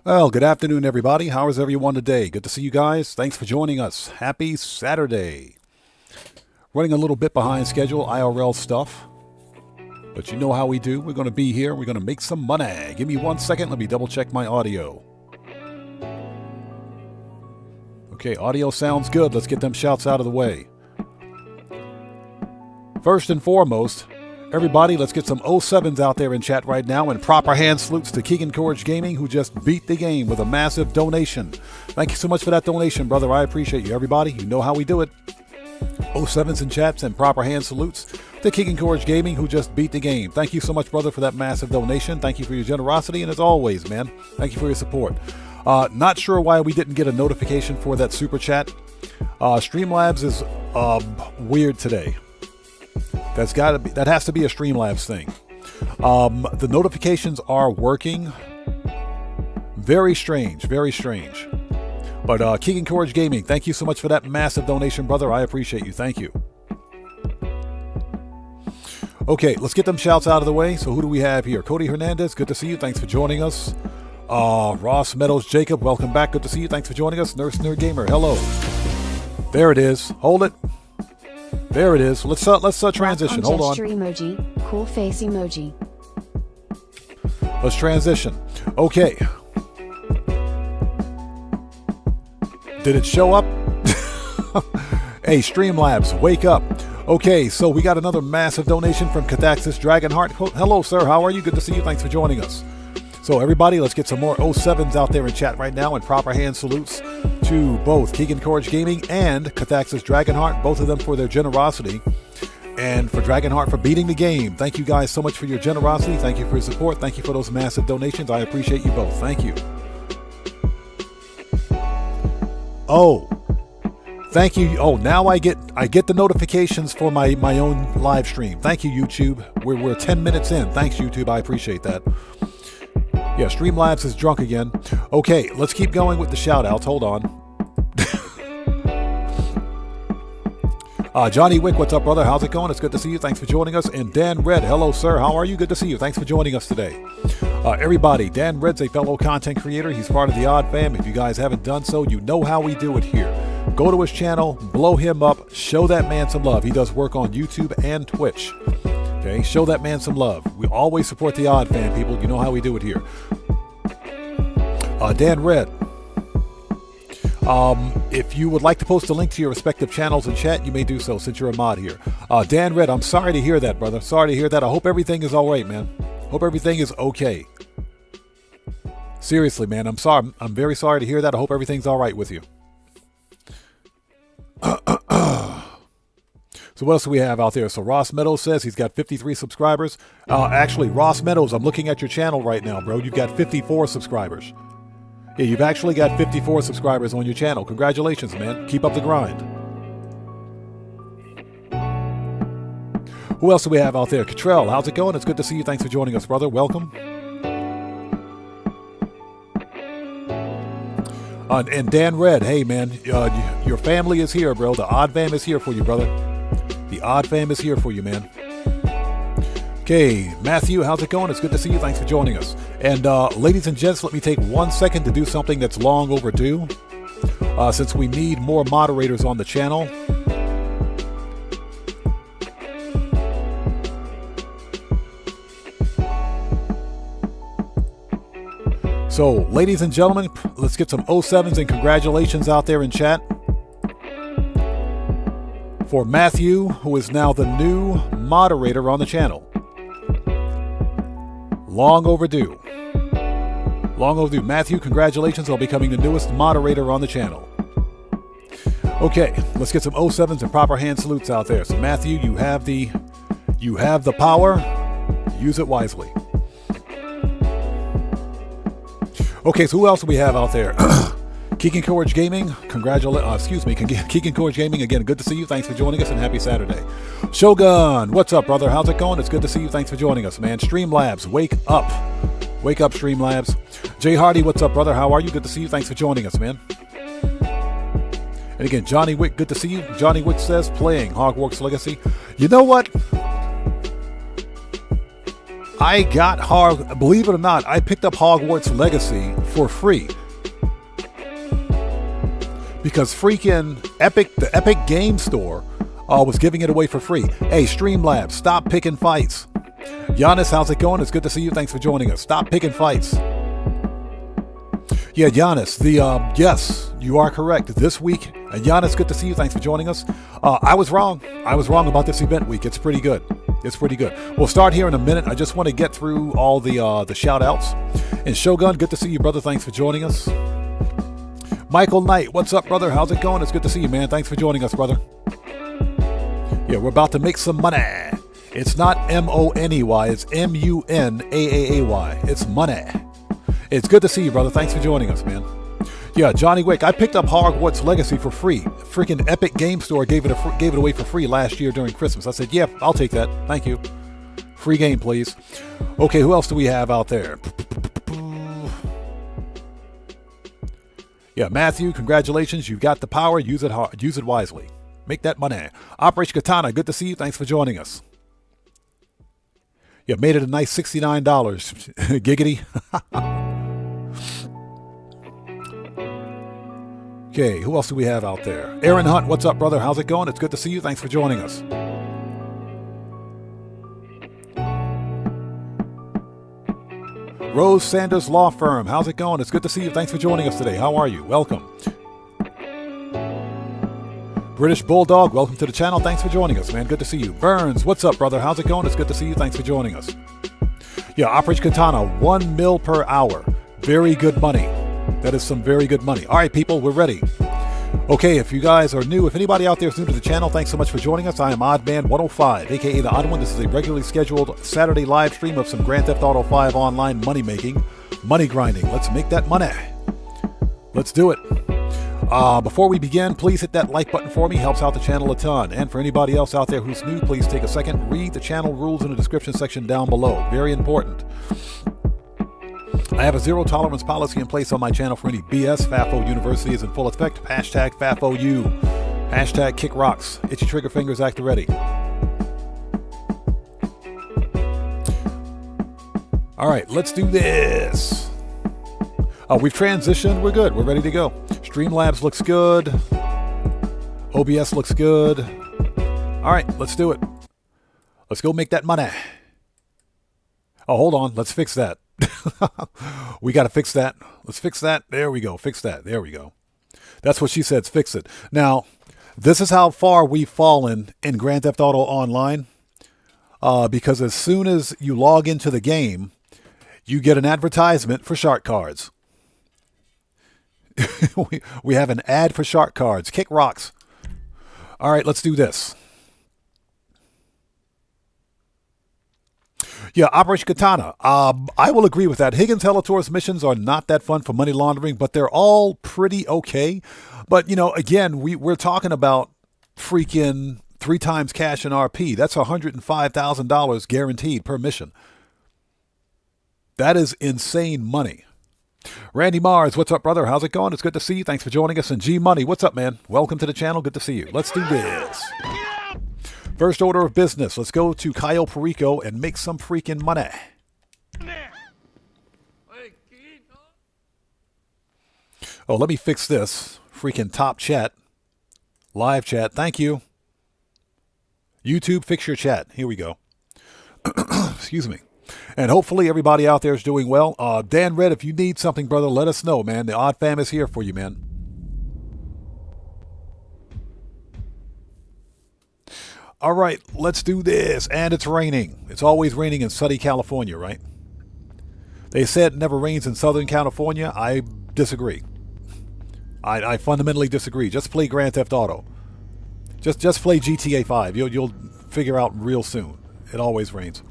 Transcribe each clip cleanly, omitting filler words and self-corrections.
Well, good afternoon, everybody. How is everyone today? Good to see you guys. Thanks for joining us. Happy Saturday. Running a little bit behind schedule, IRL stuff. But you know how we do. We're going to be here. We're going to make some money. Give me 1 second. Let me double check my audio. Okay, audio sounds good. Let's get them shouts out of the way. First and foremost, everybody, let's get some 07s out there in chat right now, and proper hand salutes to Keegan Courage Gaming, who just beat the game with a massive donation. Thank you so much for that donation, brother. I appreciate you. Everybody, you know how we do it. 07s in chats and proper hand salutes to Keegan Courage Gaming, who just beat the game. Thank you so much, brother, for that massive donation. Thank you for your generosity, and as always, man, thank you for your support. Not sure why we didn't get a notification for that super chat. Streamlabs is weird today. That has to be a Streamlabs thing. The notifications are working. Very strange, very strange. But Keegan Courage Gaming, thank you so much for that massive donation, brother. I appreciate you. Thank you. Okay, let's get them shouts out of the way. So who do we have here? Cody Hernandez, good to see you. Thanks for joining us. Ross Meadows Jacob, welcome back. Good to see you. Thanks for joining us. Nurse Nerd Gamer, hello. There it is. Hold it. There it is. Let's transition. Hold on. Gesture emoji, cool face emoji. Let's transition. Okay. Did it show up? Hey, Streamlabs, wake up. Okay, so we got another massive donation from Cataxis Dragonheart. Hello, sir. How are you? Good to see you. Thanks for joining us. So everybody, let's get some more 07s out there in chat right now, and proper hand salutes to both Keegan Courage Gaming and Cataxis Dragonheart, both of them for their generosity, and for Dragonheart for beating the game. Thank you guys so much for your generosity. Thank you for your support. Thank you for those massive donations. I appreciate you both. Thank you. Oh, thank you. Oh, now I get the notifications for my own live stream. Thank you, YouTube. We're 10 minutes in. Thanks, YouTube. I appreciate that. Yeah, Streamlabs is drunk again. Okay, let's keep going with the shout-outs. Hold on. Johnny Wick, what's up, brother? How's it going? It's good to see you. Thanks for joining us. And Dan Red, hello, sir. How are you? Good to see you. Thanks for joining us today. Everybody, Dan Red's a fellow content creator. He's part of the Odd Fam. If you guys haven't done so, you know how we do it here. Go to his channel, blow him up, show that man some love. He does work on YouTube and Twitch. Okay, show that man some love. We always support the Odd Fan, people. You know how we do it here. Dan Red, if you would like to post a link to your respective channels in chat, you may do so since you're a mod here. Dan Red, I'm sorry to hear that, brother. Sorry to hear that. I hope everything is all right, man. Hope everything is okay. Seriously, man, I'm sorry. I'm very sorry to hear that. I hope everything's all right with you. So what else do we have out there? So Ross Meadows says he's got 53 subscribers. Actually, Ross Meadows, I'm looking at your channel right now, bro. You've got 54 subscribers. Yeah, you've actually got 54 subscribers on your channel. Congratulations, man. Keep up the grind. Who else do we have out there? Cottrell, how's it going? It's good to see you. Thanks for joining us, brother. Welcome. And Dan Red, hey, man, your family is here, bro. The Odd Fam is here for you, brother. The Odd Fam is here for you, man. Okay, Matthew, how's it going? It's good to see you. Thanks for joining us. And ladies and gents, let me take 1 second to do something that's long overdue. Since we need more moderators on the channel. So, ladies and gentlemen, let's get some 07s and congratulations out there in chat. For Matthew, who is now the new moderator on the channel. Long overdue. Long overdue. Matthew, congratulations on becoming the newest moderator on the channel. Okay, let's get some 07s and proper hand salutes out there. So Matthew, you have the power. Use it wisely. Okay, so who else do we have out there? Keegan Courage Gaming, Keegan Courage Gaming, again, good to see you. Thanks for joining us and happy Saturday. Shogun, what's up, brother? How's it going? It's good to see you. Thanks for joining us, man. Streamlabs, wake up. Wake up, Streamlabs. Jay Hardy, what's up, brother? How are you? Good to see you. Thanks for joining us, man. And again, Johnny Wick, good to see you. Johnny Wick says, playing Hogwarts Legacy. You know what? I got believe it or not, I picked up Hogwarts Legacy for free. Because freaking the Epic Game Store was giving it away for free. Hey, Streamlabs, stop picking fights. Giannis, how's it going? It's good to see you. Thanks for joining us. Stop picking fights. Yeah, Giannis, yes, you are correct. This week, Giannis, good to see you. Thanks for joining us. I was wrong. I was wrong about this event week. It's pretty good. It's pretty good. We'll start here in a minute. I just want to get through all the shout outs. And Shogun, good to see you, brother. Thanks for joining us. Michael Knight, what's up, brother? How's it going? It's good to see you, man. Thanks for joining us, brother. Yeah, we're about to make some money. It's not M-O-N-E-Y. It's M-U-N-A-A-A-Y. It's money. It's good to see you, brother. Thanks for joining us, man. Yeah, Johnny Wick, I picked up Hogwarts Legacy for free. Freaking Epic Game Store gave it away for free last year during Christmas. I said, yeah, I'll take that. Thank you. Free game, please. Okay, who else do we have out there? Yeah, Matthew, congratulations. You've got the power. Use it hard. Use it wisely. Make that money. Operation Katana, good to see you. Thanks for joining us. Yeah, made it a nice $69. Giggity. Okay, who else do we have out there? Aaron Hunt, what's up, brother? How's it going? It's good to see you. Thanks for joining us. Rose Sanders Law Firm, how's it going? It's good to see you. Thanks for joining us today. How are you? Welcome. British Bulldog, welcome to the channel. Thanks for joining us, man. Good to see you. Burns, what's up, brother? How's it going? It's good to see you. Thanks for joining us. Yeah, Operation Katana, 1 mil per hour. Very good money. That is some very good money. All right, people, we're ready. Okay, if you guys are new, if anybody out there is new to the channel, thanks so much for joining us. I am Oddman105, aka The Odd One. This is a regularly scheduled Saturday live stream of some Grand Theft Auto 5 online money making, money grinding. Let's make that money. Let's do it. Before we begin, please hit that like button for me. Helps out the channel a ton. And for anybody else out there who's new, please take a second. Read the channel rules in the description section down below. Very important. I have a zero tolerance policy in place on my channel for any BS. FAFO University is in full effect. Hashtag FAFOU. Hashtag kick rocks. Itchy trigger fingers act ready. All right, let's do this. We've transitioned. We're good. We're ready to go. Streamlabs looks good. OBS looks good. All right, let's do it. Let's go make that money. Oh, hold on. Let's fix that. We got to fix that. Let's fix that. There we go. Fix that. There we go. That's what she said. Fix it. Now, this is how far we've fallen in Grand Theft Auto Online. Because as soon as you log into the game, you get an advertisement for shark cards. we have an ad for shark cards. Kick rocks. All right, let's do this. Yeah, Operation Katana. I will agree with that. Higgins Helator's missions are not that fun for money laundering, but they're all pretty okay. But, you know, again, we're talking about freaking 3 times cash in RP. That's $105,000 guaranteed per mission. That is insane money. Randy Mars, what's up, brother? How's it going? It's good to see you. Thanks for joining us. And G Money, what's up, man? Welcome to the channel. Good to see you. Let's do this. First order of business. Let's go to Cayo Perico and make some freaking money. Oh, let me fix this. Freaking top chat. Live chat. Thank you. YouTube, fix your chat. Here we go. Excuse me. And hopefully everybody out there is doing well. Dan Red, if you need something, brother, let us know, man. The Odd Fam is here for you, man. All right, let's do this. And it's raining. It's always raining in sunny California, right? They said it never rains in Southern California. I disagree. I fundamentally disagree. Just play Grand Theft Auto. Just play GTA 5. You'll figure out real soon. It always rains.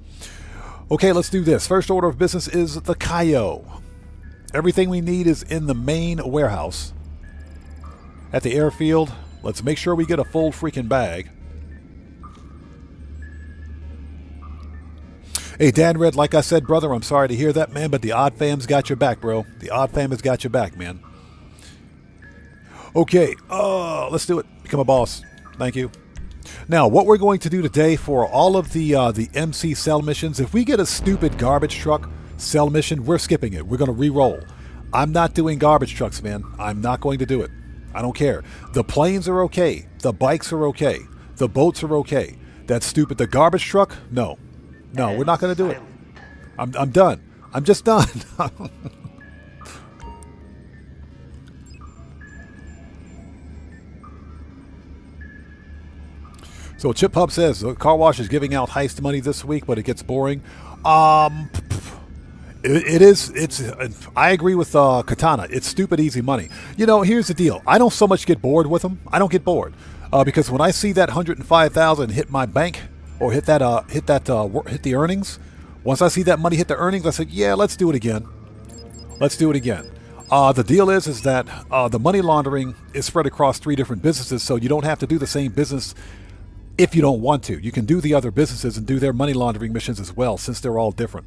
Okay, let's do this. First order of business is the Cayo. Everything we need is in the main warehouse. At the airfield, let's make sure we get a full freaking bag. Hey, Dan Red, like I said, brother, I'm sorry to hear that, man, but the Odd Fam's got your back, bro. The Odd Fam has got your back, man. Okay, let's do it. Become a boss. Thank you. Now, what we're going to do today for all of the MC cell missions, if we get a stupid garbage truck cell mission, we're skipping it. We're going to re-roll. I'm not doing garbage trucks, man. I'm not going to do it. I don't care. The planes are okay. The bikes are okay. The boats are okay. That's stupid. The garbage truck? No. No, we're not going to do it. I'm done. I'm just done. So Chip Hub says the car wash is giving out heist money this week, but it gets boring. It is. I agree with Katana. It's stupid easy money. You know, here's the deal. I don't so much get bored with them. I don't get bored because when I see that 105,000 hit my bank or hit the earnings, once I see that money hit the earnings, I said, yeah, let's do it again. Let's do it again. The deal is that the money laundering is spread across 3 different businesses, so you don't have to do the same business. If you don't want to, you can do the other businesses and do their money laundering missions as well, since they're all different.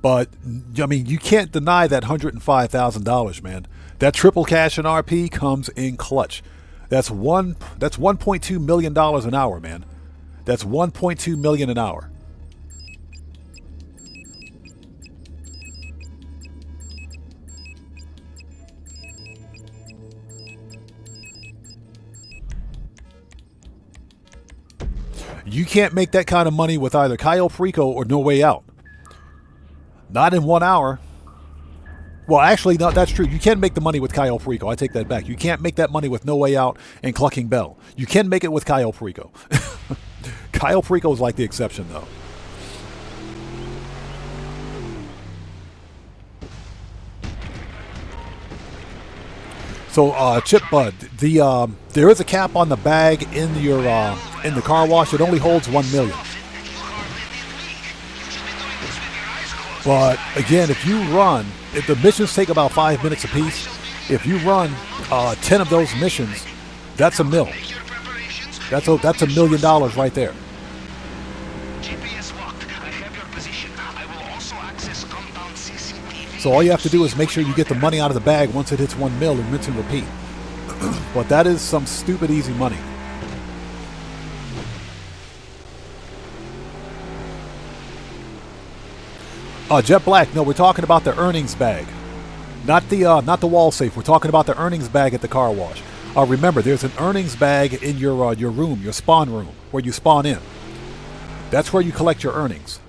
But, I mean, you can't deny that $105,000, man. That triple cash and RP comes in clutch. That's $1.2 million an hour, man. That's $1.2 million an hour. You can't make that kind of money with either Cayo Perico or No Way Out. Not in 1 hour. Well, actually, no, that's true. You can make the money with Cayo Perico. I take that back. You can't make that money with No Way Out and Clucking Bell. You can make it with Cayo Perico. Cayo Perico is like the exception, though. So, Chip Bud, there is a cap on the bag in the car wash. It only holds 1 million. But again, if the missions take about 5 minutes apiece, if you run 10 of those missions, that's $1 million. That's $1 million right there. So all you have to do is make sure you get the money out of the bag once it hits 1 mil and rinse and repeat. But that is some stupid easy money. Jet Black, no, we're talking about the earnings bag, not the wall safe. We're talking about the earnings bag at the car wash. Remember, there's an earnings bag in your room, your spawn room, where you spawn in. That's where you collect your earnings.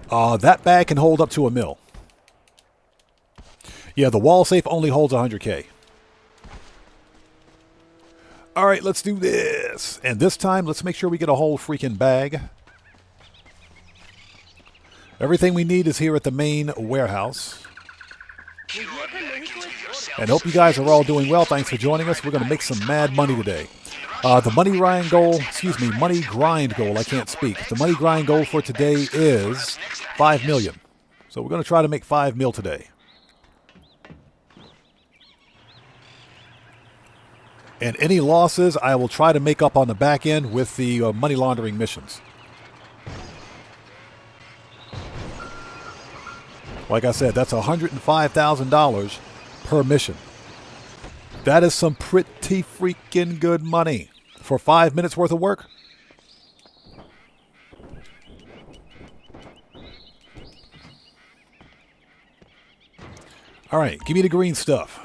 That bag can hold up to $1 million. Yeah, the wall safe only holds 100K. All right, let's do this. And this time, let's make sure we get a whole freaking bag. Everything we need is here at the main warehouse. And hope you guys are all doing well. Thanks for joining us. We're going to make some mad money today. The money grind goal, I can't speak. The money grind goal for today is 5 million. So we're going to try to make 5 mil today. And any losses, I will try to make up on the back end with the money laundering missions. Like I said, that's $105,000 per mission. That is some pretty freaking good money for 5 minutes worth of work. All right, give me the green stuff.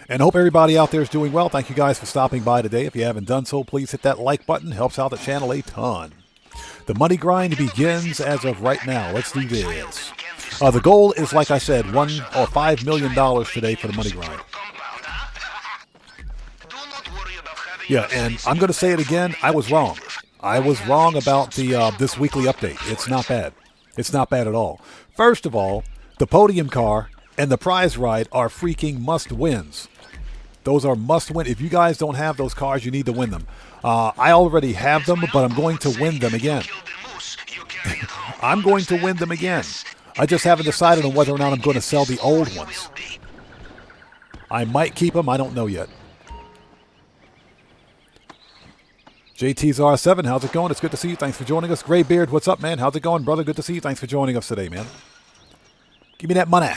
And hope everybody out there is doing well. Thank you guys for stopping by today. If you haven't done so, please hit that like button. Helps out the channel a ton. The money grind begins as of right now. Let's do this. The goal is, like I said, $5 million today for the money grind. Yeah, and I'm going to say it again. I was wrong. I was wrong about the this weekly update. It's not bad. It's not bad at all. First of all, the podium car and the prize ride are freaking must-wins. Those are must-win. If you guys don't have those cars, you need to win them. I already have them, but I'm going to win them again. I'm going to win them again. I just haven't decided on whether or not I'm going to sell the old ones. I might keep them. I don't know yet. JT's R7, how's it going? It's good to see you. Thanks for joining us. Graybeard, what's up, man? How's it going, brother? Good to see you. Thanks for joining us today, man. Give me that money.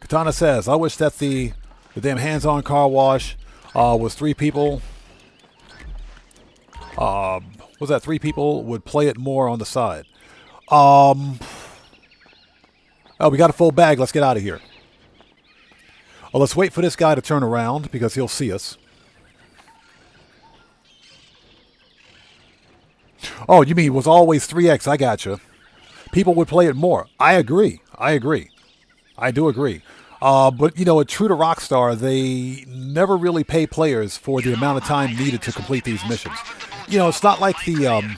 Katana says, I wish that the damn hands-on car wash was 3 people. Was that 3 people would play it more on the side? Oh, we got a full bag. Let's get out of here. Well, let's wait for this guy to turn around because he'll see us. Oh, you mean it was always 3X? I gotcha. People would play it more. I agree. I do agree. But, you know, true to Rockstar, they never really pay players for the amount of time needed to complete these missions. You know, it's not like the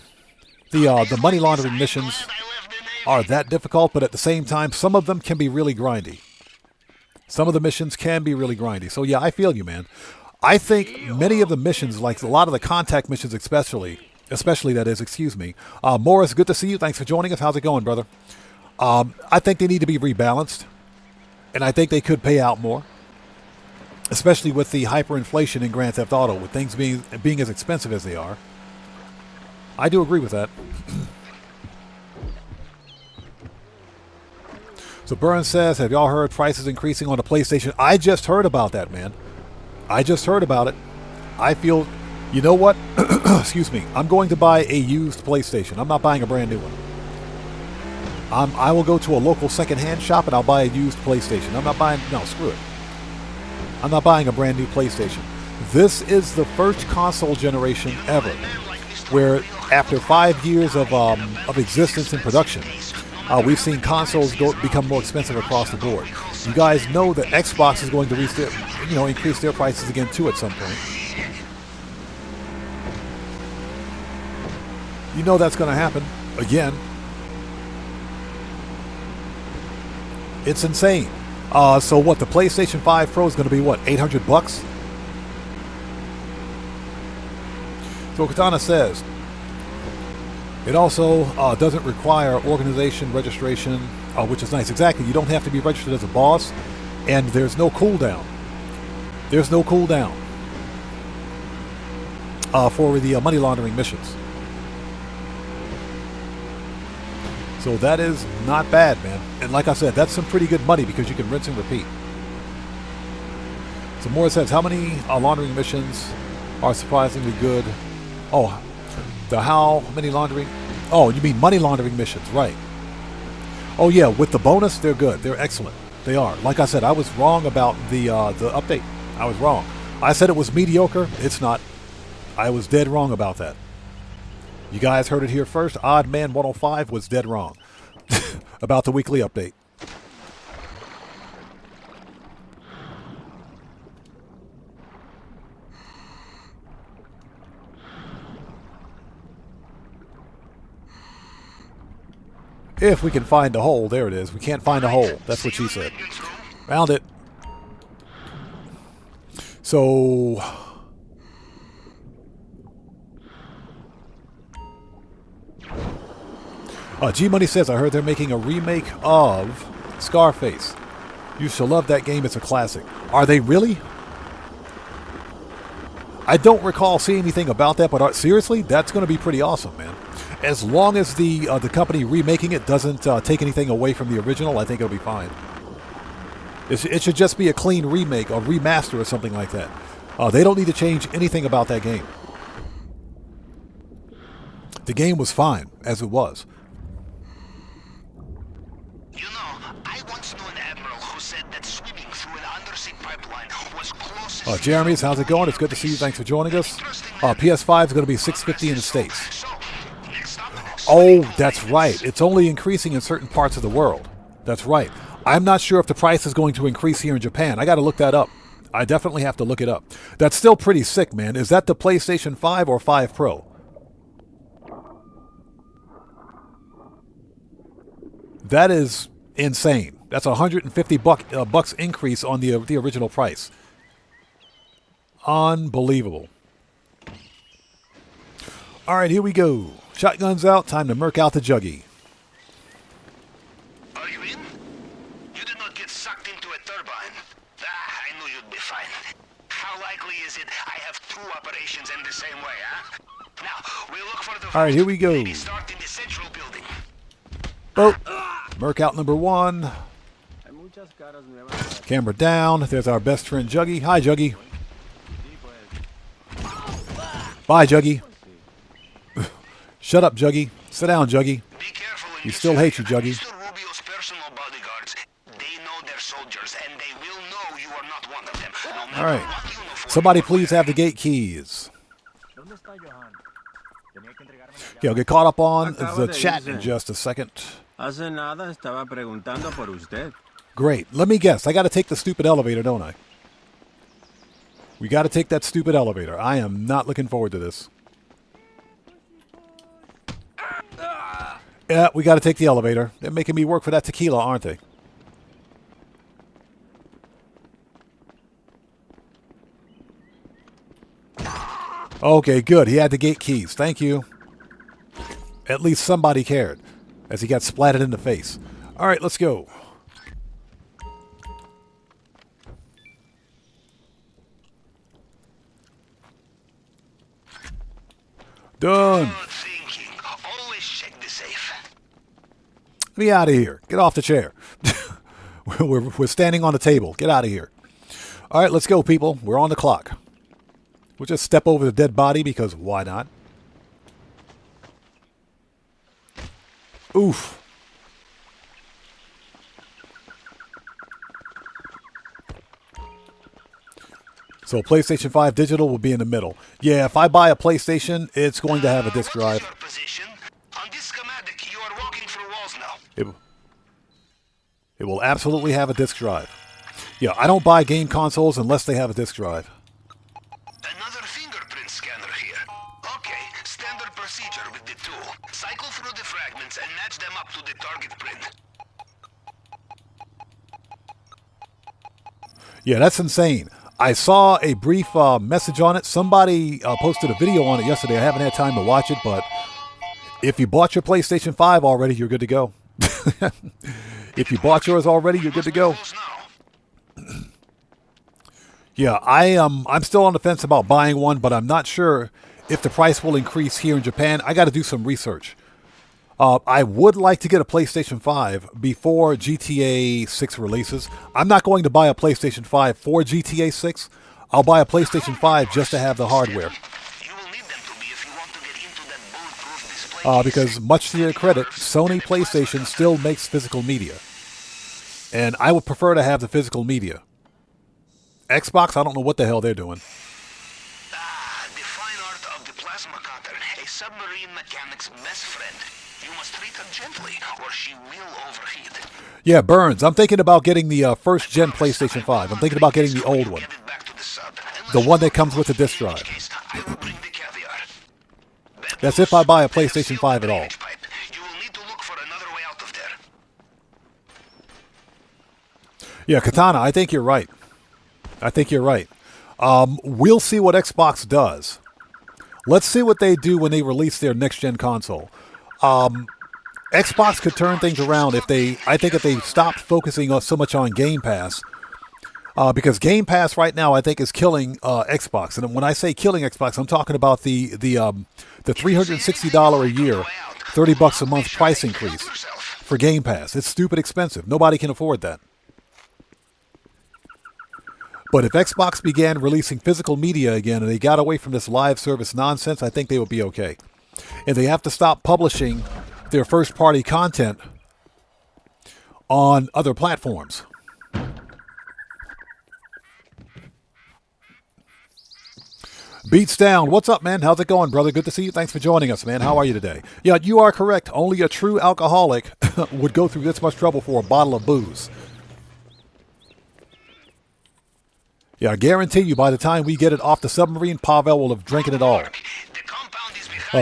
money laundering missions are that difficult, but at the same time, some of them can be really grindy. Some of the missions can be really grindy. So, yeah, I feel you, man. I think many of the missions, like a lot of the contact missions especially that is, excuse me. Morris, good to see you. Thanks for joining us. How's it going, brother? I think they need to be rebalanced, and I think they could pay out more, especially with the hyperinflation in Grand Theft Auto, with things being as expensive as they are. I do agree with that. So Burns says, have y'all heard prices increasing on the PlayStation? I just heard about that, man. I just heard about it. I feel, you know what? Excuse me. I'm going to buy a used PlayStation. I'm not buying a brand new one. I will go to a local secondhand shop and I'll buy a used PlayStation. I'm not buying, no, screw it. I'm not buying a brand new PlayStation. This is the first console generation ever where after 5 years of existence and production, we've seen consoles become more expensive across the board. You guys know that Xbox is going to increase their prices again too at some point. You know that's going to happen again. It's insane. So what? The PlayStation 5 Pro is going to be what? $800? So Katana says, it also doesn't require organization registration, which is nice. Exactly. You don't have to be registered as a boss, and there's no cooldown. There's no cooldown for the money laundering missions. So that is not bad, man. And like I said, that's some pretty good money because you can rinse and repeat. So Moore says, how many laundering missions are surprisingly good? Oh, how many laundering? Oh, you mean money laundering missions, right. Oh yeah, with the bonus, they're good. They're excellent. They are. Like I said, I was wrong about the update. I was wrong. I said it was mediocre. It's not. I was dead wrong about that. You guys heard it here first. Odd Man 105 was dead wrong about the weekly update. If we can find a hole. There it is. We can't find a hole. That's what she said. Found it. So G-Money says, I heard they're making a remake of Scarface. You shall love that game. It's a classic. Are they really? I don't recall seeing anything about that, but seriously, that's going to be pretty awesome, man. As long as the company remaking it doesn't take anything away from the original, I think it'll be fine. It should just be a clean remake or remaster or something like that. They don't need to change anything about that game. The game was fine as it was. You know, I once knew an admiral who said that swimming through an undersea pipeline was closest. Jeremy's, how's it going? It's good to see you. Thanks for joining us. PS5 is going to be $650 in the States. Oh, that's right. It's only increasing in certain parts of the world. That's right. I'm not sure if the price is going to increase here in Japan. I got to look that up. I definitely have to look it up. That's still pretty sick, man. Is that the PlayStation 5 or 5 Pro? That is insane. That's $150 bucks increase on the original price. Unbelievable. All right, here we go. Shotgun's out. Time to murk out the juggy. Are you in? You did not get sucked into a turbine. I knew you'd be fine. How likely is it I have two operations in the same way, huh? Now, we'll look for the All right, here we go. Maybe start in the central building. Boat. Merc out number 1. Camera down. There's our best friend Juggy. Hi, Juggy. Bye, Juggy. Shut up, Juggy. Sit down, Juggy. Be careful when We still hate you, Juggy. Mr. Rubio's personal bodyguards. They know their soldiers, and they will know you are not one of them. No matter All right. what uniform Somebody you please wear. have the gate keys. Okay, I'll get caught up on the chat in just a second. Hace nada estaba preguntando por usted. Great. Let me guess. I got to take the stupid elevator, don't I? We got to take that stupid elevator. I am not looking forward to this. Yeah, we got to take the elevator. They're making me work for that tequila, aren't they? Okay, good. He had the gate keys. Thank you. At least somebody cared, as he got splatted in the face. All right, let's go. Done. Good thinking. Always check the safe. Get me out of here. Get off the chair. we're standing on the table. Get out of here. All right, let's go, people. We're on the clock. We'll just step over the dead body because why not? Oof. So PlayStation 5 digital will be in the middle. Yeah, if I buy a PlayStation, it's going to have a disc What is drive. your position? On this schematic, you are walking through walls now. It will absolutely have a disc drive. Yeah, I don't buy game consoles unless they have a disc drive. Another fingerprint scanner here. Okay, standard procedure with the tool. Cycle through the fragments and match them up to the target print. Yeah, that's insane. I saw a brief message on it. Somebody posted a video on it yesterday. I haven't had time to watch it, but if you bought your PlayStation 5 already, you're good to go. If you bought yours already, you're good to go. Close now. Yeah, I'm still on the fence about buying one, but I'm not sure if the price will increase here in Japan. I got to do some research. I would like to get a PlayStation 5 before GTA 6 releases. I'm not going to buy a PlayStation 5 for GTA 6. I'll buy a PlayStation 5 just to have the hardware. You will need them to be if you want to get into that bulletproof display. Because much to their credit, Sony PlayStation still makes physical media. And I would prefer to have the physical media. Xbox, I don't know what the hell they're doing. The fine art of the plasma cutter, a submarine mechanic's best friend. You must treat her gently, or she will overheat. Yeah, Burns, I'm thinking about getting the first-gen PlayStation 5. I'm thinking about getting the old one. Get it back to the sub. The one that comes with the disc In which drive. case, I will bring the caviar. That's if I buy a PlayStation 5 at all. You will need to look for another way out of there. Yeah, Katana, I think you're right. I think you're right. We'll see what Xbox does. Let's see what they do when they release their next-gen console. Xbox could turn things around if they stopped focusing so much on Game Pass. Because Game Pass right now, I think, is killing Xbox. And when I say killing Xbox, I'm talking about the $360 a year, $30 a month price increase for Game Pass. It's stupid expensive. Nobody can afford that. But if Xbox began releasing physical media again and they got away from this live service nonsense, I think they would be okay. And they have to stop publishing their first-party content on other platforms. Beats down. What's up, man? How's it going, brother? Good to see you. Thanks for joining us, man. How are you today? Yeah, you are correct. Only a true alcoholic would go through this much trouble for a bottle of booze. Yeah, I guarantee you by the time we get it off the submarine, Pavel will have drinking it all.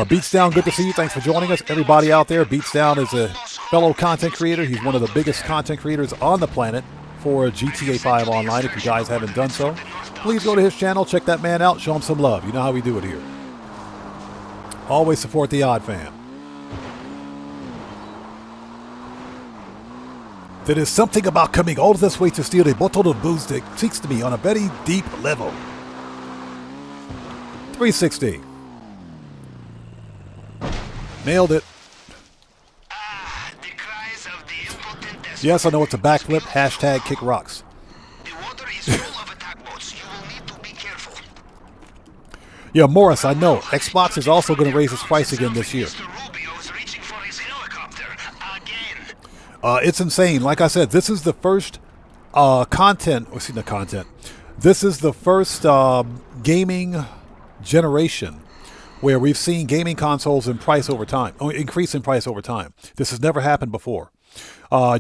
Beats Down, good to see you. Thanks for joining us. Everybody out there, Beats Down is a fellow content creator. He's one of the biggest content creators on the planet for GTA 5 Online. If you guys haven't done so, please go to his channel, check that man out, show him some love. You know how we do it here. Always support the Odd Fam. There is something about coming all this way to steal a bottle of booze that speaks to me on a very deep level. 360. Nailed it. The crime Yes, I know it's a backflip. Hashtag kick rocks. The water is full of attack boats. You will need to be careful. Yeah, Morris, I know. Xbox is also going to raise its price again this year. Mr. Rubio's reaching for his helicopter again. It's insane. Like I said, this is the first This is the first gaming generation where we've seen gaming consoles in price over time, increase in price over time. This has never happened before.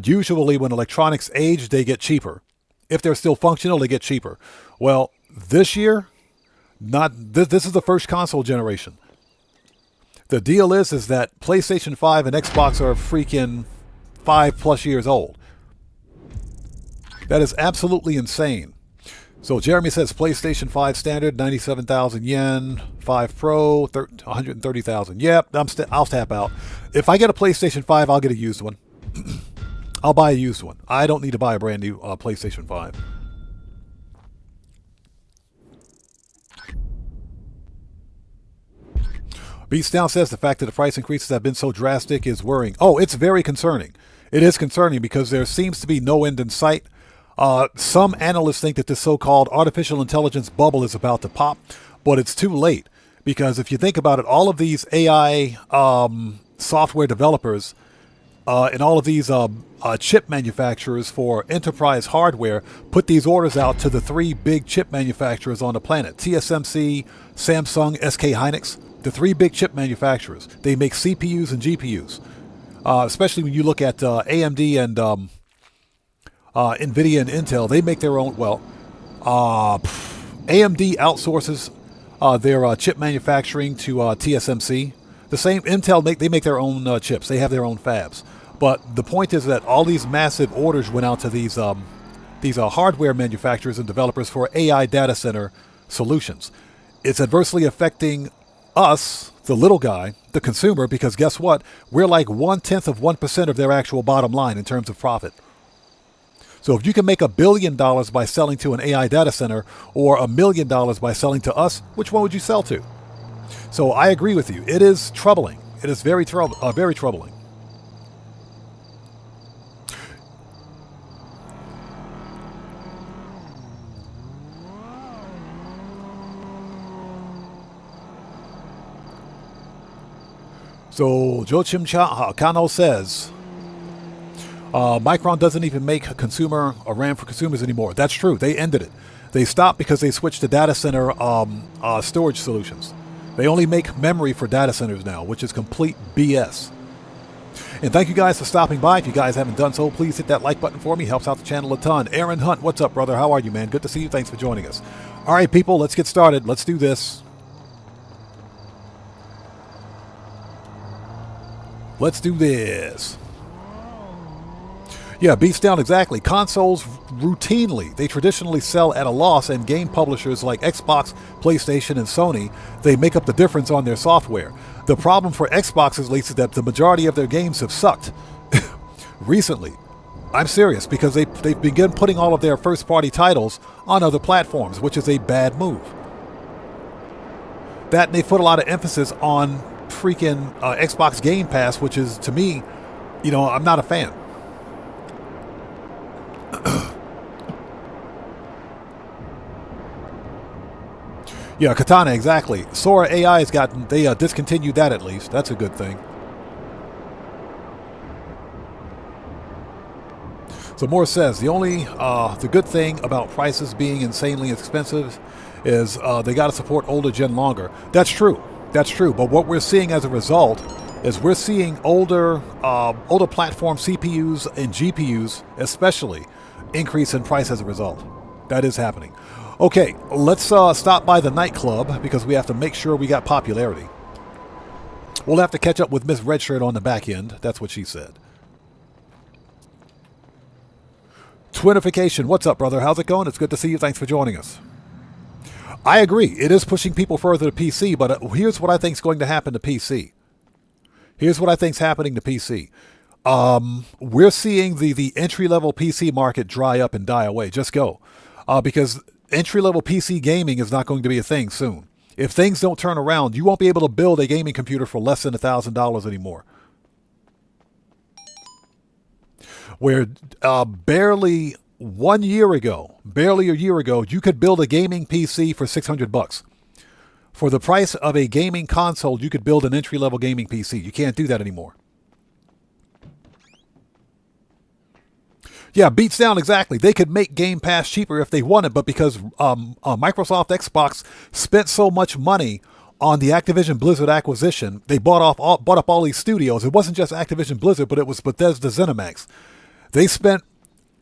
Usually when electronics age, they get cheaper. If they're still functional, they get cheaper. Well, this year, this is the first console generation. The deal is that PlayStation 5 and Xbox are freaking 5+ years old. That is absolutely insane. So Jeremy says PlayStation 5 standard, 97,000 yen. 5 Pro, 130,000. Yep, I'll tap out. If I get a PlayStation 5, I'll get a used one. I'll buy a used one. I don't need to buy a brand new PlayStation 5. Beast Down says the fact that the price increases have been so drastic is worrying. Oh, it's very concerning. It is concerning because there seems to be no end in sight. Some analysts think that this so-called artificial intelligence bubble is about to pop, but it's too late because if you think about it, all of these AI software developers and all of these chip manufacturers for enterprise hardware put these orders out to the 3 big chip manufacturers on the planet: TSMC, Samsung, SK Hynix. The 3 big chip manufacturers. They make CPUs and GPUs, especially when you look at AMD and NVIDIA and Intel. They make their own. Well, AMD outsources their chip manufacturing to TSMC. The same Intel they make their own chips. They have their own fabs. But the point is that all these massive orders went out to these hardware manufacturers and developers for AI data center solutions. It's adversely affecting us, the little guy, the consumer, because guess what? We're like 0.1% of their actual bottom line in terms of profit. So if you can make $1 billion by selling to an AI data center or $1 million by selling to us, which one would you sell to? So I agree with you. It is troubling. It is very troubling. So Joachim Kano says, Micron doesn't even make a RAM for consumers anymore. That's true. They ended it. They stopped because they switched to data center storage solutions. They only make memory for data centers now, which is complete BS. And thank you guys for stopping by. If you guys haven't done so, please hit that like button for me. Helps out the channel a ton. Aaron Hunt, what's up, brother? How are you, man? Good to see you. Thanks for joining us. All right, people, let's get started. Let's do this. Let's do this. Yeah, beats down exactly. Consoles routinely, they traditionally sell at a loss, and game publishers like Xbox, PlayStation, and Sony, they make up the difference on their software. The problem for Xbox, at least, is that the majority of their games have sucked recently. I'm serious, because they've begun putting all of their first-party titles on other platforms, which is a bad move. That, and they put a lot of emphasis on freaking Xbox Game Pass, which is, to me, I'm not a fan. Yeah, Katana, exactly. Sora AI has gotten, they discontinued that at least. That's a good thing. So Moore says, the good thing about prices being insanely expensive is they got to support older gen longer. That's true. That's true. But what we're seeing as a result is we're seeing older platform CPUs and GPUs especially increase in price as a result. That is happening. Okay, let's stop by the nightclub because we have to make sure we got popularity. We'll have to catch up with Miss Redshirt on the back end. That's what she said. Twinification, what's up, brother? How's it going? It's good to see you. Thanks for joining us. I agree. It is pushing people further to PC, but here's what I think is going to happen to PC. Here's what I think is happening to PC. We're seeing the entry-level PC market dry up and die away. Just go. Because entry-level PC gaming is not going to be a thing soon. If things don't turn around, you won't be able to build a gaming computer for less than $1,000 anymore. where barely 1 year ago, barely a year ago, you could build a gaming PC for $600. For the price of a gaming console, you could build an entry-level gaming PC. You can't do that anymore. Yeah, beats down, exactly. They could make Game Pass cheaper if they wanted, but because Microsoft Xbox spent so much money on the Activision Blizzard acquisition, they bought up all these studios. It wasn't just Activision Blizzard, but it was Bethesda ZeniMax. They spent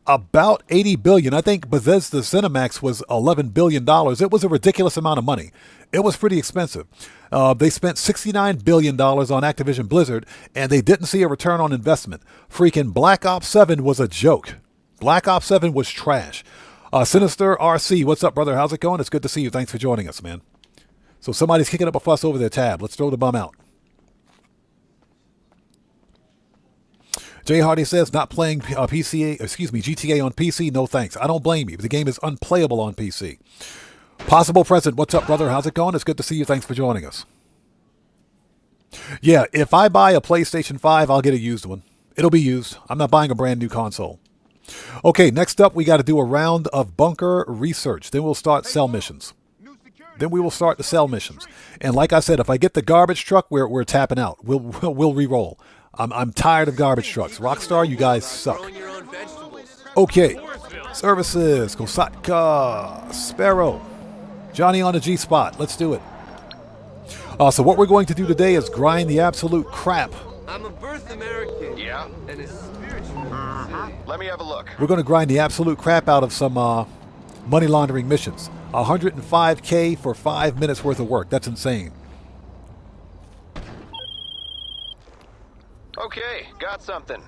about $80 billion. I think Bethesda ZeniMax was $11 billion. It was a ridiculous amount of money. It was pretty expensive. They spent $69 billion on Activision Blizzard, and they didn't see a return on investment. Freaking Black Ops 7 was a joke. Black Ops 7 was trash. Sinister RC, what's up, brother? How's it going? It's good to see you. Thanks for joining us, man. So somebody's kicking up a fuss over their tab. Let's throw the bum out. Jay Hardy says, not playing GTA on PC, no thanks. I don't blame you. The game is unplayable on PC. Possible Present, what's up, brother? How's it going? It's good to see you. Thanks for joining us. Yeah, if I buy a PlayStation 5, I'll get a used one. It'll be used. I'm not buying a brand new console. Okay, next up, we got to do a round of bunker research. Then we'll start cell missions. Then we will start the cell missions. And like I said, if I get the garbage truck, we're tapping out. We'll re-roll. I'm tired of garbage trucks. Rockstar, you guys suck. Okay. Services. Kosatka. Sparrow. Johnny on the G-spot. Let's do it. So what we're going to do today is grind the absolute crap. I'm a birth American. Yeah? And a spiritual. Let me have a look. We're going to grind the absolute crap out of some money laundering missions. 105K for 5 minutes worth of work. That's insane. Okay, got something.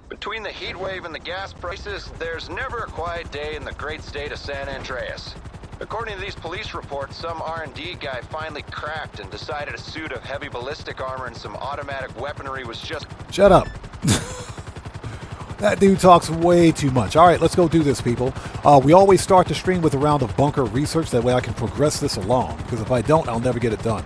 Between the heat wave and the gas prices, there's never a quiet day in the great state of San Andreas. According to these police reports, some R&D guy finally cracked and decided a suit of heavy ballistic armor and some automatic weaponry was just... Shut up. That dude talks way too much. All right, let's go do this, people. We always start the stream with a round of bunker research. That way I can progress this along. Because if I don't, I'll never get it done.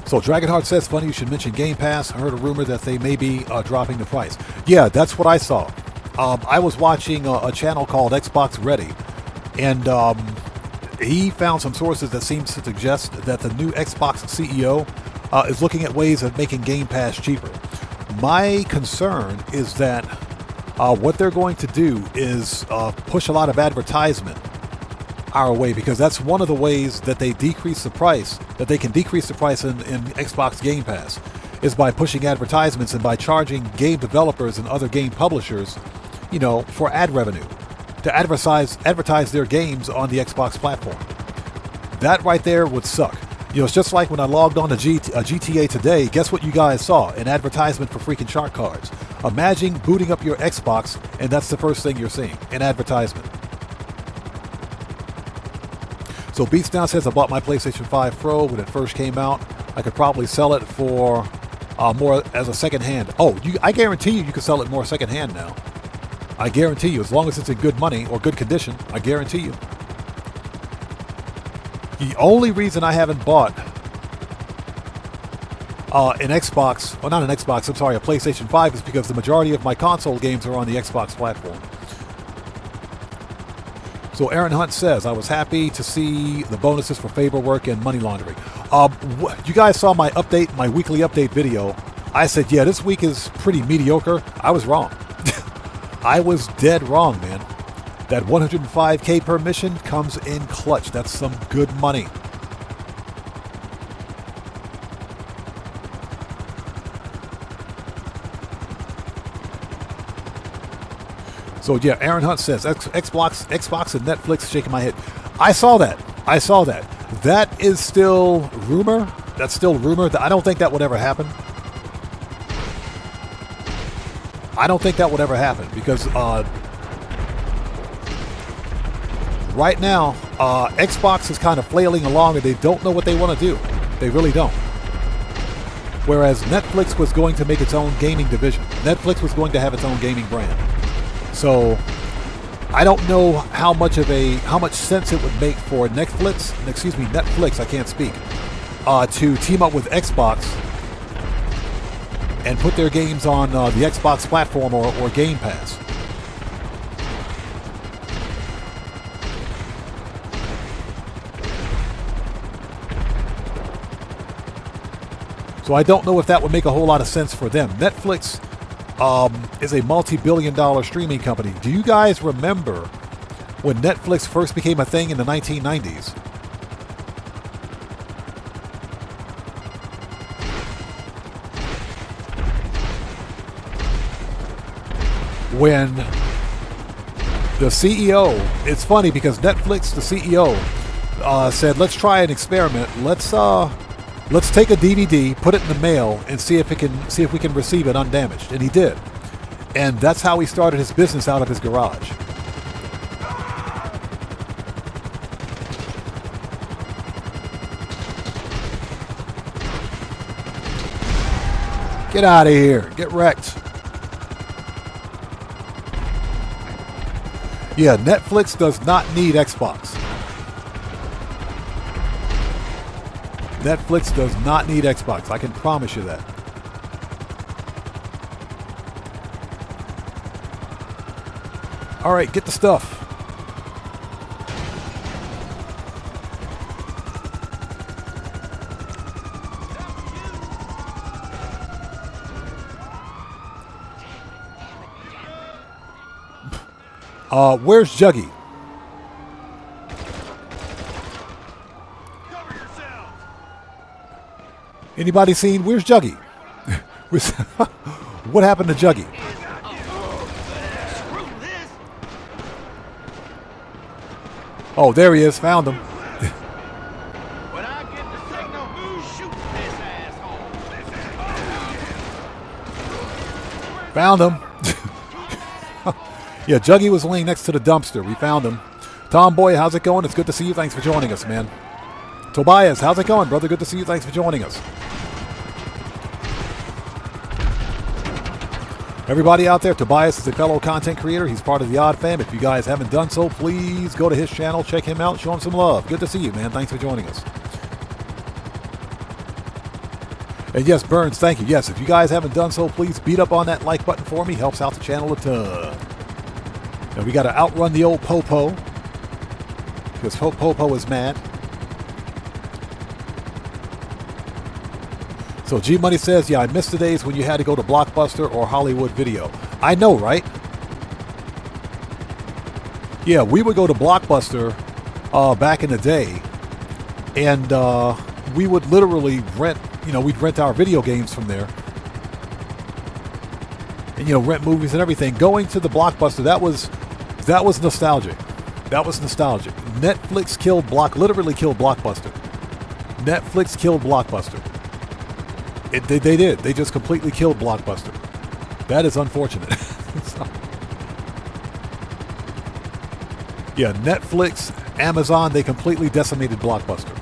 So Dragonheart says, funny you should mention Game Pass. I heard a rumor that they may be dropping the price. Yeah, that's what I saw. I was watching a channel called Xbox Ready. And he found some sources that seem to suggest that the new Xbox CEO is looking at ways of making Game Pass cheaper. My concern is that what they're going to do is push a lot of advertisement our way, because that's one of the ways that they decrease the price, that they can decrease the price in Xbox Game Pass, is by pushing advertisements and by charging game developers and other game publishers, you know, for ad revenue, to advertise their games on the Xbox platform. That right there would suck. You know, it's just like when I logged on to GTA today, guess what you guys saw? An advertisement for freaking shark cards. Imagine booting up your Xbox and that's the first thing you're seeing, an advertisement. So Beats Down says, I bought my PlayStation 5 Pro when it first came out. I could probably sell it for more as a second hand. Oh, I guarantee you can sell it more second hand now. I guarantee you, as long as it's in good money or good condition, I guarantee you. The only reason I haven't bought an Xbox, or not an Xbox, I'm sorry, a PlayStation 5 is because the majority of my console games are on the Xbox platform. So Aaron Hunt says, I was happy to see the bonuses for favor work and money laundering. You guys saw my update, my weekly update video. I said, yeah, this week is pretty mediocre. I was wrong. I was dead wrong, man. That 105K per mission comes in clutch. That's some good money. So yeah, Aaron Hunt says, Xbox and Netflix, shaking my head. I saw that. That is still rumor. That's still rumor. I don't think that would ever happen. I don't think that would ever happen because right now, Xbox is kind of flailing along and they don't know what they want to do. They really don't. Whereas Netflix was going to make its own gaming division. Netflix was going to have its own gaming brand. So I don't know how much sense it would make for Netflix, I can't speak, to team up with Xbox and put their games on the Xbox platform or Game Pass. So I don't know if that would make a whole lot of sense for them. Netflix is a multi-billion-dollar streaming company. Do you guys remember when Netflix first became a thing in the 1990s? When the CEO, it's funny because Netflix, the CEO, said, let's try an experiment. Let's take a DVD, put it in the mail, and see if we can receive it undamaged. And he did. And that's how he started his business out of his garage. Get out of here. Get wrecked. Yeah, Netflix does not need Xbox. Netflix does not need Xbox. I can promise you that. All right, get the stuff. Where's Juggy? Anybody seen? Where's Juggy? What happened to Juggy? Oh, there he is. Found him. When I get the signal, who's shooting this asshole? Found him. Yeah, Juggy was laying next to the dumpster. We found him. Tomboy, how's it going? It's good to see you. Thanks for joining us, man. Tobias, how's it going, brother? Good to see you. Thanks for joining us. Everybody out there, Tobias is a fellow content creator. He's part of the Odd Fam. If you guys haven't done so, please go to his channel, check him out, show him some love. Good to see you, man. Thanks for joining us. And yes, Burns, thank you. Yes, if you guys haven't done so, please beat up on that like button for me. Helps out the channel a ton. Now we got to outrun the old Popo because Popo is mad. So G Money says, yeah, I miss the days when you had to go to Blockbuster or Hollywood Video. I know, right? Yeah, we would go to Blockbuster back in the day, and we would literally rent, we'd rent our video games from there. And, rent movies and everything. Going to the Blockbuster, that was nostalgic. That was nostalgic. Netflix literally killed Blockbuster. Netflix killed Blockbuster. They did. They just completely killed Blockbuster. That is unfortunate. So, yeah, Netflix, Amazon, they completely decimated Blockbuster.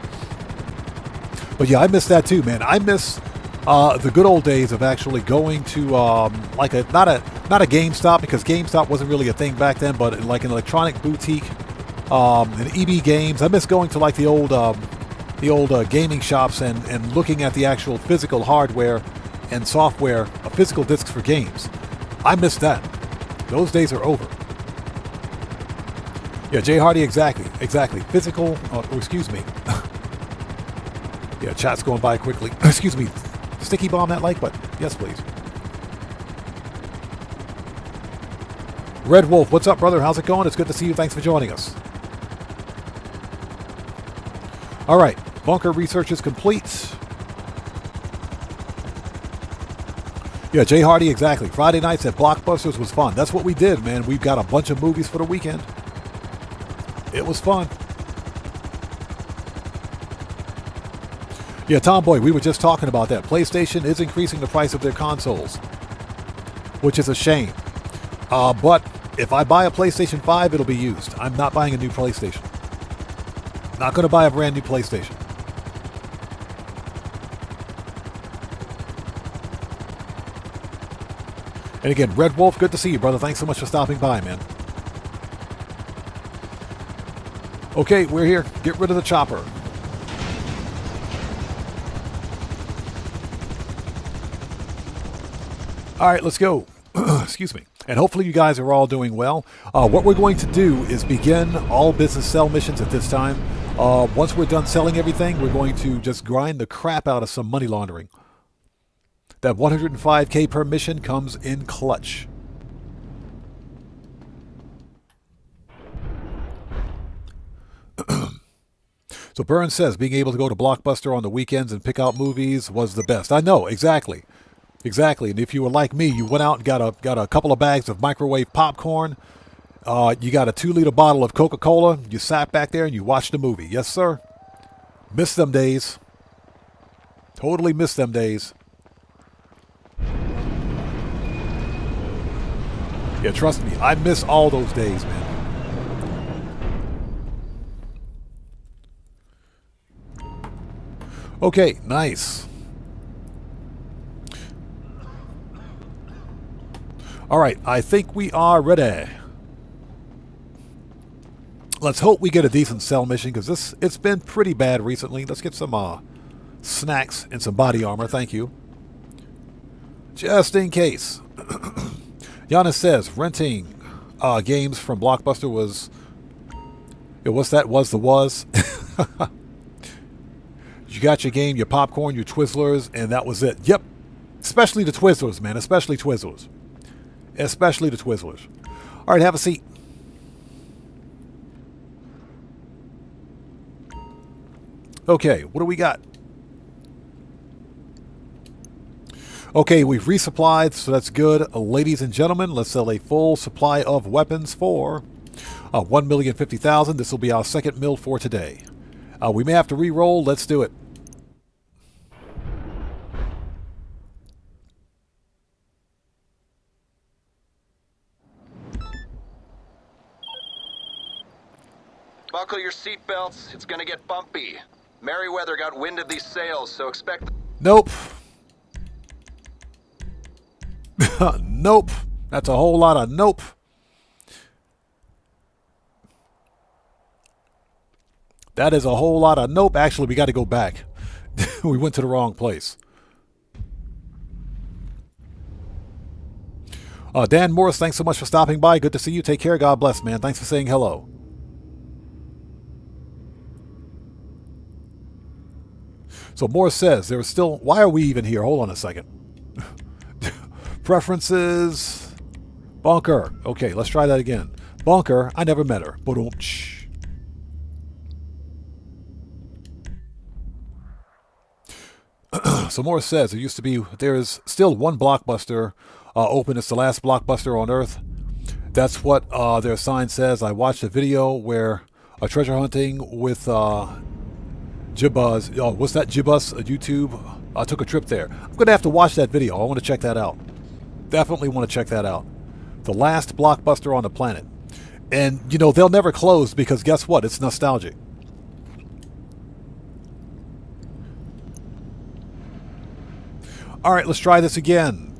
But yeah, I miss that too, man. I miss the good old days of actually going to not a GameStop, because GameStop wasn't really a thing back then, but like an electronic boutique, an EB Games. I miss going to like the old gaming shops and looking at the actual physical hardware and software, physical discs for games. I miss that. Those days are over. Yeah, Jay Hardy, exactly. Physical, excuse me. Yeah, chat's going by quickly. Excuse me. Sticky bomb that like button. Yes, please. Red Wolf, what's up, brother? How's it going? It's good to see you. Thanks for joining us. All right. Bunker research is complete. Yeah, Jay Hardy, exactly. Friday nights at Blockbusters was fun. That's what we did, man. We've got a bunch of movies for the weekend. It was fun. Yeah, Tomboy, we were just talking about that. PlayStation is increasing the price of their consoles, which is a shame. But if I buy a PlayStation 5, it'll be used. I'm not buying a new PlayStation. Not going to buy a brand new PlayStation. And again, Red Wolf, good to see you, brother. Thanks so much for stopping by, man. Okay, we're here. Get rid of the chopper. All right, let's go. Excuse me. And hopefully you guys are all doing well. What we're going to do is begin all business sell missions at this time. Once we're done selling everything, we're going to just grind the crap out of some money laundering. That 105K per mission comes in clutch. So Burns says being able to go to Blockbuster on the weekends and pick out movies was the best. I know, exactly. Exactly. And if you were like me, you went out and got a couple of bags of microwave popcorn. You got a 2-liter bottle of Coca-Cola. You sat back there and you watched a movie. Yes, sir. Missed them days. Totally missed them days. Yeah, trust me, I miss all those days, man. Okay, nice. All right, I think we are ready. Let's hope we get a decent sell mission because it's been pretty bad recently. Let's get some snacks and some body armor. Thank you. Just in case. Giannis says renting games from Blockbuster was. What's that? Was. You got your game, your popcorn, your Twizzlers, and that was it. Yep. Especially the Twizzlers, man. Especially Twizzlers. Especially the Twizzlers. All right, have a seat. Okay, what do we got? Okay, we've resupplied, so that's good. Ladies and gentlemen, let's sell a full supply of weapons for 1,050,000. This will be our second mill for today. We may have to re-roll. Let's do it. Buckle your seatbelts. It's gonna get bumpy. Merriweather got wind of these sales, so expect... Nope. Nope. That's a whole lot of nope. That is a whole lot of nope. Actually, we got to go back. We went to the wrong place. Dan Morris, thanks so much for stopping by. Good to see you. Take care. God bless, man. Thanks for saying hello. So Morris says there is still... Why are we even here? Hold on a second. Preferences. Bunker. Okay, let's try that again. Bunker. I never met her. Ba-dum-tsh. So Morris says there is still one Blockbuster open. It's the last Blockbuster on Earth. That's what their sign says. I watched a video where treasure hunting with Jibbuz. Oh, what's that? Jibbuz? YouTube. I took a trip there. I'm going to have to watch that video. I want to check that out. Definitely want to check that out. The last Blockbuster on the planet. And, you know, they'll never close because guess what? It's nostalgic. All right, let's try this again.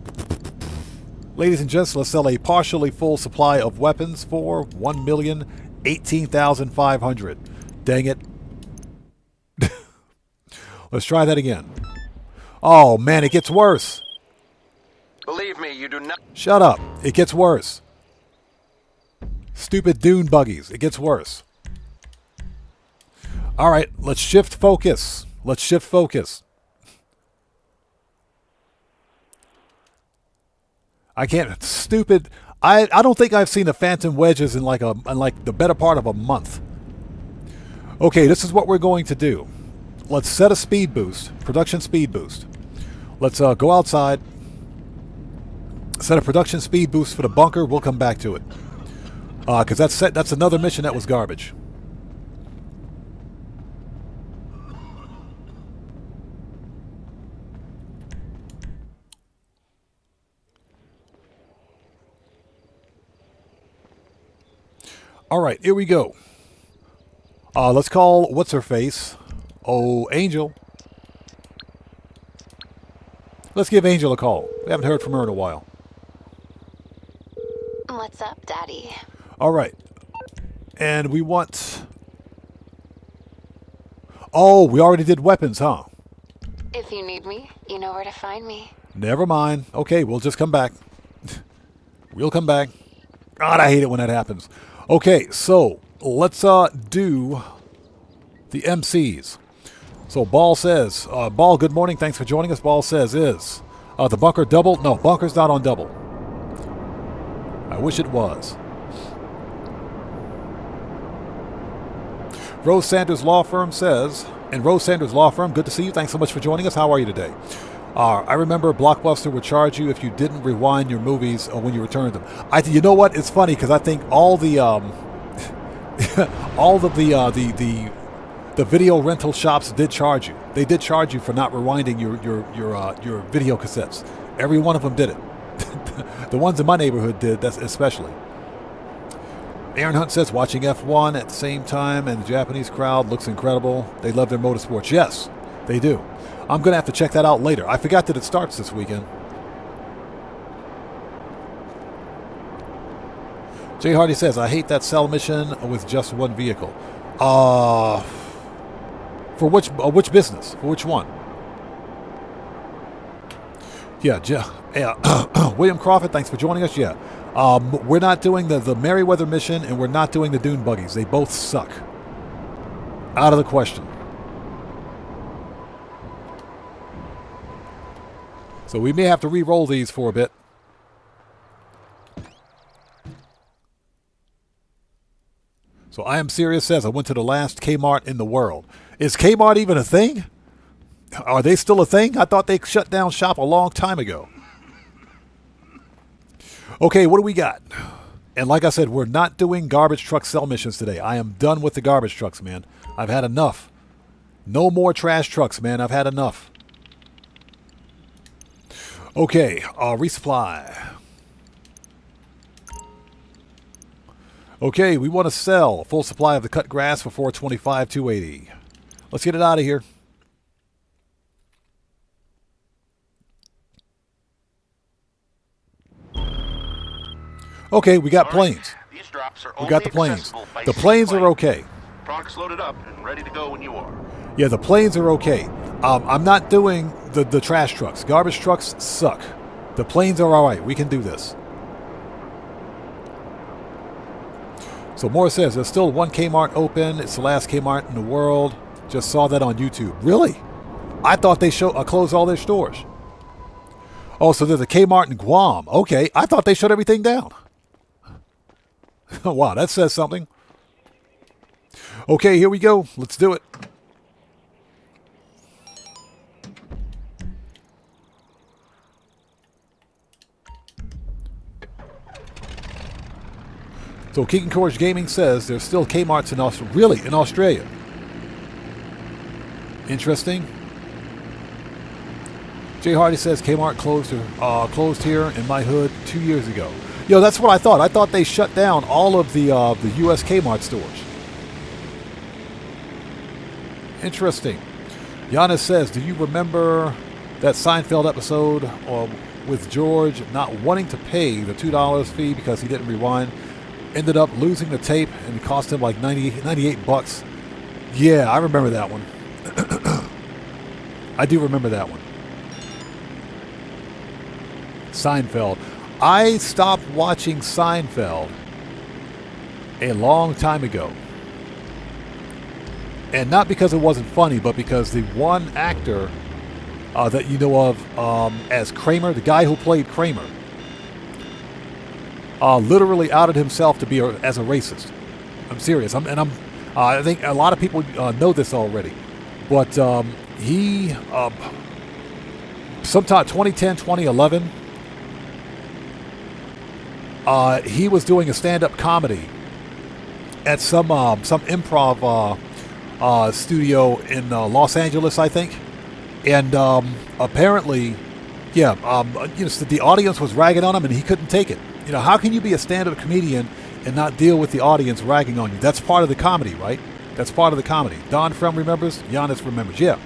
Ladies and gents, let's sell a partially full supply of weapons for 1,018,500. Dang it. Let's try that again. Oh, man, it gets worse. Believe me, you do not... Shut up. It gets worse. Stupid dune buggies. It gets worse. All right, let's shift focus. Let's shift focus. I can't... Stupid... I don't think I've seen the Phantom Wedges in like the better part of a month. Okay, this is what we're going to do. Let's set a speed boost, production speed boost. Let's go outside, set a production speed boost for the bunker. We'll come back to it. Because that's another mission that was garbage. All right, here we go. Let's call what's-her-face. Oh, Angel. Let's give Angel a call. We haven't heard from her in a while. What's up, Daddy? All right. And we want... Oh, we already did weapons, huh? If you need me, you know where to find me. Never mind. Okay, we'll just come back. We'll come back. God, I hate it when that happens. Okay, so let's do the MCs. So Ball says, Ball, good morning. Thanks for joining us. Ball says, is the bunker double? No, bunker's not on double. I wish it was. Rose Sanders Law Firm says, and Rose Sanders Law Firm, good to see you. Thanks so much for joining us. How are you today? I remember Blockbuster would charge you if you didn't rewind your movies when you returned them. You know what? It's funny because I think all the all of the video rental shops did charge you. They did charge you for not rewinding your video cassettes. Every one of them did it. The ones in my neighborhood did, that's especially. Aaron Hunt says, watching F1 at the same time, and the Japanese crowd looks incredible. They love their motorsports. Yes, they do. I'm going to have to check that out later. I forgot that it starts this weekend. Jay Hardy says, I hate that cell mission with just one vehicle. For which business? For which one? Yeah, William Crawford, thanks for joining us. Yeah. We're not doing the Merryweather mission, and we're not doing the Dune Buggies. They both suck. Out of the question. So we may have to re-roll these for a bit. So I Am Serious says, I went to the last Kmart in the world. Is Kmart even a thing? Are they still a thing? I thought they shut down shop a long time ago. Okay, what do we got? And like I said, we're not doing garbage truck cell missions today. I am done with the garbage trucks, man. I've had enough. No more trash trucks, man. I've had enough. Okay, resupply. Okay, we want to sell a full supply of the cut grass for $425, $280. Let's get it out of here. Okay, we got planes. These drops are We got the only planes. accessible by The planes are okay. Products loaded up and ready to go when you are. Yeah, the planes are okay. I'm not doing the trash trucks. Garbage trucks suck. The planes are all right. We can do this. So Morris says, there's still one Kmart open. It's the last Kmart in the world. Just saw that on YouTube. Really? I thought they closed all their stores. Oh, so there's a Kmart in Guam. Okay, I thought they shut everything down. Wow, that says something. Okay, here we go. Let's do it. So Keegan Courage Gaming says there's still Kmart's in Australia. Really? In Australia? Interesting. Jay Hardy says Kmart closed here in my hood 2 years ago. Yo, that's what I thought. I thought they shut down all of the U.S. Kmart stores. Interesting. Giannis says, do you remember that Seinfeld episode with George not wanting to pay the $2 fee because he didn't rewind? Ended up losing the tape and it cost him like $98. Yeah, I remember that one. I do remember that one. Seinfeld. I stopped watching Seinfeld a long time ago. And not because it wasn't funny, but because the one actor that you know of as Kramer, the guy who played Kramer, literally outed himself to be as a racist. I'm serious. I think a lot of people know this already. But he, sometime 2010, 2011, he was doing a stand-up comedy at some improv studio in Los Angeles, I think. And apparently, the audience was ragging on him and he couldn't take it. You know, how can you be a stand-up comedian and not deal with the audience ragging on you? That's part of the comedy, right? That's part of the comedy. Don Frem remembers. Giannis remembers. Yeah.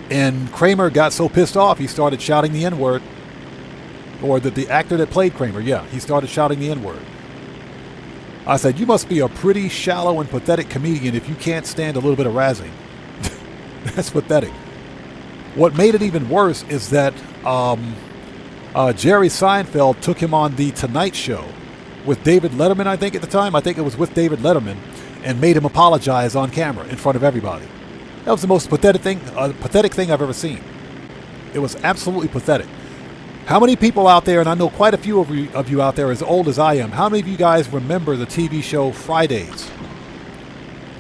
And Kramer got so pissed off, he started shouting the N-word. Or the actor that played Kramer, yeah, he started shouting the N-word. I said, you must be a pretty shallow and pathetic comedian if you can't stand a little bit of razzing. That's pathetic. What made it even worse is that Jerry Seinfeld took him on the Tonight Show with David Letterman, I think at the time. I think it was with David Letterman, and made him apologize on camera in front of everybody. That was the most pathetic thing I've ever seen. It was absolutely pathetic. How many people out there, and I know quite a few of you out there as old as I am, how many of you guys remember the TV show Fridays?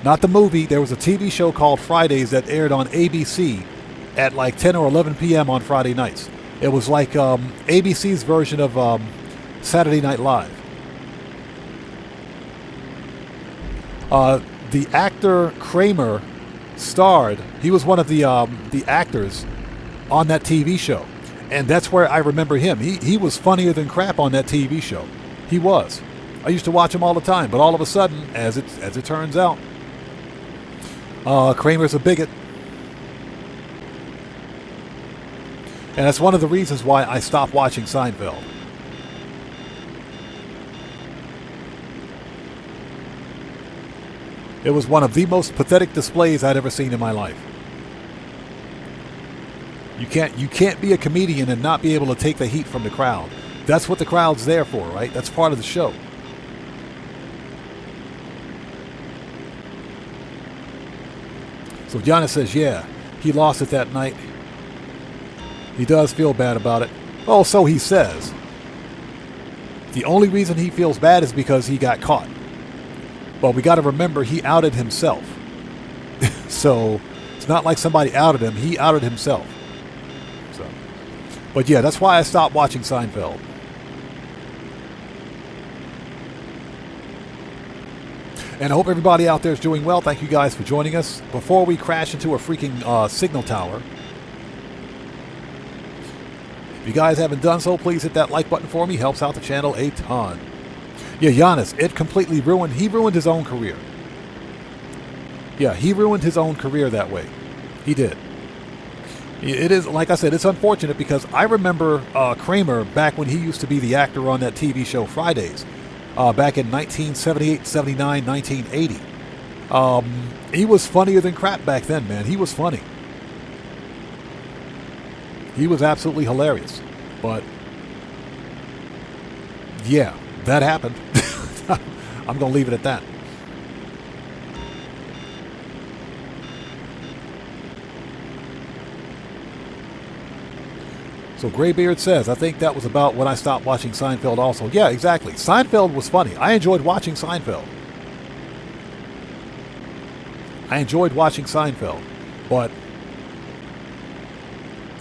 Not the movie. There was a TV show called Fridays that aired on ABC at like 10 or 11 p.m. on Friday nights. It was like ABC's version of Saturday Night Live. The actor Kramer starred. He was one of the actors on that TV show, and that's where I remember him. He was funnier than crap on that TV show. He was. I used to watch him all the time, but all of a sudden, as it turns out, Kramer's a bigot. And that's one of the reasons why I stopped watching Seinfeld. It was one of the most pathetic displays I'd ever seen in my life. You can't be a comedian and not be able to take the heat from the crowd. That's what the crowd's there for, right? That's part of the show. So Giannis says, yeah, he lost it that night. He does feel bad about it. Oh, so he says. The only reason he feels bad is because he got caught. Well, we got to remember he outed himself. So it's not like somebody outed him. He outed himself. So, but yeah, that's why I stopped watching Seinfeld. And I hope everybody out there is doing well. Thank you guys for joining us. Before we crash into a freaking signal tower, if you guys haven't done so, please hit that like button for me. Helps out the channel a ton. Yeah, Giannis, it completely ruined. He ruined his own career. Yeah, he ruined his own career that way. He did. It is, like I said, it's unfortunate because I remember Kramer back when he used to be the actor on that TV show Fridays, back in 1978, 79, 1980. He was funnier than crap back then, man. He was funny. He was absolutely hilarious. But, yeah, that happened. I'm going to leave it at that. So Graybeard says, I think that was about when I stopped watching Seinfeld also. Yeah, exactly. Seinfeld was funny. I enjoyed watching Seinfeld. But,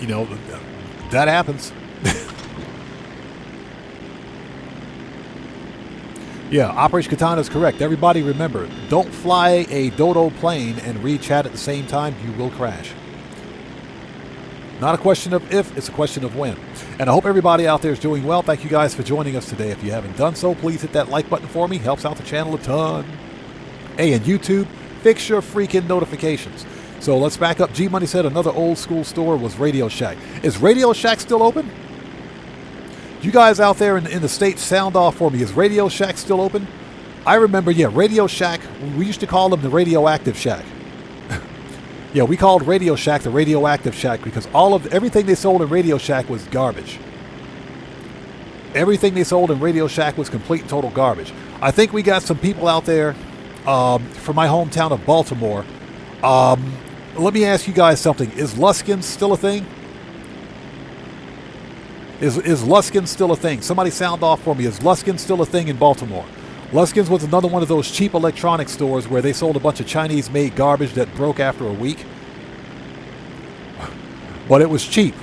you know, that happens. Yeah, Operation Katana is correct. Everybody remember, don't fly a dodo plane and read chat at the same time. You will crash. Not a question of if, it's a question of when. And I hope everybody out there is doing well. Thank you guys for joining us today. If you haven't done so, please hit that like button for me. Helps out the channel a ton. Hey, and YouTube, fix your freaking notifications. So let's back up. G-Money said another old school store was Radio Shack. Is Radio Shack still open? You guys out there in the States, sound off for me. Is Radio Shack still open? I remember, yeah, Radio Shack, we used to call them the Radioactive Shack. Yeah, we called Radio Shack the Radioactive Shack because everything they sold in Radio Shack was garbage. Everything they sold in Radio Shack was complete and total garbage. I think we got some people out there from my hometown of Baltimore. Let me ask you guys something. Is Luskin's still a thing? Is Luskin still a thing? Somebody sound off for me. Is Luskin still a thing in Baltimore? Luskin's was another one of those cheap electronics stores where they sold a bunch of Chinese-made garbage that broke after a week. But it was cheap.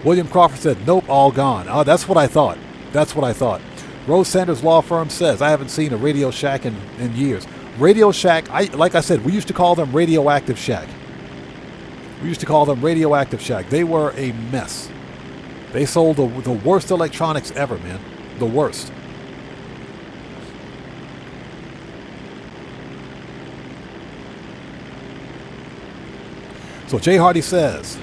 William Crawford said, nope, all gone. Oh, that's what I thought. That's what I thought. Rose Sanders Law Firm says, I haven't seen a Radio Shack in years. Radio Shack, like I said, we used to call them Radioactive Shack. We used to call them Radioactive Shack. They were a mess. They sold the worst electronics ever, man. The worst. So Jay Hardy says,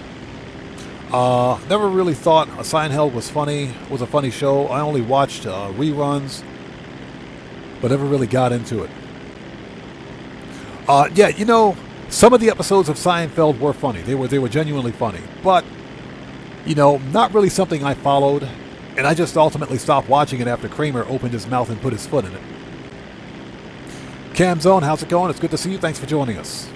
never really thought Seinfeld was a funny show. I only watched reruns, but never really got into it. Yeah, you know, Some of the episodes of Seinfeld were funny. They were genuinely funny. But, you know, not really something I followed. And I just ultimately stopped watching it after Kramer opened his mouth and put his foot in it. Cam Zone, how's it going? It's good to see you. Thanks for joining us.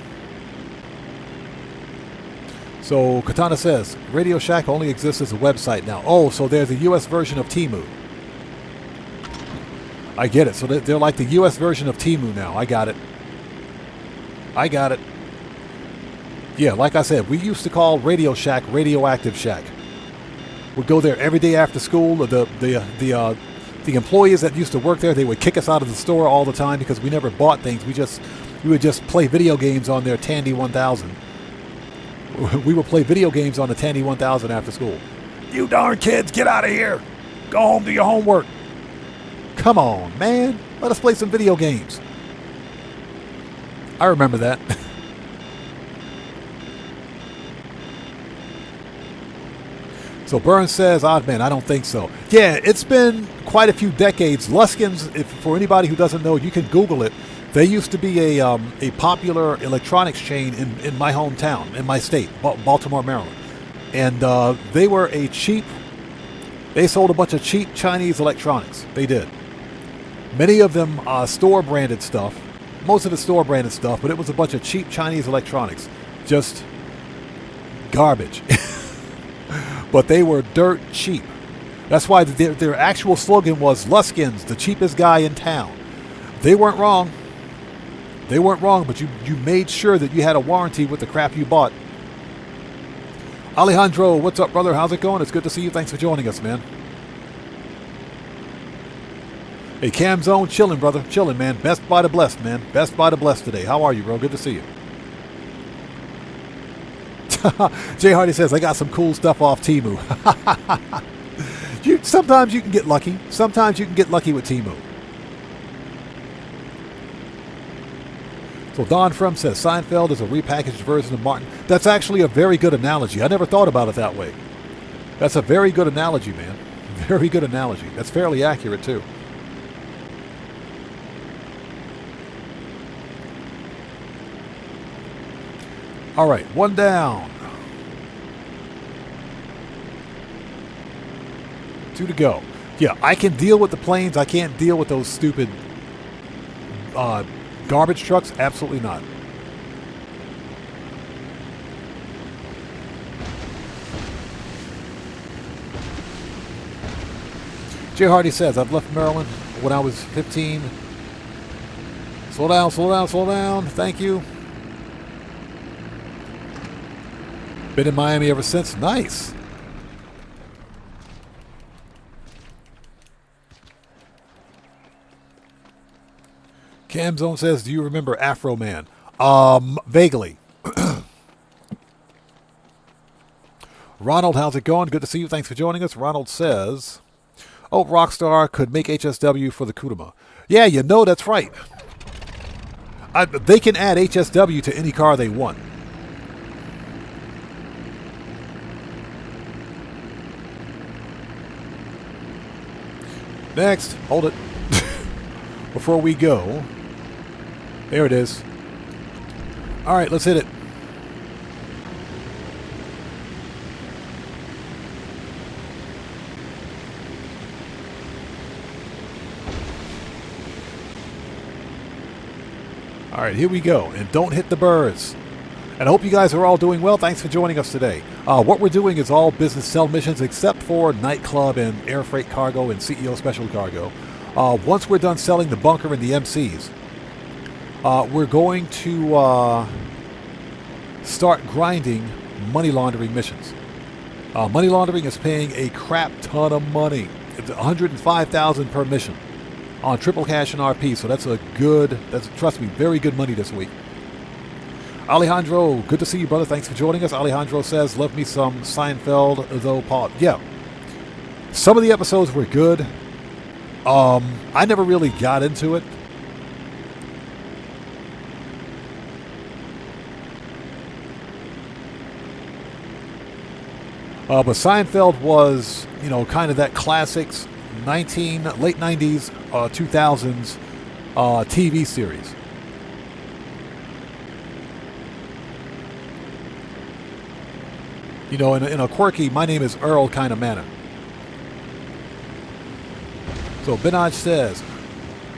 So, Katana says, Radio Shack only exists as a website now. Oh, so there's a U.S. version of Temu. I get it. So they're like the U.S. version of Temu now. I got it. I got it. Yeah, like I said, we used to call Radio Shack Radioactive Shack. We'd go there every day after school. The employees that used to work there, they would kick us out of the store all the time because we never bought things. We would just play video games on their Tandy 1000. We would play video games on the Tandy 1000 after school. You darn kids, get out of here. Go home, do your homework. Come on, man. Let us play some video games. I remember that. So Burns says, odd man, I don't think so. Yeah, it's been quite a few decades. Luskins, for anybody who doesn't know, you can Google it. They used to be a popular electronics chain in my hometown, in my state, Baltimore, Maryland. And they sold a bunch of cheap Chinese electronics. They did. Many of them store-branded stuff. Most of it store-branded stuff, but it was a bunch of cheap Chinese electronics. Just garbage. But they were dirt cheap. That's why their actual slogan was Luskins, the cheapest guy in town. They weren't wrong. They weren't wrong, but you made sure that you had a warranty with the crap you bought. Alejandro, what's up, brother? How's it going? It's good to see you. Thanks for joining us, man. Hey, Cam Zone, chilling, brother. Chilling, man. Best by the blessed, man. Best by the blessed today. How are you, bro? Good to see you. Jay Hardy says, I got some cool stuff off Temu. Sometimes you can get lucky. Sometimes you can get lucky with Temu. So Don From says, Seinfeld is a repackaged version of Martin. That's actually a very good analogy. I never thought about it that way. That's a very good analogy, man. Very good analogy. That's fairly accurate, too. All right, one down. 2 to go. Yeah, I can deal with the planes. I can't deal with those stupid garbage trucks. Absolutely not. Jay Hardy says, I've left Maryland when I was 15. Slow down, slow down, slow down. Thank you. Been in Miami ever since. Nice. Cam Zone says, do you remember Afro Man? Vaguely. Ronald, how's it going? Good to see you. Thanks for joining us. Ronald says, oh, Rockstar could make HSW for the Kudama. Yeah, you know that's right. They can add HSW to any car they want. Next, hold it. Before we go, there it is. All right, let's hit it. All right, here we go. And don't hit the birds. And I hope you guys are all doing well. Thanks for joining us today. What we're doing is all business sell missions except for nightclub and air freight cargo and CEO special cargo. Once we're done selling the bunker and the MCs, we're going to start grinding money laundering missions. Money laundering is paying a crap ton of money. It's $105,000 per mission on triple cash and RP. So that's trust me, very good money this week. Alejandro, good to see you, brother. Thanks for joining us. Alejandro says, love me some Seinfeld, though, Paul. Yeah. Some of the episodes were good. I never really got into it. But Seinfeld was, kind of that classics late 90s, 2000s TV series. You know, in a quirky, my name is Earl kind of manner. So Benaj says,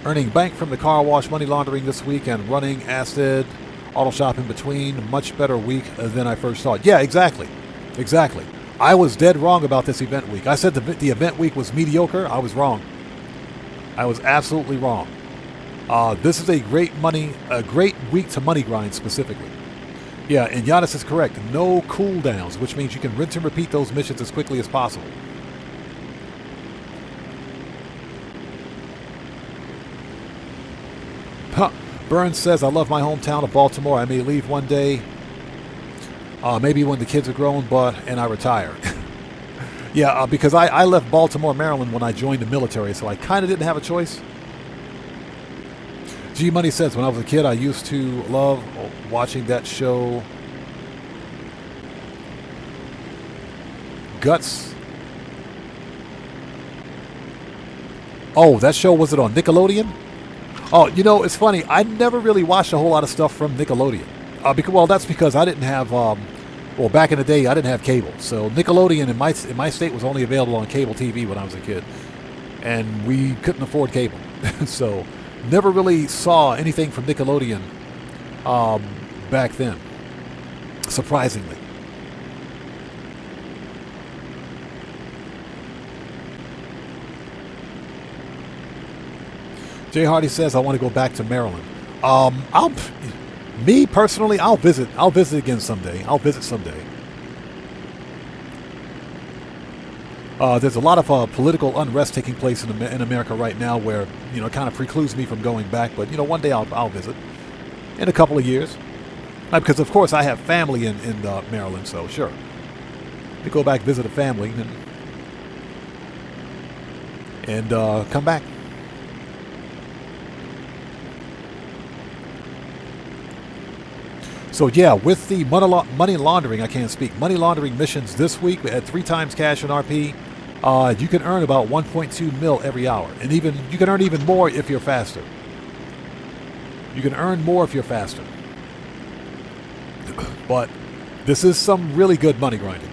earning bank from the car wash money laundering this week and running acid auto shop in between. Much better week than I first thought. Yeah, exactly. Exactly. I was dead wrong about this event week. I said the event week was mediocre. I was wrong. I was absolutely wrong. This is a great week to money grind specifically. Yeah, and Giannis is correct. No cooldowns, which means you can rinse and repeat those missions as quickly as possible. Huh. Burns says, I love my hometown of Baltimore. I may leave one day, maybe when the kids are grown, and I retire. Yeah, because I left Baltimore, Maryland when I joined the military, so I kind of didn't have a choice. G Money says, when I was a kid, I used to love watching that show, Guts. Oh, that show, was it on Nickelodeon? Oh, you know, it's funny. I never really watched a whole lot of stuff from Nickelodeon. That's because I didn't have, back in the day, I didn't have cable. So Nickelodeon in my state was only available on cable TV when I was a kid. And we couldn't afford cable. So never really saw anything from Nickelodeon back then, surprisingly. Jay Hardy says, I want to go back to Maryland. Me personally, I'll visit again someday. I'll visit someday. There's a lot of political unrest taking place in America right now where, you know, it kind of precludes me from going back. But, you know, one day I'll visit in a couple of years. Because, of course, I have family in Maryland, so sure. You go back, visit a family, and come back. So yeah, with the money laundering, I can't speak. Money laundering missions this week at 3 times cash and RP, you can earn about 1.2 mil every hour, and you can earn even more if you're faster. You can earn more if you're faster. But this is some really good money grinding.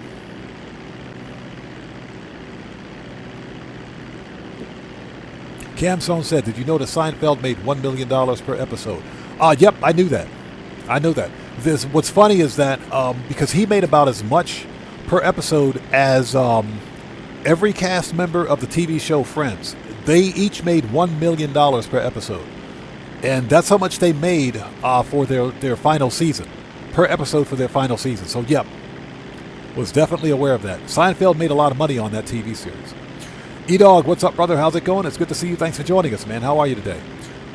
Camzone said, "Did you know that Seinfeld made $1 million per episode?" Yep, I knew that. I know that. What's funny is that because he made about as much per episode as every cast member of the TV show Friends. They each made $1 million per episode. And that's how much they made for their final season. Per episode for their final season. So, yep. Was definitely aware of that. Seinfeld made a lot of money on that TV series. E-Dog, what's up, brother? How's it going? It's good to see you. Thanks for joining us, man. How are you today?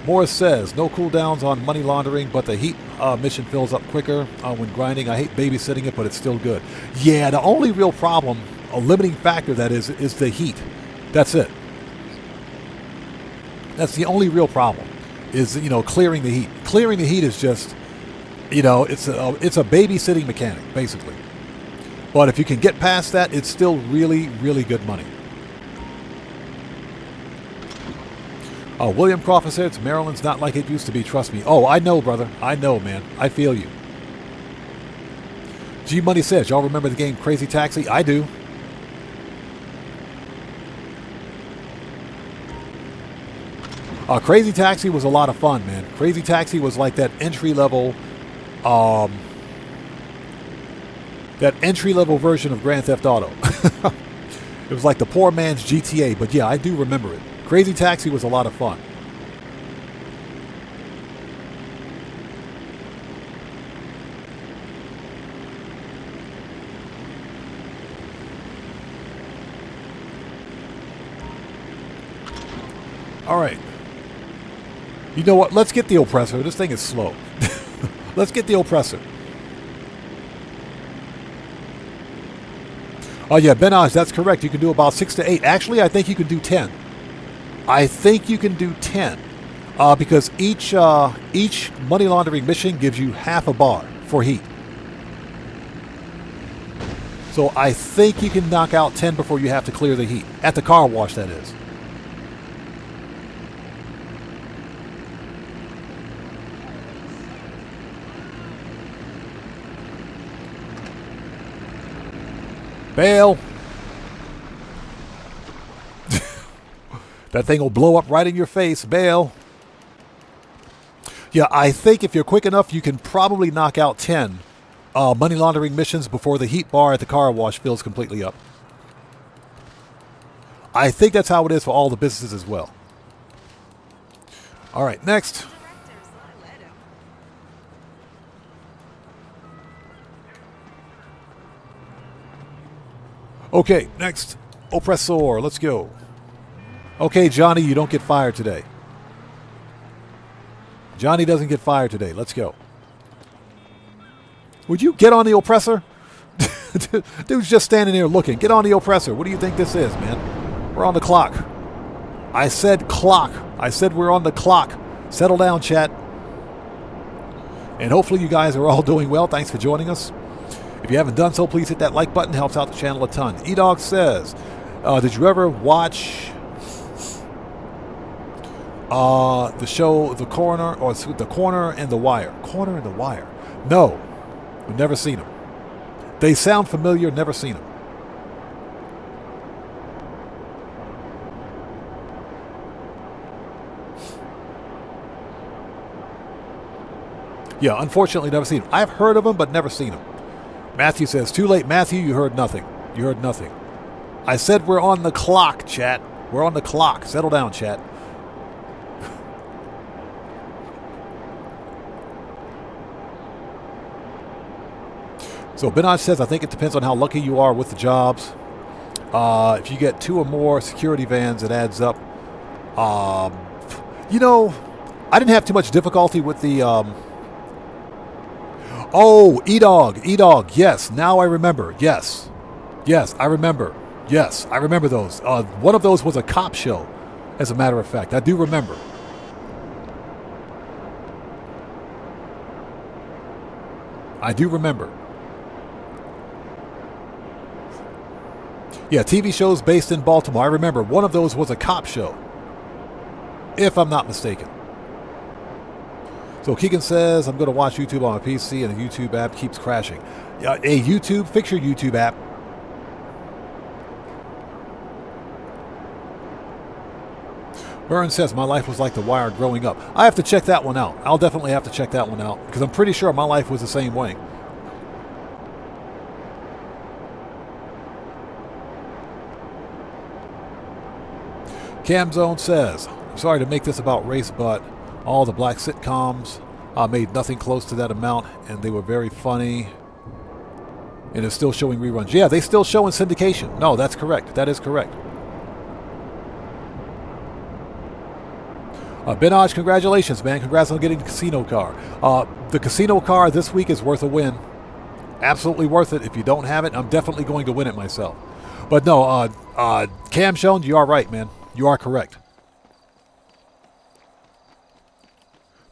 Morris says, no cooldowns on money laundering, but the heat mission fills up quicker when grinding. I hate babysitting it, but it's still good. Yeah, the only real problem, a limiting factor that is the heat. That's it. That's the only real problem, is, you know, clearing the heat. Clearing the heat is just, you know, it's a babysitting mechanic, basically. But if you can get past that, it's still really, really good money. William Crawford says, Maryland's not like it used to be, trust me. Oh, I know, brother. I know, man. I feel you. G Money says, y'all remember the game Crazy Taxi? I do. Crazy Taxi was a lot of fun, man. Crazy Taxi was like that entry-level version of Grand Theft Auto. It was like the poor man's GTA, but yeah, I do remember it. Crazy Taxi was a lot of fun. All right. You know what? Let's get the oppressor. This thing is slow. Let's get the oppressor. Oh yeah, Benaj, that's correct. You can do about 6 to 8. Actually, I think you can do 10. I think you can do 10 because each money laundering mission gives you half a bar for heat. So I think you can knock out 10 before you have to clear the heat. At the car wash, that is. Bail. That thing will blow up right in your face. Bail. Yeah, I think if you're quick enough, you can probably knock out 10 money laundering missions before the heat bar at the car wash fills completely up. I think that's how it is for all the businesses as well. All right, next. Okay, next. Oppressor, let's go. Okay, Johnny, you don't get fired today. Johnny doesn't get fired today. Let's go. Would you get on the oppressor? Dude's just standing there looking. Get on the oppressor. What do you think this is, man? We're on the clock. I said clock. I said we're on the clock. Settle down, chat. And hopefully you guys are all doing well. Thanks for joining us. If you haven't done so, please hit that like button. Helps out the channel a ton. E-Dog says, did you ever watch the show The Coroner, or The Corner and the Wire? Corner and the Wire. No. We've never seen them. They sound familiar, never seen them. Yeah, unfortunately never seen them. I've heard of them, but never seen them. Matthew says, too late, Matthew, you heard nothing. You heard nothing. I said we're on the clock, chat. We're on the clock. Settle down, chat. So Benaj says, I think it depends on how lucky you are with the jobs. If you get 2 or more security vans, it adds up. You know, I didn't have too much difficulty with the... Oh, E-Dog. E-Dog. Yes, now I remember. Yes. Yes, I remember. Yes, I remember those. One of those was a cop show, as a matter of fact. I do remember. I do remember. Yeah, TV shows based in Baltimore. I remember one of those was a cop show, if I'm not mistaken. So Keegan says, I'm going to watch YouTube on my PC and the YouTube app keeps crashing. Hey, YouTube, fix your YouTube app. Burns says, my life was like The Wire growing up. I have to check that one out. I'll definitely have to check that one out because I'm pretty sure my life was the same way. Camzone says, I'm sorry to make this about race, but all the black sitcoms made nothing close to that amount, and they were very funny. And it's still showing reruns. Yeah, they still show in syndication. No, that's correct. That is correct. Benaj, congratulations, man. Congrats on getting the casino car. The casino car this week is worth a win. Absolutely worth it. If you don't have it, I'm definitely going to win it myself. But no, Cam Jones, you are right, man. You are correct.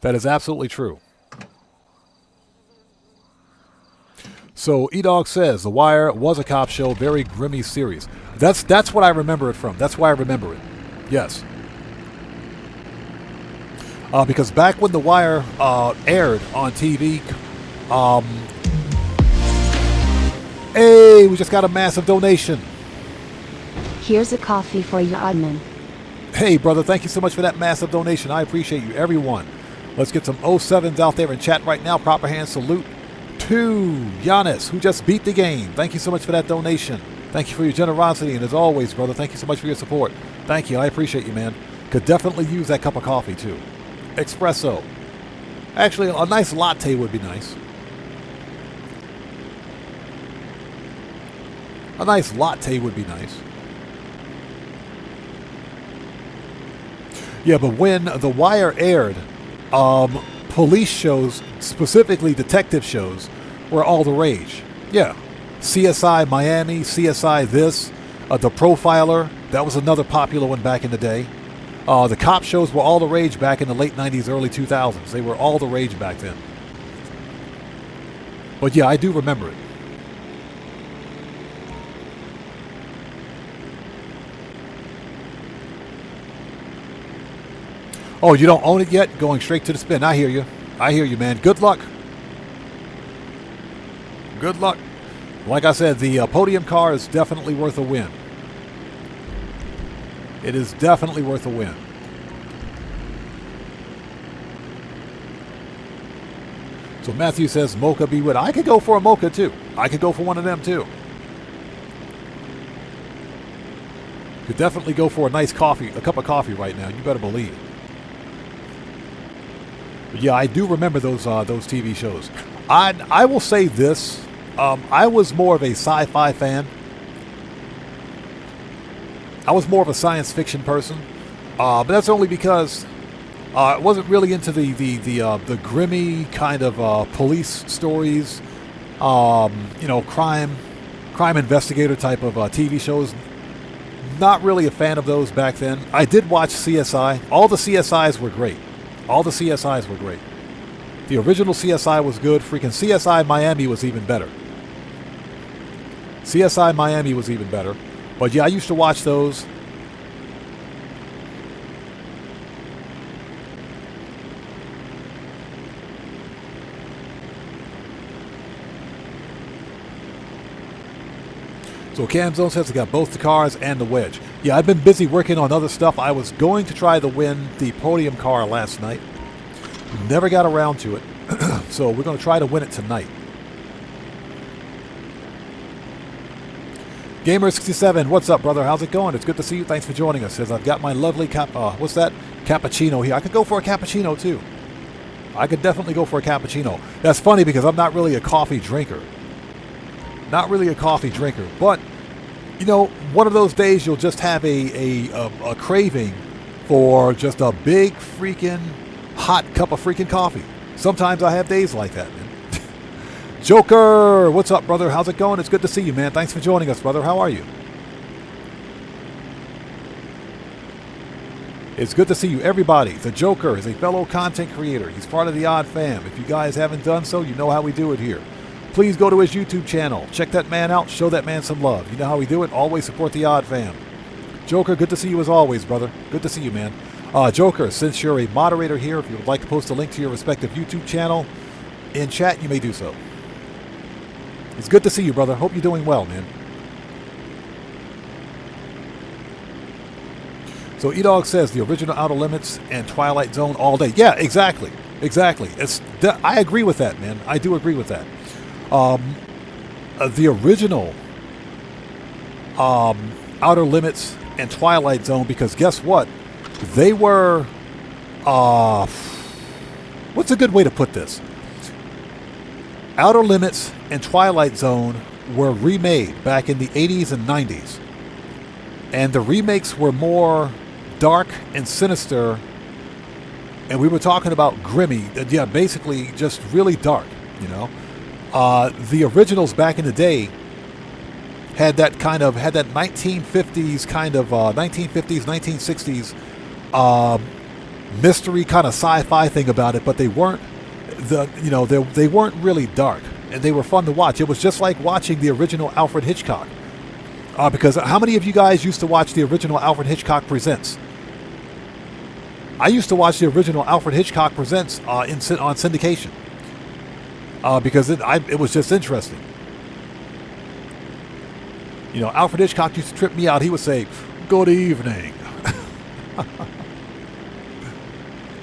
That is absolutely true. So E-Dog says, The Wire was a cop show, very grimy series. That's what I remember it from. That's why I remember it. Yes. Because back when The Wire aired on TV, hey, we just got a massive donation. Here's a coffee for you, admin. Hey, brother, thank you so much for that massive donation. I appreciate you, everyone. Let's get some 07s out there in chat right now. Proper hand salute to Giannis, who just beat the game. Thank you so much for that donation. Thank you for your generosity. And as always, brother, thank you so much for your support. Thank you. I appreciate you, man. Could definitely use that cup of coffee, too. Espresso. Actually, a nice latte would be nice. A nice latte would be nice. Yeah, but when The Wire aired, police shows, specifically detective shows, were all the rage. Yeah. CSI Miami, CSI this, The Profiler, that was another popular one back in the day. The cop shows were all the rage back in the late 90s, early 2000s. They were all the rage back then. But yeah, I do remember it. Oh, you don't own it yet? Going straight to the spin. I hear you. I hear you, man. Good luck. Good luck. Like I said, the podium car is definitely worth a win. It is definitely worth a win. So Matthew says, mocha be with. I could go for a mocha too. I could go for one of them too. Could definitely go for a nice coffee, a cup of coffee right now. You better believe. But yeah, I do remember those TV shows. I will say this. I was more of a sci-fi fan. I was more of a science fiction person. But that's only because I wasn't really into the grimy kind of police stories, you know, crime investigator type of TV shows. Not really a fan of those back then. I did watch CSI. All the CSIs were great. All the CSIs were great. The original CSI was good. Freaking CSI Miami was even better. CSI Miami was even better. But yeah, I used to watch those. So Camzone says I got both the cars and the wedge. Yeah, I've been busy working on other stuff. I was going to try to win the podium car last night. Never got around to it. So we're going to try to win it tonight. Gamer67, what's up, brother? How's it going? It's good to see you. Thanks for joining us. Says I've got my lovely what's that? Cappuccino here. I could go for a cappuccino too. I could definitely go for a cappuccino. That's funny because I'm not really a coffee drinker. Not really a coffee drinker, but you know, one of those days you'll just have a craving for just a big freaking hot cup of freaking coffee. Sometimes I have days like that, man. Joker, what's up, brother? How's it going? It's good to see you, man. Thanks for joining us, brother. How are you? It's good to see you, everybody. The Joker is a fellow content creator. He's part of the Odd Fam. If you guys haven't done so, you know how we do it here. Please go to his YouTube channel. Check that man out. Show that man some love. You know how we do it. Always support the Odd Fam. Joker, good to see you as always, brother. Good to see you, man. Joker, since you're a moderator here, if you would like to post a link to your respective YouTube channel in chat, you may do so. It's good to see you, brother. Hope you're doing well, man. So E-Dog says the original Outer Limits and Twilight Zone all day. Yeah, exactly. Exactly. I agree with that, man. I do agree with that. The original Outer Limits and Twilight Zone, because guess what? They were, what's a good way to put this? Outer Limits and Twilight Zone were remade back in the 80s and 90s. And the remakes were more dark and sinister. And we were talking about grimy. Yeah, basically just really dark, you know. The originals back in the day had that 1950s kind of 1950s, 1960s mystery kind of sci-fi thing about it, but they weren't they weren't really dark, and they were fun to watch. It was just like watching the original Alfred Hitchcock. Because how many of you guys used to watch the original Alfred Hitchcock Presents? I used to watch the original Alfred Hitchcock Presents on syndication. Because it was just interesting. You know, Alfred Hitchcock used to trip me out. He would say, "Good evening."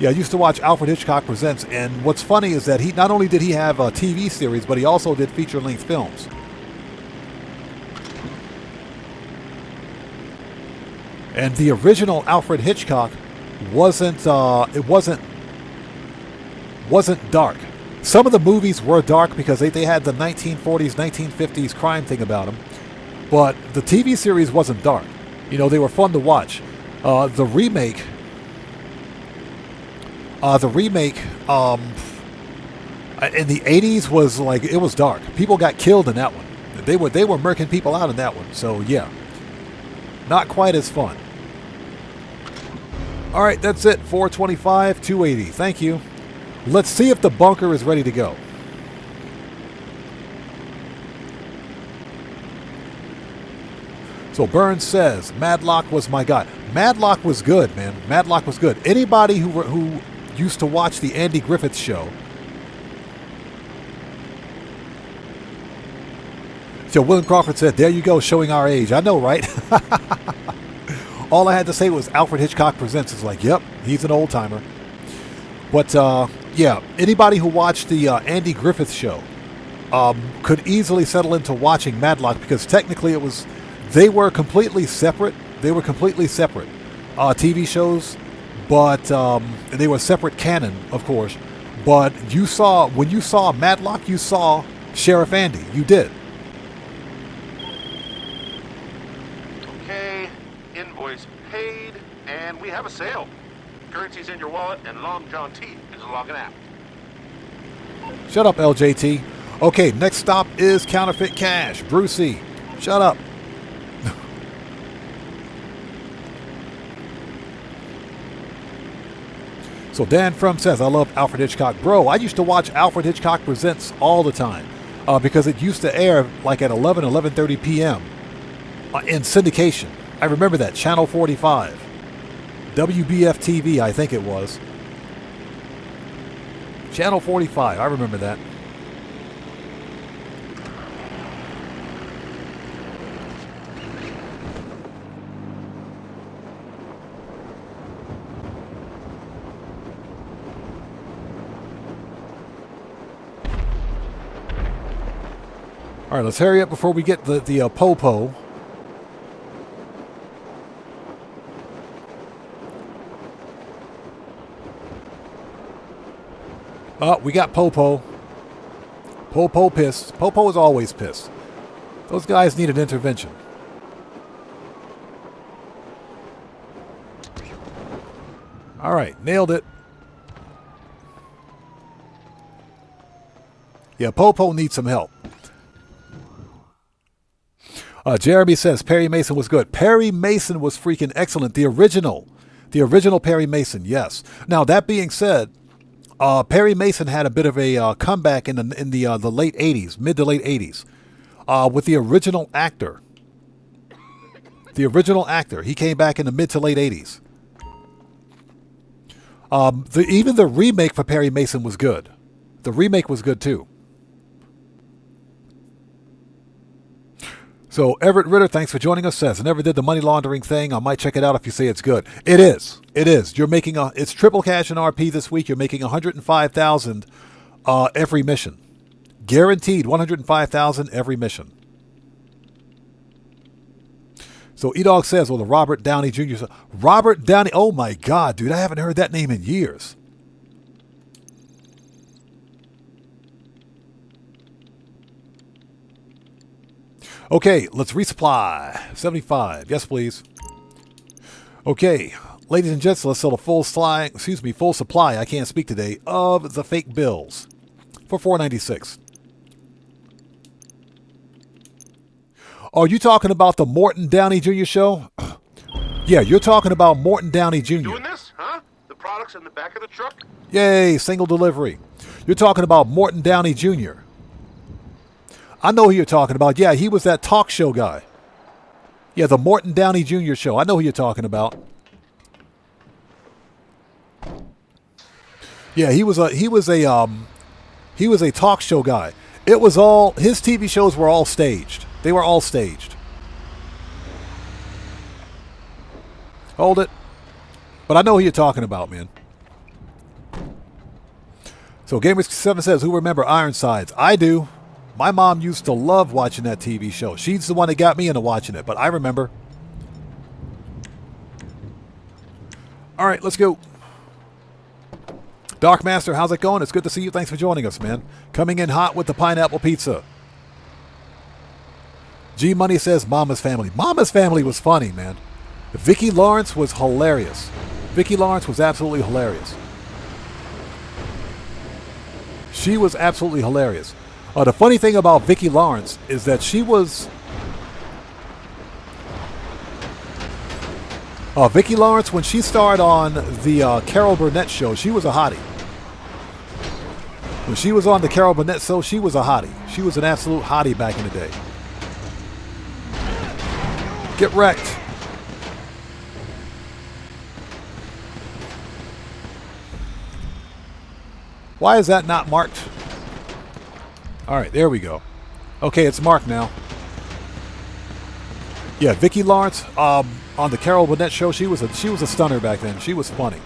Yeah, I used to watch Alfred Hitchcock Presents, and what's funny is that he not only did he have a TV series, but he also did feature-length films. And the original Alfred Hitchcock wasn't dark. Some of the movies were dark because they had the 1940s, 1950s crime thing about them. But the TV series wasn't dark. You know, they were fun to watch. The remake in the 80s was like, it was dark. People got killed in that one. They were murking people out in that one. So yeah, not quite as fun. All right, that's it. 425, 280. Thank you. Let's see if the bunker is ready to go. So Burns says, Madlock was my guy. Madlock was good, man. Madlock was good. Anybody who used to watch the Andy Griffith Show, So William Crawford said, there you go, showing our age. I know, right? All I had to say was Alfred Hitchcock Presents. It's like, yep, he's an old timer. But yeah, anybody who watched the Andy Griffith show could easily settle into watching Matlock, because technically they were completely separate. They were completely separate TV shows, but they were separate canon, of course. But when you saw Matlock, you saw Sheriff Andy. You did. Okay, invoice paid, and we have a sale. Currency's in your wallet, and Long John T is logging out. Shut up, LJT. Okay, next stop is counterfeit cash. Brucey, shut up. So Dan From says, I love Alfred Hitchcock. Bro, I used to watch Alfred Hitchcock Presents all the time because it used to air like at 11:30 p.m. In syndication. I remember that, Channel 45. WBF TV, I think it was. Channel 45, I remember that. All right, let's hurry up before we get the po-po. We got Popo. Popo pissed. Popo is always pissed. Those guys need an intervention. All right, nailed it. Yeah, Popo needs some help. Jeremy says Perry Mason was good. Perry Mason was freaking excellent. The original Perry Mason, yes. Now, that being said, Perry Mason had a bit of a comeback in the late 80s, mid to late 80s, with the original actor. The original actor, he came back in the mid to late 80s. Even the remake for Perry Mason was good. The remake was good too. So Everett Ritter, thanks for joining us, says, I never did the money laundering thing. I might check it out if you say it's good. It is. It is. You're making it's triple cash in RP this week. You're making $105,000 every mission. Guaranteed $105,000 every mission. So E-Dog says, well, the Robert Downey Jr. Robert Downey, oh my God, dude, I haven't heard that name in years. Okay, let's resupply. 75. Yes, please. Okay, ladies and gents, let's sell a full supply, I can't speak today, of the fake bills for $4.96. Are you talking about the Morton Downey Jr. show? Yeah, you're talking about Morton Downey Jr. Doing this, huh? The product's in the back of the truck? Yay, single delivery. You're talking about Morton Downey Jr. I know who you're talking about. Yeah, he was that talk show guy. Yeah, the Morton Downey Jr. show. I know who you're talking about. Yeah, he was a talk show guy. It was all his TV shows were all staged. They were all staged. Hold it. But I know who you're talking about, man. So Gamer7 says, who remember Ironsides? I do. My mom used to love watching that TV show. She's the one that got me into watching it, but I remember. All right, let's go. Dark Master, how's it going? It's good to see you. Thanks for joining us, man. Coming in hot with the pineapple pizza. G Money says Mama's Family. Mama's Family was funny, man. Vicki Lawrence was hilarious. Vicki Lawrence was absolutely hilarious. She was absolutely hilarious. The funny thing about Vicki Lawrence is that she was... Vicki Lawrence, when she starred on the Carol Burnett show, she was a hottie. When she was on the Carol Burnett show, she was a hottie. She was an absolute hottie back in the day. Get wrecked. Why is that not marked? All right, there we go. Okay, it's marked now. Yeah, Vicki Lawrence on the Carol Burnett show, she was a stunner back then. She was funny.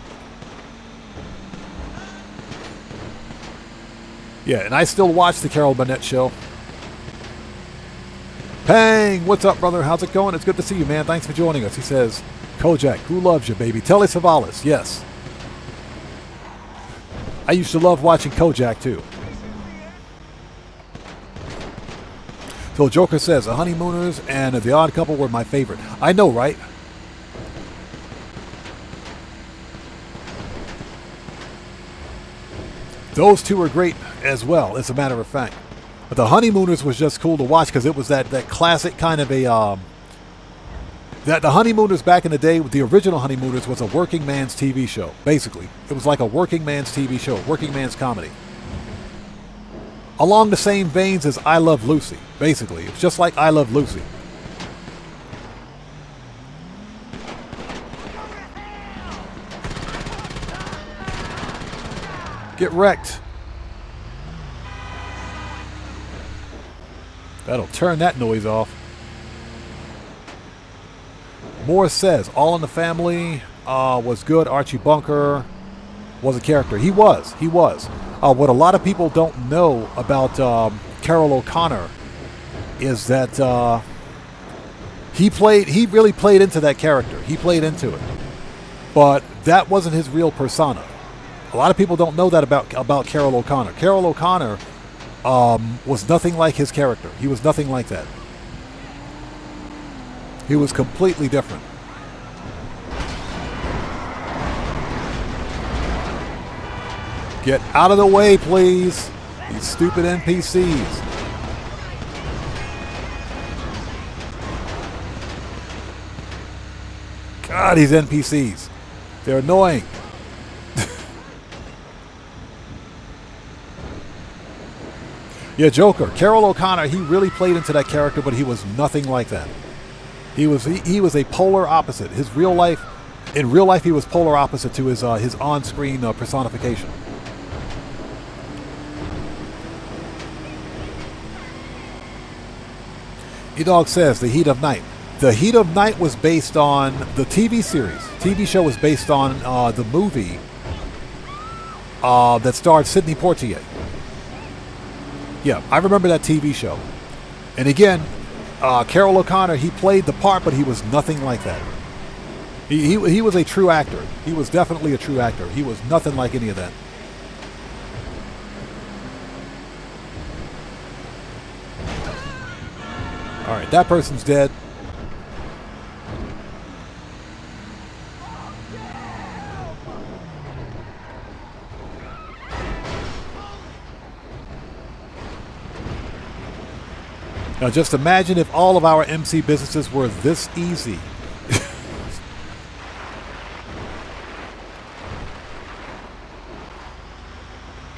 Yeah, and I still watch the Carol Burnett show. Pang, what's up, brother? How's it going? It's good to see you, man. Thanks for joining us. He says, Kojak, who loves you, baby? Telly Savalas, yes. I used to love watching Kojak, too. So Joker says, The Honeymooners and The Odd Couple were my favorite. I know, right? Those two were great as well, as a matter of fact. But The Honeymooners was just cool to watch because it was that classic kind of a... that The Honeymooners back in the day, the original Honeymooners was a working man's TV show, basically. It was like a working man's TV show, working man's comedy. Along the same veins as I Love Lucy, basically. It's just like I Love Lucy. Get wrecked. That'll turn that noise off. Morris says, All in the Family was good. Archie Bunker was a character. He was. What a lot of people don't know about Carroll O'Connor is that he really played into that character. He played into it. But that wasn't his real persona. A lot of people don't know that about Carroll O'Connor. Carroll O'Connor was nothing like his character. He was nothing like that. He was completely different. Get out of the way, please. These stupid NPCs. God, these NPCs. They're annoying. Yeah, Joker. Carroll O'Connor, he really played into that character, but he was nothing like that. He was a polar opposite. In real life, he was polar opposite to his on-screen personification. E-Dog says, The Heat of Night. The Heat of Night was based on the TV series. TV show was based on the movie that starred Sidney Poitier. Yeah, I remember that TV show. And again, Carroll O'Connor, he played the part, but he was nothing like that. He was a true actor. He was definitely a true actor. He was nothing like any of that. All right, that person's dead. Now just imagine if all of our MC businesses were this easy.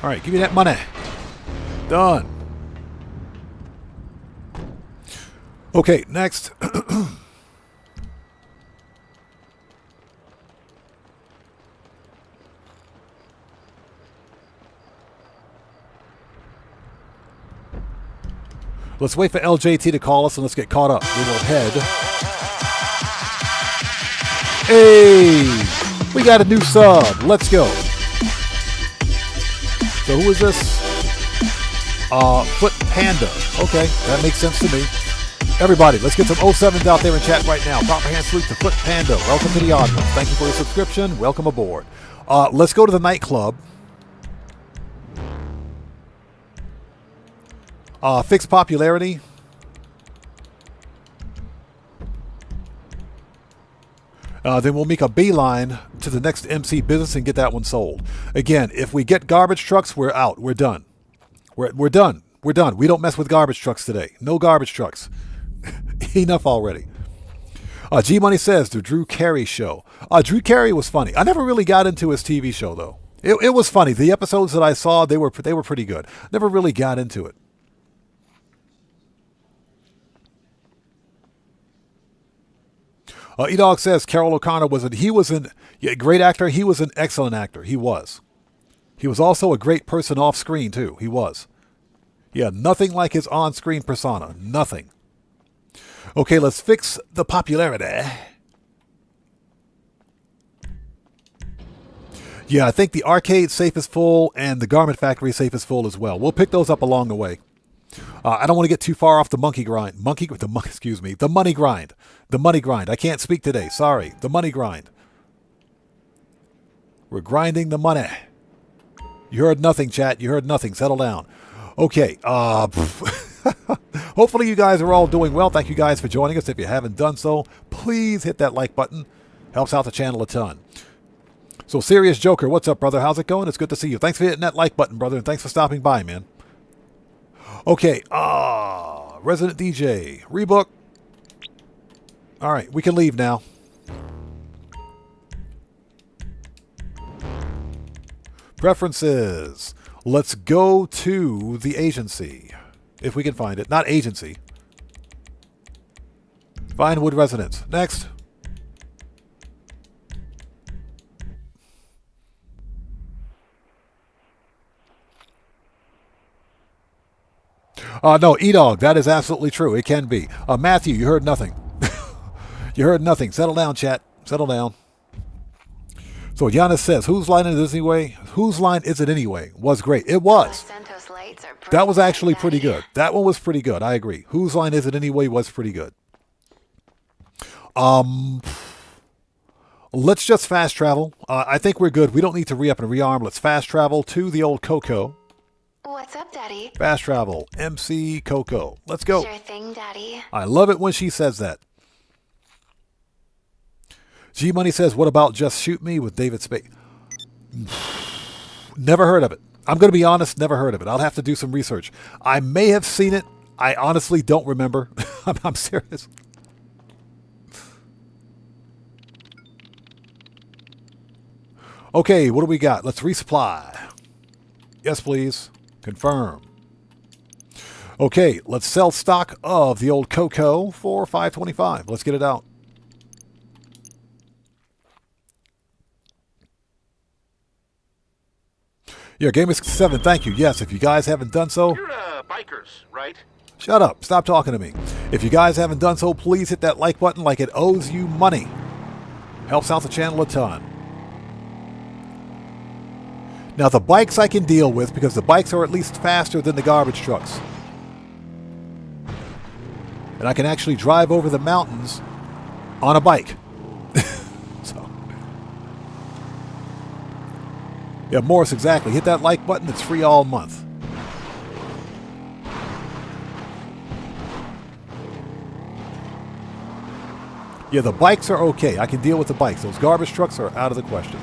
All right, give me that money. Done. Okay, next. Let's wait for LJT to call us and let's get caught up. We will head. Hey! We got a new sub. Let's go. So who is this? Foot Panda. Okay, that makes sense to me. Everybody, let's get some 07s out there in chat right now. Proper hand salute to Foot Panda. Welcome to the Odd Ones. Thank you for your subscription. Welcome aboard. Let's go to the nightclub. Fixed popularity. Then we'll make a beeline to the next MC business and get that one sold. Again, if we get garbage trucks, we're out. We're done. We're done. We're done. We don't mess with garbage trucks today. No garbage trucks. Enough already. G Money says the Drew Carey show. Drew Carey was funny. I never really got into his TV show though. It was funny. The episodes that I saw, they were pretty good. Never really got into it. E-Dog says Carroll O'Connor was a great actor. He was an excellent actor. He was. He was also a great person off screen too. He was. Yeah, nothing like his on-screen persona. Nothing. Okay, let's fix the popularity. Yeah, I think the arcade safe is full and the garment factory safe is full as well. We'll pick those up along the way. I don't want to get too far off the monkey grind. Excuse me, the money grind. The money grind. I can't speak today. Sorry. The money grind. We're grinding the money. You heard nothing, chat. You heard nothing. Settle down. Okay. Hopefully you guys are all doing well. Thank you guys for joining us. If you haven't done so, please hit that like button. Helps out the channel a ton. So, Serious Joker, what's up, brother? How's it going? It's good to see you. Thanks for hitting that like button, brother, and thanks for stopping by, man. Okay, Resident DJ, rebook. All right, we can leave now. Preferences. Let's go to the agency, if we can find it. Not agency. Vinewood Residence. Next. No, E-Dog, that is absolutely true. It can be. Matthew, you heard nothing. You heard nothing. Settle down, chat. Settle down. So Giannis says, whose line is it anyway? Whose line is it anyway? Was great. It was. That was actually pretty good. That one was pretty good. I agree. Whose line is it anyway was pretty good. Let's just fast travel. I think we're good. We don't need to re-up and rearm. Let's fast travel to the old Coco. What's up, Daddy? Fast travel. MC Coco. Let's go. Sure thing, Daddy. I love it when she says that. G-Money says, what about Just Shoot Me with David Spade? Never heard of it. I'm going to be honest, never heard of it. I'll have to do some research. I may have seen it. I honestly don't remember. I'm serious. Okay, what do we got? Let's resupply. Yes, please. Confirm. Okay, let's sell stock of the old Coco for $5.25. Let's get it out. Yeah, Gamer67, thank you. Yes, if you guys haven't done so... You're bikers, right? Shut up. Stop talking to me. If you guys haven't done so, please hit that like button like it owes you money. Helps out the channel a ton. Now, the bikes I can deal with because the bikes are at least faster than the garbage trucks. And I can actually drive over the mountains on a bike. So, yeah, Morris, exactly. Hit that like button. It's free all month. Yeah, the bikes are okay. I can deal with the bikes. Those garbage trucks are out of the question.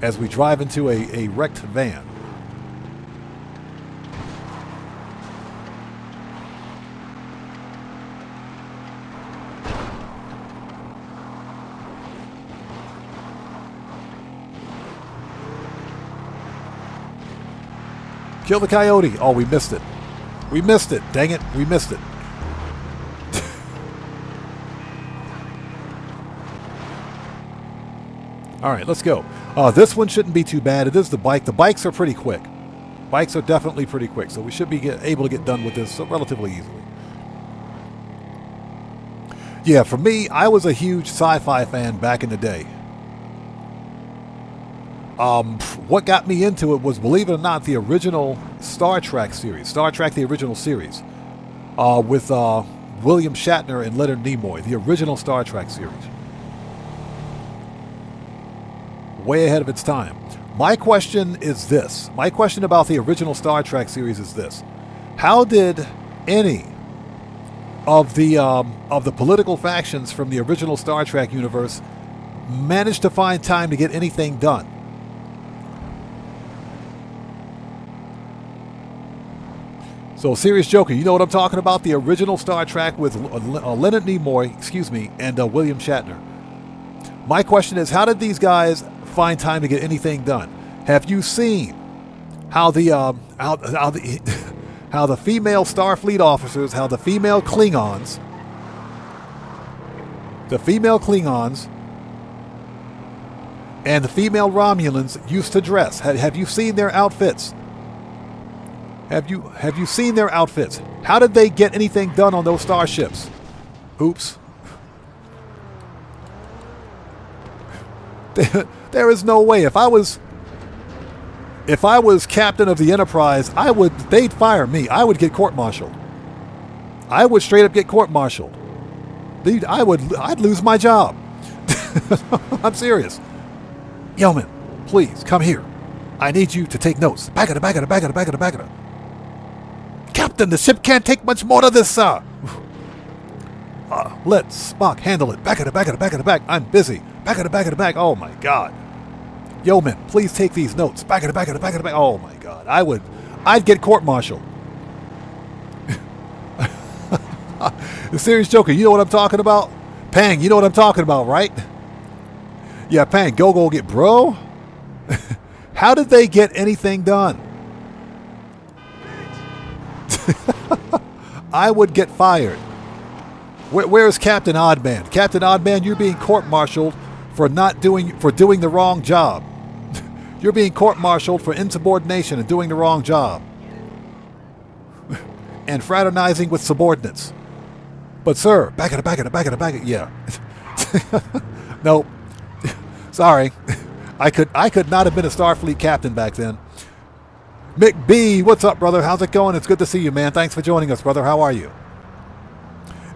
As we drive into a wrecked van. Kill the coyote. Oh, we missed it. We missed it. Dang it. We missed it. All right, let's go. This one shouldn't be too bad. It is the bike. The bikes are pretty quick. Bikes are definitely pretty quick, so we should be able to get done with this relatively easily. Yeah, for me, I was a huge sci-fi fan back in the day. What got me into it was, believe it or not, the original Star Trek series. Star Trek, the original series. With William Shatner and Leonard Nimoy. The original Star Trek series. Way ahead of its time. My question is this. My question about the original Star Trek series is this. How did any of the political factions from the original Star Trek universe manage to find time to get anything done? So, Serious Joker, you know what I'm talking about? The original Star Trek with Leonard Nimoy, and William Shatner. My question is, how did these guys find time to get anything done? Have you seen how the how the female Starfleet officers, how the female Klingons and the female Romulans used to dress? Have you seen their outfits? Have you seen their outfits? How did they get anything done on those starships? Oops. There is no way. If I was captain of the Enterprise, they'd fire me. I would get court-martialed. I would straight up get court-martialed. I'd lose my job. I'm serious. Yeoman, please come here. I need you to take notes. Back of it. Captain, the ship can't take much more of this, sir. Let Spock handle it. Back of it. I'm busy. Back of it. Oh my God. Yeoman, please take these notes. Back of it. Oh my God. I'd get court-martialed. The serious joker, you know what I'm talking about? Pang, you know what I'm talking about, right? Yeah, Pang, go get bro. How did they get anything done? I would get fired. Where's Captain Oddman? Captain Oddman, you're being court-martialed for doing the wrong job. You're being court-martialed for insubordination and doing the wrong job. And fraternizing with subordinates. But sir, back it. Yeah. Nope. Sorry. I could not have been a Starfleet captain back then. Mick B, what's up, brother? How's it going? It's good to see you, man. Thanks for joining us, brother. How are you?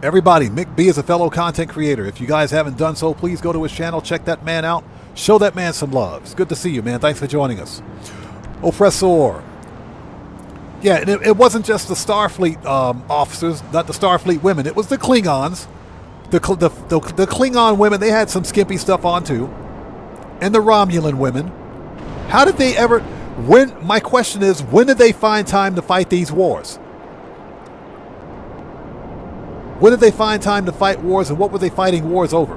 Everybody, Mick B is a fellow content creator. If you guys haven't done so, please go to his channel, check that man out, show that man some love. It's good to see you, man. Thanks for joining us. Oppressor. Yeah, and it wasn't just the Starfleet officers, not the Starfleet women. It was the Klingons. The Klingon women, they had some skimpy stuff on too. And the Romulan women. How did they ever... My question is, when did they find time to fight these wars? When did they find time to fight wars, and what were they fighting wars over?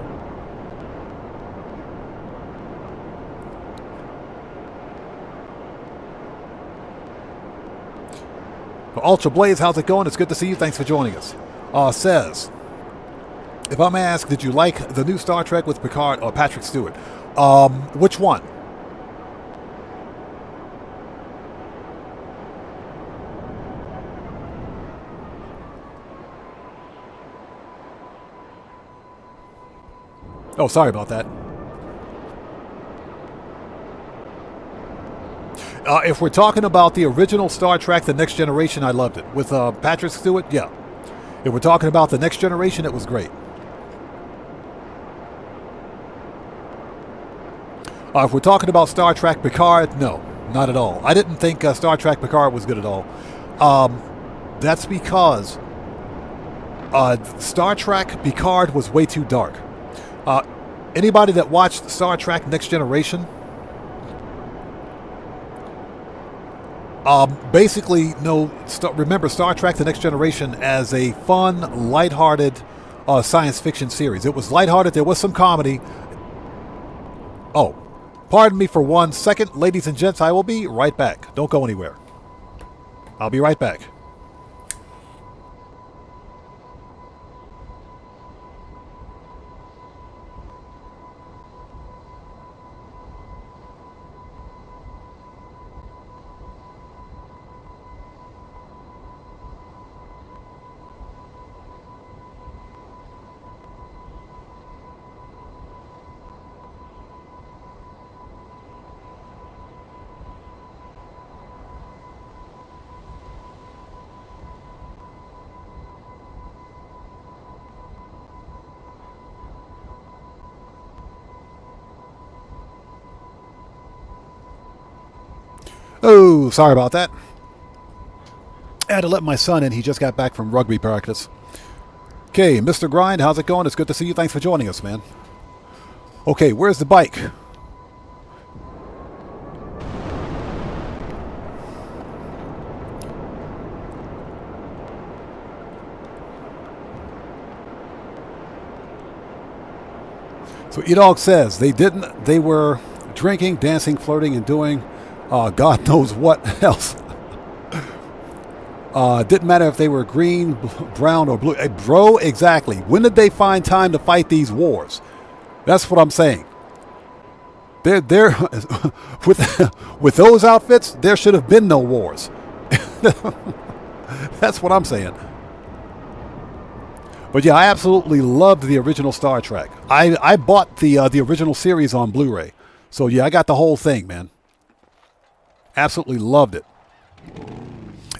Ultra Blaze, how's it going? It's good to see you. Thanks for joining us. Says, if I'm asked, did you like the new Star Trek with Picard or Patrick Stewart? Which one? Oh, sorry about that. If we're talking about the original Star Trek, The Next Generation, I loved it. With Patrick Stewart, yeah. If we're talking about The Next Generation, it was great. If we're talking about Star Trek Picard, no, not at all. I didn't think Star Trek Picard was good at all. That's because Star Trek Picard was way too dark. Anybody that watched Star Trek Next Generation, basically remember Star Trek The Next Generation as a fun, lighthearted science fiction series. It was lighthearted. There was some comedy. Oh, pardon me for 1 second. Ladies and gents, I will be right back. Don't go anywhere. I'll be right back. Oh, sorry about that. I had to let my son in. He just got back from rugby practice. Okay, Mr. Grind, how's it going? It's good to see you. Thanks for joining us, man. Okay, where's the bike? So E-Dog says they were drinking, dancing, flirting, and doing God knows what else. Didn't matter if they were green, brown, or blue. Bro, exactly. When did they find time to fight these wars? That's what I'm saying. They're with those outfits, there should have been no wars. That's what I'm saying. But yeah, I absolutely loved the original Star Trek. I bought the original series on Blu-ray. So yeah, I got the whole thing, man. Absolutely loved it.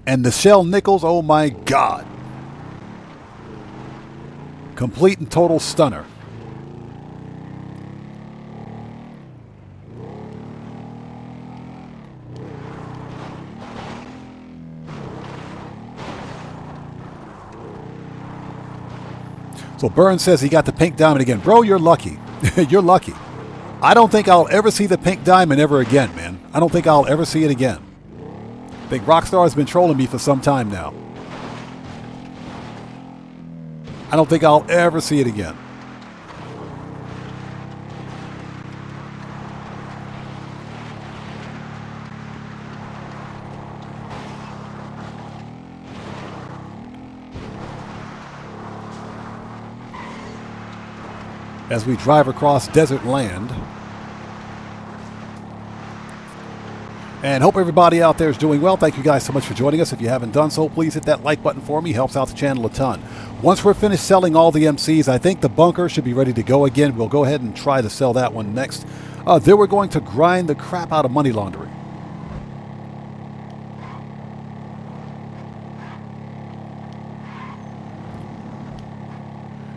And the Nichelle Nichols, oh my God. Complete and total stunner. So Burns says he got the pink diamond again. Bro, you're lucky. You're lucky. I don't think I'll ever see the pink diamond ever again, man. I don't think I'll ever see it again. I think Rockstar has been trolling me for some time now. I don't think I'll ever see it again. As we drive across desert land. And hope everybody out there is doing well. Thank you guys so much for joining us. If you haven't done so, please hit that like button for me. Helps out the channel a ton. Once we're finished selling all the MCs, I think the bunker should be ready to go again. We'll go ahead and try to sell that one next. Then we're going to grind the crap out of money laundering.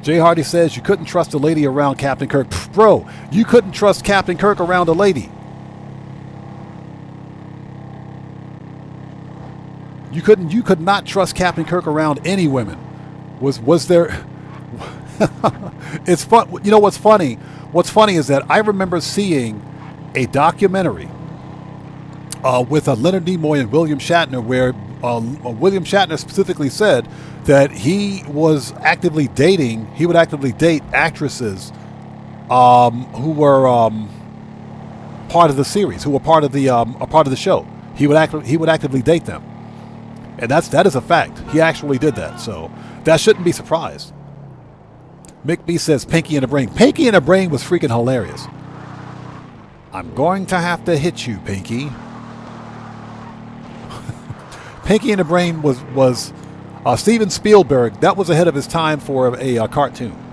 Jay Hardy says you couldn't trust a lady around Captain Kirk. Pff, bro, you couldn't trust Captain Kirk around a lady. You could not trust Captain Kirk around any women. Was there? It's fun. You know what's funny? What's funny is that I remember seeing a documentary with Leonard Nimoy and William Shatner, where William Shatner specifically said that he was actively dating. He would actively date actresses who were part of the series, who were part of the show. He would actively date them. And that is a fact. He actually did that, so that shouldn't be surprised. Mick B says Pinky in the Brain. Pinky in the Brain was freaking hilarious. I'm going to have to hit you, Pinky. Pinky in the Brain was Steven Spielberg. That was ahead of his time for a cartoon.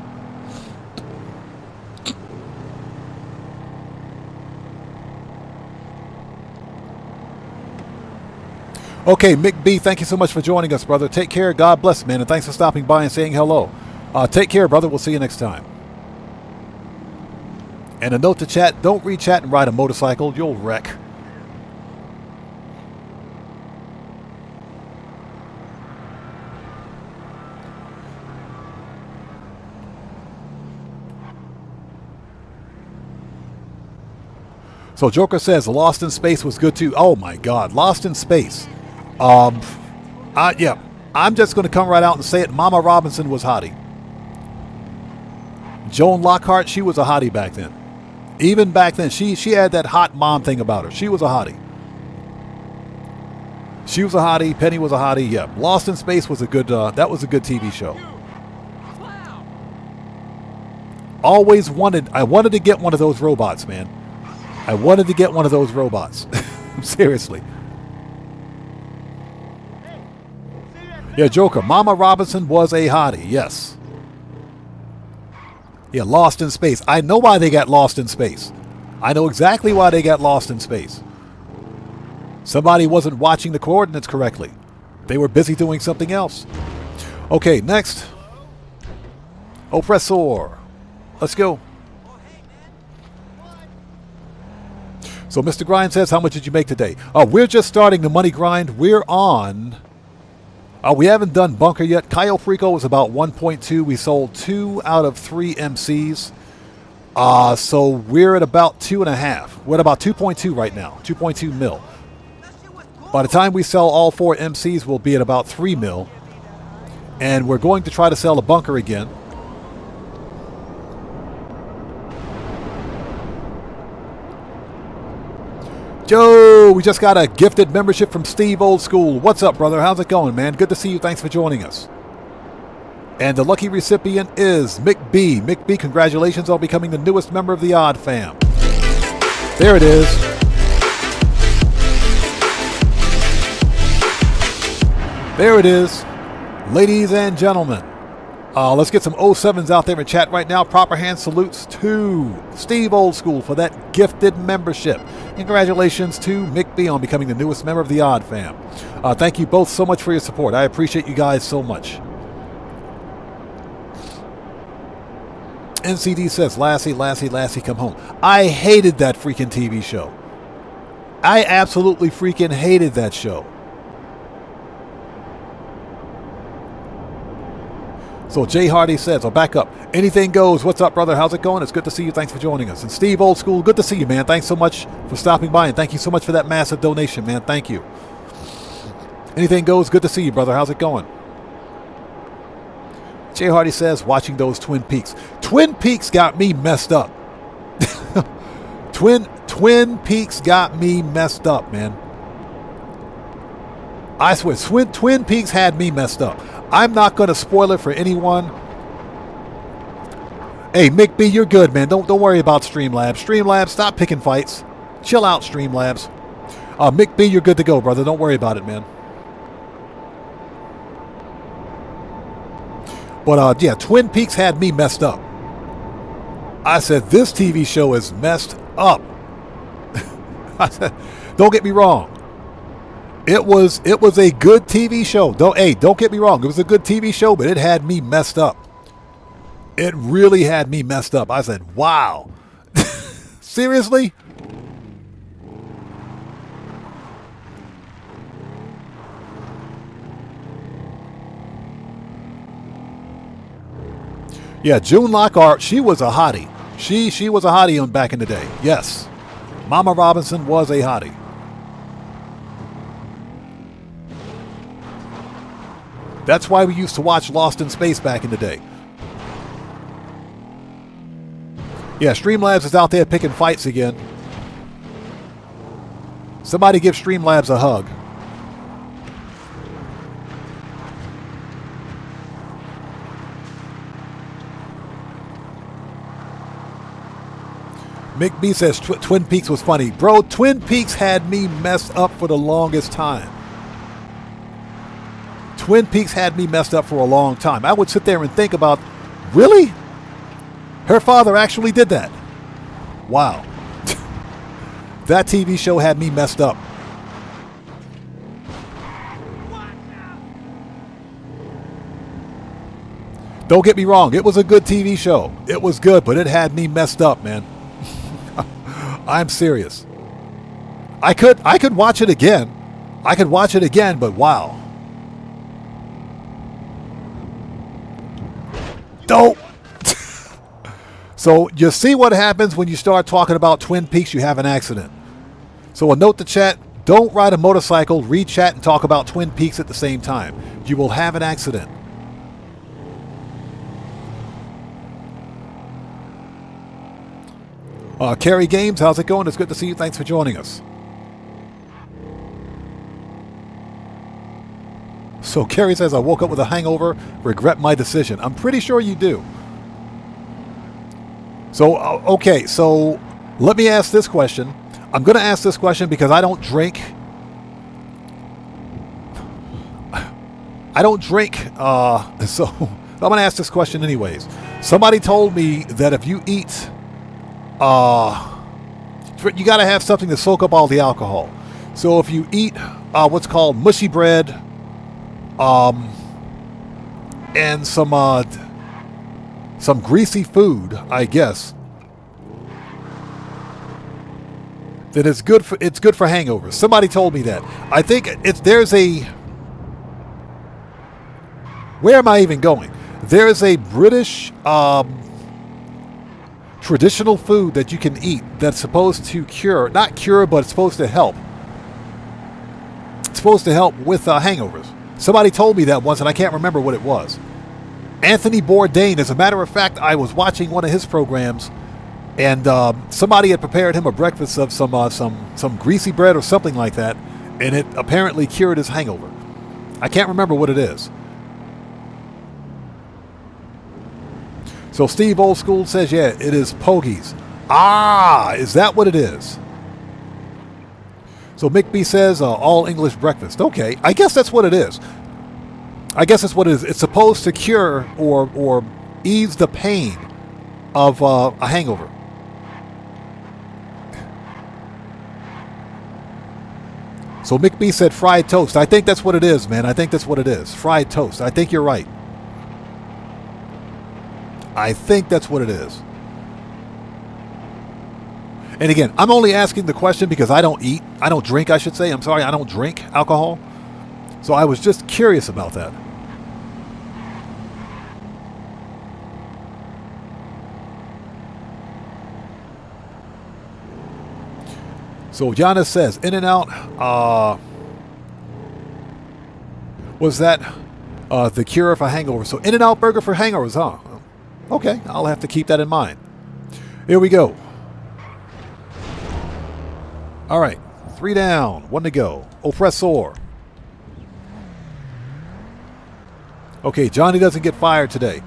Okay, Mick B, thank you so much for joining us, brother. Take care. God bless, man. And thanks for stopping by and saying hello. Take care, brother. We'll see you next time. And a note to chat, don't read chat and ride a motorcycle. You'll wreck. So Joker says Lost in Space was good too. Oh my God, Lost in Space. Yeah, I'm just going to come right out and say it. Mama Robinson was hottie. Joan Lockhart, she was a hottie back then. Even back then, she had that hot mom thing about her. She was a hottie. She was a hottie. Penny was a hottie. Yeah, Lost in Space was a good. That was a good TV show. Always wanted. I wanted to get one of those robots, man. I wanted to get one of those robots. Seriously. Yeah, Joker. Mama Robinson was a hottie. Yes. Yeah, Lost in Space. I know why they got lost in space. I know exactly why they got lost in space. Somebody wasn't watching the coordinates correctly. They were busy doing something else. Okay, next. Oppressor. Let's go. So Mr. Grind says, how much did you make today? We're just starting the money grind. We're on... we haven't done Bunker yet. Kyle Frico was about 1.2. We sold 2 out of 3 MCs. So we're at about 2.5. We're at about 2.2 right now. 2.2 mil. By the time we sell all 4 MCs, we'll be at about 3 mil. And we're going to try to sell a Bunker again. Joe, we just got a gifted membership from Steve Old School. What's up, brother? How's it going, man? Good to see you. Thanks for joining us. And the lucky recipient is Mick B. Mick B, congratulations on becoming the newest member of the Odd Fam. There it is. There it is, ladies and gentlemen. Let's get some 07s out there in chat right now. Proper hand salutes to Steve Old School for that gifted membership. And congratulations to Mick B on becoming the newest member of the Odd Fam. Thank you both so much for your support. I appreciate you guys so much. NCD says, Lassie, Lassie, Lassie, come home. I hated that freaking TV show. I absolutely freaking hated that show. So Jay Hardy says, back up. Anything goes. What's up, brother? How's it going? It's good to see you. Thanks for joining us. And Steve Old School, good to see you, man. Thanks so much for stopping by, and thank you so much for that massive donation, man. Thank you. Anything goes. Good to see you, brother. How's it going? Jay Hardy says, watching those Twin Peaks. Twin Peaks got me messed up. Twin Peaks got me messed up, man. I swear, Twin Peaks had me messed up. I'm not going to spoil it for anyone. Hey, Mick B, you're good, man. Don't worry about Streamlabs. Streamlabs, stop picking fights. Chill out, Streamlabs. Mick B, you're good to go, brother. Don't worry about it, man. But, yeah, Twin Peaks had me messed up. I said, this TV show is messed up. I said, don't get me wrong. It was a good TV show. Don't get me wrong. It was a good TV show, but it had me messed up. It really had me messed up. I said, wow. Seriously? Yeah, June Lockhart, she was a hottie. She was a hottie back in the day. Yes. Mama Robinson was a hottie. That's why we used to watch Lost in Space back in the day. Yeah, Streamlabs is out there picking fights again. Somebody give Streamlabs a hug. Mick B says Twin Peaks was funny. Bro, Twin Peaks had me messed up for the longest time. Twin Peaks had me messed up for a long time. I would sit there and think about, really? Her father actually did that. Wow. That TV show had me messed up. Don't get me wrong. It was a good TV show. It was good, but it had me messed up, man. I'm serious. I could watch it again. I could watch it again, but wow. Don't. So you see what happens when you start talking about Twin Peaks, you have an accident. So a note to chat, don't ride a motorcycle, read chat, and talk about Twin Peaks at the same time. You will have an accident. Carrie Games, how's it going? It's good to see you. Thanks for joining us. So Carrie says, I woke up with a hangover, regret my decision. I'm pretty sure you do. So, okay, so let me ask this question. I'm going to ask this question because I don't drink. So I'm going to ask this question anyways. Somebody told me that if you eat, you got to have something to soak up all the alcohol. So if you eat what's called mushy bread, and some greasy food, I guess, that it's good for hangovers. Somebody told me that. I think where am I even going? There's a British traditional food that you can eat that's supposed to not cure, but it's supposed to help. It's supposed to help with hangovers. Somebody told me that once, and I can't remember what it was. Anthony Bourdain, as a matter of fact, I was watching one of his programs, and somebody had prepared him a breakfast of some greasy bread or something like that, and it apparently cured his hangover. I can't remember what it is. So Steve Old School says, yeah, it is pogies. Ah, is that what it is? So Mick B says, all English breakfast. Okay, I guess that's what it is. I guess that's what it is. It's supposed to cure or ease the pain of a hangover. So Mick B said fried toast. I think that's what it is, man. I think that's what it is. Fried toast. I think you're right. I think that's what it is. And again, I'm only asking the question because I don't drink, I should say. I'm sorry, I don't drink alcohol. So I was just curious about that. So Giannis says, In-N-Out, was that the cure for hangovers? So In-N-Out burger for hangovers, huh? Okay, I'll have to keep that in mind. Here we go. All right, 3 down, 1 to go. Oppressor. Okay, Johnny doesn't get fired today.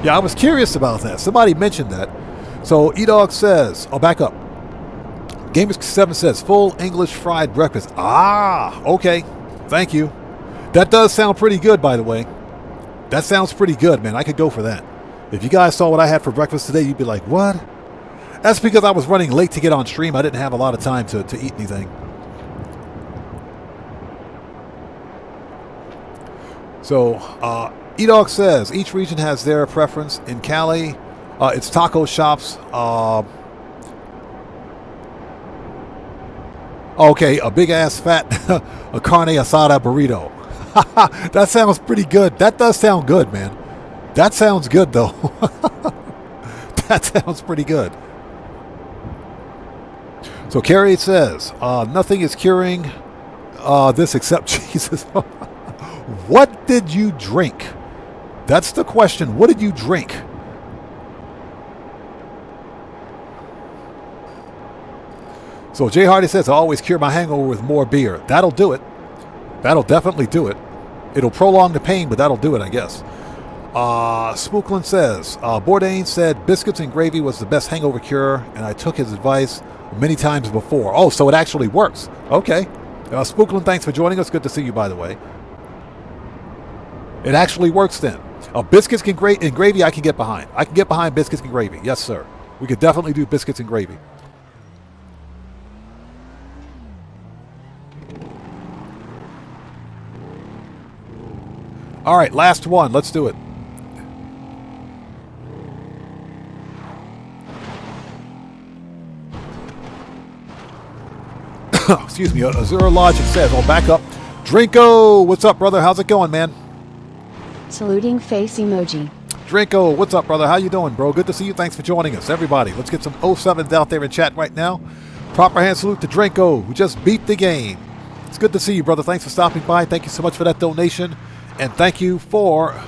Yeah, I was curious about that. Somebody mentioned that. So E-Dog says, oh, back up. Gamer7 says, full English fried breakfast. Ah, okay. Thank you. That does sound pretty good, by the way. That sounds pretty good, man. I could go for that. If you guys saw what I had for breakfast today, you'd be like, what? That's because I was running late to get on stream. I didn't have a lot of time to eat anything. So, E-Dog says, each region has their preference. In Cali, it's taco shops. Okay, a big-ass fat a carne asada burrito. That sounds pretty good. That does sound good, man. That sounds good, though. That sounds pretty good. So Carrie says, nothing is curing this except Jesus. What did you drink? That's the question. What did you drink? So Jay Hardy says, I always cure my hangover with more beer. That'll do it. That'll definitely do it. It'll prolong the pain, but that'll do it, I guess. Spooklin says, Bourdain said biscuits and gravy was the best hangover cure, and I took his advice many times before. Oh, so it actually works. Okay. Spooklin, thanks for joining us. Good to see you, by the way. It actually works then. Biscuits and gravy I can get behind. I can get behind biscuits and gravy. Yes, sir. We could definitely do biscuits and gravy. All right, last one. Let's do it. Excuse me. Azura Logic says, oh, back up. Drinko, what's up, brother? How's it going, man? Saluting face emoji. Drinko, what's up, brother? How you doing, bro? Good to see you. Thanks for joining us. Everybody, let's get some 07s out there in chat right now. Proper hand salute to Drinko, who just beat the game. It's good to see you, brother. Thanks for stopping by. Thank you so much for that donation. And thank you for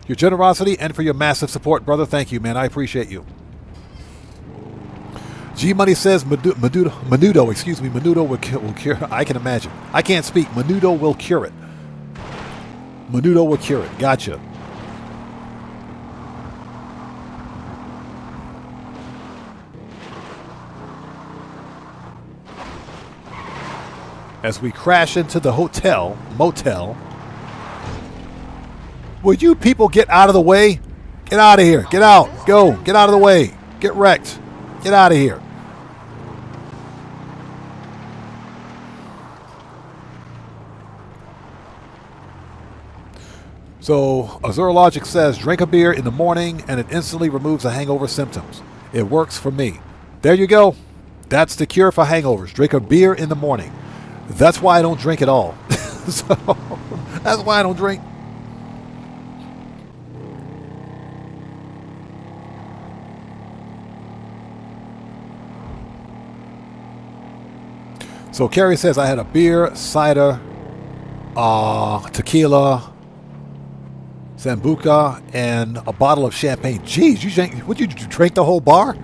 your generosity and for your massive support, brother. Thank you, man. I appreciate you. G Money says Menudo will cure. I can imagine. I can't speak. Menudo will cure it. Menudo will cure it. Gotcha. As we crash into the motel. Will you people get out of the way? Get out of here. Get out. Go. Get out of the way. Get wrecked. Get out of here. So, Azura Logic says, drink a beer in the morning and it instantly removes the hangover symptoms. It works for me. There you go. That's the cure for hangovers. Drink a beer in the morning. That's why I don't drink at all. So, that's why I don't drink. So Carrie says, I had a beer, cider, tequila, Sambuca, and a bottle of champagne. Jeez, you drink the whole bar?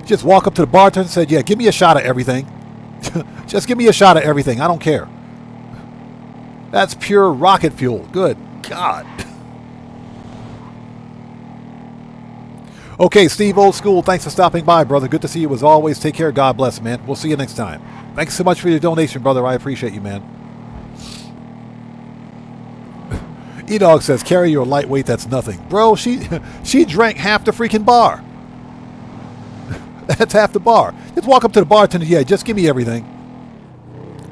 Just walk up to the bartender and said, yeah, give me a shot of everything. Just give me a shot of everything. I don't care. That's pure rocket fuel. Good God. Okay, Steve Old School, thanks for stopping by, brother. Good to see you as always. Take care. God bless, man. We'll see you next time. Thanks so much for your donation, brother. I appreciate you, man. E-Dog says, carry your lightweight, that's nothing. Bro, she drank half the freaking bar. That's half the bar. Just walk up to the bartender. Yeah, just give me everything.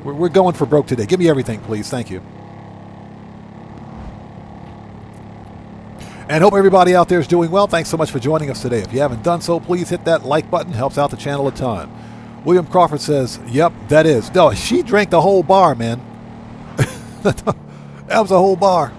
We're going for broke today. Give me everything, please. Thank you. And hope everybody out there is doing well. Thanks so much for joining us today. If you haven't done so, please hit that like button. Helps out the channel a ton. William Crawford says, yep, that is. No, she drank the whole bar, man. That was a whole bar.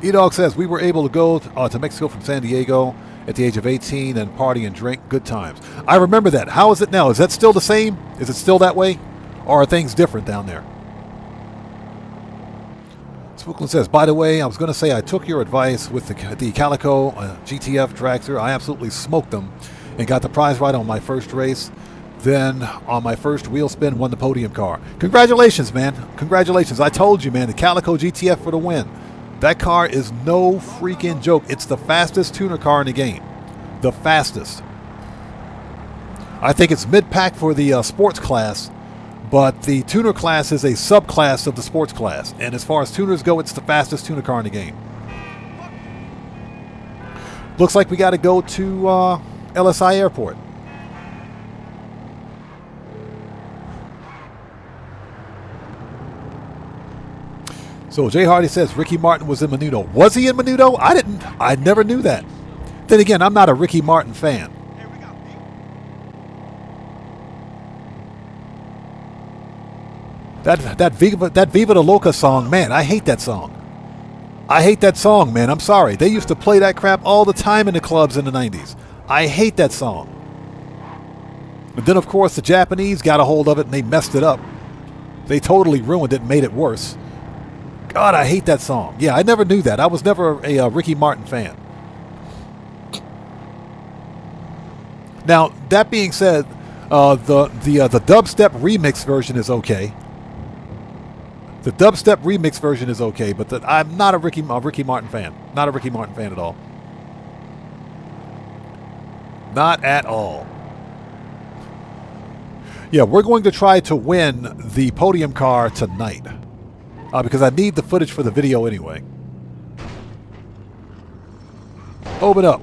E-Dog says, we were able to go to Mexico from San Diego at the age of 18 and party and drink. Good times. I remember that. How is it now? Is that still the same? Is it still that way? Or are things different down there? Spooklin says, by the way, I was going to say I took your advice with the Calico GTF dragster. I absolutely smoked them and got the prize right on my first race. Then on my first wheel spin, won the podium car. Congratulations, man. Congratulations. I told you, man, the Calico GTF for the win. That car is no freaking joke. It's the fastest tuner car in the game. The fastest. I think it's mid-pack for the sports class, but the tuner class is a subclass of the sports class. And as far as tuners go, it's the fastest tuner car in the game. Looks like we got to go to LSI Airport. So Jay Hardy says Ricky Martin was in Menudo. Was he in Menudo? I never knew that. Then again, I'm not a Ricky Martin fan. That Viva la Loca song, man, I hate that song. I hate that song, man. I'm sorry. They used to play that crap all the time in the clubs in the 90s. I hate that song. But then, of course, the Japanese got a hold of it and they messed it up. They totally ruined it and made it worse. God, I hate that song. Yeah, I never knew that. I was never a Ricky Martin fan. Now, that being said, the dubstep remix version is okay. The dubstep remix version is okay, but I'm not a Ricky Martin fan. Not a Ricky Martin fan at all. Not at all. Yeah, we're going to try to win the podium car tonight. Because I need the footage for the video anyway. Open up.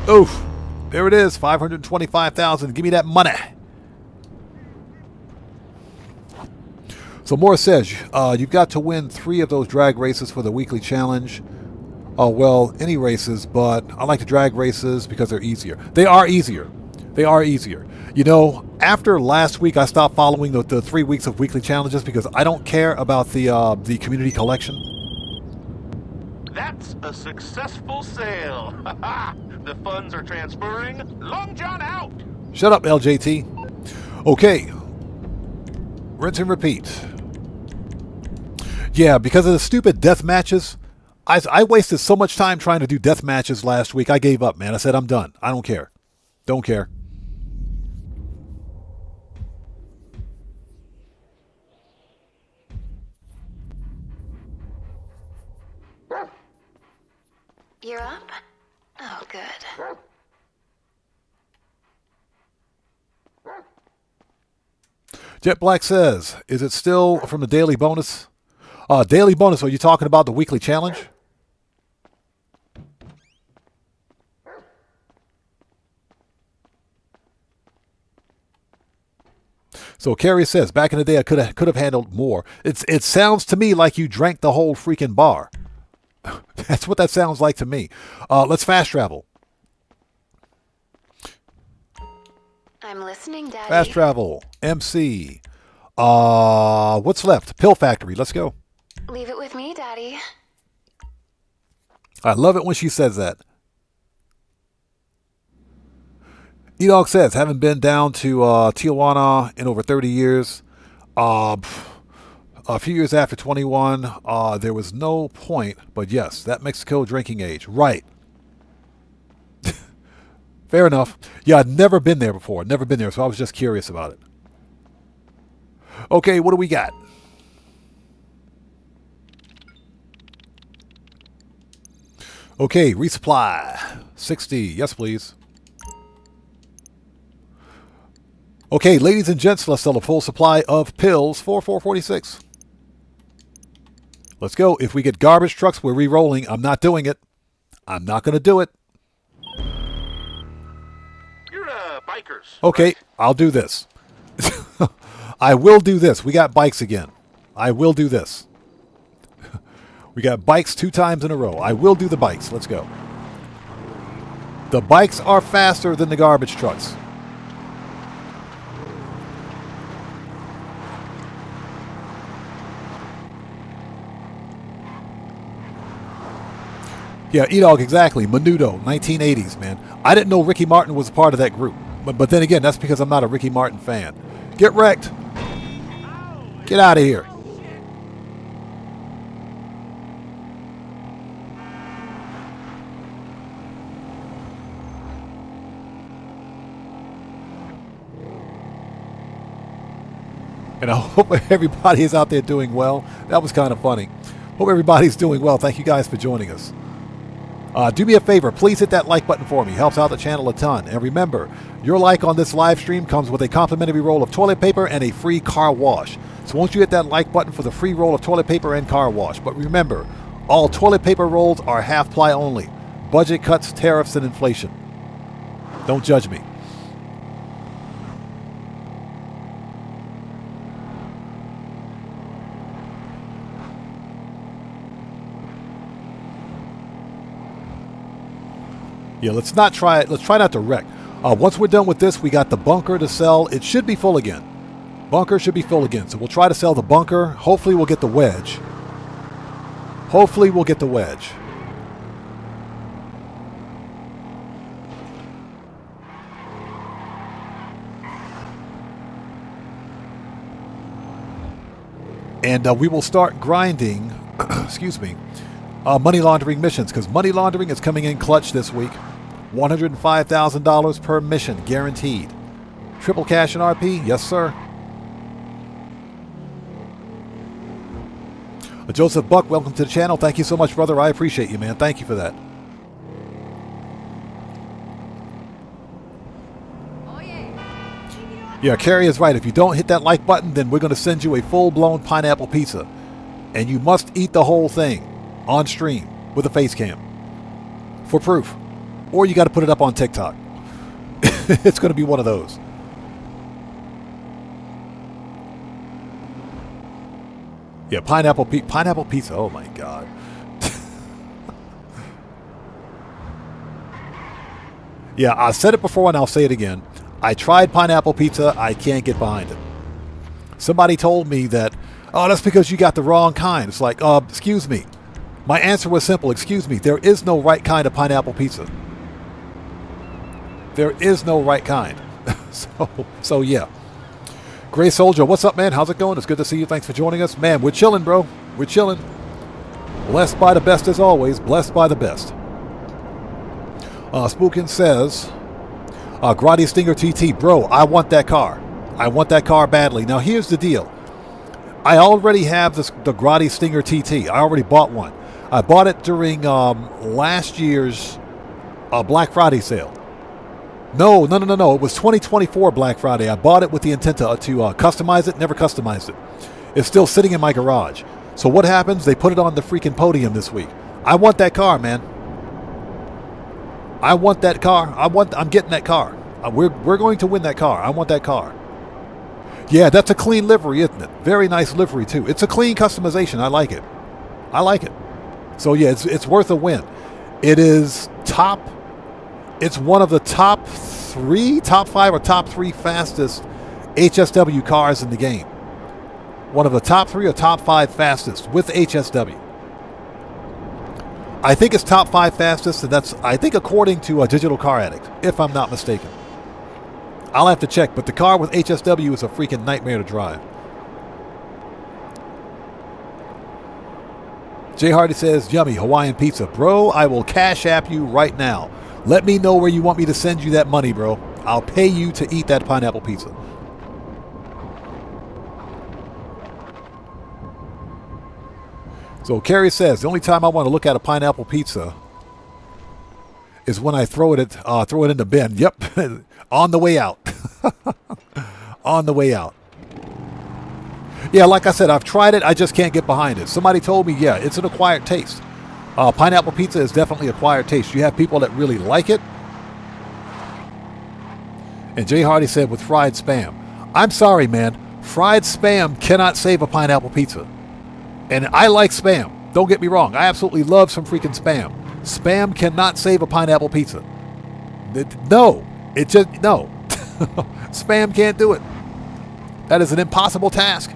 Oof. There it is. 525,000. Give me that money. So Morris says, you've got to win 3 of those drag races for the weekly challenge. Well, any races, but I like the drag races because they're easier. They are easier. They are easier. You know, after last week, I stopped following the 3 weeks of weekly challenges because I don't care about the community collection. That's a successful sale. The funds are transferring. Long John out. Shut up, LJT. Okay. Rinse and repeat. Yeah, because of the stupid death matches, I wasted so much time trying to do death matches last week. I gave up, man. I said, I'm done. I don't care. Don't care. You're up? Oh, good. Jet Black says, is it still from the daily bonus? Daily bonus, are you talking about the weekly challenge? So Carrie says, back in the day, I could have handled more. It sounds to me like you drank the whole freaking bar. That's what that sounds like to me. Let's fast travel. I'm listening, Daddy. Fast travel. MC. What's left? Pill Factory. Let's go. Leave it with me, Daddy. I love it when she says that. E-Dog says, haven't been down to Tijuana in over 30 years. A few years after 21, there was no point, but yes, that Mexico drinking age. Right. Fair enough. Yeah, I'd never been there before. Never been there, so I was just curious about it. Okay, what do we got? Okay, resupply. 60. Yes, please. Okay, ladies and gents, let's sell a full supply of pills for $4.46. Let's go. If we get garbage trucks, we're re-rolling. I'm not doing it. I'm not going to do it. You're bikers. Okay, right? I'll do this. I will do this. We got bikes again. I will do this. We got bikes 2 times in a row. I will do the bikes. Let's go. The bikes are faster than the garbage trucks. Yeah, E-Dog, exactly. Menudo, 1980s, man. I didn't know Ricky Martin was a part of that group. But then again, that's because I'm not a Ricky Martin fan. Get wrecked. Get out of here. And I hope everybody is out there doing well. That was kind of funny. Hope everybody's doing well. Thank you guys for joining us. Do me a favor, please hit that like button for me. Helps out the channel a ton. And remember, your like on this live stream comes with a complimentary roll of toilet paper and a free car wash. So won't you hit that like button for the free roll of toilet paper and car wash. But remember, all toilet paper rolls are half ply only. Budget cuts, tariffs, and inflation. Don't judge me. Yeah, let's not try it. Let's try not to wreck. Once we're done with this, we got the bunker to sell. It should be full again. Bunker should be full again. So we'll try to sell the bunker. Hopefully we'll get the wedge. Hopefully we'll get the wedge. And we will start grinding, excuse me, money laundering missions, because money laundering is coming in clutch this week. $105,000 per mission, guaranteed. Triple cash and RP? Yes, sir. Joseph Buck, welcome to the channel. Thank you so much, brother. I appreciate you, man. Thank you for that. Yeah, Carrie is right. If you don't hit that like button, then we're going to send you a full-blown pineapple pizza. And you must eat the whole thing on stream with a face cam for proof. Or you got to put it up on TikTok. It's going to be one of those. Yeah, pineapple pizza. Oh my God. Yeah, I said it before and I'll say it again. I tried pineapple pizza. I can't get behind it. Somebody told me that, oh, that's because you got the wrong kind. It's like, excuse me. My answer was simple. Excuse me. There is no right kind of pineapple pizza. There is no right kind. So yeah. Gray Soldier, what's up, man? How's it going? It's good to see you. Thanks for joining us. Man, we're chilling, bro. We're chilling. Blessed by the best as always. Blessed by the best. Spookin says, Grotti Stinger TT, bro, I want that car. I want that car badly. Now, here's the deal. I already have the Grotti Stinger TT. I already bought one. I bought it during last year's Black Friday sale. No. It was 2024 Black Friday. I bought it with the intent to customize it. Never customized it. It's still sitting in my garage. So what happens? They put it on the freaking podium this week. I want that car, man. I want that car. I'm getting that car. We're going to win that car. I want that car. Yeah, that's a clean livery, isn't it? Very nice livery too. It's a clean customization. I like it. I like it. So yeah, it's worth a win. It is top. It's one of the top 5 or top 3 fastest HSW cars in the game. One of the top 3 or top 5 fastest with HSW. I think it's top 5 fastest, and that's, I think, according to a Digital Car Addict, if I'm not mistaken. I'll have to check, but the car with HSW is a freaking nightmare to drive. Jay Hardy says, yummy Hawaiian pizza. Bro, I will cash app you right now. Let me know where you want me to send you that money, bro. I'll pay you to eat that pineapple pizza. So Carrie says, the only time I want to look at a pineapple pizza is when I throw it in the bin. Yep, on the way out. On the way out. Yeah, like I said, I've tried it. I just can't get behind it. Somebody told me, yeah, it's an acquired taste. Pineapple pizza is definitely acquired taste. You have people that really like it. And Jay Hardy said with fried Spam. I'm sorry, man. Fried Spam cannot save a pineapple pizza. And I like Spam. Don't get me wrong. I absolutely love some freaking Spam. Spam cannot save a pineapple pizza. No. It just, no. Spam can't do it. That is an impossible task.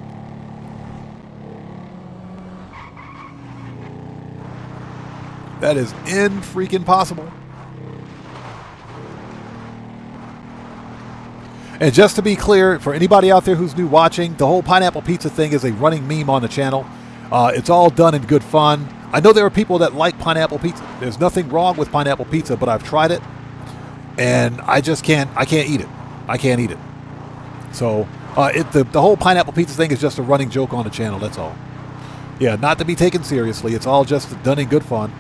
That is freaking possible. And just to be clear, for anybody out there who's new watching, the whole pineapple pizza thing is a running meme on the channel. It's all done in good fun. I know there are people that like pineapple pizza. There's nothing wrong with pineapple pizza, but I've tried it, and I can't eat it. I can't eat it. So the whole pineapple pizza thing is just a running joke on the channel, that's all. Yeah, not to be taken seriously. It's all just done in good fun.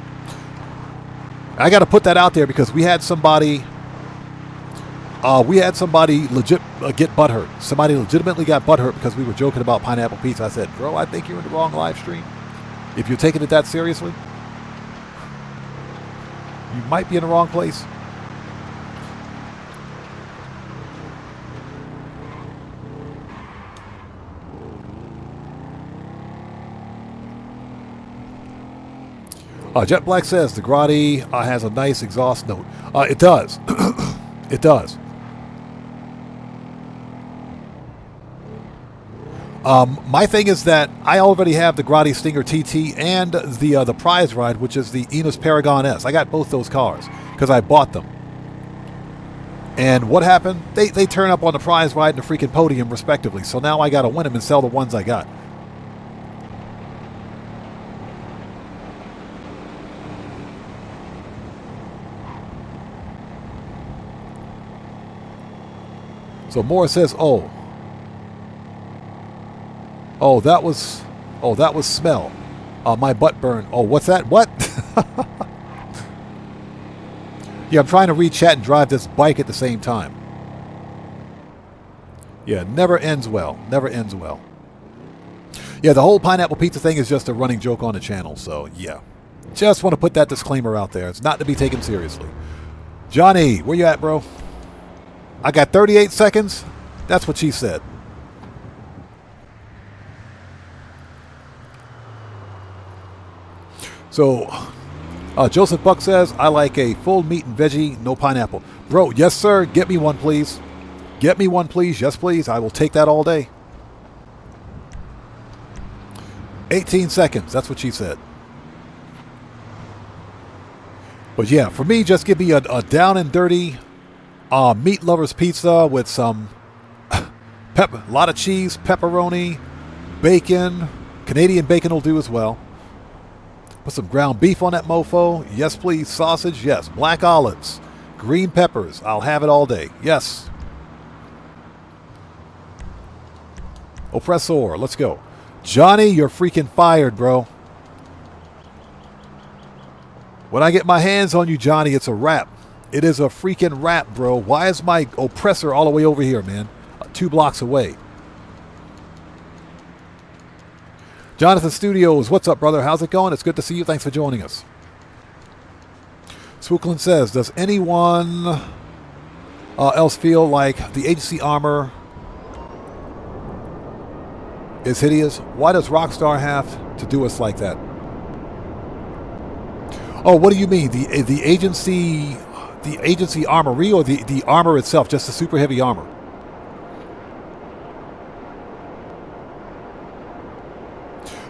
I got to put that out there because we had somebody legit get butthurt. Somebody legitimately got butthurt because we were joking about pineapple pizza. I said, bro, I think you're in the wrong live stream. If you're taking it that seriously, you might be in the wrong place. Jet Black says the Grotti has a nice exhaust note. It does. It does. My thing is that I already have the Grotti Stinger TT and the prize ride, which is the Enos Paragon S. I got both those cars because I bought them. And what happened? They turn up on the prize ride and the freaking podium, respectively. So now I got to win them and sell the ones I got. So Morris says, oh, that was smell. My butt burn. Oh, what's that? What? Yeah, I'm trying to read chat and drive this bike at the same time. Yeah, never ends well. Never ends well. Yeah, the whole pineapple pizza thing is just a running joke on the channel. So, yeah. Just want to put that disclaimer out there. It's not to be taken seriously. Johnny, where you at, bro? I got 38 seconds. That's what she said. So, Joseph Buck says, I like a full meat and veggie, no pineapple. Bro, yes, sir. Get me one, please. Get me one, please. Yes, please. I will take that all day. 18 seconds. That's what she said. But yeah, for me, just give me a down and dirty meat lovers pizza with some a lot of cheese, pepperoni, bacon. Canadian bacon will do as well. Put some ground beef on that mofo. Yes, please. Sausage. Yes. Black olives. Green peppers. I'll have it all day. Yes. Oppressor. Let's go. Johnny, you're freaking fired, bro. When I get my hands on you, Johnny, it's a wrap. It is a freaking wrap, bro. Why is my oppressor all the way over here, man? 2 blocks away. Jonathan Studios, what's up, brother? How's it going? It's good to see you. Thanks for joining us. Swooklin says, does anyone else feel like the agency armor is hideous? Why does Rockstar have to do us like that? Oh, what do you mean? The agency armory or the armor itself, just the super heavy armor?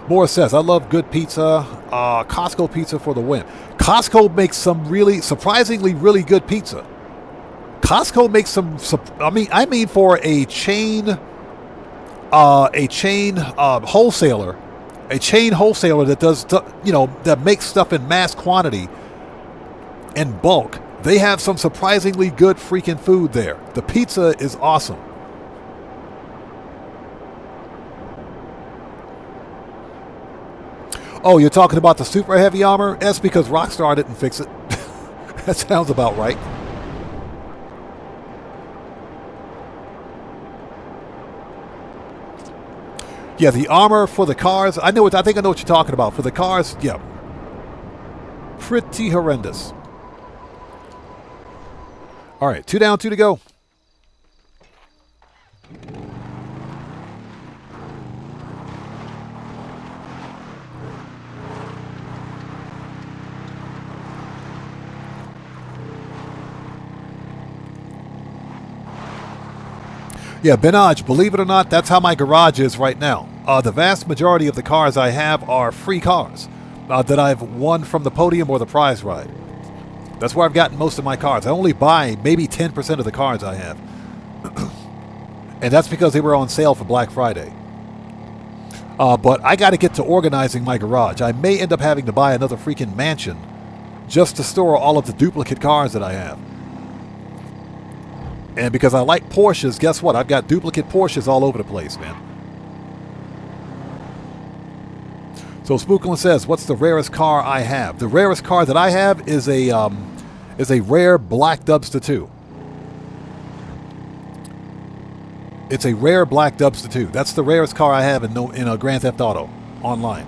Morris says, I love good pizza. Costco pizza for the win. Costco makes some really, surprisingly really good pizza. Costco makes some, I mean for a chain wholesaler, that does, that makes stuff in mass quantity and bulk. They have some surprisingly good freaking food there. The pizza is awesome. Oh, you're talking about the super heavy armor? That's because Rockstar didn't fix it. That sounds about right. Yeah, the armor for the cars. I think I know what you're talking about. For the cars, yeah. Pretty horrendous. All right, 2 down, 2 to go. Yeah, Benaj, believe it or not, that's how my garage is right now. The vast majority of the cars I have are free cars that I've won from the podium or the prize ride. That's where I've gotten most of my cars. I only buy maybe 10% of the cars I have. And that's because they were on sale for Black Friday. But I got to get to organizing my garage. I may end up having to buy another freaking mansion just to store all of the duplicate cars that I have. And because I like Porsches, guess what? I've got duplicate Porsches all over the place, man. So Spooklin says, what's the rarest car I have? The rarest car that I have is a rare black Dubster 2. It's a rare black Dubster 2. That's the rarest car I have in a Grand Theft Auto online.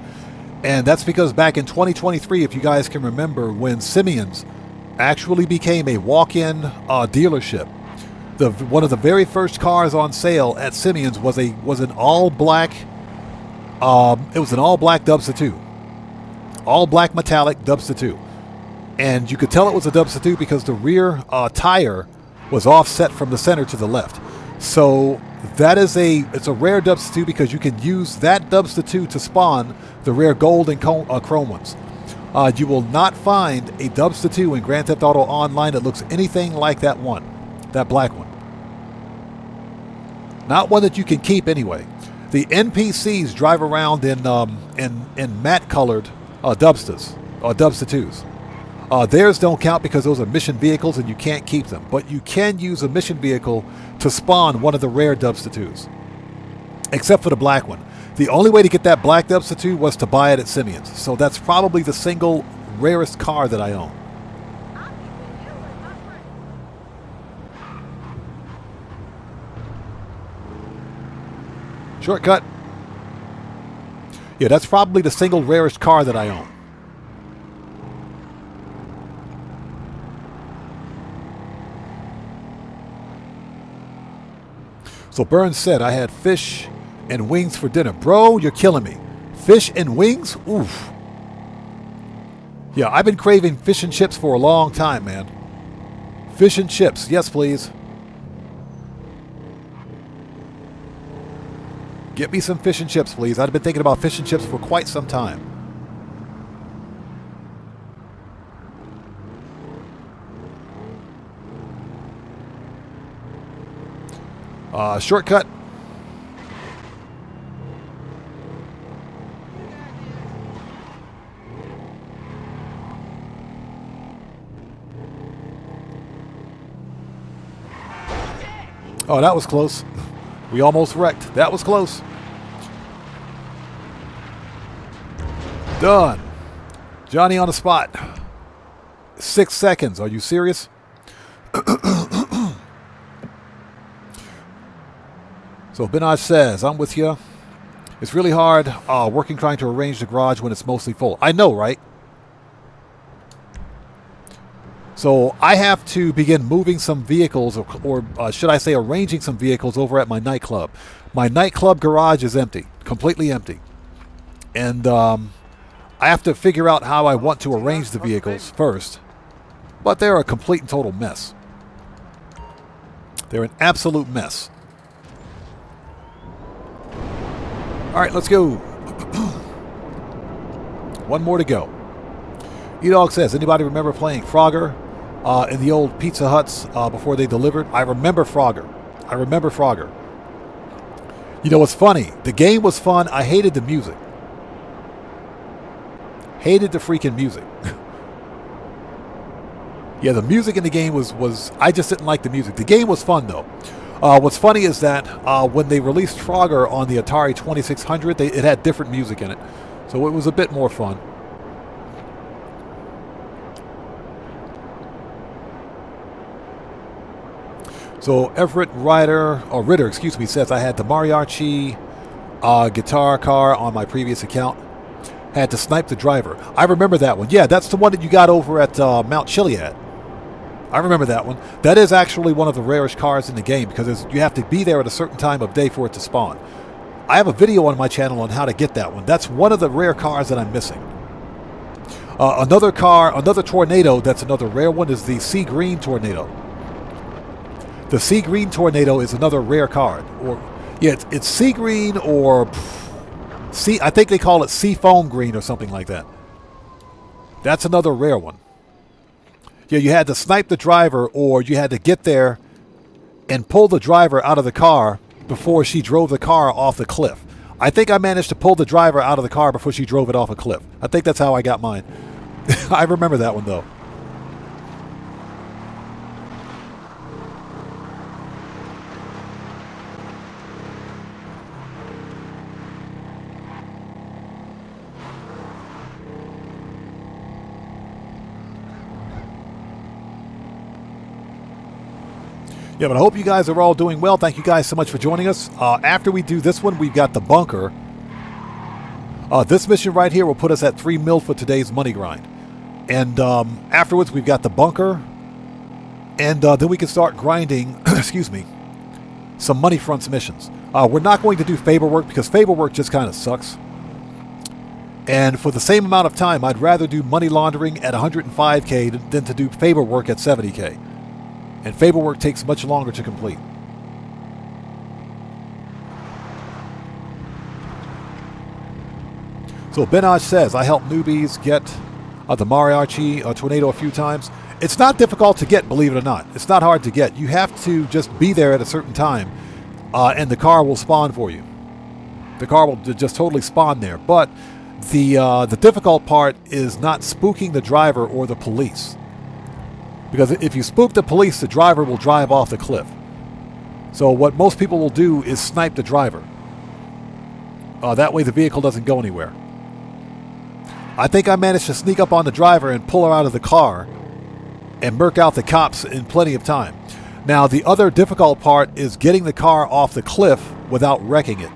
And that's because back in 2023, if you guys can remember, when Simeon's actually became a walk-in dealership, one of the very first cars on sale at Simeon's was an all-black. It was an all-black Dubster 2, all-black metallic Dubster 2, and you could tell it was a Dubster 2 because the rear tire was offset from the center to the left. So it's a rare Dubster 2 because you can use that Dubster 2 to spawn the rare gold and chrome ones. You will not find a Dubster 2 in Grand Theft Auto Online that looks anything like that one, that black one. Not one that you can keep anyway. The NPCs drive around in matte-colored Dubsters, or Dubster 2s. Theirs don't count because those are mission vehicles and you can't keep them. But you can use a mission vehicle to spawn one of the rare Dubster 2s. Except for the black one. The only way to get that black Dubster 2 was to buy it at Simeon's. So that's probably the single rarest car that I own. Shortcut. Yeah, that's probably the single rarest car that I own. So Burns said, I had fish and wings for dinner. Bro, you're killing me. Fish and wings? Oof. Yeah, I've been craving fish and chips for a long time, man. Fish and chips. Yes, please. Get me some fish and chips, please. I've been thinking about fish and chips for quite some time. Shortcut. Oh, that was close. We almost wrecked. That was close. Done. Johnny on the spot. 6 seconds. Are you serious? So Benaj says, I'm with you. It's really hard working trying to arrange the garage when it's mostly full. I know, right? So I have to begin moving some vehicles, or should I say arranging some vehicles over at my nightclub. My nightclub garage is empty, completely empty. And I have to figure out how I want to arrange the vehicles first. But they're a complete and total mess. They're an absolute mess. All right, let's go. One more to go. E-Dog says, anybody remember playing Frogger in the old Pizza Huts before they delivered? I remember Frogger. I remember Frogger. You know what's funny? The game was fun. I hated the music. Hated the freaking music. Yeah, the music in the game was I just didn't like the music. The game was fun, though. What's funny is that when they released Frogger on the Atari 2600, it had different music in it. So it was a bit more fun. So Everett Ritter, excuse me, says I had the mariachi guitar car on my previous account. Had to snipe the driver. I remember that one. Yeah, that's the one that you got over at Mount Chiliad. I remember that one. That is actually one of the rarest cars in the game because you have to be there at a certain time of day for it to spawn. I have a video on my channel on how to get that one. That's one of the rare cars that I'm missing. Another tornado that's another rare one is the Sea Green Tornado. The Sea Green Tornado is another rare card. It's Sea Green or I think they call it Sea Foam Green or something like that. That's another rare one. Yeah, you had to snipe the driver or you had to get there and pull the driver out of the car before she drove the car off the cliff. I think I managed to pull the driver out of the car before she drove it off a cliff. I think that's how I got mine. I remember that one though. Yeah, but I hope you guys are all doing well. Thank you guys so much for joining us. After we do this one, we've got the bunker. This mission right here will put us at 3 mil for today's money grind. And afterwards, we've got the bunker. And then we can start grinding, excuse me, some money fronts missions. We're not going to do favor work because favor work just kind of sucks. And for the same amount of time, I'd rather do money laundering at 105K than to do favor work at 70K. And favor work takes much longer to complete. So Benaj says, I helped newbies get the mariachi tornado a few times. It's not difficult to get, believe it or not. It's not hard to get. You have to just be there at a certain time, and the car will spawn for you. The car will just totally spawn there. But the difficult part is not spooking the driver or the police. Because if you spook the police, the driver will drive off the cliff. So what most people will do is snipe the driver. That way the vehicle doesn't go anywhere. I think I managed to sneak up on the driver and pull her out of the car and murk out the cops in plenty of time. Now, the other difficult part is getting the car off the cliff without wrecking it.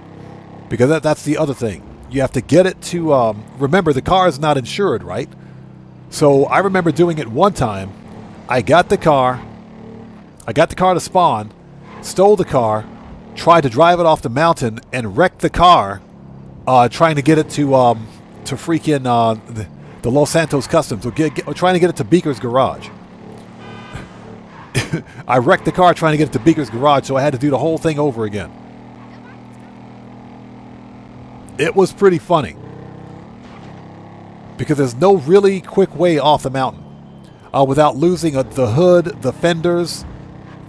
Because that's the other thing. You have to get it to... remember, the car is not insured, right? So I remember doing it one time. I got the car to spawn, stole the car, tried to drive it off the mountain, and wrecked the car, trying to get it to freaking the Los Santos Customs, or trying to get it to Beaker's garage. I wrecked the car trying to get it to Beaker's garage, so I had to do the whole thing over again. It was pretty funny, because there's no really quick way off the mountain. Without losing the hood, the fenders,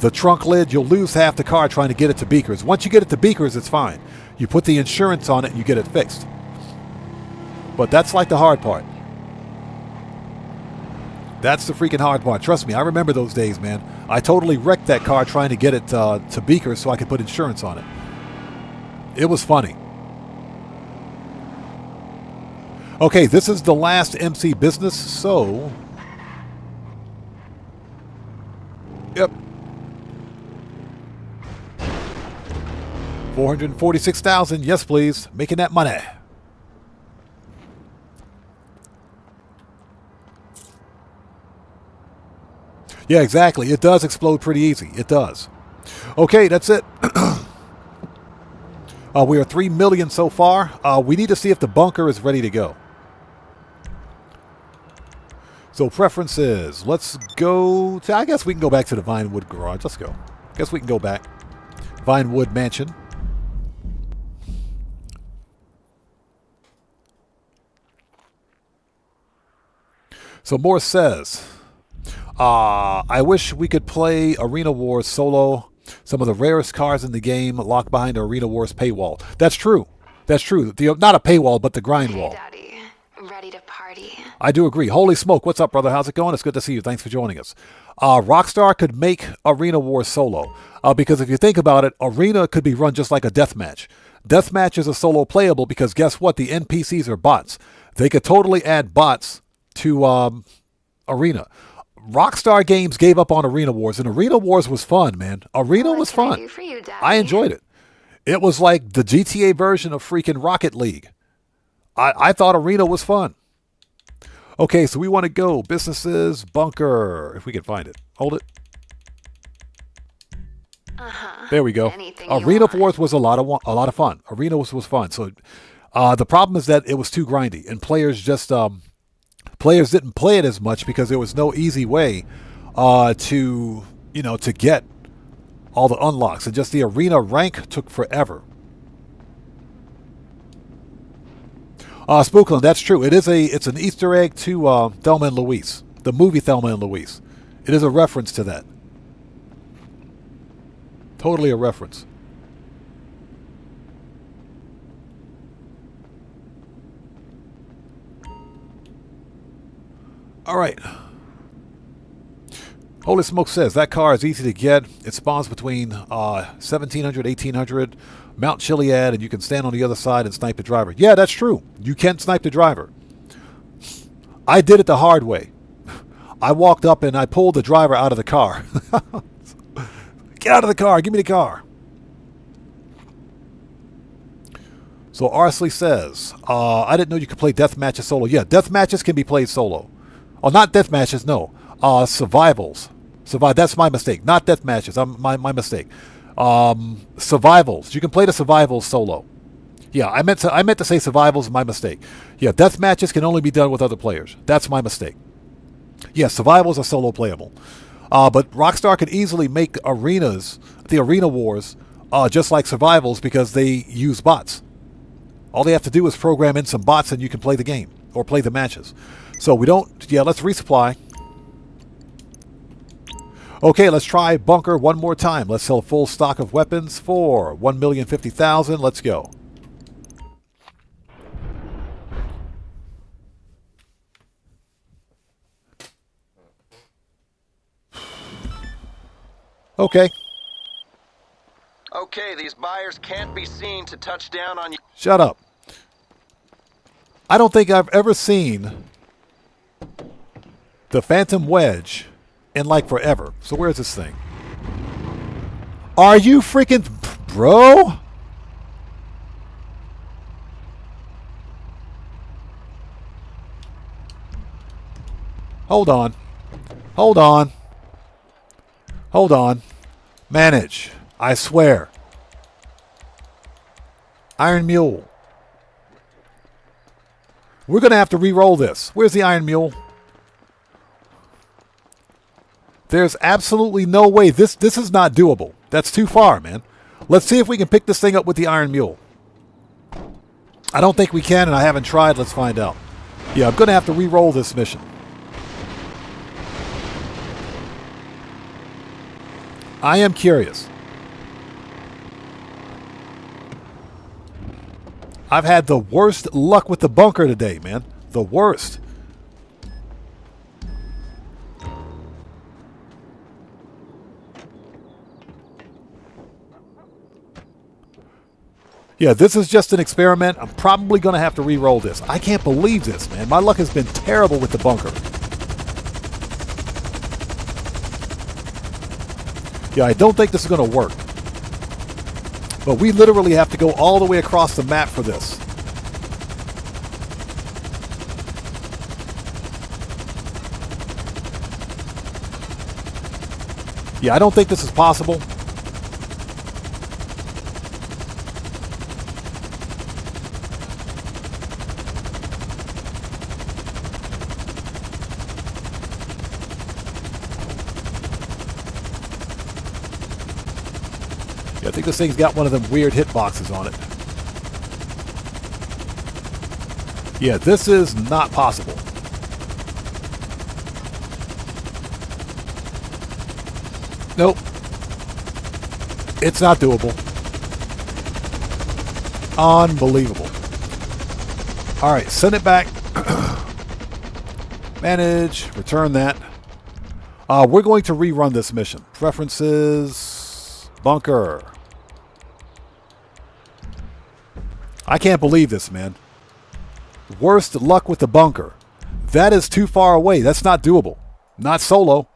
the trunk lid. You'll lose half the car trying to get it to Beakers. Once you get it to Beakers, it's fine. You put the insurance on it and you get it fixed. But that's like the hard part. That's the freaking hard part. Trust me, I remember those days, man. I totally wrecked that car trying to get it to Beakers so I could put insurance on it. It was funny. Okay, this is the last MC business, so... Yep. 446,000. Yes, please. Making that money. Yeah, exactly. It does explode pretty easy. It does. Okay, that's it. We are 3 million so far. We need to see if the bunker is ready to go. So preferences, let's go to, I guess we can go back to the Vinewood garage. Let's go. Guess we can go back. Vinewood mansion. So Morse says, I wish we could play Arena Wars solo. Some of the rarest cars in the game locked behind the Arena Wars paywall. That's true. That's true. Not a paywall, but the grind wall. Daddy, ready to party. I do agree. Holy smoke. What's up, brother? How's it going? It's good to see you. Thanks for joining us. Rockstar could make Arena Wars solo. Because if you think about it, Arena could be run just like a deathmatch. Deathmatch is a solo playable because guess what? The NPCs are bots. They could totally add bots to Arena. Rockstar Games gave up on Arena Wars, and Arena Wars was fun, man. Arena was fun. For you, Daddy? I enjoyed it. It was like the GTA version of freaking Rocket League. I thought Arena was fun. Okay, so we want to go businesses, bunker, if we can find it. Hold it. There we go. Arena Wars was a lot of fun. Arena was fun. So the problem is that it was too grindy, and players didn't play it as much because there was no easy way to get all the unlocks, and just the arena rank took forever. Spookland, that's true. It's an Easter egg to Thelma and Louise, the movie Thelma and Louise. It is a reference to that. Totally a reference. All right. Holy Smoke says that car is easy to get. It spawns between 1700, 1800, Mount Chiliad, and you can stand on the other side and snipe the driver. Yeah, that's true. You can snipe the driver. I did it the hard way. I walked up and I pulled the driver out of the car. Get out of the car. Give me the car. So Arsley says, I didn't know you could play death matches solo. Yeah, death matches can be played solo. Oh, not death matches, no. Survivals. That's my mistake. Not death matches. My mistake. Survivals. You can play the survivals solo. Yeah, I meant to say survivals. My mistake. Yeah, death matches can only be done with other players. That's my mistake. Yeah, survivals are solo playable. But Rockstar could easily make arenas, the arena wars, just like survivals because they use bots. All they have to do is program in some bots and you can play the game or play the matches. So we don't. Yeah, let's resupply. Okay, let's try bunker one more time. Let's sell full stock of weapons for 1,050,000. Let's go. Okay. Okay, these buyers can't be seen to touch down on you. Shut up. I don't think I've ever seen the Phantom Wedge in like forever. So where's this thing? Are you freaking bro? Hold on. Hold on. Hold on. Manage. I swear. Iron Mule. We're going to have to re-roll this. Where's the Iron Mule? There's absolutely no way. This is not doable. That's too far, man. Let's see if we can pick this thing up with the Iron Mule. I don't think we can, and I haven't tried. Let's find out. Yeah, I'm going to have to re-roll this mission. I am curious. I've had the worst luck with the bunker today, man. The worst. Yeah, this is just an experiment. I'm probably going to have to re-roll this. I can't believe this, man. My luck has been terrible with the bunker. Yeah, I don't think this is going to work. But we literally have to go all the way across the map for this. Yeah, I don't think this is possible. I think this thing's got one of them weird hitboxes on it. Yeah, this is not possible. Nope. It's not doable. Unbelievable. Alright, send it back. Manage. Return that. We're going to rerun this mission. Preferences. Bunker. I can't believe this, man. Worst luck with the bunker. That is too far away. That's not doable. Not solo.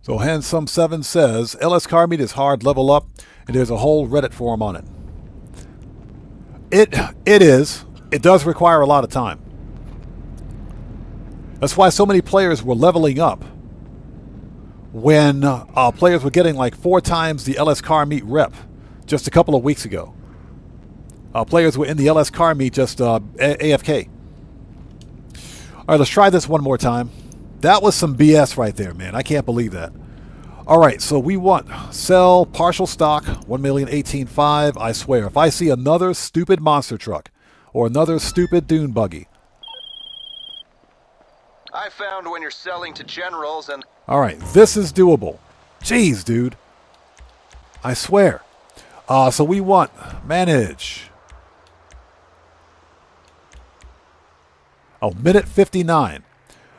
So Handsome 7 says, LS car meet is hard level up, and there's a whole Reddit forum on it. It is. It does require a lot of time. That's why so many players were leveling up when players were getting like 4 times the LS car meet rep just a couple of weeks ago. Players were in the LS car meet just AFK. All right, let's try this one more time. That was some BS right there, man. I can't believe that. All right, so we want sell partial stock, 1,018,500. I swear, if I see another stupid monster truck or another stupid dune buggy. I found when you're selling to generals and... All right, this is doable. Jeez, dude. I swear. So we want manage. Oh, minute 59.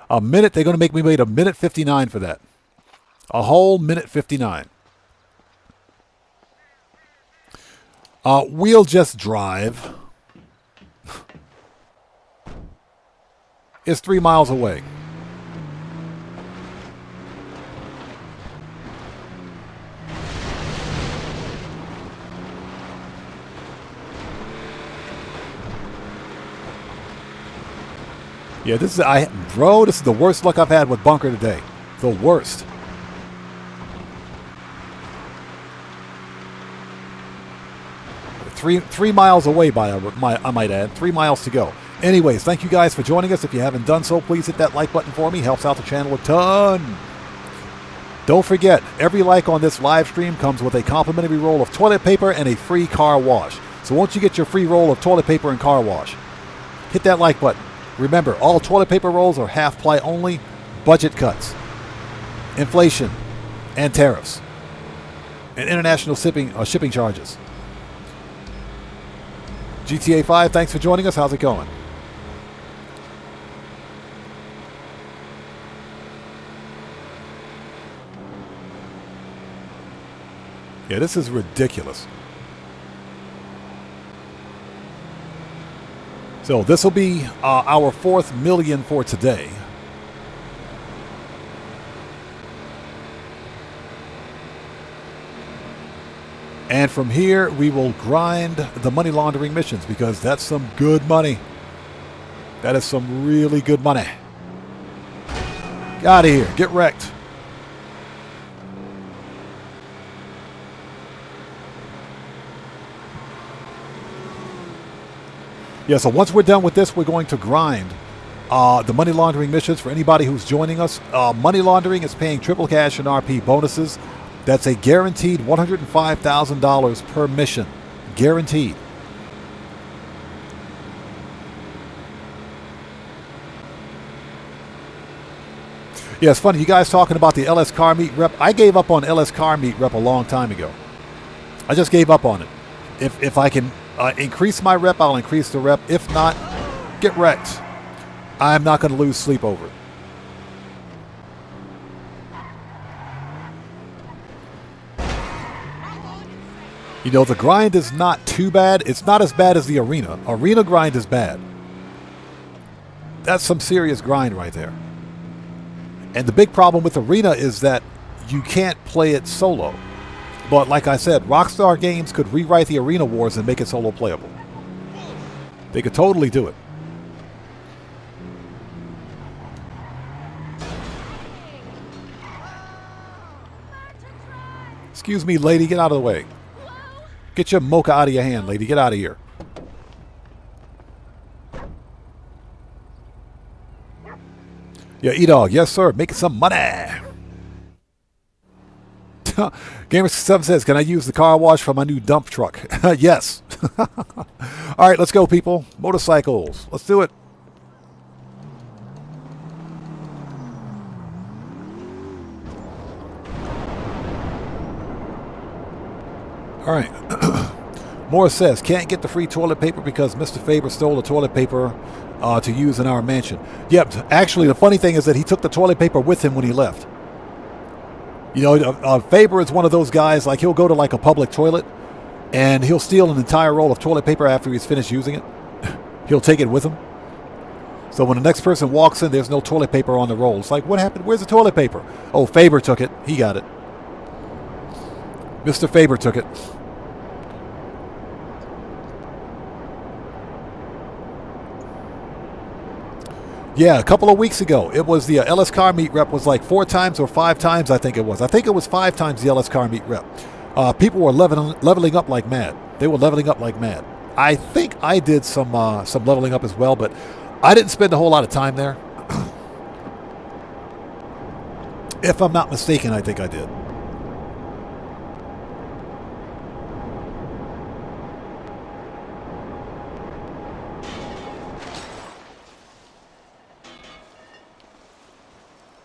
A minute, they're going to make me wait a minute 59 for that. A whole minute 59. We'll just drive. It's 3 miles away. Yeah, this is bro, this is the worst luck I've had with bunker today. The worst. Three miles away I might add. 3 miles to go. Anyways, thank you guys for joining us. If you haven't done so, please hit that like button for me. Helps out the channel a ton. Don't forget, every like on this live stream comes with a complimentary roll of toilet paper and a free car wash. So once you get your free roll of toilet paper and car wash, hit that like button. Remember, all toilet paper rolls are half ply only, budget cuts, inflation, and tariffs, and international shipping charges. GTA 5, thanks for joining us. How's it going? Yeah, this is ridiculous. So this will be our 4th million for today. And from here, we will grind the money laundering missions because that's some good money. That is some really good money. Get out of here. Get wrecked. Yeah, so once we're done with this, we're going to grind the money laundering missions for anybody who's joining us. Money laundering is paying triple cash and RP bonuses. That's a guaranteed $105,000 per mission. Guaranteed. Yeah, it's funny. You guys talking about the LS car meet rep. I gave up on LS car meet rep a long time ago. I just gave up on it. If I can increase my rep, I'll increase the rep. If not, get wrecked. I'm not going to lose sleep over it. You know, the grind is not too bad. It's not as bad as the arena. Arena grind is bad. That's some serious grind right there. And the big problem with arena is that you can't play it solo. But like I said, Rockstar Games could rewrite the arena wars and make it solo playable. They could totally do it. Excuse me, lady, get out of the way. Get your mocha out of your hand, lady. Get out of here. Yeah, E-Dog. Yes, sir. Making some money. Gamer7 says, can I use the car wash for my new dump truck? Yes. All right, let's go, people. Motorcycles. Let's do it. All right. Morris says, can't get the free toilet paper because Mr. Faber stole the toilet paper to use in our mansion. Yep. Actually, the funny thing is that he took the toilet paper with him when he left. You know, Faber is one of those guys, like he'll go to like a public toilet and he'll steal an entire roll of toilet paper after he's finished using it. He'll take it with him. So when the next person walks in, there's no toilet paper on the roll. It's like, what happened? Where's the toilet paper? Oh, Faber took it. He got it. Mr. Faber took it. Yeah, a couple of weeks ago, it was the LS Car Meet rep was like 4 times or 5 times, I think it was. I think it was 5 times the LS Car Meet rep. People were leveling up like mad. They were leveling up like mad. I think I did some leveling up as well, but I didn't spend a whole lot of time there. If I'm not mistaken, I think I did.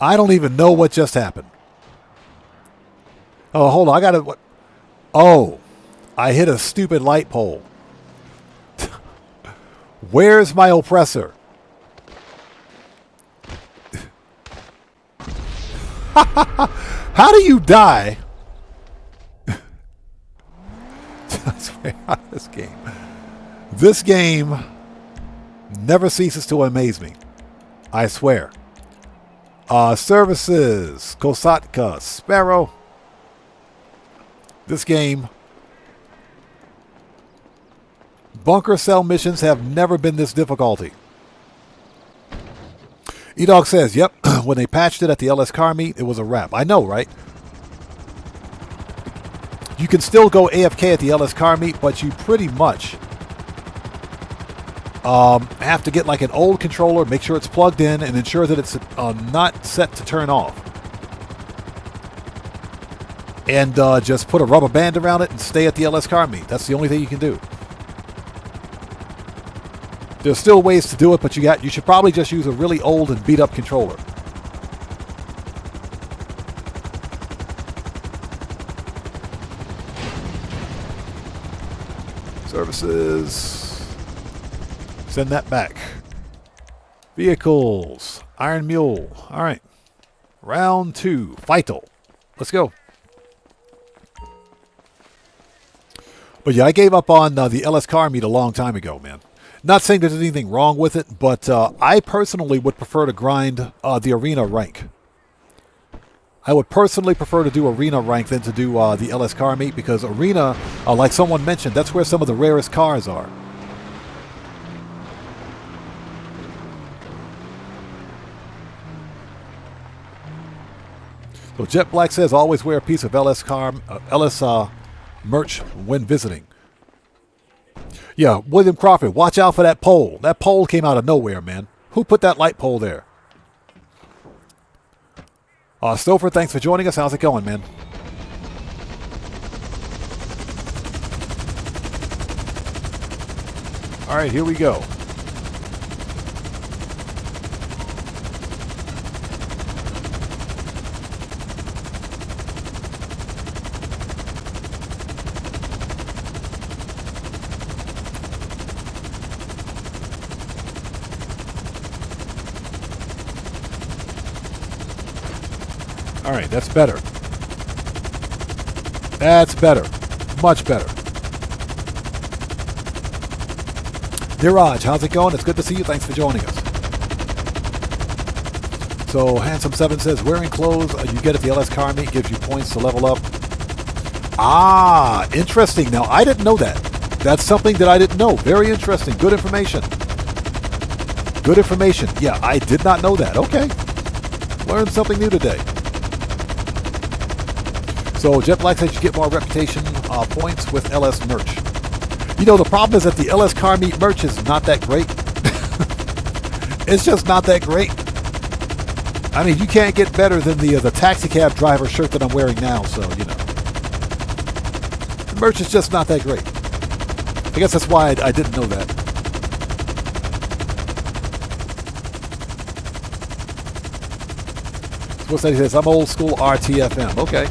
I don't even know what just happened. Oh, hold on. I got to... Oh, I hit a stupid light pole. Where's my oppressor? How do you die? I swear, this game never ceases to amaze me. I swear. Services, Kosatka, Sparrow. This game. Bunker cell missions have never been this difficulty. E-Dog says, yep, when they patched it at the LS Car Meet, it was a wrap. I know, right? You can still go AFK at the LS Car Meet, but you pretty much have to get like an old controller, make sure it's plugged in, and ensure that it's not set to turn off. And just put a rubber band around it and stay at the LS Car Meet. That's the only thing you can do. There's still ways to do it, but you should probably just use a really old and beat up controller. Services. Send that back. Vehicles. Iron Mule. All right. Round 2. Vital. Let's go. But yeah, I gave up on the LS Car Meet a long time ago, man. Not saying there's anything wrong with it, but I personally would prefer to grind the arena rank. I would personally prefer to do arena rank than to do the LS Car Meet, because arena, like someone mentioned, that's where some of the rarest cars are. So Jet Black says, always wear a piece of LS merch when visiting. Yeah, William Crawford, watch out for that pole. That pole came out of nowhere, man. Who put that light pole there? Stouffer, thanks for joining us. How's it going, man? All right, here we go. All right, that's better. That's better. Much better. Niraj, how's it going? It's good to see you. Thanks for joining us. So, Handsome7 says, wearing clothes you get at the LS Car Meet gives you points to level up. Ah, interesting. Now, I didn't know that. That's something that I didn't know. Very interesting. Good information. Good information. Yeah, I did not know that. Okay. Learned something new today. So Jet Black says you get more reputation points with LS merch. You know, the problem is that the LS Car Meet merch is not that great. It's just not that great. I mean, you can't get better than the taxi cab driver shirt that I'm wearing now, so, you know. The merch is just not that great. I guess that's why I didn't know that. What's that he says? I'm old school RTFM. Okay.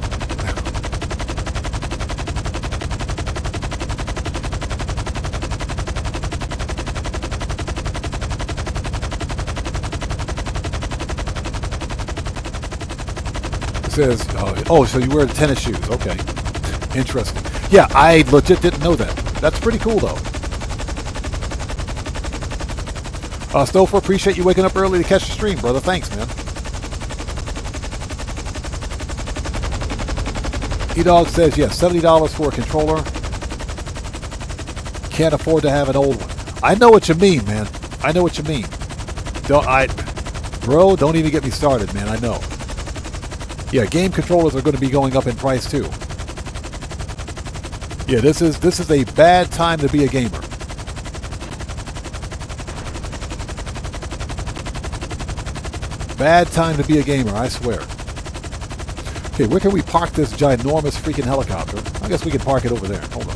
Says, oh, so you wear the tennis shoes. Okay. Interesting. Yeah, I legit didn't know that. That's pretty cool, though. Stouffer, appreciate you waking up early to catch the stream, brother. Thanks, man. E-Dog says, yes, $70 for a controller. Can't afford to have an old one. I know what you mean, man. I know what you mean. Bro, don't even get me started, man. I know. Yeah, game controllers are going to be going up in price too. Yeah, this is a bad time to be a gamer. Bad time to be a gamer, I swear. Okay, where can we park this ginormous freaking helicopter? I guess we can park it over there. Hold on.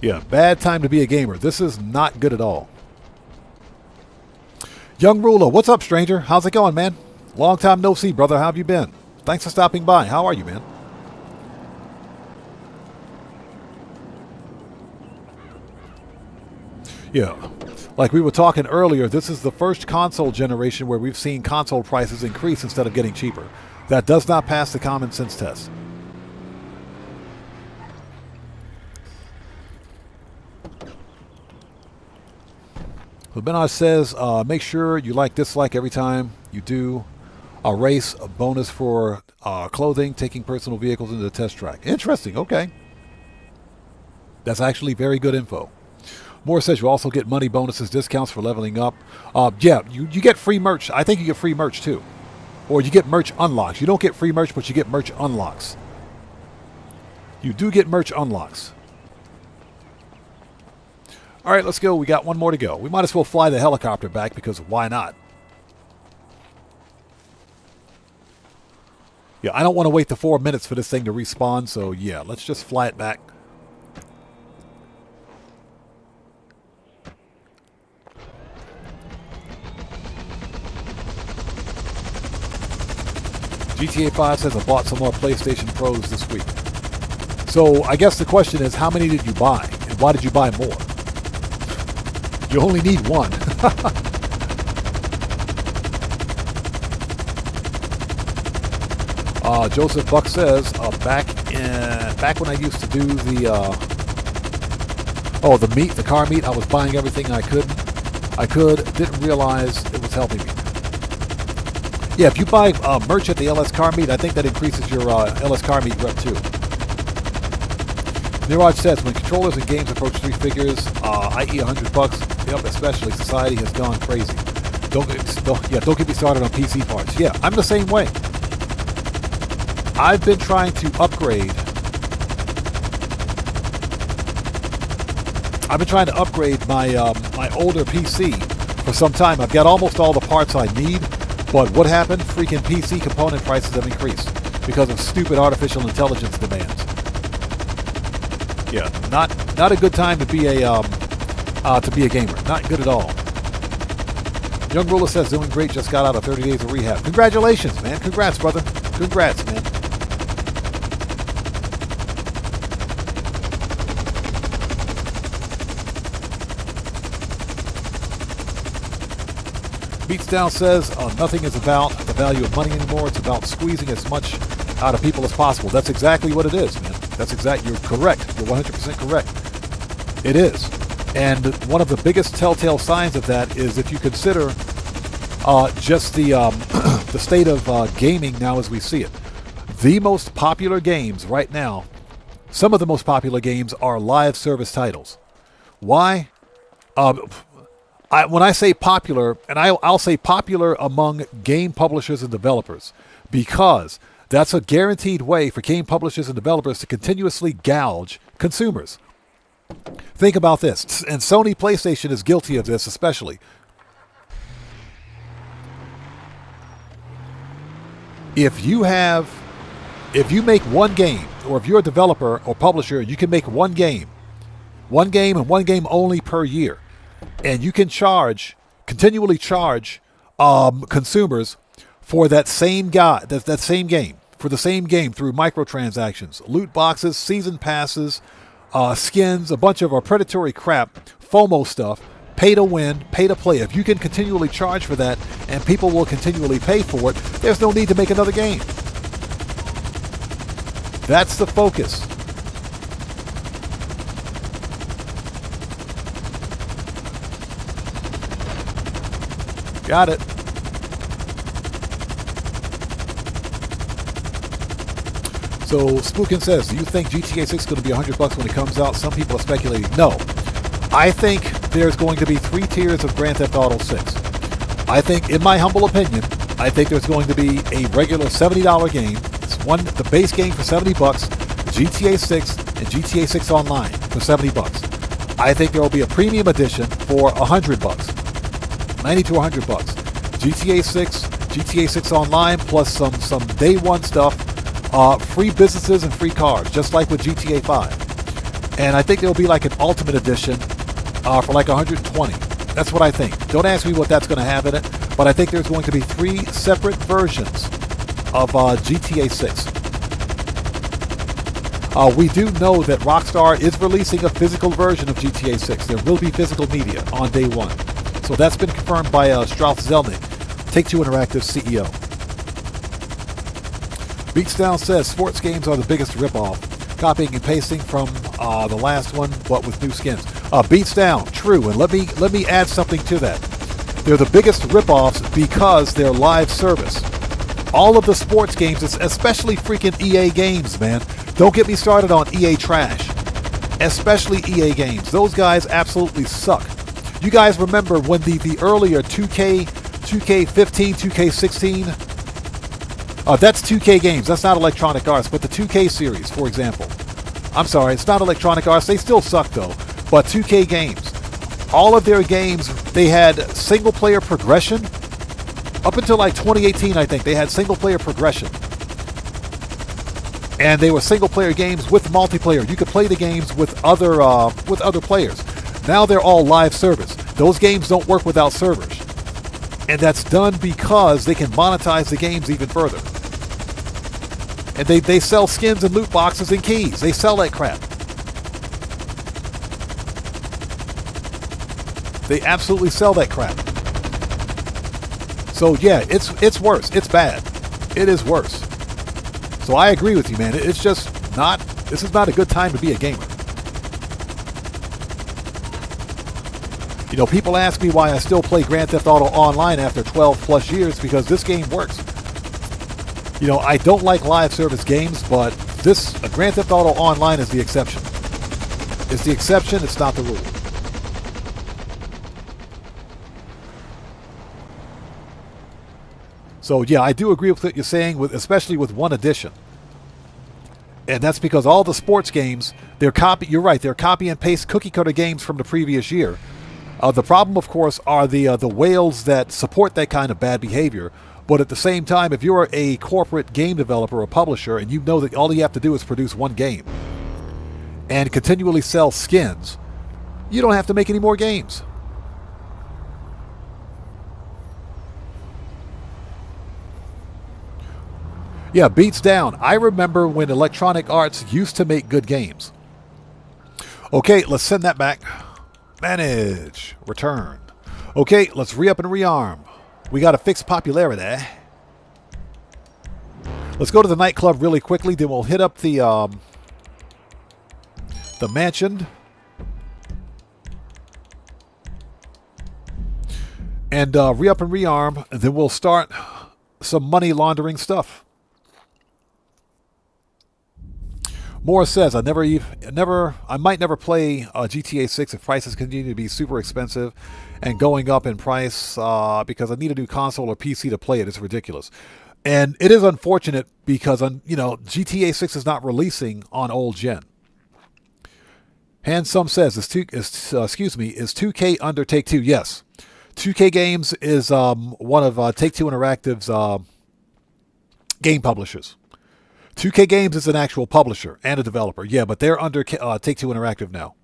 Yeah, bad time to be a gamer. This is not good at all. Young Ruler, what's up, stranger? How's it going, man? Long time no see, brother. How have you been? Thanks for stopping by. How are you, man? Yeah, like we were talking earlier, this is the first console generation where we've seen console prices increase instead of getting cheaper. That does not pass the common sense test. Benaj says, make sure you dislike every time you do a race, a bonus for clothing, taking personal vehicles into the test track. Interesting, okay. That's actually very good info. Moore says you also get money bonuses, discounts for leveling up. Yeah, you get free merch. I think you get free merch too. Or you get merch unlocks. You don't get free merch, but you get merch unlocks. You do get merch unlocks. All right, let's go. We got one more to go. We might as well fly the helicopter back because why not? Yeah, I don't want to wait the 4 minutes for this thing to respawn, so yeah, let's just fly it back. GTA 5 says I bought some more PlayStation Pros this week. So I guess the question is, how many did you buy? And why did you buy more? You only need one. Joseph Buck says, back when I used to do the car meet, I was buying everything I could, didn't realize it was helping me. Yeah, if you buy merch at the LS car meet, I think that increases your LS car meet rep too. Niraj says, when controllers and games approach 3 figures, i.e. $100, yep, especially, society has gone crazy. Don't get me started on PC parts. Yeah, I'm the same way. I've been trying to upgrade. my my older PC for some time. I've got almost all the parts I need, but what happened? Freaking PC component prices have increased because of stupid artificial intelligence demands. Yeah, not a good time to be a gamer. Not good at all. Young Ruler says, doing great, just got out of 30 days of rehab. Congratulations, man. Congrats, brother. Congrats, man. Beats Down says, nothing is about the value of money anymore. It's about squeezing as much out of people as possible. That's exactly what it is, man. You're correct. You're 100% correct. It is. And one of the biggest telltale signs of that is if you consider just the state of gaming now as we see it. The most popular games right now, some of the most popular games are live service titles. Why? When I say popular, and I'll say popular among game publishers and developers, because that's a guaranteed way for game publishers and developers to continuously gouge consumers. Think about this, and Sony PlayStation is guilty of this especially. If you make one game, or if you're a developer or publisher, you can make one game and one game only per year, and you can continually charge consumers for that same game, for the same game through microtransactions, loot boxes, season passes, skins, a bunch of predatory crap, FOMO stuff, pay to win, pay to play. If you can continually charge for that and people will continually pay for it, there's no need to make another game. That's the focus. Got it. So Spookin says, do you think GTA 6 is going to be $100 when it comes out? Some people are speculating. No. I think there's going to be 3 tiers of Grand Theft Auto 6. I think, in my humble opinion, I think there's going to be a regular $70 game. It's the base game for $70, GTA 6 and GTA 6 Online for $70. I think there will be a premium edition for $100, $90 to $100. GTA 6, GTA 6 Online, plus some day one stuff. Free businesses and free cars, just like with GTA 5. And I think there'll be like an Ultimate Edition for like $120. That's what I think. Don't ask me what that's going to have in it, but I think there's going to be 3 separate versions of GTA 6. We do know that Rockstar is releasing a physical version of GTA 6. There will be physical media on day one. So that's been confirmed by Strauss Zelnick, Take-Two Interactive CEO. Beatsdown says sports games are the biggest ripoff, copying and pasting from the last one, but with new skins. Beatsdown, true, and let me add something to that. They're the biggest ripoffs because they're live service. All of the sports games, especially freaking EA games, man. Don't get me started on EA trash, especially EA games. Those guys absolutely suck. You guys remember when the earlier 2K, 2K15, 2K16. That's 2K games. That's not Electronic Arts, but the 2K series, for example. I'm sorry, it's not Electronic Arts. They still suck, though. But 2K games. All of their games, they had single-player progression. Up until like 2018, I think, they had single-player progression. And they were single-player games with multiplayer. You could play the games with other players. Now they're all live service. Those games don't work without servers. And that's done because they can monetize the games even further. And they sell skins and loot boxes and keys. They sell that crap. They absolutely sell that crap. So yeah, it's worse. It's bad. It is worse. So I agree with you, man. It's just not, this is not a good time to be a gamer. You know, people ask me why I still play Grand Theft Auto Online after 12 plus years, because this game works. You know, I don't like live service games, but Grand Theft Auto Online is the exception. It's the exception, it's not the rule. So yeah, I do agree with what you're saying, especially with one edition. And that's because all the sports games, you're right, they're copy and paste cookie cutter games from the previous year. The problem, of course, are the whales that support that kind of bad behavior. But at the same time, if you're a corporate game developer or publisher and you know that all you have to do is produce one game and continually sell skins, you don't have to make any more games. Yeah, beats down. I remember when Electronic Arts used to make good games. Okay, let's send that back. Manage. Return. Okay, let's re-up and rearm. We got to fix popularity. Let's go to the nightclub really quickly. Then we'll hit up the mansion. And re-up and rearm. And then we'll start some money laundering stuff. Morris says, I might never play GTA 6 if prices continue to be super expensive and going up in price because I need a new console or PC to play it. It's ridiculous. And it is unfortunate because, GTA 6 is not releasing on old gen. Handsome says, is 2K under Take-Two? Yes. 2K Games is one of Take-Two Interactive's game publishers. 2K Games is an actual publisher and a developer. Yeah, but they're under Take-Two Interactive now.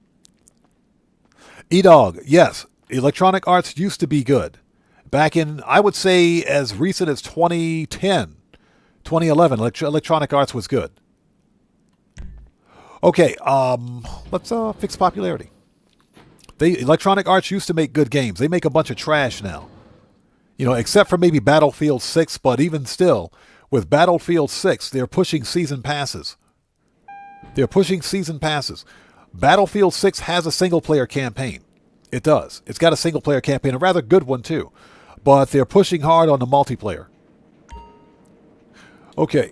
E-Dog, yes. Electronic Arts used to be good. Back in, I would say, as recent as 2010, 2011, Electronic Arts was good. Okay, let's fix popularity. Electronic Arts used to make good games. They make a bunch of trash now. You know, except for maybe Battlefield 6, but even still, with Battlefield 6, they're pushing season passes. They're pushing season passes. Battlefield 6 has a single-player campaign. It does. It's got a single-player campaign, a rather good one, too. But they're pushing hard on the multiplayer. Okay.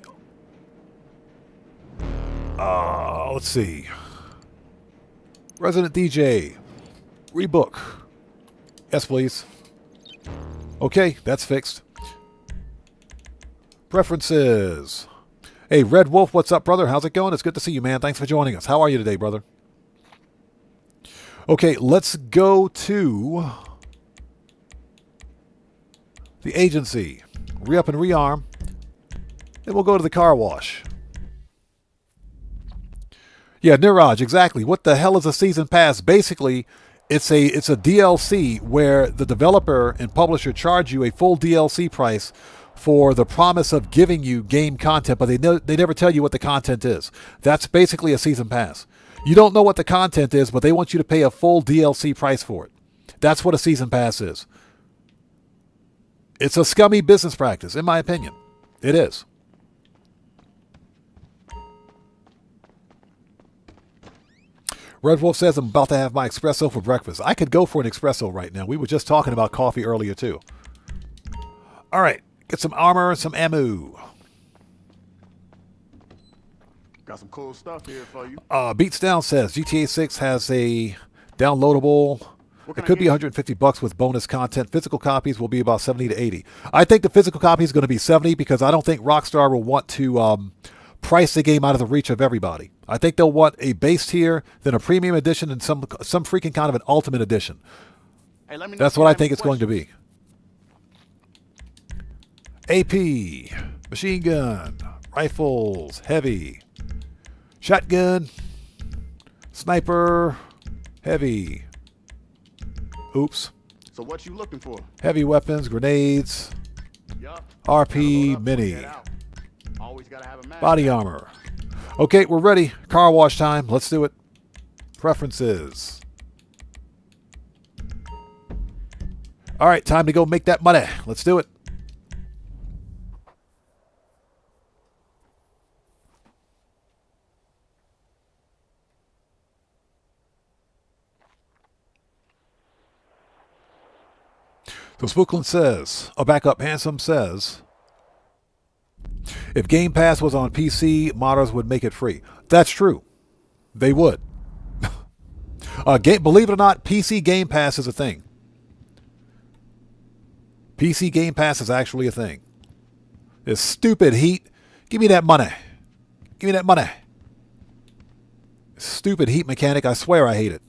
Let's see. Resident DJ. Rebook. Yes, please. Okay, that's fixed. Preferences. Hey, Red Wolf, what's up, brother? How's it going? It's good to see you, man. Thanks for joining us. How are you today, brother? Okay, let's go to the agency. Re-up and rearm. Then we'll go to the car wash. Yeah, Niraj, exactly. What the hell is a season pass? Basically, it's a DLC where the developer and publisher charge you a full DLC price for the promise of giving you game content, but they never tell you what the content is. That's basically a season pass. You don't know what the content is, but they want you to pay a full DLC price for it. That's what a season pass is. It's a scummy business practice, in my opinion. It is. Red Wolf says, I'm about to have my espresso for breakfast. I could go for an espresso right now. We were just talking about coffee earlier, too. All right. Get some armor, some ammo. Got some cool stuff here for you. Beats Down says, GTA 6 has a downloadable. It could be $150 with bonus content. Physical copies will be about 70 to 80. I think the physical copy is going to be 70 because I don't think Rockstar will want to price the game out of the reach of everybody. I think they'll want a base tier, then a premium edition, and some freaking kind of an ultimate edition. Hey, let me know. That's what I think it's going to be. AP, machine gun, rifles, heavy, shotgun, sniper, heavy. Oops. So what you looking for? Heavy weapons, grenades, Yup. RP, mini, Always gotta have a mask. body armor. Okay, we're ready. Car wash time. Let's do it. Preferences. All right, time to go make that money. Let's do it. So Spooklin says, Backup Handsome says, if Game Pass was on PC, modders would make it free. That's true. They would. Believe it or not, PC Game Pass is a thing. PC Game Pass is actually a thing. This stupid heat. Give me that money. Give me that money. Stupid heat mechanic. I swear I hate it.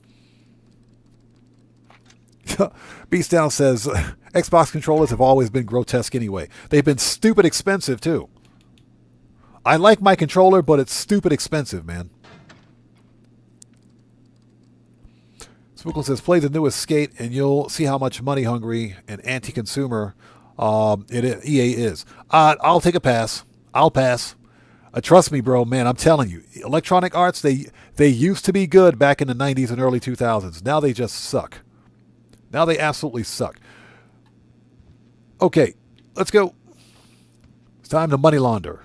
Beast Down says, Xbox controllers have always been grotesque anyway. They've been stupid expensive, too. I like my controller, but it's stupid expensive, man. Spookle says, play the newest Skate, and you'll see how much money-hungry and anti-consumer EA is. I'll take a pass. I'll pass. Trust me, bro, man, I'm telling you. Electronic Arts, they used to be good back in the 90s and early 2000s. Now they just suck. Now they absolutely suck. Okay, let's go. It's time to money launder.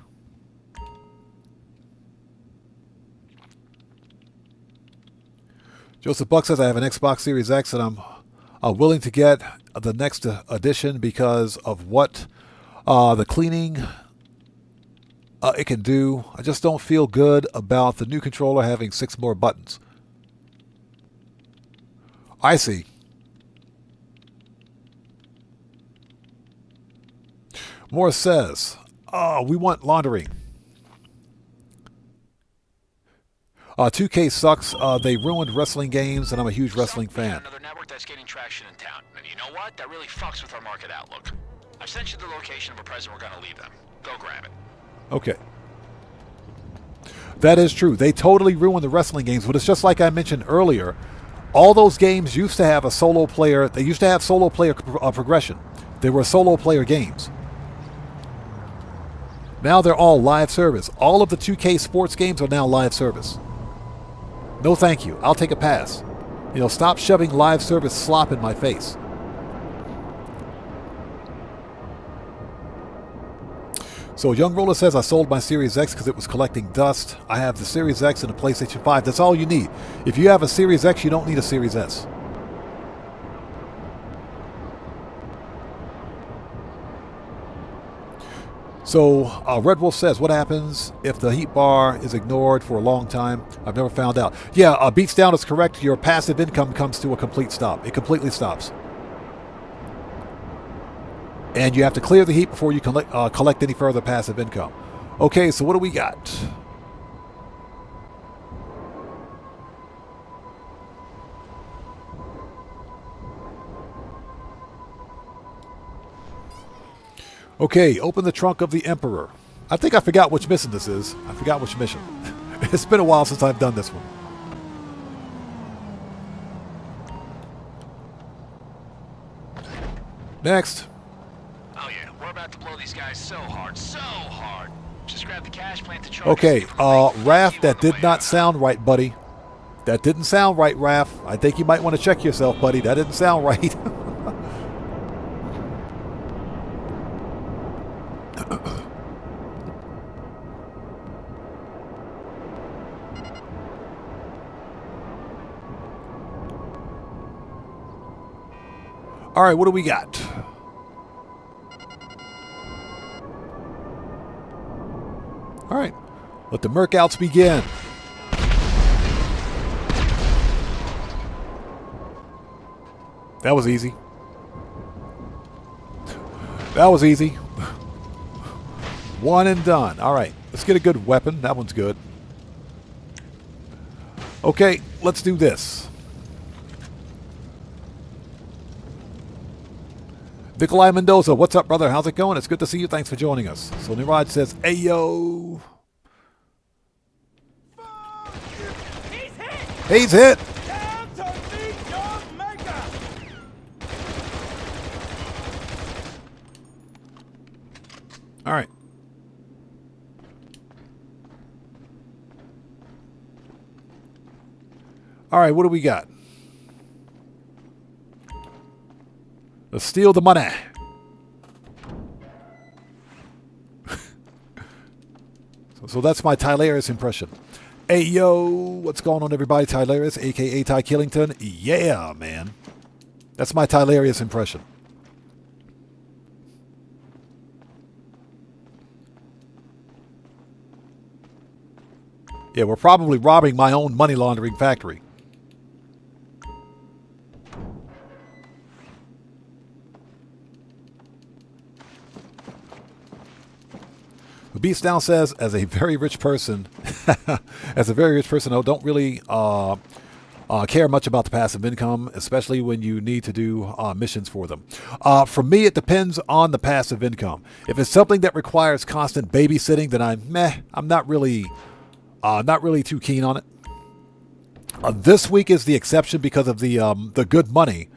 Joseph Buck says, I have an Xbox Series X and I'm willing to get the next edition because of what the cleaning it can do. I just don't feel good about the new controller having 6 more buttons. I see. Morris says, we want laundering. 2K sucks. They ruined wrestling games, and I'm a huge wrestling fan. Another network that's getting traction in town. And you know what? That really fucks with our market outlook. I've sent you the location of a present we're going to leave them. Go grab it. Okay. That is true. They totally ruined the wrestling games, but it's just like I mentioned earlier. All those games used to have a solo player. They used to have solo player progression. They were solo player games. Now they're all live service. All of the 2K sports games are now live service. No thank you. I'll take a pass. You know, stop shoving live service slop in my face. So Young Roller says, I sold my Series X because it was collecting dust. I have the Series X and a PlayStation 5. That's all you need. If you have a Series X, you don't need a Series S. So Red Wolf says, what happens if the heat bar is ignored for a long time? I've never found out. Yeah, Beats Down is correct. Your passive income comes to a complete stop. It completely stops. And you have to clear the heat before you collect any further passive income. Okay, so what do we got? Okay, open the trunk of the Emperor. I think I forgot which mission this is. I forgot which mission. It's been a while since I've done this one. Next. Oh yeah, we're about to blow these guys so hard, so hard. Just grab the cash, plant the charge. Okay, Raph, that did not sound right, buddy. That didn't sound right, Raph. I think you might want to check yourself, buddy. That didn't sound right. All right, what do we got? All right, let the Mercouts begin. That was easy. That was easy. One and done. All right, let's get a good weapon. That one's good. Okay, let's do this. Nikolai Mendoza, what's up, brother? How's it going? It's good to see you. Thanks for joining us. So Niraj says, hey, yo. He's hit! He's hit. Down to meet your maker! All right. All right, what do we got? Let's steal the money. So that's my Tylarius impression. Hey, yo, what's going on, everybody? Tylarius, a.k.a. Ty Killington. Yeah, man. That's my Tylarius impression. Yeah, we're probably robbing my own money laundering factory. Beast Down says, as a very rich person, I don't really care much about the passive income, especially when you need to do missions for them. For me, it depends on the passive income. If it's something that requires constant babysitting, then I'm not really too keen on it. This week is the exception because of the good money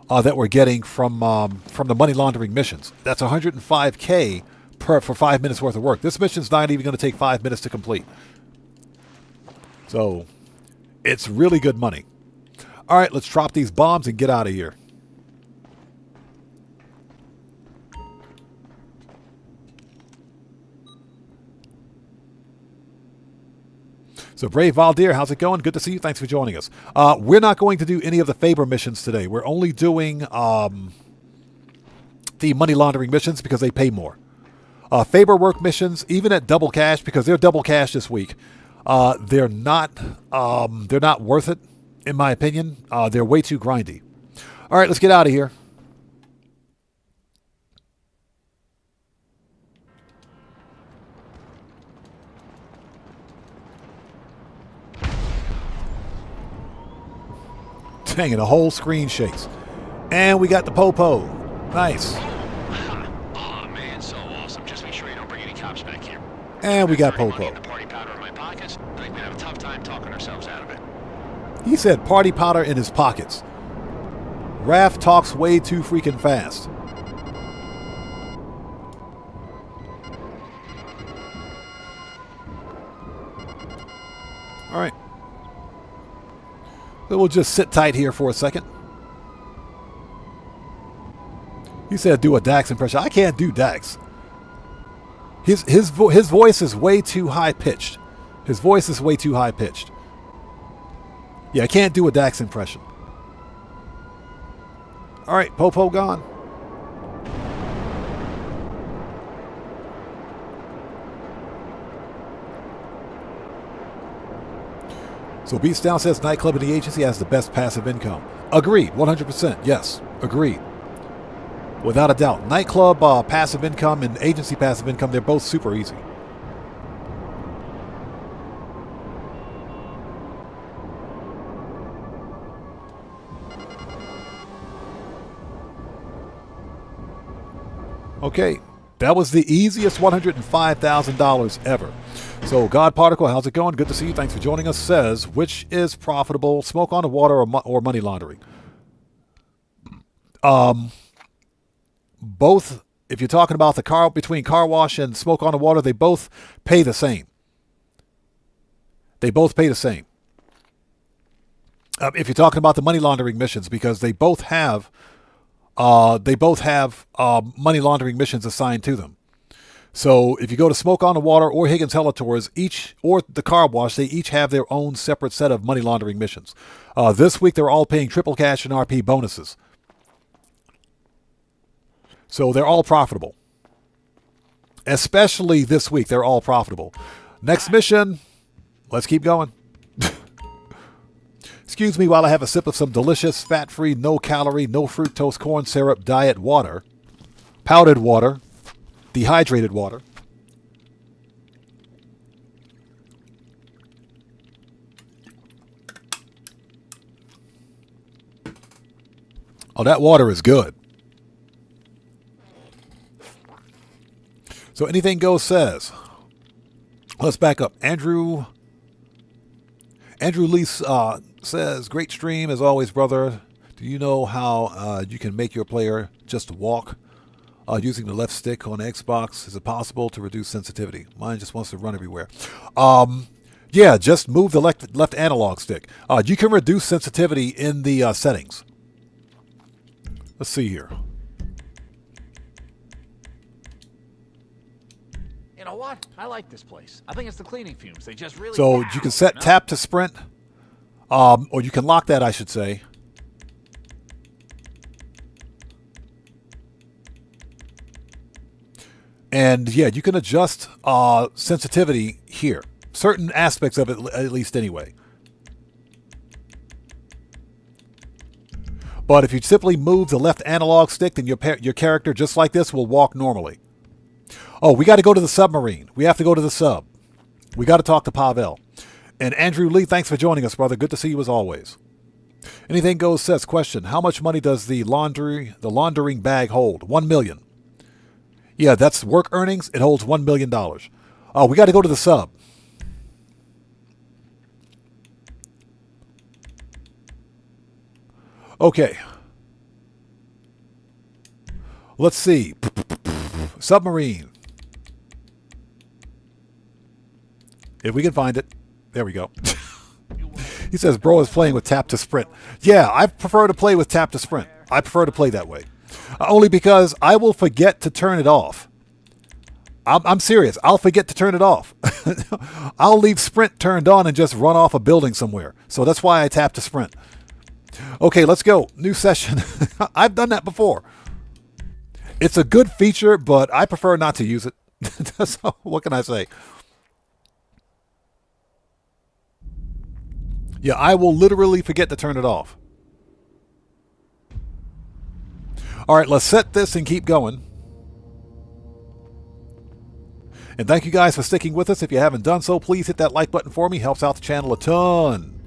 that we're getting from the money laundering missions. That's $105K for 5 minutes worth of work. This mission's not even going to take 5 minutes to complete. So it's really good money. All right, let's drop these bombs and get out of here. So Brave Valdir, how's it going? Good to see you. Thanks for joining us. We're not going to do any of the Faber missions today. We're only doing the money laundering missions because they pay more. Faber work missions, even at double cash, because they're double cash this week, they're not worth it, in my opinion. They're way too grindy. All right, let's get out of here. Dang it, the whole screen shakes. And we got the Popo. Nice. And we got Popo. He said party powder in his pockets. Raph talks way too freaking fast. All right. So we'll just sit tight here for a second. He said do a Dax impression. I can't do Dax. His voice is way too high pitched. His voice is way too high pitched. Yeah, I can't do a Dax impression. All right, Popo gone. So Beatstown says nightclub in the agency has the best passive income. Agreed, 100%. Yes, agreed. Without a doubt. Nightclub passive income and agency passive income, they're both super easy. Okay, that was the easiest $105,000 ever. So God Particle, how's it going? Good to see you. Thanks for joining us. Says, which is profitable, smoke on the water or money laundering? Both, if you're talking about the car between car wash and smoke on the water, they both pay the same. They both pay the same. If you're talking about the money laundering missions, because they both have money laundering missions assigned to them. So if you go to Smoke on the Water or Higgins Helitours, or the car wash, they each have their own separate set of money laundering missions. This week they're all paying triple cash and RP bonuses. So they're all profitable. Especially this week, they're all profitable. Next mission, let's keep going. Excuse me while I have a sip of some delicious, fat-free, no-calorie, no-fructose corn syrup diet water. Powdered water. Dehydrated water. Oh, that water is good. So Anything Goes says, let's back up. Andrew Lee says, great stream as always, brother. Do you know how you can make your player just walk using the left stick on Xbox? Is it possible to reduce sensitivity? Mine just wants to run everywhere. Yeah, just move the left analog stick. You can reduce sensitivity in the settings. Let's see here. You know what? I like this place. I think it's the cleaning fumes. They just really... So you can set tap to sprint, or you can lock that, I should say. And yeah, you can adjust sensitivity here. Certain aspects of it, at least anyway. But if you simply move the left analog stick, then your character, just like this, will walk normally. Oh, we got to go to the submarine. We have to go to the sub. We got to talk to Pavel. And Andrew Lee, thanks for joining us, brother. Good to see you as always. Anything Goes says, question, how much money does the laundering bag hold? $1 million. Yeah, that's work earnings. It holds $1 million. Oh, we got to go to the sub. Okay. Let's see. Submarine. If we can find it. There we go. He says, bro is playing with tap to sprint. Yeah, I prefer to play with tap to sprint. I prefer to play that way. Only because I will forget to turn it off. I'm serious. I'll forget to turn it off. I'll leave sprint turned on and just run off a building somewhere. So that's why I tap to sprint. Okay, let's go. New session. I've done that before. It's a good feature, but I prefer not to use it. So what can I say? Yeah, I will literally forget to turn it off. All right, let's set this and keep going. And thank you guys for sticking with us. If you haven't done so, please hit that like button for me. Helps out the channel a ton.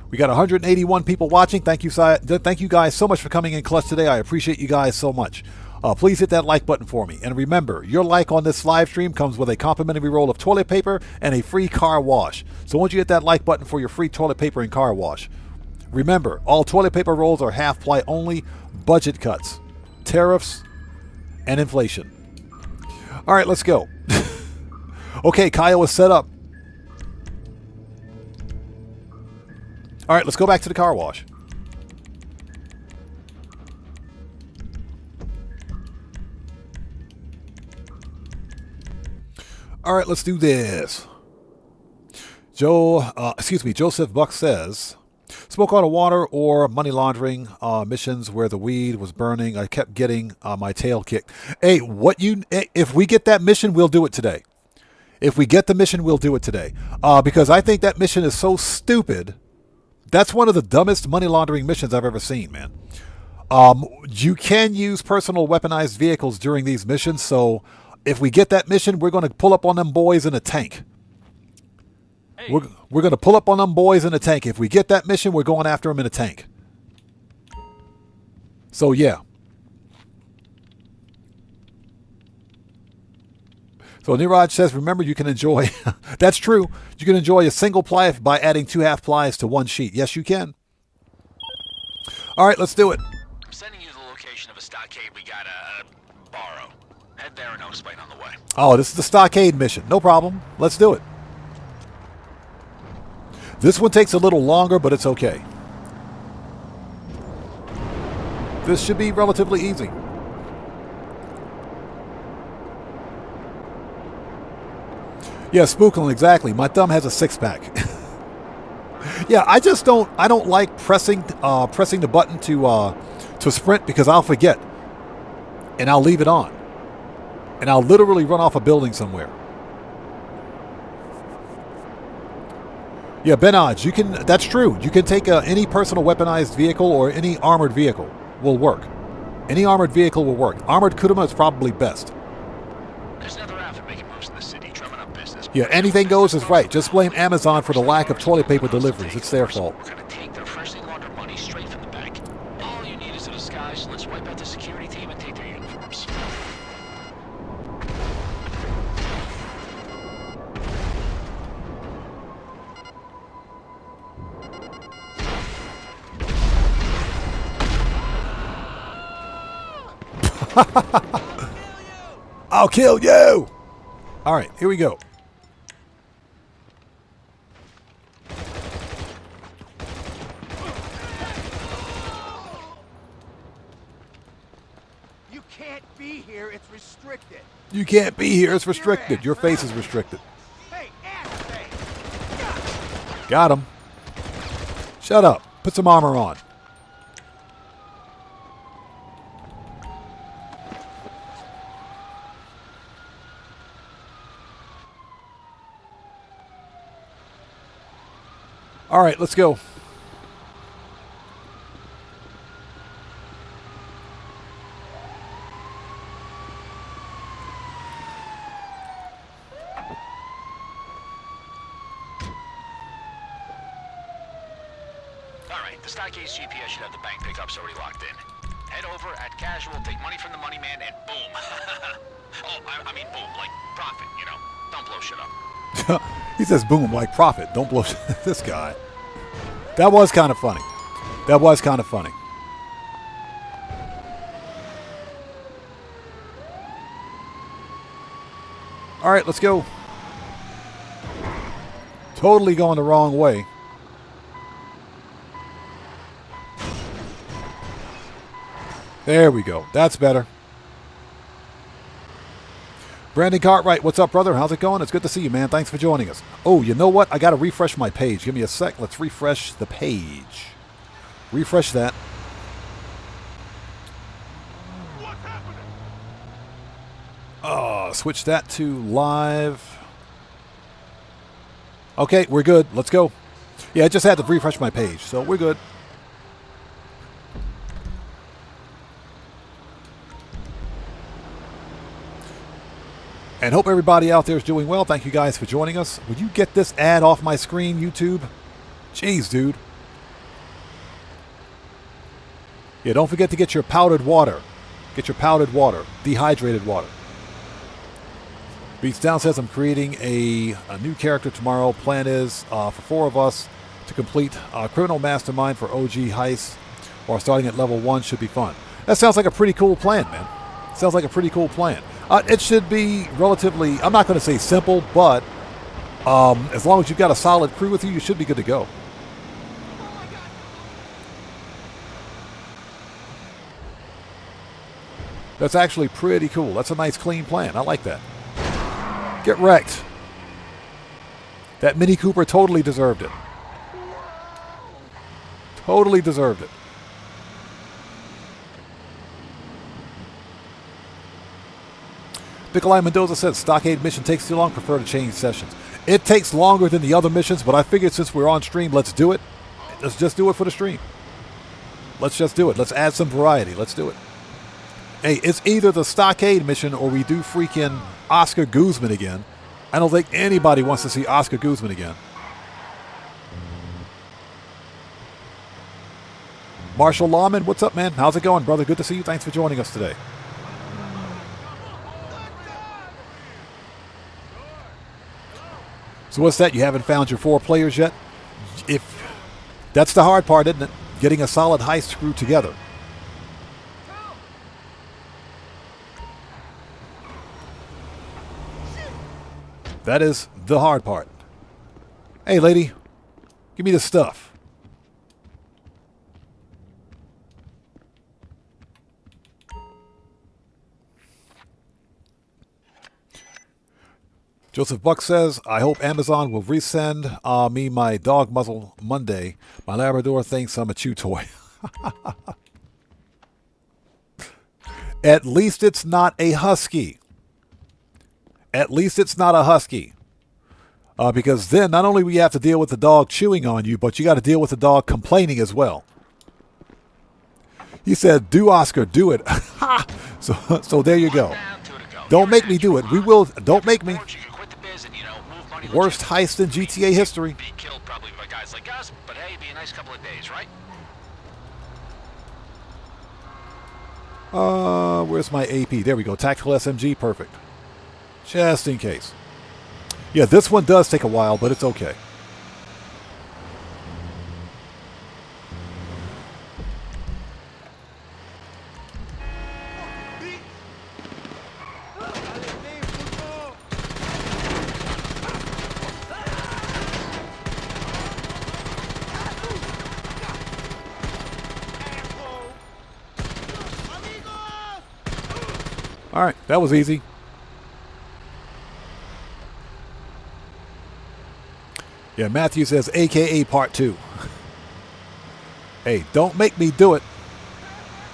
We got 181 people watching. Thank you guys so much for coming in clutch today. I appreciate you guys so much. Please hit that like button for me. And remember, your like on this live stream comes with a complimentary roll of toilet paper and a free car wash. So once you hit that like button for your free toilet paper and car wash, remember, all toilet paper rolls are half ply only, budget cuts, tariffs, and inflation. All right, let's go. Okay, Kyle is set up. All right, let's go back to the car wash. All right, let's do this. Joseph Buck says, smoke on the water or money laundering missions where the weed was burning. I kept getting my tail kicked. Hey, if we get that mission, we'll do it today. If we get the mission, we'll do it today. Because I think that mission is so stupid. That's one of the dumbest money laundering missions I've ever seen, man. You can use personal weaponized vehicles during these missions, so if we get that mission, we're going to pull up on them boys in a tank. Hey. We're going to pull up on them boys in a tank. If we get that mission, we're going after them in a tank. So, yeah. So, Niraj says, remember, you can enjoy... That's true. You can enjoy a single ply by adding 2 half plies to one sheet. Yes, you can. All right, let's do it. I'm sending you the location of a stockade we got to borrow. Head there and I'll explain on the way. Oh, this is the stockade mission. No problem. Let's do it. This one takes a little longer, but it's okay. This should be relatively easy. Yeah, Spooklin, exactly. My thumb has a 6-pack. Yeah, I don't like pressing the button to sprint because I'll forget. And I'll leave it on. And I'll literally run off a building somewhere. Yeah, Benaj, that's true. You can take any personal weaponized vehicle or any armored vehicle will work. Any armored vehicle will work. Armored Kuruma is probably best. There's another outfit making moves in the city, drumming up business. Yeah, anything goes is right. Just blame Amazon for the lack of toilet paper deliveries. It's their fault. We're gonna take their freshly laundered money straight from the bank. All you need is a disguise. Let's wipe out the security team and take their uniforms. I'll kill you! All right, here we go. You can't be here. It's restricted. You can't be here. It's restricted. Your face is restricted. Hey, ass face. Got him. Shut up. Put some armor on. All right, let's go. All right, the Stockade's GPS should have the bank pickups already locked in. Head over at casual, take money from the money man, and boom. I mean boom, like profit, you know. Don't blow shit up. He says boom like profit. Don't blow this guy. That was kind of funny. That was kind of funny. All right, let's go. Totally going the wrong way. There we go. That's better. Brandon Cartwright, what's up, brother? How's it going? It's good to see you, man. Thanks for joining us. Oh, you know what? I got to refresh my page. Give me a sec. Let's refresh the page. Refresh that. What's happening? Switch that to live. Okay, we're good. Let's go. Yeah, I just had to refresh my page, so we're good. And hope everybody out there is doing well. Thank you guys for joining us. Would you get this ad off my screen, YouTube? Jeez, dude. Yeah, don't forget to get your powdered water. Get your powdered water. Dehydrated water. Beats Down says, I'm creating a new character tomorrow. Plan is for 4 of us to complete Criminal Mastermind for OG Heist, or starting at level 1 should be fun. That sounds like a pretty cool plan, man. Sounds like a pretty cool plan. It should be relatively, I'm not going to say simple, but as long as you've got a solid crew with you, you should be good to go. Oh my That's actually pretty cool. That's a nice, clean plan. I like that. Get wrecked. That Mini Cooper totally deserved it. Totally deserved it. Nikolai Mendoza says, Stockade mission takes too long. Prefer to change sessions. It takes longer than the other missions, but I figured since we're on stream, let's do it. Let's just do it for the stream. Let's just do it. Let's add some variety. Let's do it. Hey, it's either the Stockade mission or we do freaking Oscar Guzman again. I don't think anybody wants to see Oscar Guzman again. Marshall Lawman, what's up, man? How's it going, brother? Good to see you. Thanks for joining us today. So what's that? You haven't found your 4 players yet? If that's the hard part, isn't it? Getting a solid heist crew together. That is the hard part. Hey, lady, give me the stuff. Joseph Buck says, I hope Amazon will resend me my dog muzzle Monday. My Labrador thinks I'm a chew toy. At least it's not a husky. At least it's not a husky. Because then not only will you have to deal with the dog chewing on you, but you got to deal with the dog complaining as well. He said, do Oscar, do it. So there you go. Don't make me do it. We will. Don't make me. Worst heist in GTA history. Be killed probably by guys like us, but hey, be a nice couple of days, right? Where's my AP? There we go. Tactical SMG, perfect. Just in case. Yeah, this one does take a while, but it's okay. All right, that was easy. Yeah, Matthew says, AKA Part 2. Hey, don't make me do it.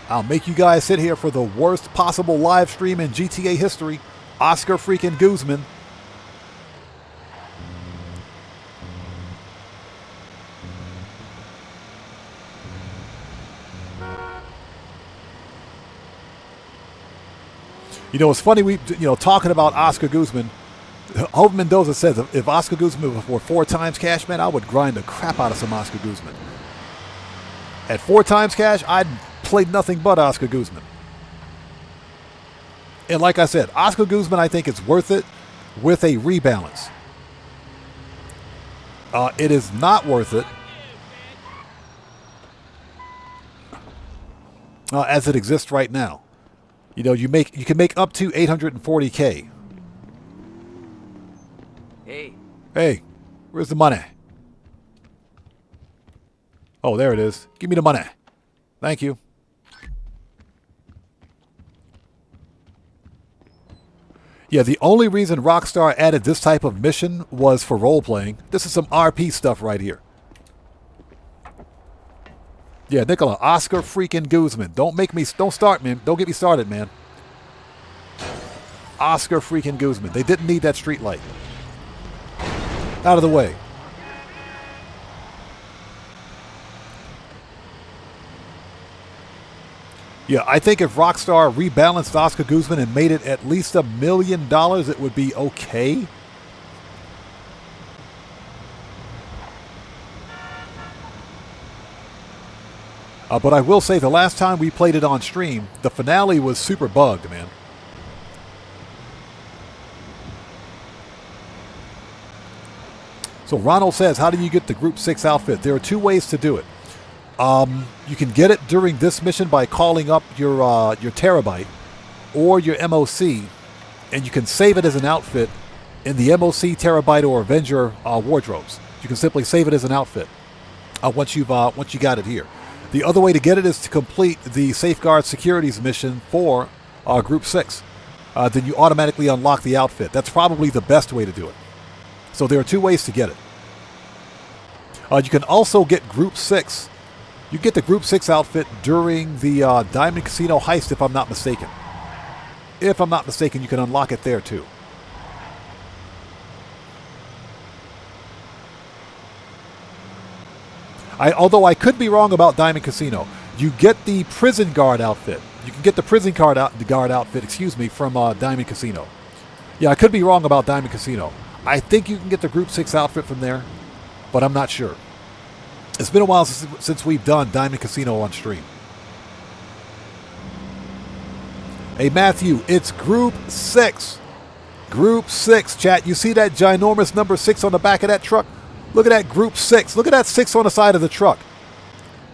I'll make you guys sit here for the worst possible live stream in GTA history. Oscar freaking Guzman. You know, it's funny, talking about Oscar Guzman, Hope Mendoza says if Oscar Guzman were 4 times cash, man, I would grind the crap out of some Oscar Guzman. At 4 times cash, I'd play nothing but Oscar Guzman. And like I said, Oscar Guzman, I think it's worth it with a rebalance. It is not worth it as it exists right now. You know, you can make up to 840K. Hey, where's the money? Oh, there it is. Give me the money. Thank you. Yeah, the only reason Rockstar added this type of mission was for role-playing. This is some RP stuff right here. Yeah, Nicola, Oscar freaking Guzman. Don't start, man. Don't get me started, man. Oscar freaking Guzman. They didn't need that street light. Out of the way. Yeah, I think if Rockstar rebalanced Oscar Guzman and made it at least $1 million, it would be okay. But I will say the last time we played it on stream, the finale was super bugged, man. So Ronald says, how do you get the Group 6 outfit? There are 2 ways to do it. You can get it during this mission by calling up your Terabyte or your MOC, and you can save it as an outfit in the MOC, Terabyte, or Avenger wardrobes. You can simply save it as an outfit once you got it here. The other way to get it is to complete the Safeguard Securities mission for Group 6. Then you automatically unlock the outfit. That's probably the best way to do it. So there are 2 ways to get it. You can also get Group 6. You get the Group 6 outfit during the Diamond Casino heist, if I'm not mistaken. If I'm not mistaken, you can unlock it there too. Although I could be wrong about Diamond Casino. You get the prison guard outfit. You can get the prison guard outfit, from Diamond Casino. Yeah, I could be wrong about Diamond Casino. I think you can get the Group 6 outfit from there, but I'm not sure. It's been a while since we've done Diamond Casino on stream. Hey, Matthew, it's Group 6. Group 6, chat. You see that ginormous number 6 on the back of that truck? Look at that Group 6. Look at that 6 on the side of the truck.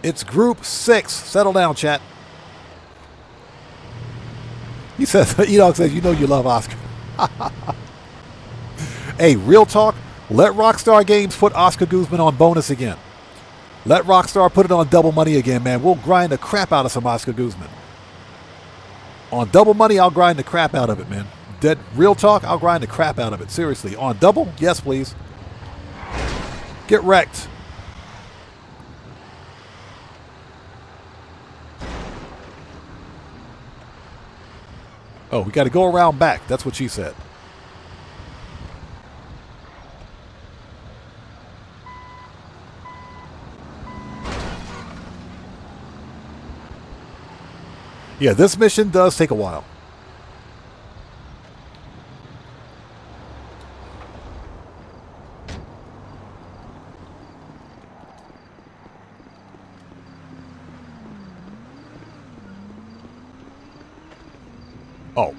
It's Group 6. Settle down, chat. He says, Enoch says, you know you love Oscar. Hey, real talk. Let Rockstar Games put Oscar Guzman on bonus again. Let Rockstar put it on double money again, man. We'll grind the crap out of some Oscar Guzman. On double money, I'll grind the crap out of it, man. Dead real talk, I'll grind the crap out of it. Seriously. On double? Yes, please. Get wrecked. Oh, we got to go around back. That's what she said. Yeah, this mission does take a while. Oh,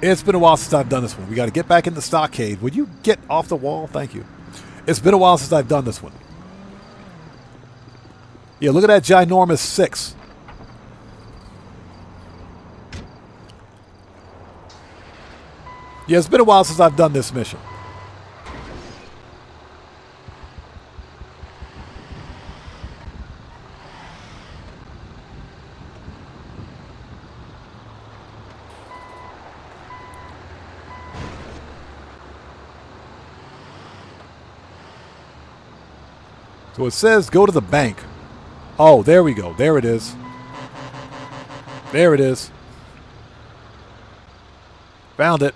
it's been a while since I've done this one. We got to get back in the stockade. Would you get off the wall? Thank you. It's been a while since I've done this one. Yeah, look at that ginormous 6. Yeah, it's been a while since I've done this mission. So it says go to the bank. Oh, there we go. There it is. There it is. Found it.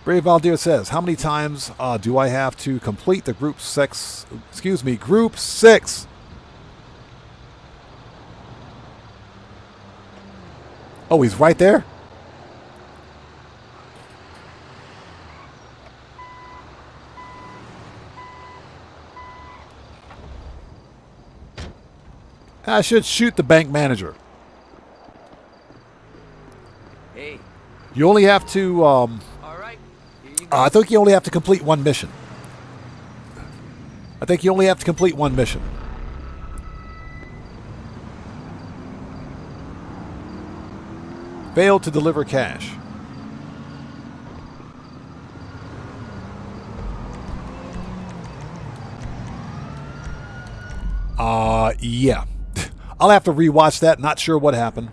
Brave Valdir says, how many times do I have to complete the Group 6? Excuse me, Group 6. Oh, he's right there? I should shoot the bank manager. Hey. You only have to... All right. Here you go. I think you only have to complete one mission. I think you only have to complete one mission. Failed to deliver cash. Yeah. I'll have to rewatch that. Not sure what happened.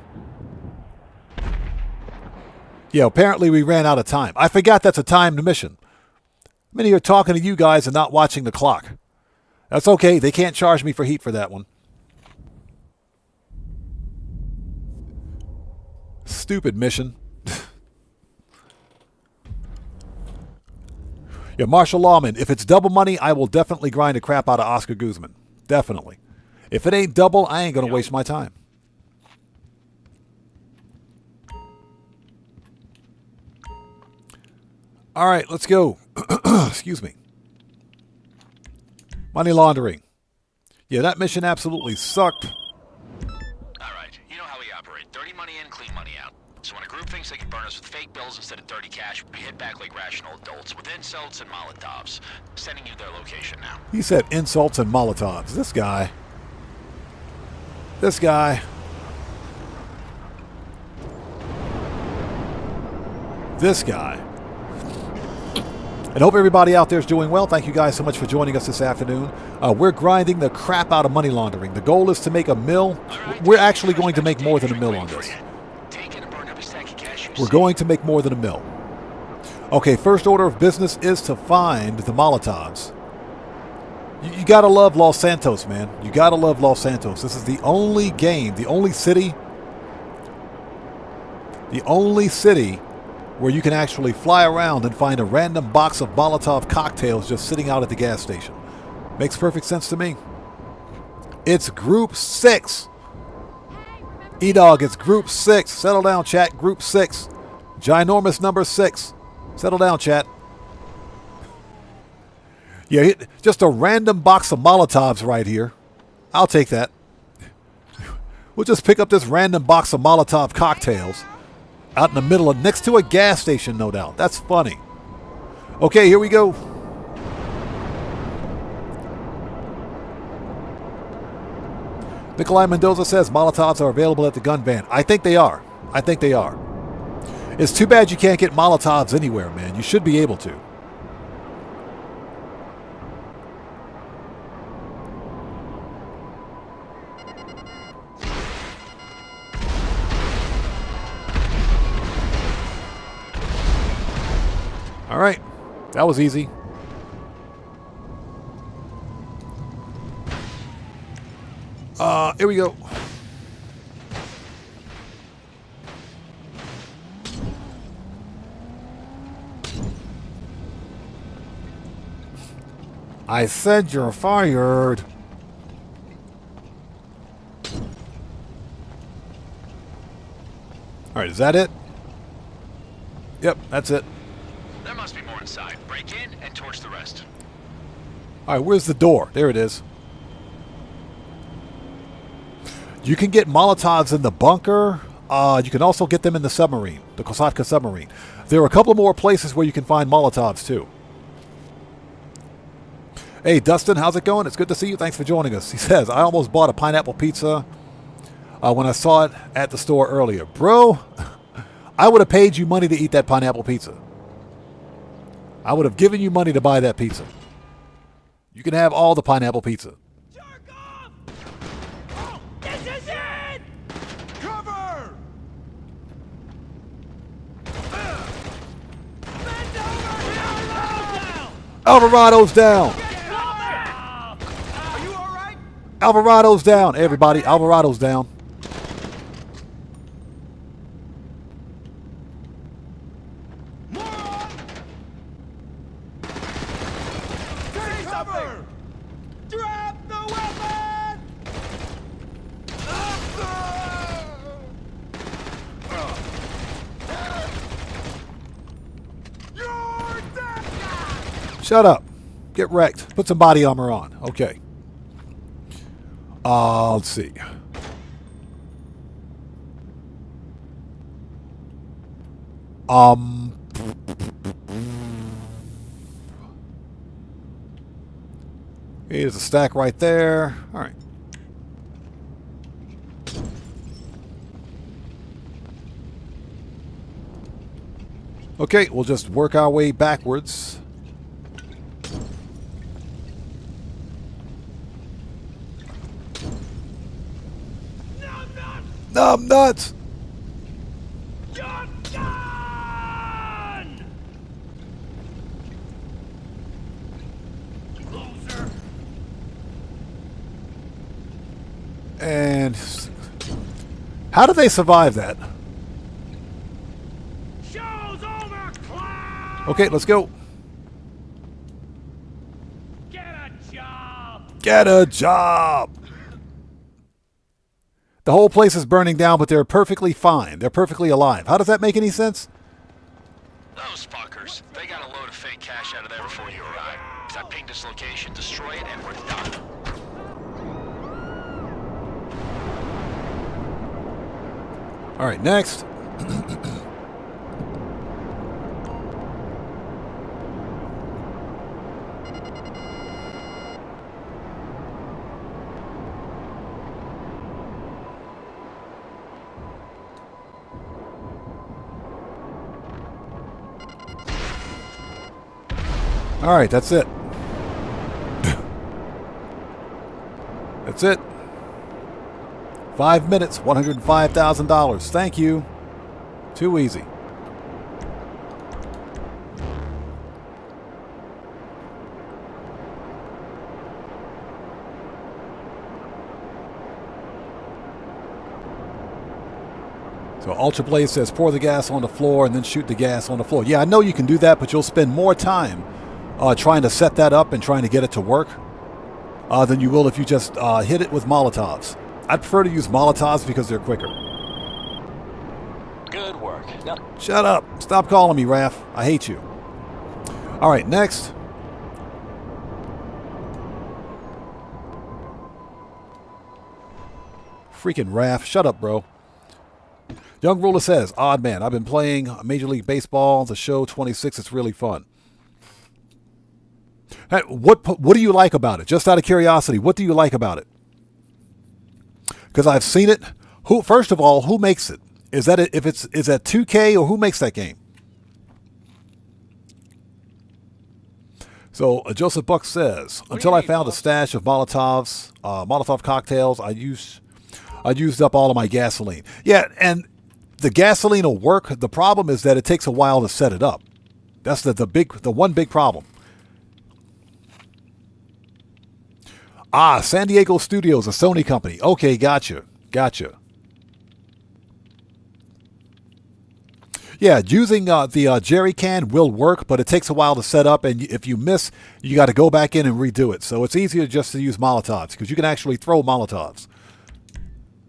Yeah, apparently we ran out of time. I forgot that's a timed mission. I'm in here talking to you guys and not watching the clock. That's okay. They can't charge me for heat for that one. Stupid mission. Yeah, Marshall Lawman, if it's double money, I will definitely grind the crap out of Oscar Guzman. Definitely. If it ain't double, I ain't going to waste my time. All right, let's go. Excuse me. Money laundering. Yeah, that mission absolutely sucked. All right, you know how we operate. Dirty money in, clean money out. So when a group thinks they can burn us with fake bills instead of dirty cash, we hit back like rational adults with insults and Molotovs. Sending you their location now. He said insults and Molotovs. This guy. This guy. This guy. And hope everybody out there is doing well. Thank you guys so much for joining us this afternoon. We're grinding the crap out of money laundering. The goal is to make a mill. We're actually going to make more than a mill on this. We're going to make more than a mill. Okay, first order of business is to find the Molotovs. You gotta love Los Santos, man. You gotta love Los Santos. This is the only game, the only city where you can actually fly around and find a random box of Molotov cocktails just sitting out at the gas station. Makes perfect sense to me. It's Group 6. E-Dog, it's Group 6. Settle down, chat. Group 6. Ginormous number 6. Settle down, chat. Yeah, just a random box of Molotovs right here. I'll take that. We'll just pick up this random box of Molotov cocktails out in the middle of, next to a gas station, no doubt. That's funny. Okay, here we go. Nikolai Mendoza says Molotovs are available at the gun van. I think they are. I think they are. It's too bad you can't get Molotovs anywhere, man. You should be able to. All right, that was easy. Here we go. I said you're fired. All right, is that it? Yep, that's it. There must be more inside. Break in and torch the rest. All right, where's the door? There it is. You can get Molotovs in the bunker. You can also get them in the submarine, the Kosatka submarine. There are a couple more places where you can find Molotovs, too. Hey, Dustin, how's it going? It's good to see you. Thanks for joining us. He says, I almost bought a pineapple pizza when I saw it at the store earlier. Bro, I would have paid you money to eat that pineapple pizza. I would have given you money to buy that pizza. You can have all the pineapple pizza. Jerk off! Oh, this is it! Cover! Bend over here! Alvarado's down! Are you all right? Alvarado's down, everybody. Alvarado's down. Cover! Drop the weapon! You're dead! Shut up. Get wrecked. Put some body armor on. Okay. Let's see. Here's a stack right there. All right. Okay, we'll just work our way backwards. Numb nuts! You're done! Loser! And how do they survive that? Show's over, clown! Okay, let's go. Get a job! Get a job! The whole place is burning down, but they're perfectly fine. They're perfectly alive. How does that make any sense? Those fuckers. They got a load of fake cash out of there before you arrived. I pinged this location, destroy it, and we're done. All right, next. All right, that's it. That's it. 5 minutes, $105,000. Thank you. Too easy. So Ultra Blaze says pour the gas on the floor and then shoot the gas on the floor. Yeah, I know you can do that, but you'll spend more time trying to set that up and trying to get it to work than you will if you just hit it with Molotovs. I prefer to use Molotovs because they're quicker. Good work. Now, Shut up. Stop calling me, Raph. I hate you. All right, next. Freaking Raph. Shut up, bro. Young Ruler says, odd man, I've been playing Major League Baseball, the show 26. It's really fun. Hey, what do you like about it? Just out of curiosity, what do you like about it? Because I've seen it. First of all, who makes it? Is that 2K or who makes that game? So Joseph Buck says, until I found a stash of Molotov cocktails, I used up all of my gasoline. Yeah, and the gasoline will work. The problem is that it takes a while to set it up. That's the one big problem. San Diego Studios, a Sony company. Okay, gotcha. Yeah, using the jerry can will work, but it takes a while to set up, and if you miss, you got to go back in and redo it. So it's easier just to use Molotovs, because you can actually throw Molotovs.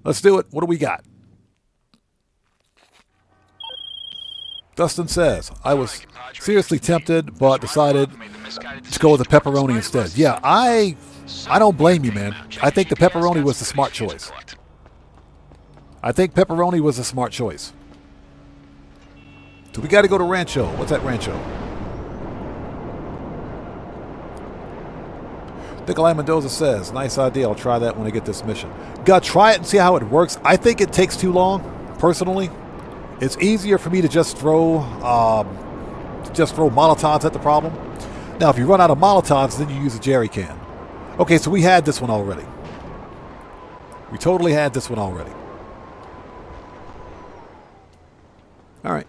Let's do it. What do we got? Dustin says, I was seriously tempted, but decided to go with the pepperoni instead. Yeah, I don't blame you, man. I think the pepperoni was the smart choice. So we got to go to Rancho. What's that Rancho? Nikolai Mendoza says, nice idea. I'll try that when I get this mission. Gotta try it and see how it works. I think it takes too long, personally. It's easier for me to just throw Molotovs at the problem. Now, if you run out of Molotovs, then you use a jerry can. Okay, so we had this one already. We totally had this one already. All right.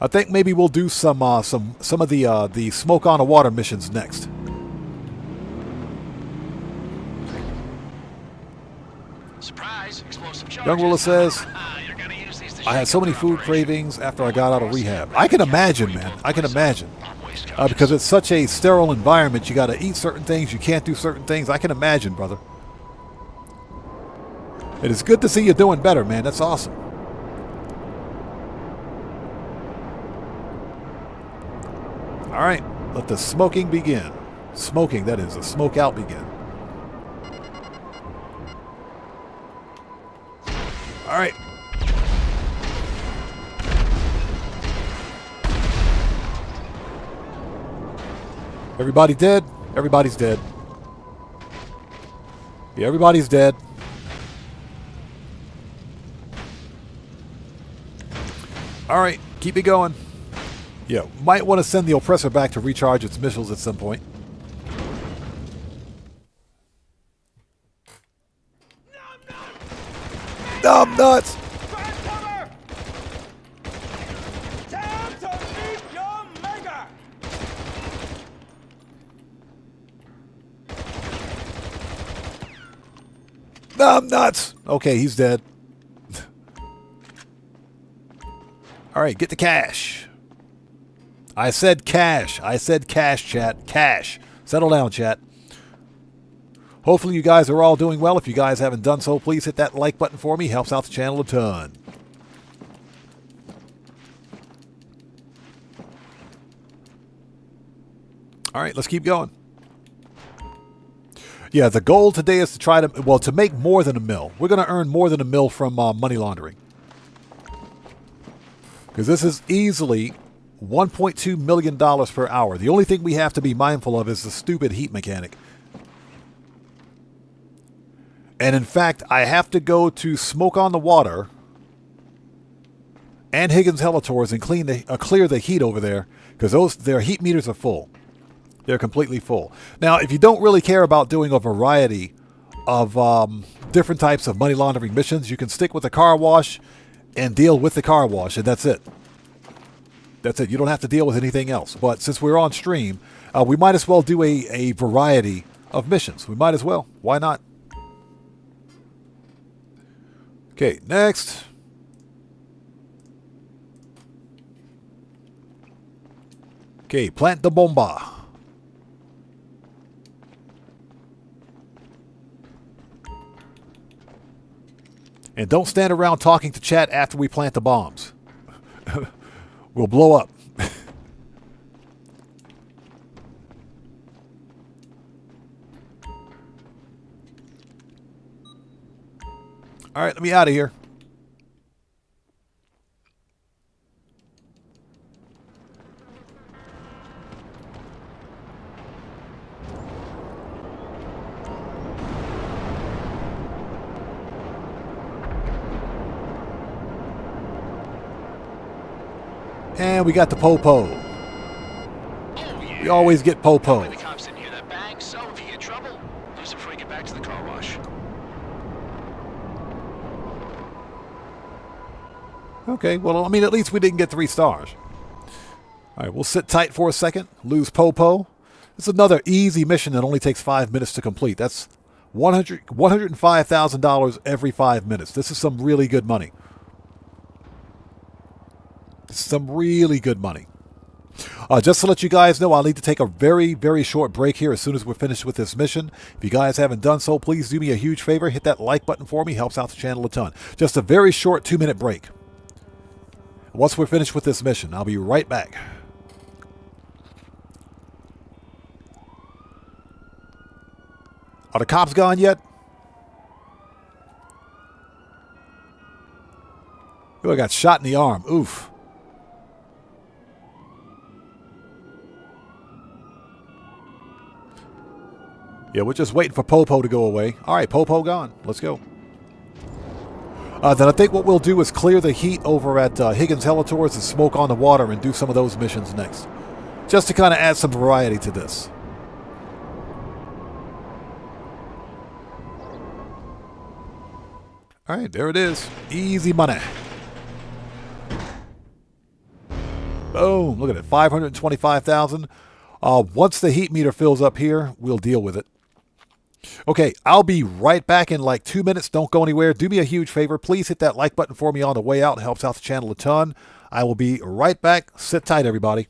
I think maybe we'll do some of the smoke on the water missions next. surprise, explosive charges. Young Ruler says, You're gonna use these to I had shake so up many the food operation. cravings after I got out of rehab. I can imagine, man. I can imagine. Because it's such a sterile environment. You got to eat certain things. You can't do certain things. I can imagine, brother. It is good to see you doing better, man. That's awesome. All right. Let the smoking begin. Smoking, that is. The smoke out begin. All right. Everybody dead? Everybody's dead. Yeah, everybody's dead. All right, keep it going. Yeah, might want to send the oppressor back to recharge its missiles at some point. Numb nuts! Find cover! Time to meet your maker! Numb nuts! Okay, he's dead. All right, get the cash. I said cash. I said cash, chat. Cash. Settle down, chat. Hopefully you guys are all doing well. If you guys haven't done so, please hit that like button for me. Helps out the channel a ton. All right, let's keep going. Yeah, the goal today is to try to, well, to make more than $1 million. We're going to earn more than $1 million from money laundering. Because this is easily $1.2 million per hour. The only thing we have to be mindful of is the stupid heat mechanic. And in fact, I have to go to Smoke on the Water and Higgins Helitors and clear the heat over there because their heat meters are full. They're completely full. Now, if you don't really care about doing a variety of different types of money laundering missions, you can stick with the car wash and deal with the car wash, and that's it. That's it. You don't have to deal with anything else. But since we're on stream, we might as well do a variety of missions. We might as well. Why not? Okay, next. Okay, plant the bomba. And don't stand around talking to chat after we plant the bombs. We'll blow up. All right, let me out of here. And we got the Popo. Oh, yeah. We always get Popo. The cops didn't hear that bang, so if you get trouble, lose it before you get back to the car wash. Okay, well, I mean, at least we didn't get 3 stars. All right, we'll sit tight for a second. Lose Popo. It's another easy mission that only takes 5 minutes to complete. That's $105,000 every 5 minutes. This is some really good money. Some really good money. Just to let you guys know, I'll need to take a very, very short break here as soon as we're finished with this mission. If you guys haven't done so, please do me a huge favor. Hit that like button for me. Helps out the channel a ton. Just a very short 2-minute break. Once we're finished with this mission, I'll be right back. Are the cops gone yet? Oh, I got shot in the arm. Oof. Yeah, we're just waiting for Popo to go away. All right, Popo gone. Let's go. Then I think what we'll do is clear the heat over at Higgins Helitors and smoke on the water and do some of those missions next. Just to kind of add some variety to this. All right, there it is. Easy money. Boom, look at it, 525,000. Once the heat meter fills up here, we'll deal with it. Okay, I'll be right back in like 2 minutes. Don't go anywhere. Do me a huge favor. Please hit that like button for me on the way out. It helps out the channel a ton. I will be right back. Sit tight, everybody.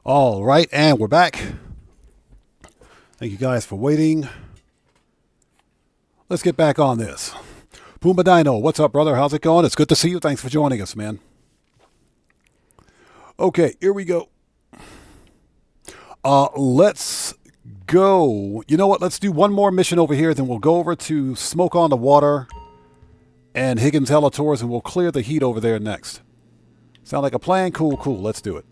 All right, and we're back. Thank you guys for waiting. Let's get back on this. Pumbaa Dino, what's up, brother? How's it going? It's good to see you. Thanks for joining us, man. Okay, here we go. Let's go. You know what? Let's do one more mission over here. Then we'll go over to Smoke on the Water and Higgins Tours, and we'll clear the heat over there next. Sound like a plan? Cool, cool. Let's do it.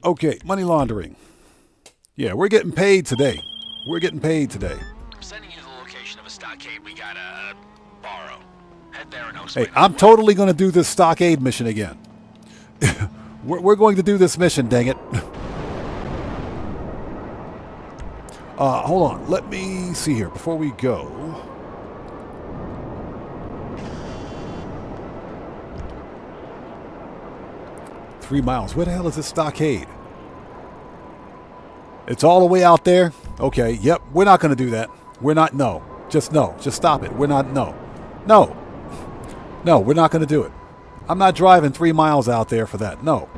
Okay, money laundering. Yeah, we're getting paid today. We're getting paid today. I'm sending you the location of a stockade we gotta borrow. Head there and Hey, I'm totally going to do this stockade mission again. we're going to do this mission, dang it. Hold on. Let me see here before we go. Three miles. Where the hell is this stockade? It's all the way out there. Okay. Yep. We're not going to do that. We're not. No. Just no. Just stop it. We're not. No. No. No. We're not going to do it. I'm not driving 3 miles out there for that. No.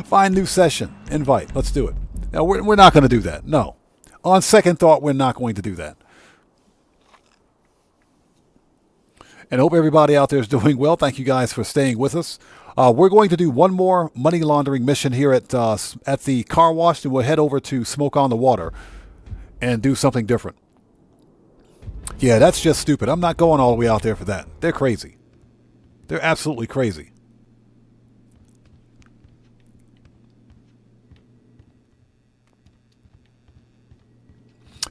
Find new session. Invite. Let's do it. No, we're not going to do that. No. On second thought, we're not going to do that. And I hope everybody out there is doing well. Thank you guys for staying with us. We're going to do one more money laundering mission here at the car wash, and we'll head over to Smoke on the Water and do something different. Yeah, that's just stupid. I'm not going all the way out there for that. They're crazy. They're absolutely crazy.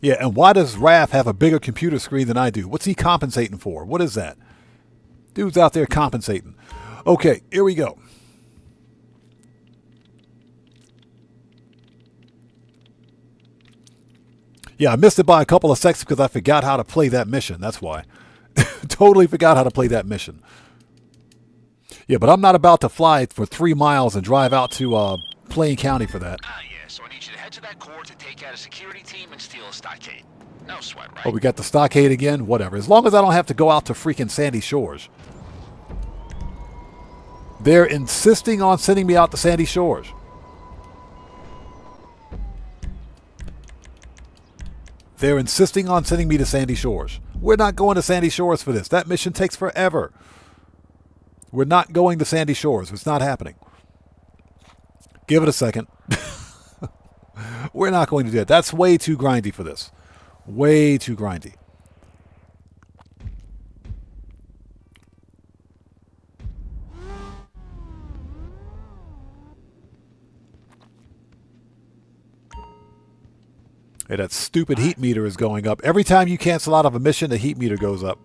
Yeah, and why does Raph have a bigger computer screen than I do? What's he compensating for? What is that? Dude's out there compensating. Okay, here we go. Yeah, I missed it by a couple of seconds because I forgot how to play that mission. That's why. Totally forgot how to play that mission. Yeah, but I'm not about to fly for 3 miles and drive out to Plain County for that. Yeah, so I need you to head to that court to take out a security team and steal a stockade. No sweat, right? Oh, we got the stockade again? Whatever. As long as I don't have to go out to freaking Sandy Shores. They're insisting on sending me out to Sandy Shores. They're insisting on sending me to Sandy Shores. We're not going to Sandy Shores for this. That mission takes forever. We're not going to Sandy Shores. It's not happening. Give it a second. We're not going to do that. That's way too grindy for this. Way too grindy. Hey, that stupid heat meter is going up. Every time you cancel out of a mission, the heat meter goes up.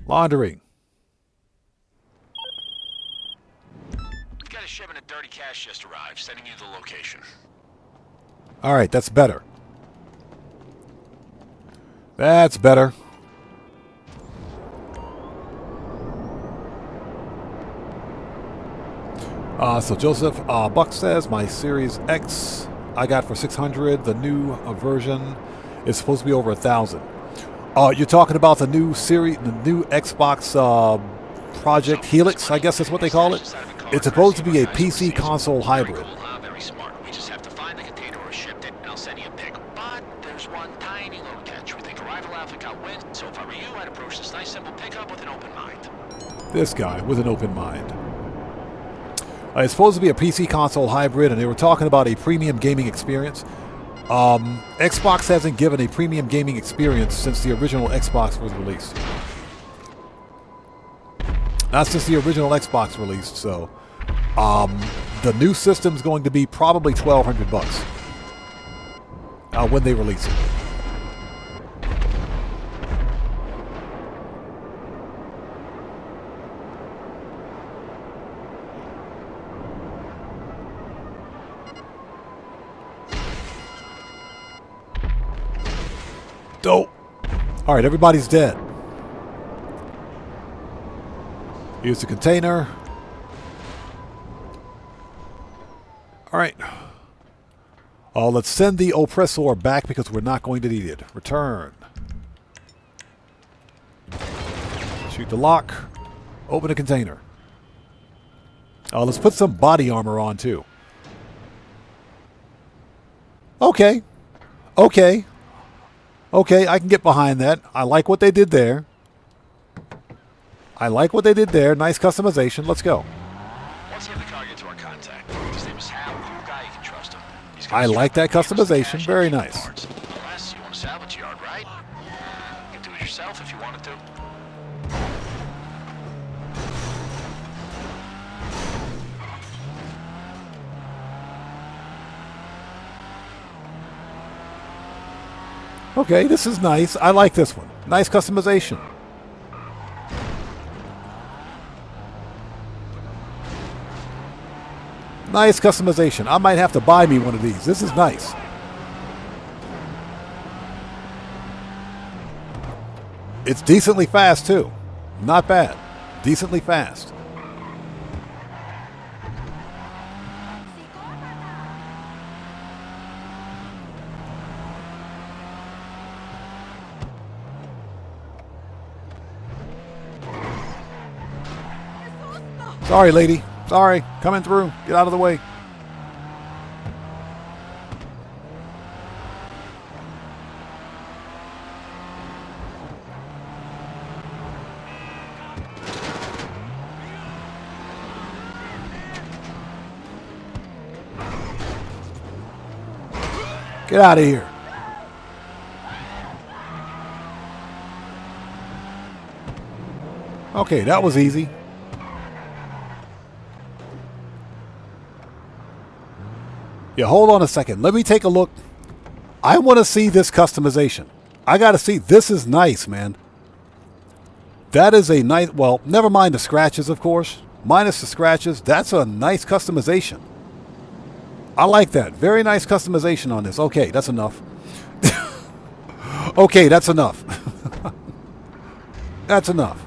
Laundering. Got a shipment of dirty cash just arrived, sending you the location. All right, that's better. That's better. So Joseph Buck says my Series X I got for $600. The new version is supposed to be over $1,000. You're talking about the new series, the new Xbox Project Helix, I guess that's what they call it. It's supposed to be a PC console hybrid. Very smart. We just have to find the container or shipped it, and I'll send you a pic. But there's one tiny little catch. We think Arrival Alpha got wind, so if I were you, I'd approach this nice simple pickup with an open mind. This guy with an open mind. It's supposed to be a PC console hybrid, and they were talking about a premium gaming experience. Xbox hasn't given a premium gaming experience since the original Xbox was released. Not since the original Xbox released, so the new system's going to be probably $1,200 when they release it. Dope. All right, everybody's dead. Here's the container. All right. Let's send the oppressor back because we're not going to need it. Return. Shoot the lock. Open the container. Let's put some body armor on, too. Okay. Okay. Okay, I can get behind that. I like what they did there. I like what they did there. Nice customization. Let's go. Once you have the car, get to our contact. His name is Hal. Cool guy, you can trust him. He's got I like that customization. Very nice. Unless you want a salvage yard, right? You can do it yourself if you wanted to. Okay, this is nice. I like this one. Nice customization. Nice customization. I might have to buy me one of these. This is nice. It's decently fast, too. Not bad. Decently fast. Sorry, lady. Sorry. Coming through. Get out of the way. Get out of here. Okay, that was easy. Yeah, hold on a second. Let me take a look. I want to see this customization. I got to see. This is nice, man. That is a nice... Well, never mind the scratches, of course. Minus the scratches. That's a nice customization. I like that. Very nice customization on this. Okay, that's enough. Okay, that's enough. That's enough.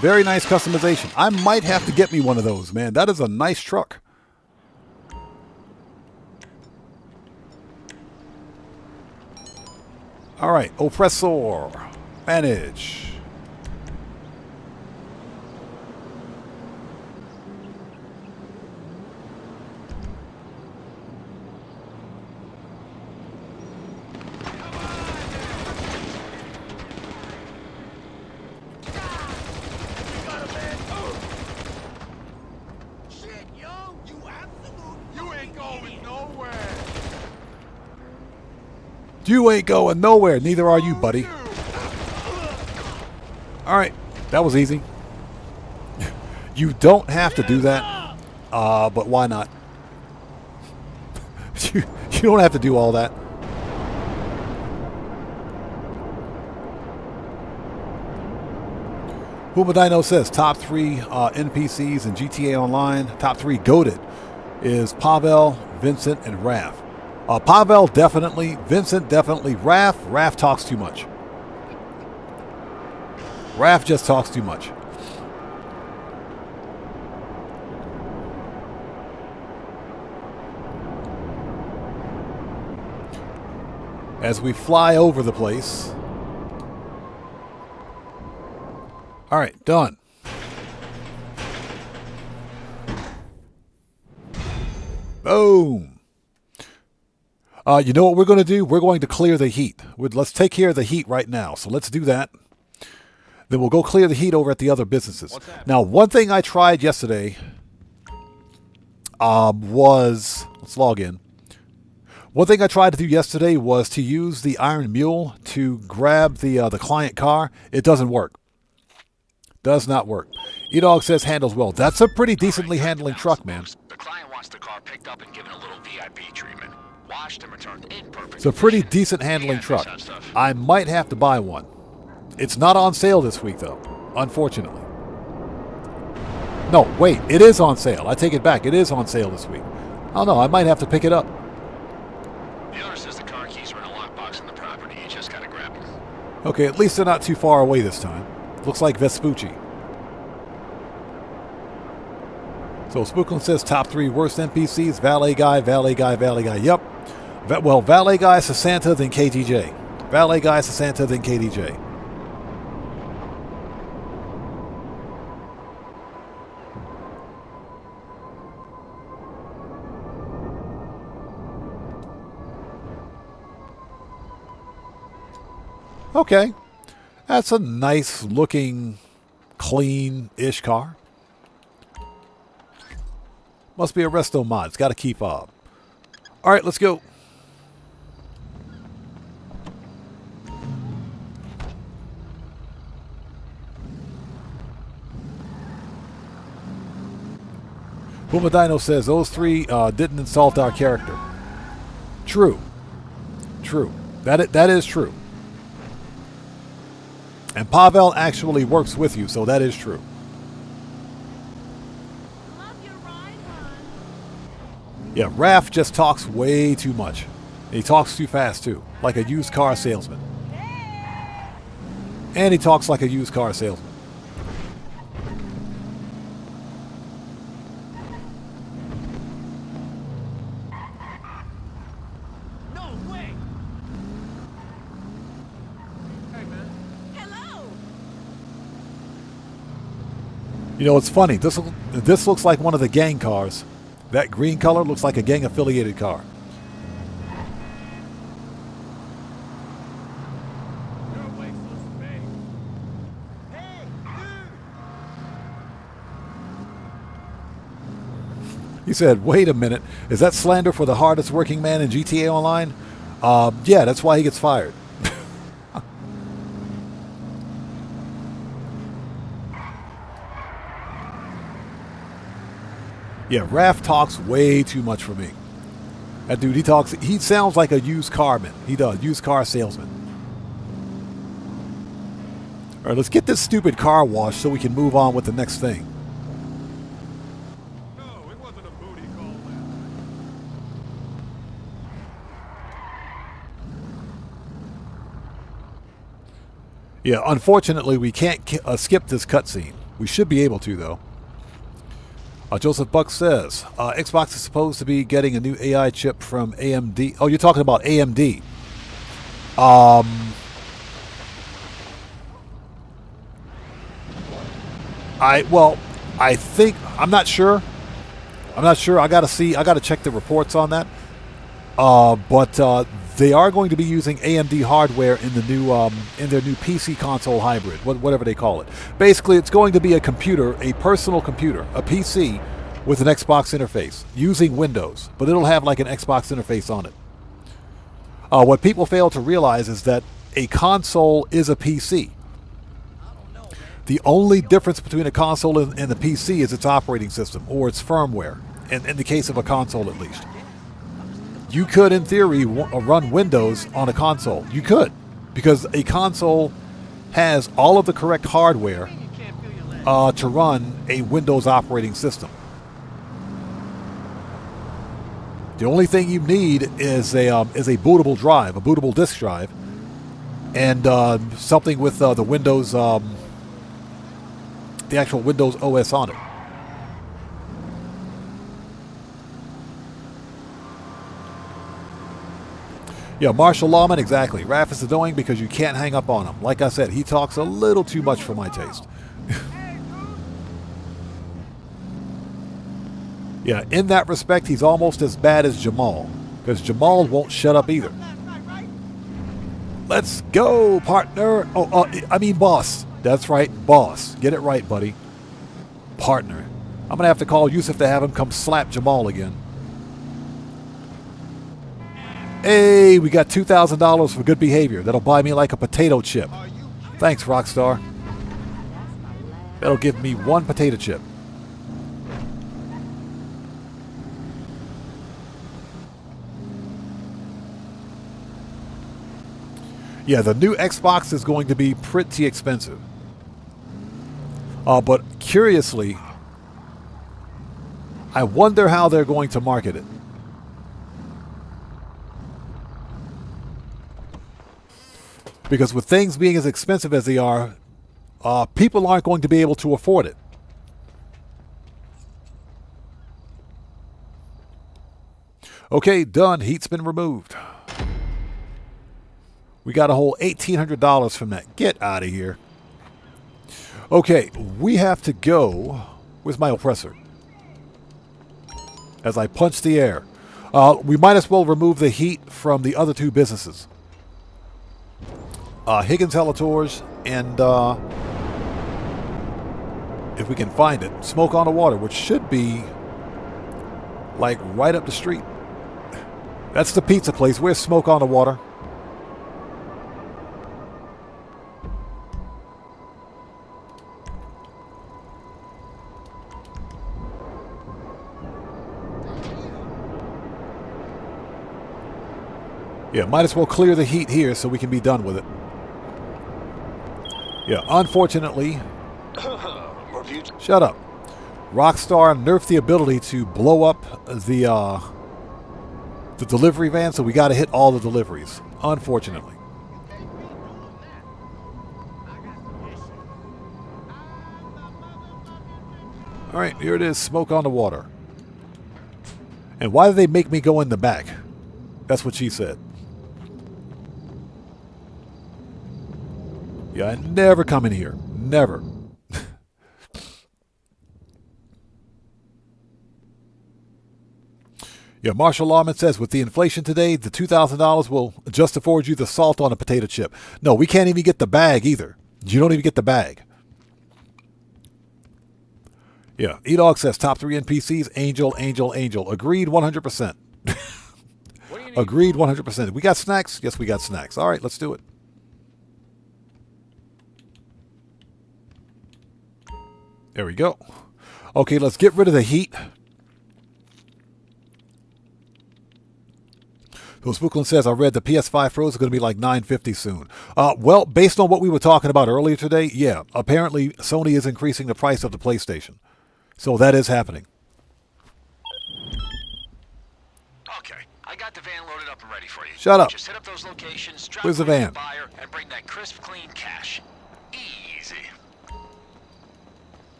Very nice customization. I might have to get me one of those, man. That is a nice truck. All right, Oppressor. Manage. You ain't going nowhere. Neither are you, buddy. All right. That was easy. You don't have to do that. But why not? You don't have to do all that. Hubadino says top 3 NPCs in GTA Online. Top 3 goated is Pavel, Vincent, and Raph. Pavel definitely, Vincent definitely, Raph talks too much. Raph just talks too much. As we fly over the place. All right, done. Boom. You know what we're going to do? We're going to clear the heat. Let's take care of the heat right now. So let's do that. Then we'll go clear the heat over at the other businesses. Now, one thing I tried yesterday was... Let's log in. One thing I tried to do yesterday was to use the Iron Mule to grab the client car. It doesn't work. Does not work. E-Dog says handles well. That's a pretty decently handling truck, man. The client wants the car picked up and given a little VIP treatment. Washed and returned in perfect. It's a pretty decent handling truck. I might have to buy one. It's not on sale this week, though, unfortunately. No, wait, it is on sale. I take it back. It is on sale this week. I don't know. I might have to pick it up. The owner says the car keys are in a lockbox in the property. You just gotta grab them. Okay, at least they're not too far away this time. Looks like Vespucci. So Spooklin says top 3 worst NPCs. Valet guy, valet guy, valet guy. Yep. Well, valet guy, Sasanta, then KTJ. Valet guys to Santa, then KDJ. Okay. That's a nice looking, clean-ish car. Must be a resto mod. It's got a key fob. All right, let's go. Puma Dino says those three didn't insult our character. True. True. That is true. And Pavel actually works with you, so that is true. Yeah, Raph just talks way too much. He talks too fast, too. Like a used car salesman. And he talks like a used car salesman. No way! Hey, man. Hello! You know, it's funny. This looks like one of the gang cars. That green color looks like a gang-affiliated car. He said, wait a minute. Is that slander for the hardest working man in GTA Online? Yeah, that's why he gets fired. Yeah, Raph talks way too much for me. That dude, he sounds like a used carman. He does, used car salesman. All right, let's get this stupid car washed so we can move on with the next thing. No, it wasn't a booty call, man. Yeah, unfortunately, we can't skip this cutscene. We should be able to, though. Joseph Buck says, Xbox is supposed to be getting a new AI chip from AMD. Oh, you're talking about AMD. I think, I'm not sure. I gotta check the reports on that. But they are going to be using AMD hardware in the new in their new PC console hybrid, whatever they call it. Basically, it's going to be a computer, a personal computer, a PC with an Xbox interface using Windows, but it'll have like an Xbox interface on it. What people fail to realize is that a console is a PC. The only difference between a console and the PC is its operating system or its firmware, in the case of a console at least. You could, in theory, run Windows on a console. You could, because a console has all of the correct hardware to run a Windows operating system. The only thing you need is a bootable drive, a bootable disk drive, and something with the Windows, the actual Windows OS on it. Yeah, Marshall Lawman, exactly. Raph is annoying because you can't hang up on him. Like I said, he talks a little too much for my taste. Yeah, in that respect, he's almost as bad as Jamal, because Jamal won't shut up either. Let's go, partner. I mean boss. That's right, boss. Get it right, buddy. Partner. I'm going to have to call Yusuf to have him come slap Jamal again. Hey, we got $2,000 for good behavior. That'll buy me like a potato chip. Thanks, Rockstar. That'll give me one potato chip. Yeah, the new Xbox is going to be pretty expensive. But curiously, I wonder how they're going to market it. Because with things being as expensive as they are, people aren't going to be able to afford it. Okay, done. Heat's been removed. We got a whole $1,800 from that. Get out of here. Okay, we have to go. Where's my oppressor? As I punch the air. We might as well remove the heat from the other two businesses. Higgins Helators and, if we can find it, Smoke on the Water, which should be, like, right up the street. That's the pizza place. Where's Smoke on the Water? Yeah, might as well clear the heat here so we can be done with it. Yeah, unfortunately... Shut up. Rockstar nerfed the ability to blow up the delivery van, so we got to hit all the deliveries. Unfortunately. All right, here it is. Smoke on the Water. And why did they make me go in the back? That's what she said. Yeah, I never come in here. Never. Yeah, Marshall Lawman says, with the inflation today, the $2,000 will just afford you the salt on a potato chip. No, we can't even get the bag either. You don't even get the bag. Yeah, E-Dog says, top 3 NPCs, Angel, Angel, Angel. Agreed 100%. Agreed 100%. We got snacks? Yes, we got snacks. All right, let's do it. There we go. Okay, let's get rid of the heat. So Spooklin says, I read the PS5 Pros are going to be like $950 soon. Well, based on what we were talking about earlier today, yeah, apparently Sony is increasing the price of the PlayStation. So that is happening. Okay, I got the van loaded up and ready for you. Shut up. Just hit up those locations, drop Where's the money to van? buyer, and bring that crisp, clean cash. Easy.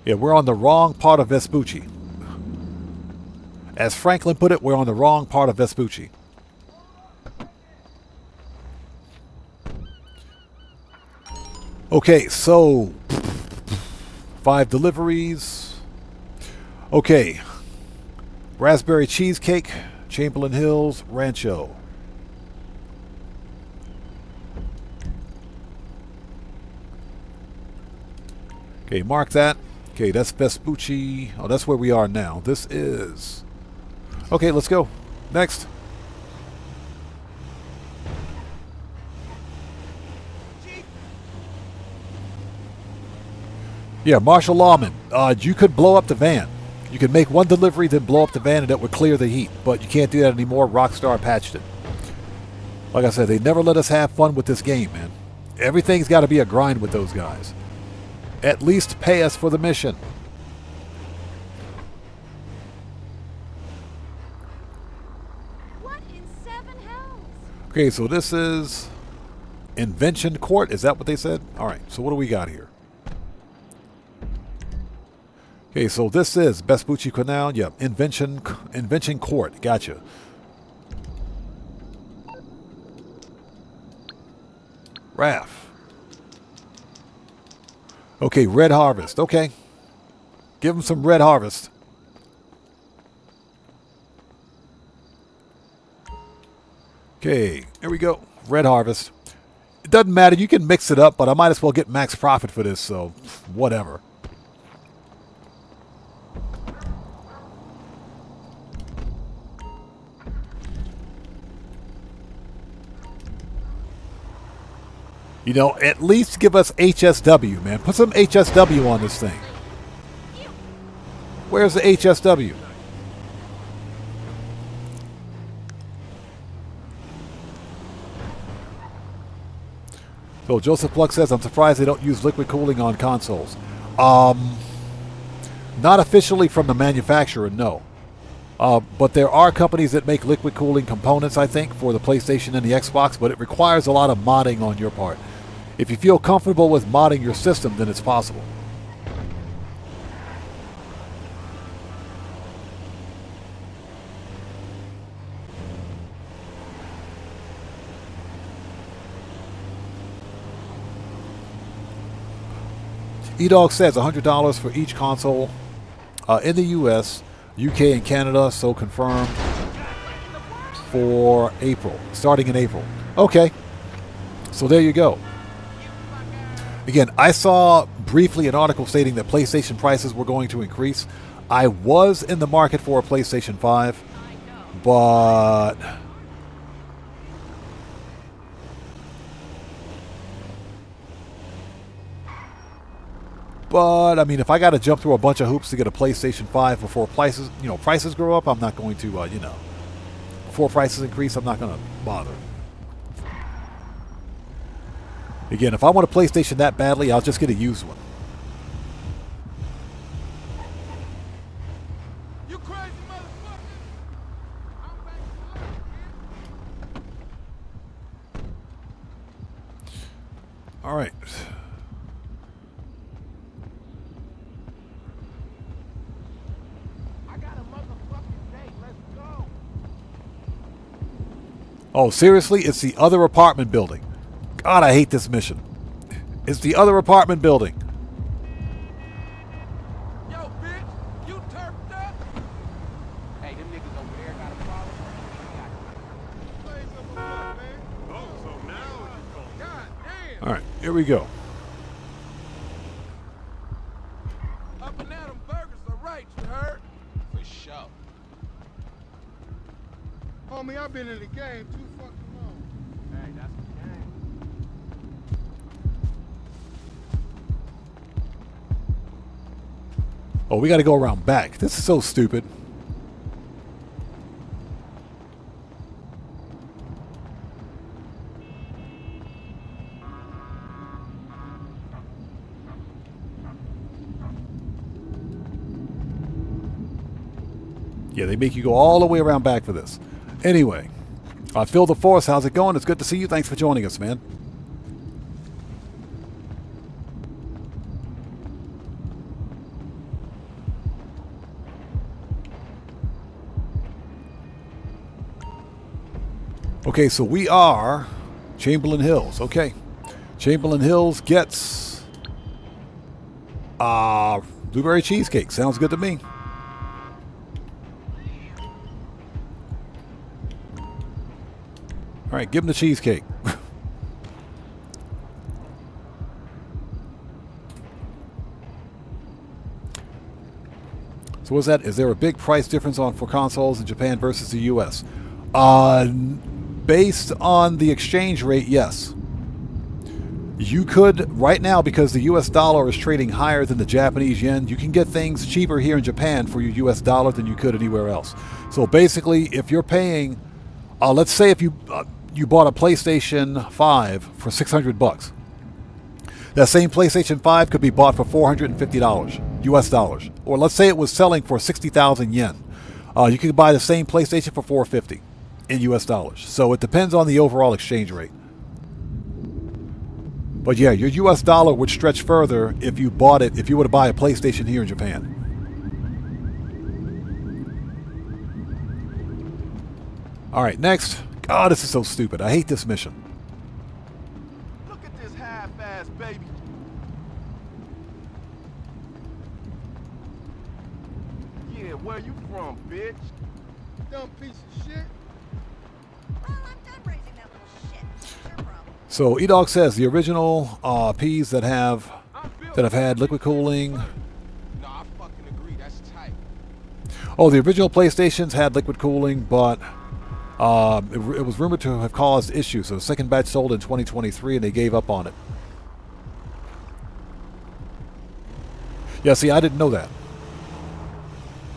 Yeah, we're on the wrong part of Vespucci. As Franklin put it, we're on the wrong part of Vespucci. Okay, so 5 deliveries. Okay. Raspberry cheesecake, Chamberlain Hills, Rancho. Okay, mark that. Okay, that's Vespucci. Oh, that's where we are now. This is... Okay, let's go. Next. Yeah, Marshall Lawman. You could blow up the van. You could make one delivery, then blow up the van, and it would clear the heat. But you can't do that anymore. Rockstar patched it. Like I said, they never let us have fun with this game, man. Everything's got to be a grind with those guys. At least pay us for the mission. What in 7 hells? Okay, so this is Invention Court. Is that what they said? All right, so what do we got here? Okay, so this is Vespucci Canal. Yeah, Invention Court. Gotcha. RAF. Okay, Red Harvest. Okay. Give them some Red Harvest. Okay, here we go. Red Harvest. It doesn't matter. You can mix it up, but I might as well get max profit for this, so whatever. You know, at least give us HSW, man. Put some HSW on this thing. Where's the HSW? So Joseph Pluck says, I'm surprised they don't use liquid cooling on consoles. Not officially from the manufacturer, no. But there are companies that make liquid cooling components, I think, for the PlayStation and the Xbox, but it requires a lot of modding on your part. If you feel comfortable with modding your system, then it's possible. E-Dog says $100 for each console in the US, UK, and Canada, so confirmed for April, starting in April. Okay, so there you go. Again, I saw briefly an article stating that PlayStation prices were going to increase. I was in the market for a PlayStation 5, but I mean, if I got to jump through a bunch of hoops to get a PlayStation 5 before prices go up, I'm not going to, before prices increase, I'm not going to bother. Again, if I want a PlayStation that badly, I'll just get a used one. You crazy motherfucker! I'm back to life, man. All right. I got a motherfucking date. Let's go. Oh, seriously? It's the other apartment building. God, I hate this mission. It's the other apartment building. Yo, bitch, you turfed up? Hey, them niggas over there got a problem. Blaze up a fuck, man. Oh, so now it's going. God damn. All right, here we go. Up and down them burgers are right, you heard? For sure. Homie, I've been in the game too fucking long. Hey, that's the game. Oh, we got to go around back. This is so stupid. Yeah, they make you go all the way around back for this. Anyway, Phil the Force, how's it going? It's good to see you. Thanks for joining us, man. Okay, so we are Chamberlain Hills. Okay. Chamberlain Hills gets blueberry cheesecake. Sounds good to me. All right, give him the cheesecake. So what's that? Is there a big price difference for consoles in Japan versus the US? Based on the exchange rate, yes. You could, right now, because the US dollar is trading higher than the Japanese yen, you can get things cheaper here in Japan for your US dollar than you could anywhere else. So basically, if you're paying, let's say if you bought a PlayStation 5 for $600, that same PlayStation 5 could be bought for $450 US dollars. Or let's say it was selling for 60,000 yen. You could buy the same PlayStation for $450 in US dollars. So it depends on the overall exchange rate. But yeah, your US dollar would stretch further if you were to buy a PlayStation here in Japan. All right, next. God, this is so stupid. I hate this mission. Look at this half-ass baby. Yeah, where you from, bitch? Dumb piece of shit. Well, I'm done raising that little shit. It's your problem. So E-Dog says the original Ps that have had liquid cooling. No, I fucking agree. That's tight. Oh, the original PlayStations had liquid cooling, but it was rumored to have caused issues. So the second batch sold in 2023, and they gave up on it. Yeah, see, I didn't know that.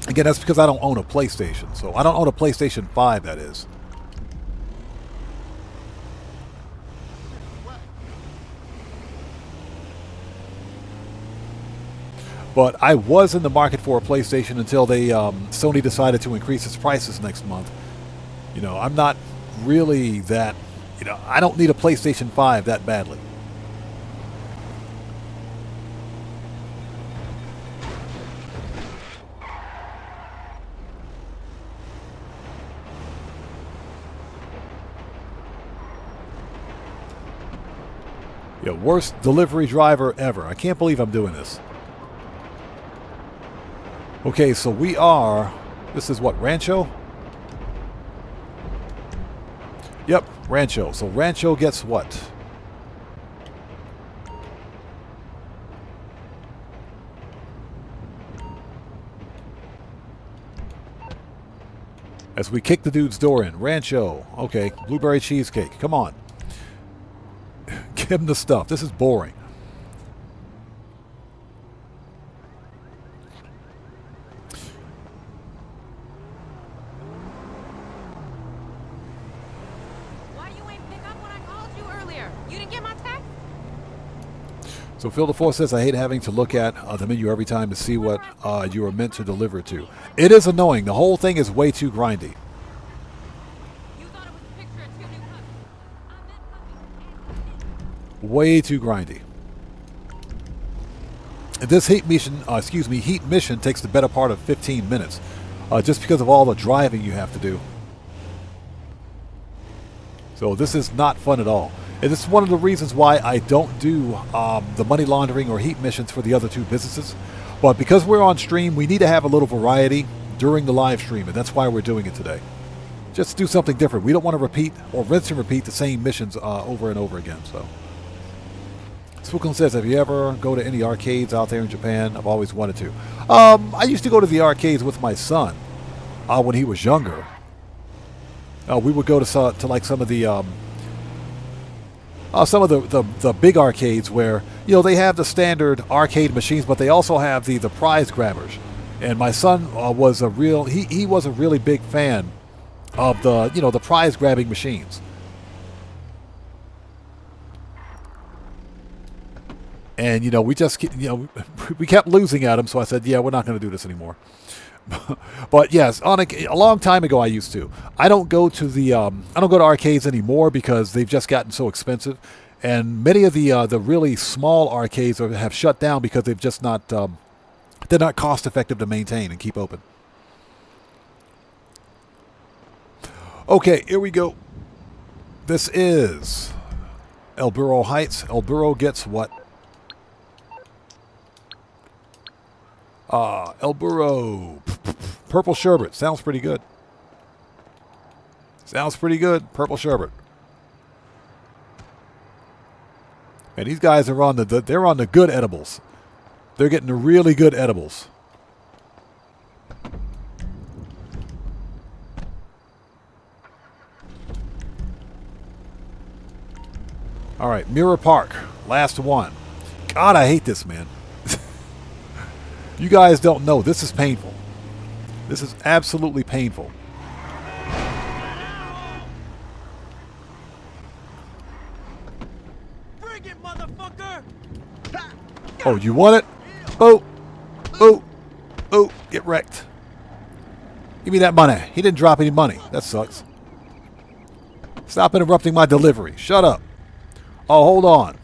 Again, that's because I don't own a PlayStation. So I don't own a PlayStation 5, that is. But I was in the market for a PlayStation until Sony decided to increase its prices next month. You know, I'm not really that, I don't need a PlayStation 5 that badly. Yeah, worst delivery driver ever. I can't believe I'm doing this. Okay, so we are... This is what, Rancho? Yep, Rancho. So Rancho gets what? As we kick the dude's door in. Rancho. Okay, blueberry cheesecake. Come on. Give him the stuff. This is boring. Why you ain't pick up when I called you earlier? You didn't get my text? So Phil DeForce says, I hate having to look at the menu every time to see what you are meant to deliver to. It is annoying. The whole thing is way too grindy. You thought it was a picture of two new puppies. Way too grindy. And this heat mission, heat mission takes the better part of 15 minutes, just because of all the driving you have to do. So this is not fun at all. And this is one of the reasons why I don't do the money laundering or heat missions for the other two businesses. But because we're on stream, we need to have a little variety during the live stream, and that's why we're doing it today. Just do something different. We don't want to repeat or rinse and repeat the same missions over and over again. So, Spookland says, have you ever go to any arcades out there in Japan? I've always wanted to. I used to go to the arcades with my son when he was younger. We would go to like some of the big arcades where, you know, they have the standard arcade machines, but they also have the prize grabbers. And my son was a really big fan of the prize grabbing machines. And we kept losing at them, so I said, yeah, we're not going to do this anymore. But yes, a long time ago I used to. I don't go to arcades anymore because they've just gotten so expensive, and many of the really small arcades have shut down because they've just not they're not cost effective to maintain and keep open. Okay, here we go. This is El Burro Heights. El Burro gets what? El Burro. Purple sherbet. Sounds pretty good. Sounds pretty good. Purple sherbet. And these guys are on they're on the good edibles. They're getting the really good edibles. All right, Mirror Park. Last one. God, I hate this, man. You guys don't know. This is painful. This is absolutely painful. Bring it, motherfucker! Oh, you want it? Oh, get wrecked. Give me that money. He didn't drop any money. That sucks. Stop interrupting my delivery. Shut up. Oh, hold on.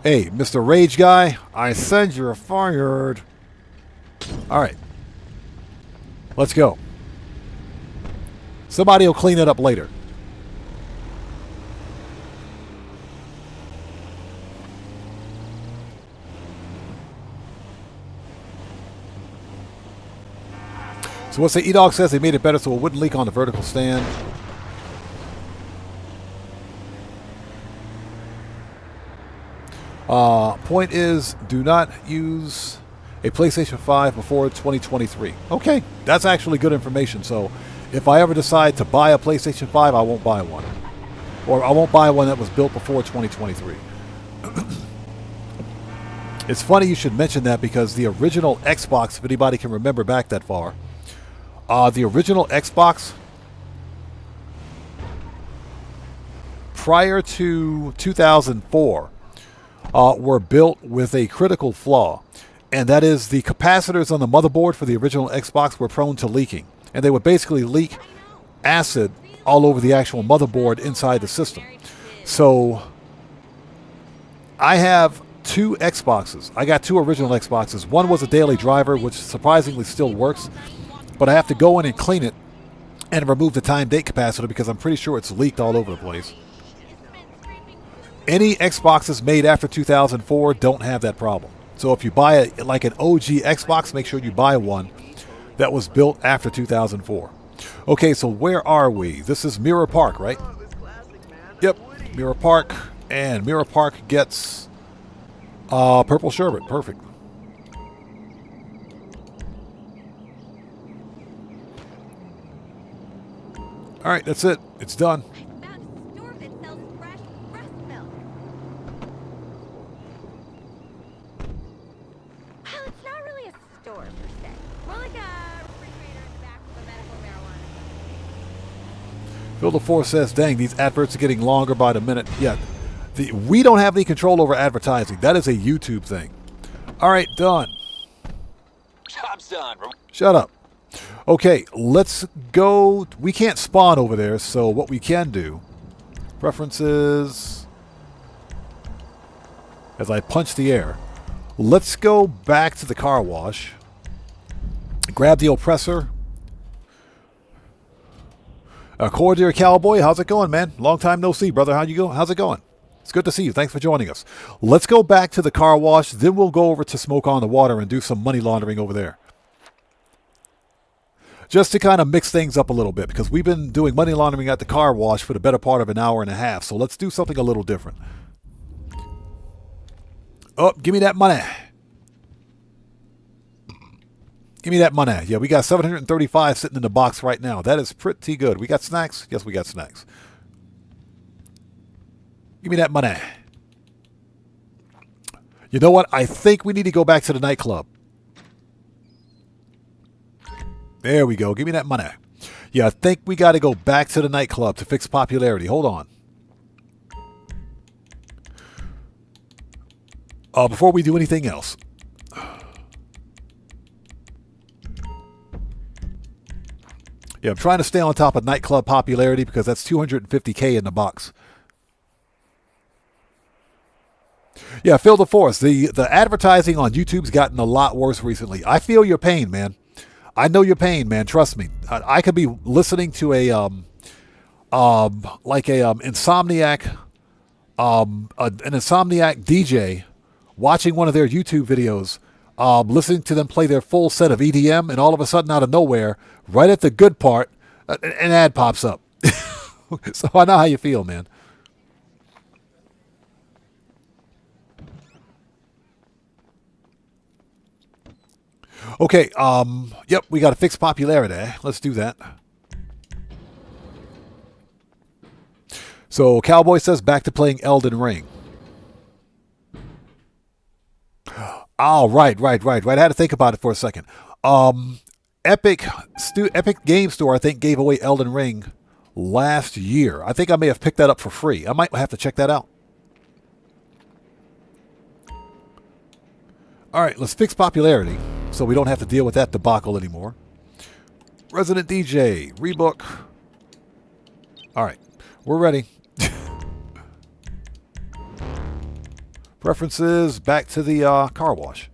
Hey, Mr. Rage Guy, I said you're fired. All right. Let's go. Somebody will clean it up later. So what's the E-Dog says they made it better so it wouldn't leak on the vertical stand. Point is, do not use a PlayStation 5 before 2023. Okay, that's actually good information. So if I ever decide to buy a PlayStation 5, I won't buy one. Or I won't buy one that was built before 2023. It's funny you should mention that because the original Xbox, if anybody can remember back that far, the original Xbox, prior to 2004, were built with a critical flaw, and that is the capacitors on the motherboard for the original Xbox were prone to leaking, and they would basically leak acid all over the actual motherboard inside the system. So I have two Xboxes. I got two original Xboxes. One was a daily driver, which surprisingly still works, but I have to go in and clean it and remove the time date capacitor because I'm pretty sure it's leaked all over the place. Any Xboxes made after 2004 don't have that problem. So if you buy like an OG Xbox, make sure you buy one that was built after 2004. Okay, so where are we? This is Mirror Park, right? Yep, Mirror Park. And Mirror Park gets purple sherbet. Perfect. All right, that's it. It's done. I found a store that sells fresh breast milk. Well, it's not really a store per se. More like a refrigerator in the back of a medical marijuana. Bill DeFore says, dang, these adverts are getting longer by the minute. Yeah, we don't have any control over advertising. That is a YouTube thing. All right, done. Job's done. Shut up. Okay, let's go. We can't spawn over there, so what we can do, preferences, as I punch the air, let's go back to the car wash, grab the oppressor. Cordier Cowboy, how's it going, man? Long time no see, brother. How's it going? It's good to see you. Thanks for joining us. Let's go back to the car wash, then we'll go over to Smoke on the Water and do some money laundering over there. Just to kind of mix things up a little bit, because we've been doing money laundering at the car wash for the better part of an hour and a half. So let's do something a little different. Oh, give me that money. Give me that money. Yeah, we got 735 sitting in the box right now. That is pretty good. We got snacks? Yes, we got snacks. Give me that money. You know what? I think we need to go back to the nightclub. There we go. Give me that money. Yeah, I think we got to go back to the nightclub to fix popularity. Hold on. Before we do anything else. Yeah, I'm trying to stay on top of nightclub popularity because that's 250K in the box. Yeah, Phil DeForest. The advertising on YouTube's gotten a lot worse recently. I feel your pain, man. I know your pain, man. Trust me. I could be listening to a insomniac, an insomniac DJ, watching one of their YouTube videos, listening to them play their full set of EDM, and all of a sudden, out of nowhere, right at the good part, an ad pops up. So I know how you feel, man. Okay, yep, we got to fix popularity. Let's do that. So Cowboy says back to playing Elden Ring. Oh, right. I had to think about it for a second. Epic Game Store, I think, gave away Elden Ring last year. I think I may have picked that up for free. I might have to check that out. All right, let's fix popularity so we don't have to deal with that debacle anymore. Resident DJ, rebook. All right, we're ready. Preferences, back to the car wash.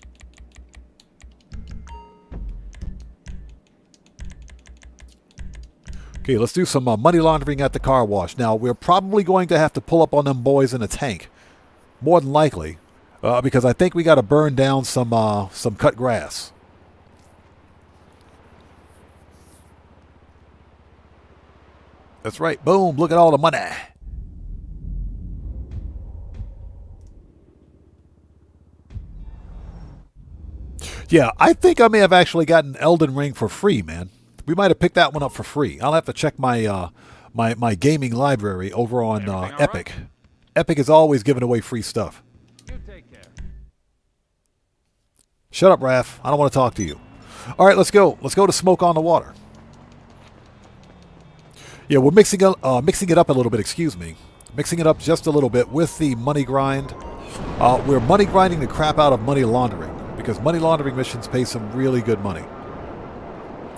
Okay, let's do some money laundering at the car wash. Now, we're probably going to have to pull up on them boys in a tank. More than likely. Because I think we got to burn down some cut grass. That's right. Boom. Look at all the money. Yeah, I think I may have actually gotten Elden Ring for free, man. We might have picked that one up for free. I'll have to check my my gaming library over on Epic. Right? Epic is always giving away free stuff. Shut up, Raph. I don't want to talk to you. All right, let's go. Let's go to Smoke on the Water. Yeah, we're mixing it up a little bit, excuse me. Mixing it up just a little bit with the money grind. We're money grinding the crap out of money laundering because money laundering missions pay some really good money.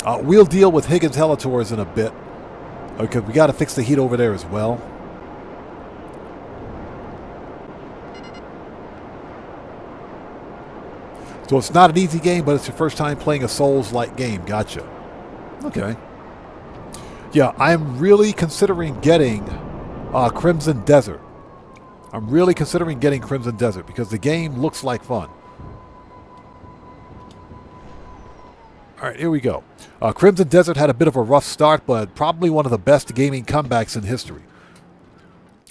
We'll deal with Higgins Helitors in a bit because we got to fix the heat over there as well. So it's not an easy game, but it's your first time playing a Souls-like game. Gotcha. Okay. Yeah, I'm really considering getting Crimson Desert. I'm really considering getting Crimson Desert because the game looks like fun. All right, here we go. Crimson Desert had a bit of a rough start, but probably one of the best gaming comebacks in history.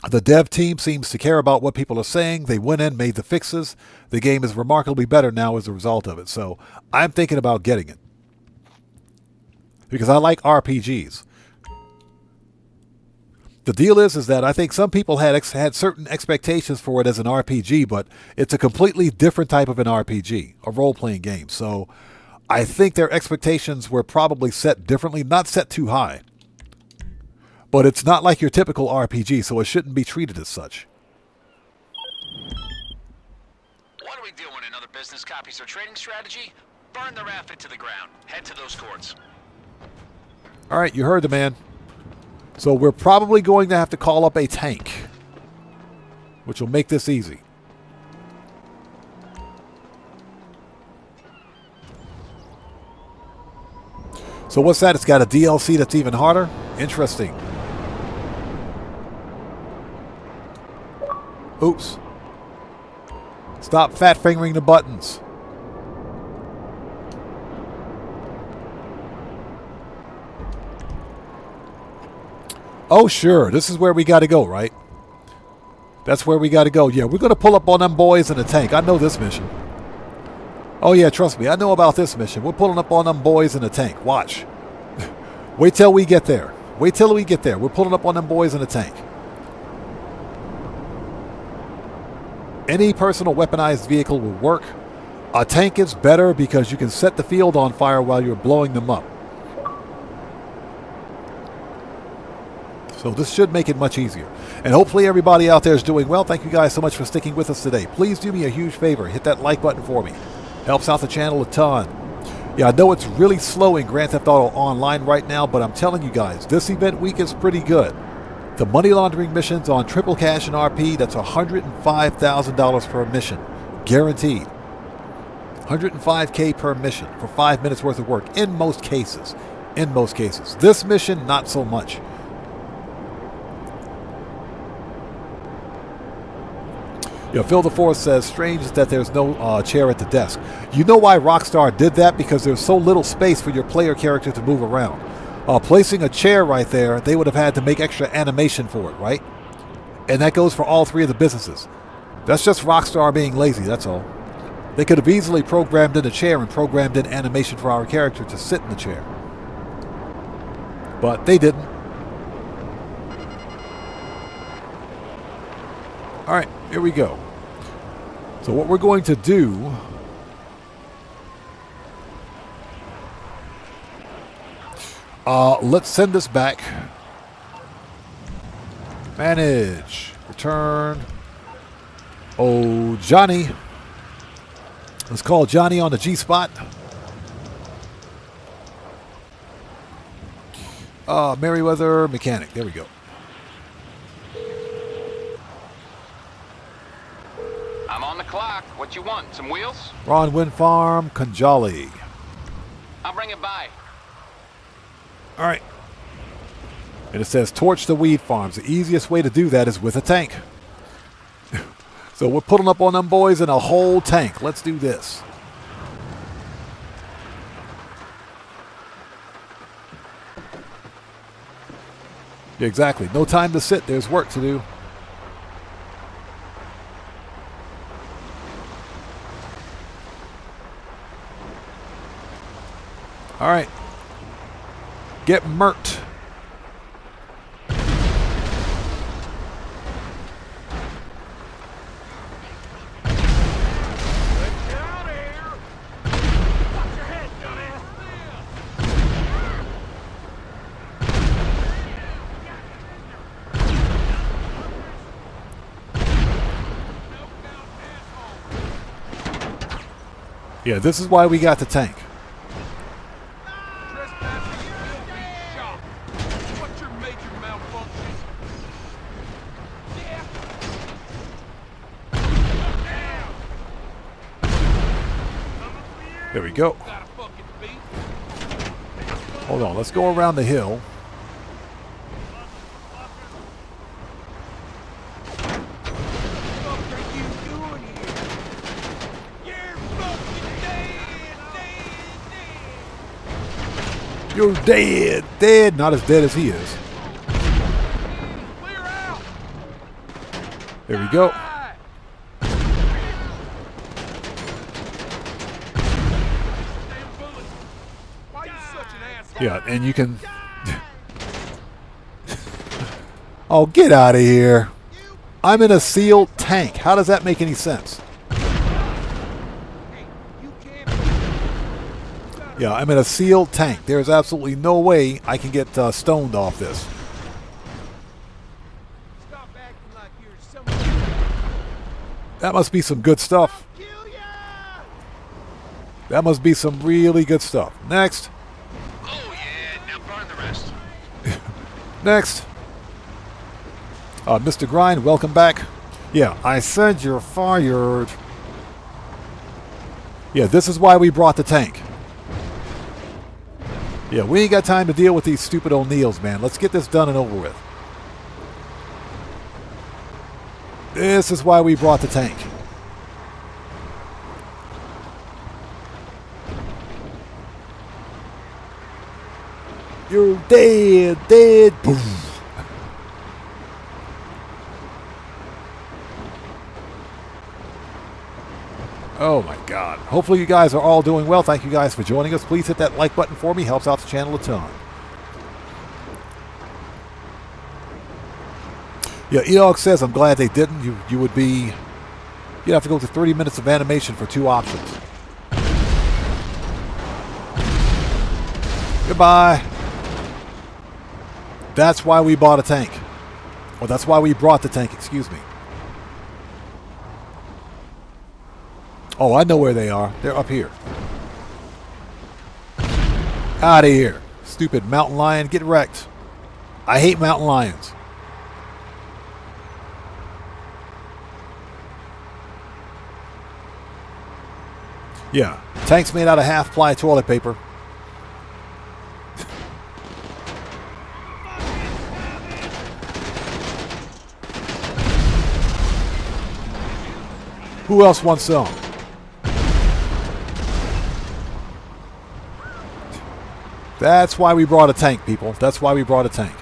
The dev team seems to care about what people are saying. They went in, made the fixes. The game is remarkably better now as a result of it. So I'm thinking about getting it. Because I like RPGs. The deal is that I think some people had certain expectations for it as an RPG, but it's a completely different type of an RPG, a role-playing game. So I think their expectations were probably set differently, not set too high. But it's not like your typical RPG, so it shouldn't be treated as such. What are we doing? Another business copies or trading strategy? Burn their outfit to the ground. Head to those courts. All right, you heard the man. So we're probably going to have to call up a tank, which will make this easy. So what's that? It's got a DLC that's even harder? Interesting. Oops. Stop fat fingering the buttons. Oh, sure. This is where we got to go, right? That's where we got to go. Yeah, we're going to pull up on them boys in the tank. I know this mission. Oh, yeah, trust me. I know about this mission. We're pulling up on them boys in the tank. Watch. Wait till we get there. Wait till we get there. We're pulling up on them boys in the tank. Any personal weaponized vehicle will work. A tank is better because you can set the field on fire while you're blowing them up. So this should make it much easier. And hopefully everybody out there is doing well. Thank you guys so much for sticking with us today. Please do me a huge favor. Hit that like button for me. Helps out the channel a ton. Yeah, I know it's really slow in Grand Theft Auto Online right now, but I'm telling you guys, this event week is pretty good. The money laundering missions on Triple Cash and RP, that's $105,000 per mission. Guaranteed. $105K per mission for 5 minutes worth of work in most cases. In most cases. This mission, not so much. Yeah, Phil DeForest says, strange that there's no chair at the desk. You know why Rockstar did that? Because there's so little space for your player character to move around. Placing a chair right there, they would have had to make extra animation for it, right? And that goes for all three of the businesses. That's just Rockstar being lazy, that's all. They could have easily programmed in a chair and programmed in animation for our character to sit in the chair. But they didn't. All right, here we go. So what we're going to do... let's send this back. Manage. Return. Oh, Johnny. Let's call Johnny on the G-spot. Merriweather Mechanic. There we go. I'm on the clock. What you want? Some wheels? Ron Wind Farm, Conjali. I'll bring it by. All right. And it says torch the weed farms. The easiest way to do that is with a tank. So we're putting up on them boys in a whole tank. Let's do this. Yeah, exactly. No time to sit. There's work to do. All right. Get murked. Yeah, this is why we got the tank. There we go. Hold on, let's go around the hill. You're dead. Dead. Not as dead as he is. Clear out! There we go. Damn bullet! Why you such an asshole? Yeah, and you can... Oh, get out of here. I'm in a sealed tank. How does that make any sense? Hey, you can't. Yeah, I'm in a sealed tank. There's absolutely no way I can get stoned off this. Stop acting like you're someone. That must be some good stuff. Kill ya! That must be some really good stuff. Next. Oh, yeah, now burn the rest. Next. Mr. Grind, welcome back. Yeah, I said you're fired. Yeah, this is why we brought the tank. Yeah, we ain't got time to deal with these stupid O'Neills, man. Let's get this done and over with. This is why we brought the tank. You're dead, dead. Boom. Oh my God. Hopefully you guys are all doing well. Thank you guys for joining us. Please hit that like button for me. Helps out the channel a ton. Yeah, Eog says, I'm glad they didn't. You would be... You'd have to go through 30 minutes of animation for 2 options. Goodbye. That's why we bought a tank. Well, that's why we brought the tank, excuse me. Oh, I know where they are. They're up here. Out of here. Stupid mountain lion. Get wrecked. I hate mountain lions. Yeah. Tank's made out of half-ply toilet paper. Who else wants some? That's why we brought a tank, people. That's why we brought a tank.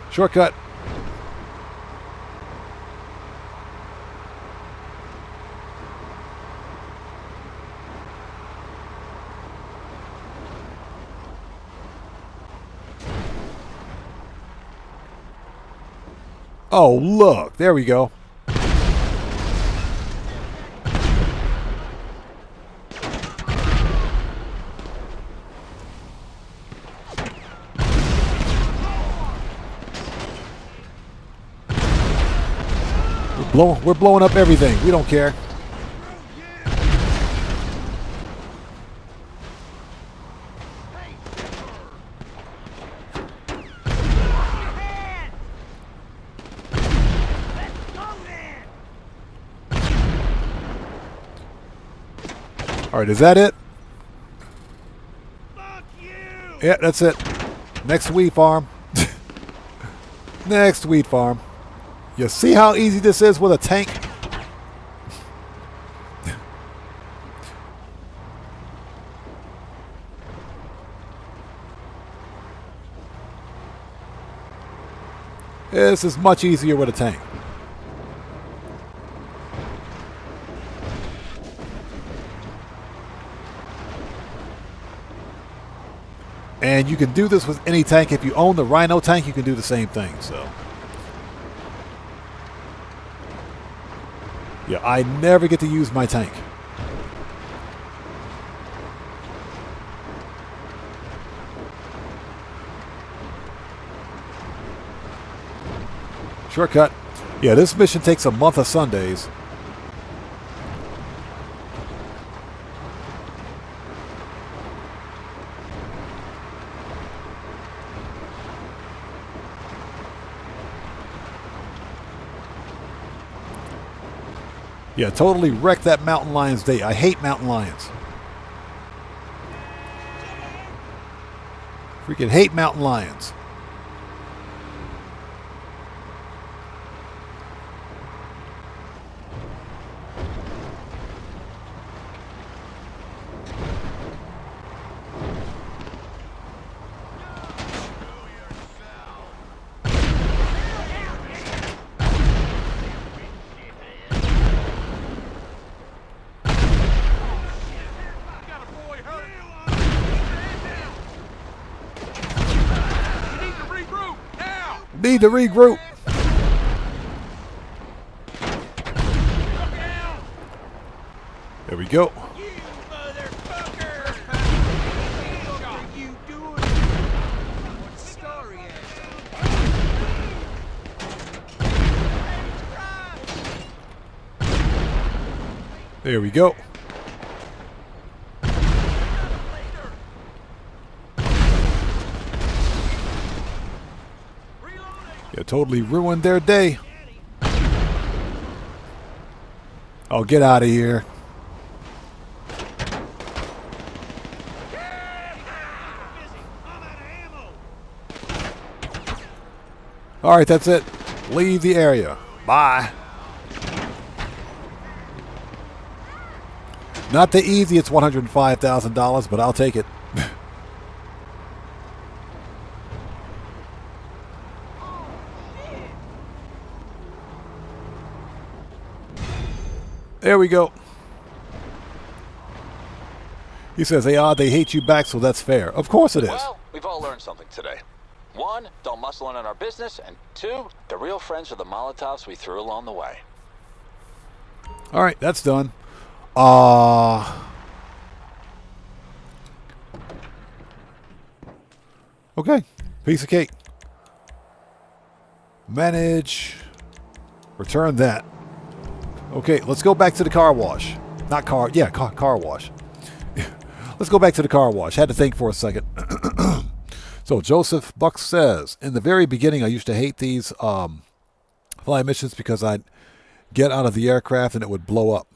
Shortcut. Oh, look. There we go. We're blowing up everything. We don't care. All right, is that it? Yeah, that's it. Next wheat farm. Next wheat farm. You see how easy this is with a tank? This is much easier with a tank. And you can do this with any tank. If you own the Rhino tank, you can do the same thing. So, yeah, I never get to use my tank. Shortcut. Yeah, this mission takes a month of Sundays. Yeah, totally wrecked that mountain lion's day. I hate mountain lions. Freaking hate mountain lions. Need to regroup. There we go. You motherfucker! What are you doing? What's the story There we go. You totally ruined their day. Oh, get out of here. All right, that's it. Leave the area. Bye. Not the easiest $105,000, but I'll take it. There we go. He says, they hate you back, so that's fair. Of course it is. Well, we've all learned something today. 1, don't muscle in on our business, and 2, the real friends are the Molotovs we threw along the way. All right, that's done. Okay, piece of cake. Manage. Return that. Okay, let's go back to the car wash. Not car, yeah, car wash. Let's go back to the car wash. Had to think for a second. So Joseph Buck says, in the very beginning, I used to hate these fly missions because I'd get out of the aircraft and it would blow up.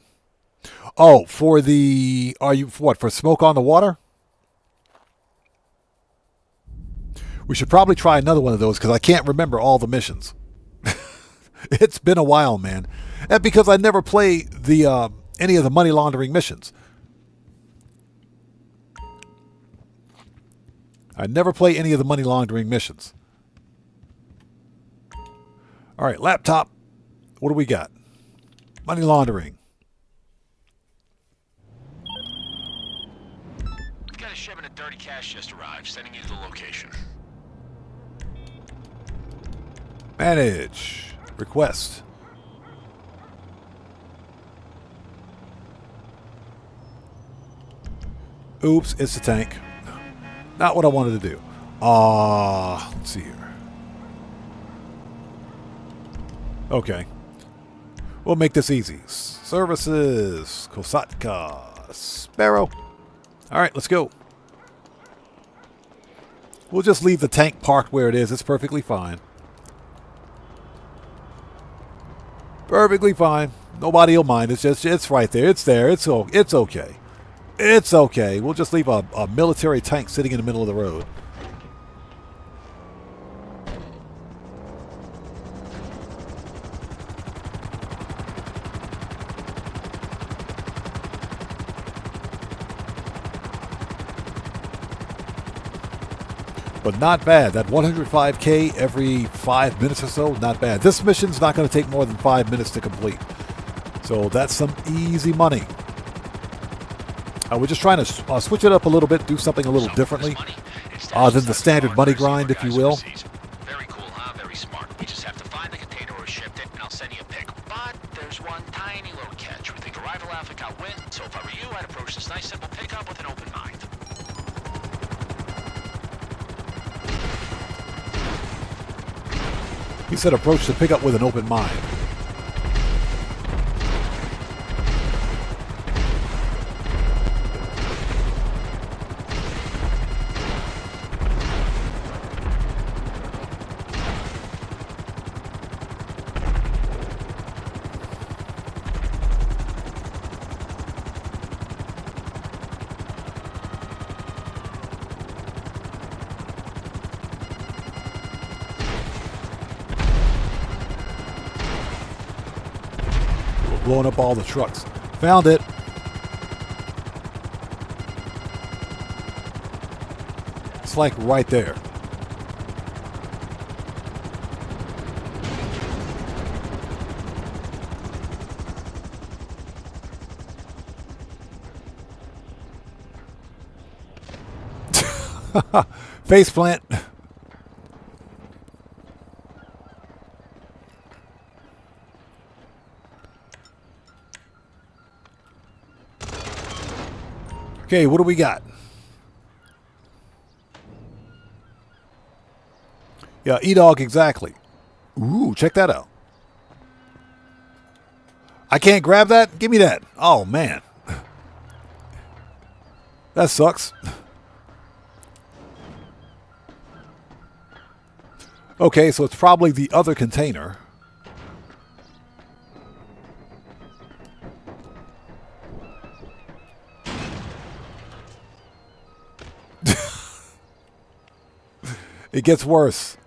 Oh, for the, for smoke on the water? We should probably try another one of those because I can't remember all the missions. It's been a while, man. And because I never play the any of the money laundering missions. I never play any of the money laundering missions. All right, laptop. What do we got? Money laundering. We've got a shipment of dirty cash just arrived, sending you to the location. Manage. Request. Oops, it's the tank. Not what I wanted to do. Let's see here. Okay. We'll make this easy. Services. Kosatka. Sparrow. All right, let's go. We'll just leave the tank parked where it is. It's perfectly fine. Perfectly fine. Nobody will mind. It's right there. It's there. It's okay. It's okay. We'll just leave a military tank sitting in the middle of the road. But not bad. That 105K every 5 minutes or so, not bad. This mission's not going to take more than 5 minutes to complete. So that's some easy money. We're just trying to switch it up a little bit, do something a little differently than the standard money grind, if you will. Very cool, huh? Very smart. We just have to find the container who shipped it, and I'll send you a pic. But there's one tiny little catch. We think arrival outfit got wind, so if I were you, I'd approach this nice simple pickup with an open mind. He said approach the pickup with an open mind. Blowing up all the trucks. Found it. It's like right there. Face plant. Okay, what do we got? Yeah, E-Dog, exactly. Ooh, check that out. I can't grab that? Give me that. Oh, man. That sucks. Okay, so it's probably the other container. It gets worse.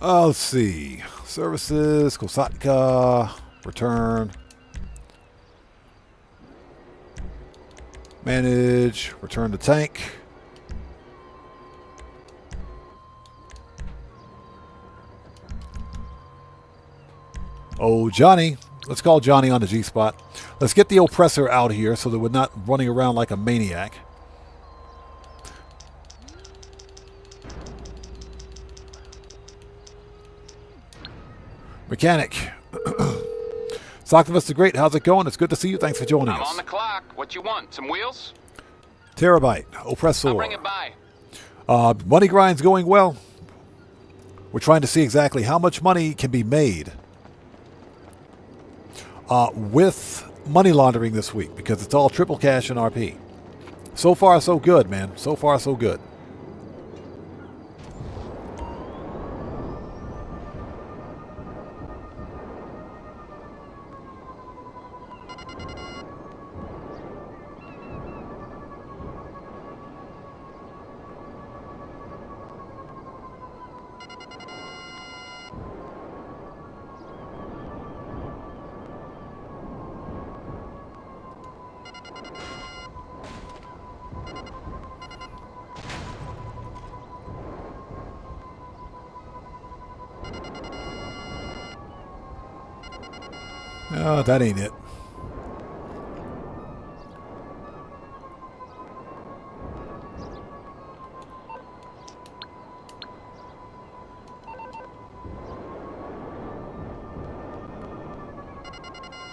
Let's see. Services, Kosatka, return. Manage, return the tank. Oh, Johnny. Let's call Johnny on the G-spot. Let's get the oppressor out here so that we're not running around like a maniac. Mechanic. Socktivus the Great, how's it going? It's good to see you. Thanks for joining us. I'm on the clock. What you want? Some wheels? Terabyte, oppressor. I'll bring it by. Money grind's going well. We're trying to see exactly how much money can be made with money laundering this week, because it's all triple cash and RP. So far, so good, man. So far, so good. Oh, that ain't it.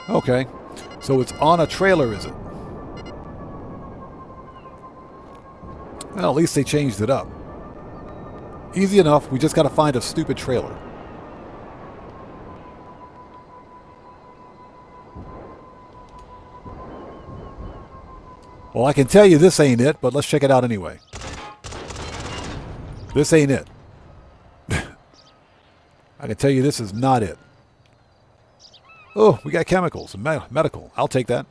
Okay, so it's on a trailer, is it? Well, at least they changed it up. Easy enough, we just got to find a stupid trailer. Well, I can tell you this ain't it, but let's check it out anyway. This ain't it. I can tell you this is not it. Oh, we got chemicals and medical. I'll take that.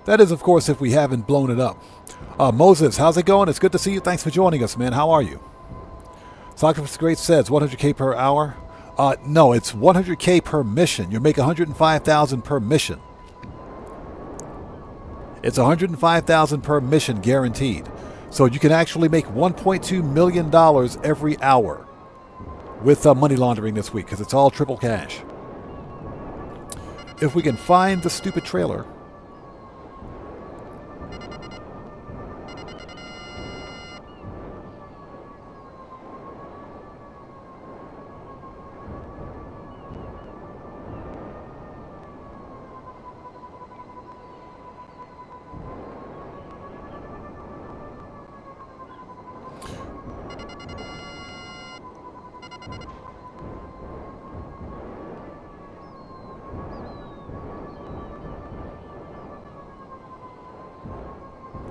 That is, of course, if we haven't blown it up. Moses, how's it going? It's good to see you. Thanks for joining us, man. How are you? Socktivus Great says 100K per hour. No, it's 100K per mission. You make 105,000 per mission. It's 105,000 per mission guaranteed. So you can actually make $1.2 million every hour with money laundering this week, because it's all triple cash. If we can find the stupid trailer.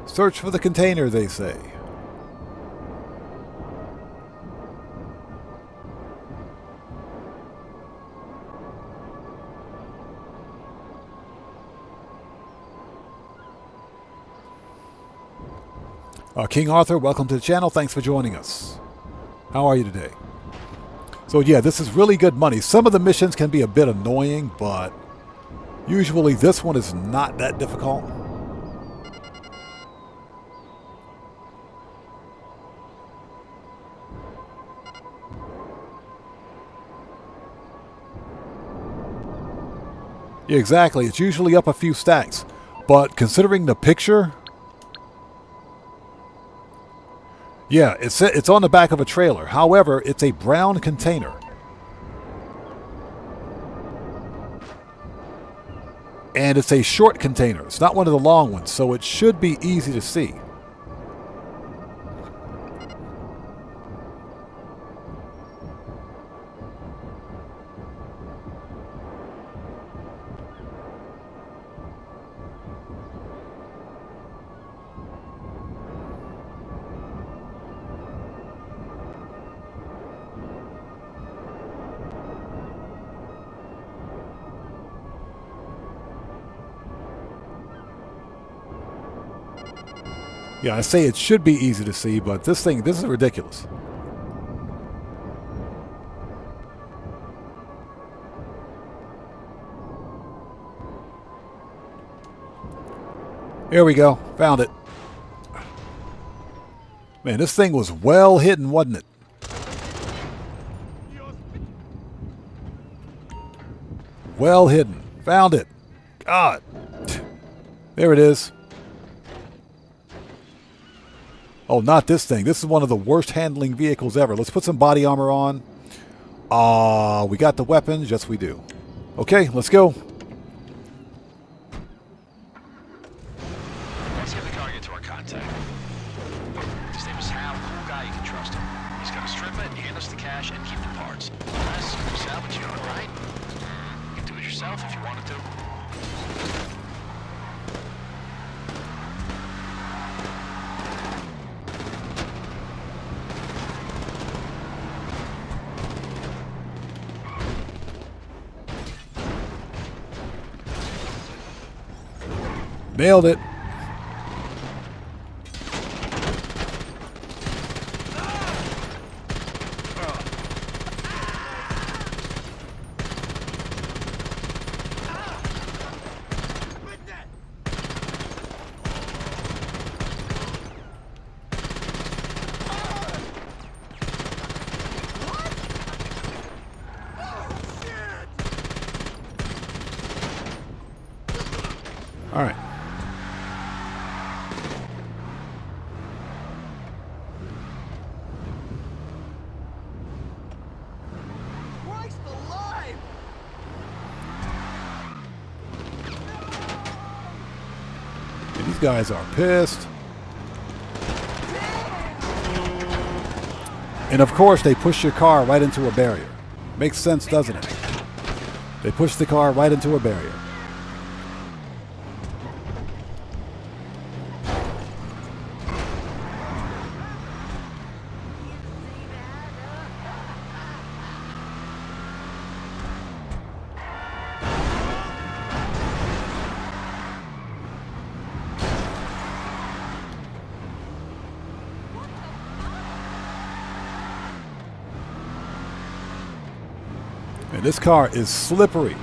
Search for the container, they say. King Arthur, welcome to the channel. Thanks for joining us. How are you today? So So yeah, this is really good money. Some of the missions can be a bit annoying, but usually this one is not that difficult. Yeah, exactly. It's usually up a few stacks. But considering the picture, yeah, it's on the back of a trailer. However, it's a brown container. And it's a short container. It's not one of the long ones, so it should be easy to see. Yeah, I say it should be easy to see, but this is ridiculous. Here we go. Found it. Man, this thing was well hidden, wasn't it? Well hidden. Found it. God. There it is. Oh, not this thing. This is one of the worst handling vehicles ever. Let's put some body armor on. We got the weapons. Yes, we do. Okay, let's go. Let's get the car to our contact. His name is Hal. Cool guy, you can trust him. He's gonna strip it, hand us the cash, and keep the parts. Unless you salvage it, all right? You can do it yourself if you wanted to. Nailed it. All right. These guys are pissed. And of course, they push your car right into a barrier. Makes sense, doesn't it? They push the car right into a barrier. And this car is slippery.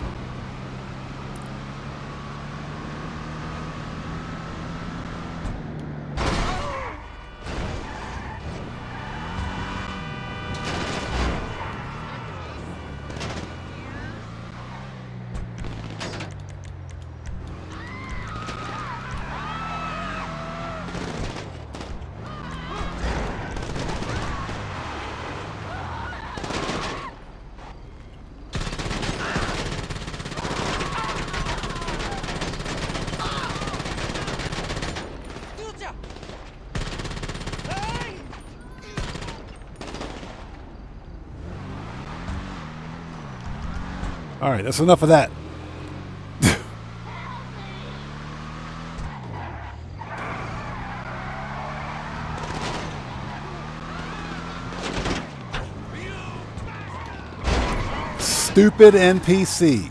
All right, that's enough of that. Stupid NPC.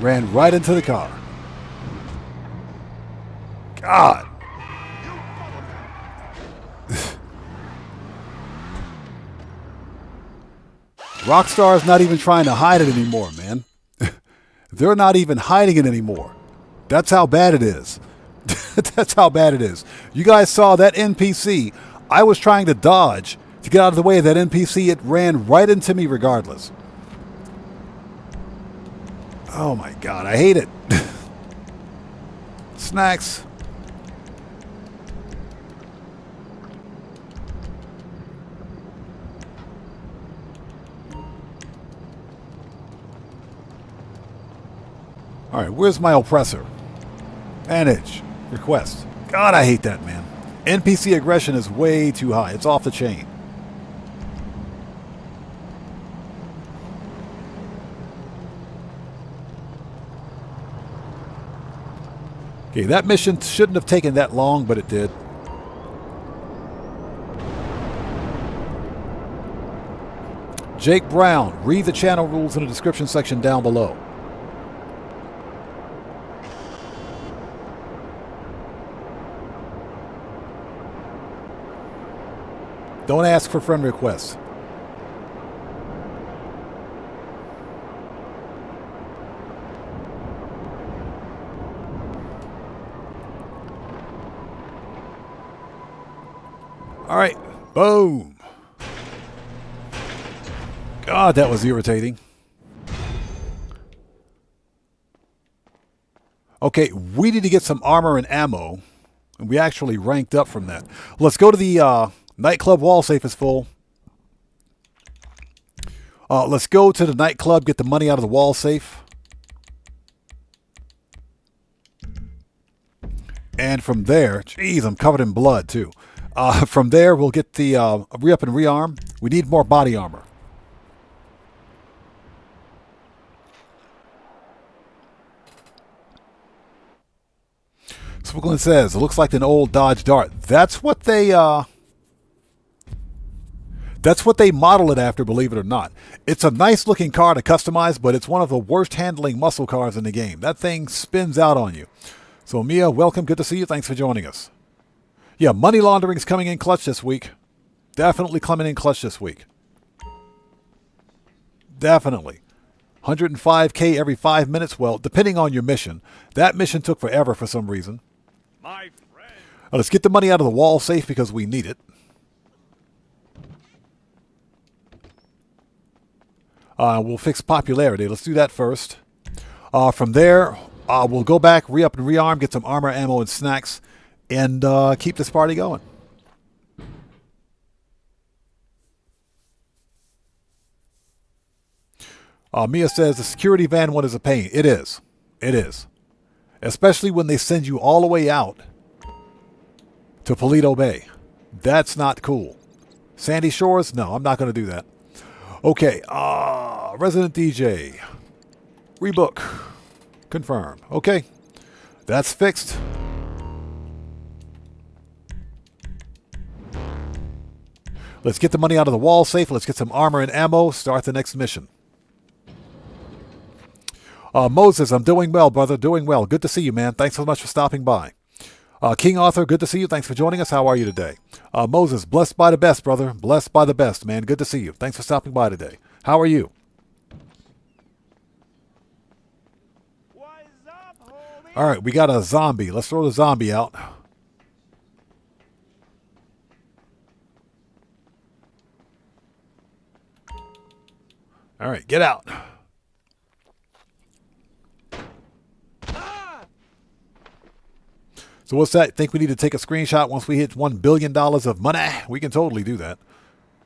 Ran right into the car. God. Rockstar's not even trying to hide it anymore, man. They're not even hiding it anymore. That's how bad it is. That's how bad it is. You guys saw that NPC. I was trying to dodge to get out of the way of that NPC. It ran right into me regardless. Oh my God, I hate it. Snacks. All right, where's my oppressor? Manage. Request. God, I hate that, man. NPC aggression is way too high. It's off the chain. Okay, that mission shouldn't have taken that long, but it did. Jake Brown, read the channel rules in the description section down below. Don't ask for friend requests. All right, boom. God, that was irritating. Okay, we need to get some armor and ammo, and we actually ranked up from that. Let's go to the nightclub. Wall safe is full. Let's go to the nightclub, get the money out of the wall safe. And from there, geez, I'm covered in blood too. From there, we'll get the re-up and rearm. We need more body armor. Swigglin says, it looks like an old Dodge Dart. That's what they model it after, believe it or not. It's a nice looking car to customize, but it's one of the worst handling muscle cars in the game. That thing spins out on you. So Mia, welcome. Good to see you. Thanks for joining us. Yeah, money laundering is coming in clutch this week. Definitely coming in clutch this week. Definitely. 105K every 5 minutes. Well, depending on your mission. That mission took forever for some reason. My friend. Let's get the money out of the wall safe because we need it. We'll fix popularity. Let's do that first. From there, we'll go back, re-up and rearm, get some armor, ammo, and snacks, and keep this party going. Mia says the security van one is a pain. It is. It is. Especially when they send you all the way out to Paleto Bay. That's not cool. Sandy Shores? No, I'm not going to do that. Okay. Resident DJ. Rebook. Confirm. Okay. That's fixed. Let's get the money out of the wall safe. Let's get some armor and ammo. Start the next mission. Moses, I'm doing well, brother. Doing well. Good to see you, man. Thanks so much for stopping by. King Arthur, good to see you. Thanks for joining us. How are you today? Moses, blessed by the best, brother. Blessed by the best, man. Good to see you. Thanks for stopping by today. How are you? What is up, homie? All right, we got a zombie. Let's throw the zombie out. All right, get out. So what's that? Think we need to take a screenshot once we hit $1 billion of money? We can totally do that.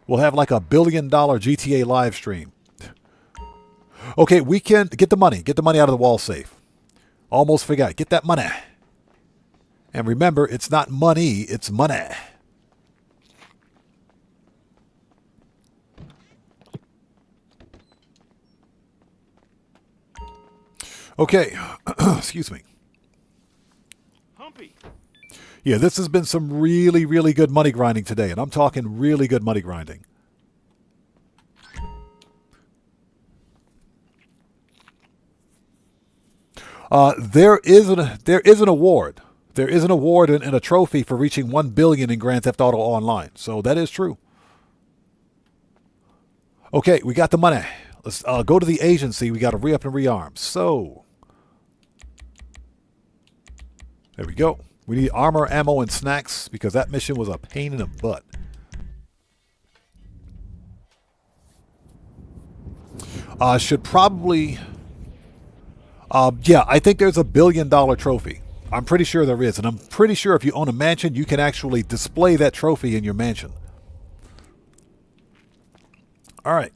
We'll have like $1 billion GTA live stream. Okay, we can get the money. Get the money out of the wall safe. Almost forgot. Get that money. And remember, it's not money, it's money. Okay, excuse me. Yeah, this has been some really, really good money grinding today, and I'm talking really good money grinding. There is an award There is an award and a trophy for reaching 1 billion in Grand Theft Auto Online. So that is true. Okay, we got the money. Let's go to the agency. We got to re-up and rearm. So, there we go. We need armor, ammo, and snacks because that mission was a pain in the butt. Should probably... yeah, I think there's a $1 billion trophy. I'm pretty sure there is. And I'm pretty sure if you own a mansion, you can actually display that trophy in your mansion. All right.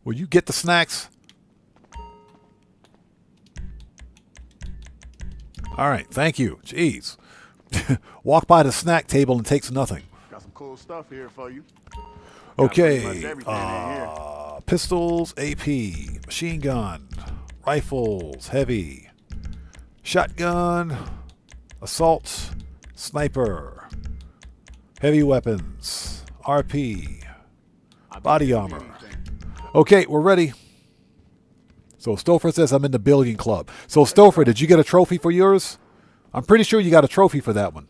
Will you get the snacks? All right, thank you. Jeez. Walk by the snack table and takes nothing. Got some cool stuff here for you. Okay. Pistols, AP, machine gun, rifles, heavy, shotgun, assault, sniper, heavy weapons, RP, body armor. Okay, we're ready. So Stouffer says I'm in the billion club. So Stouffer, did you get a trophy for yours? I'm pretty sure you got a trophy for that one.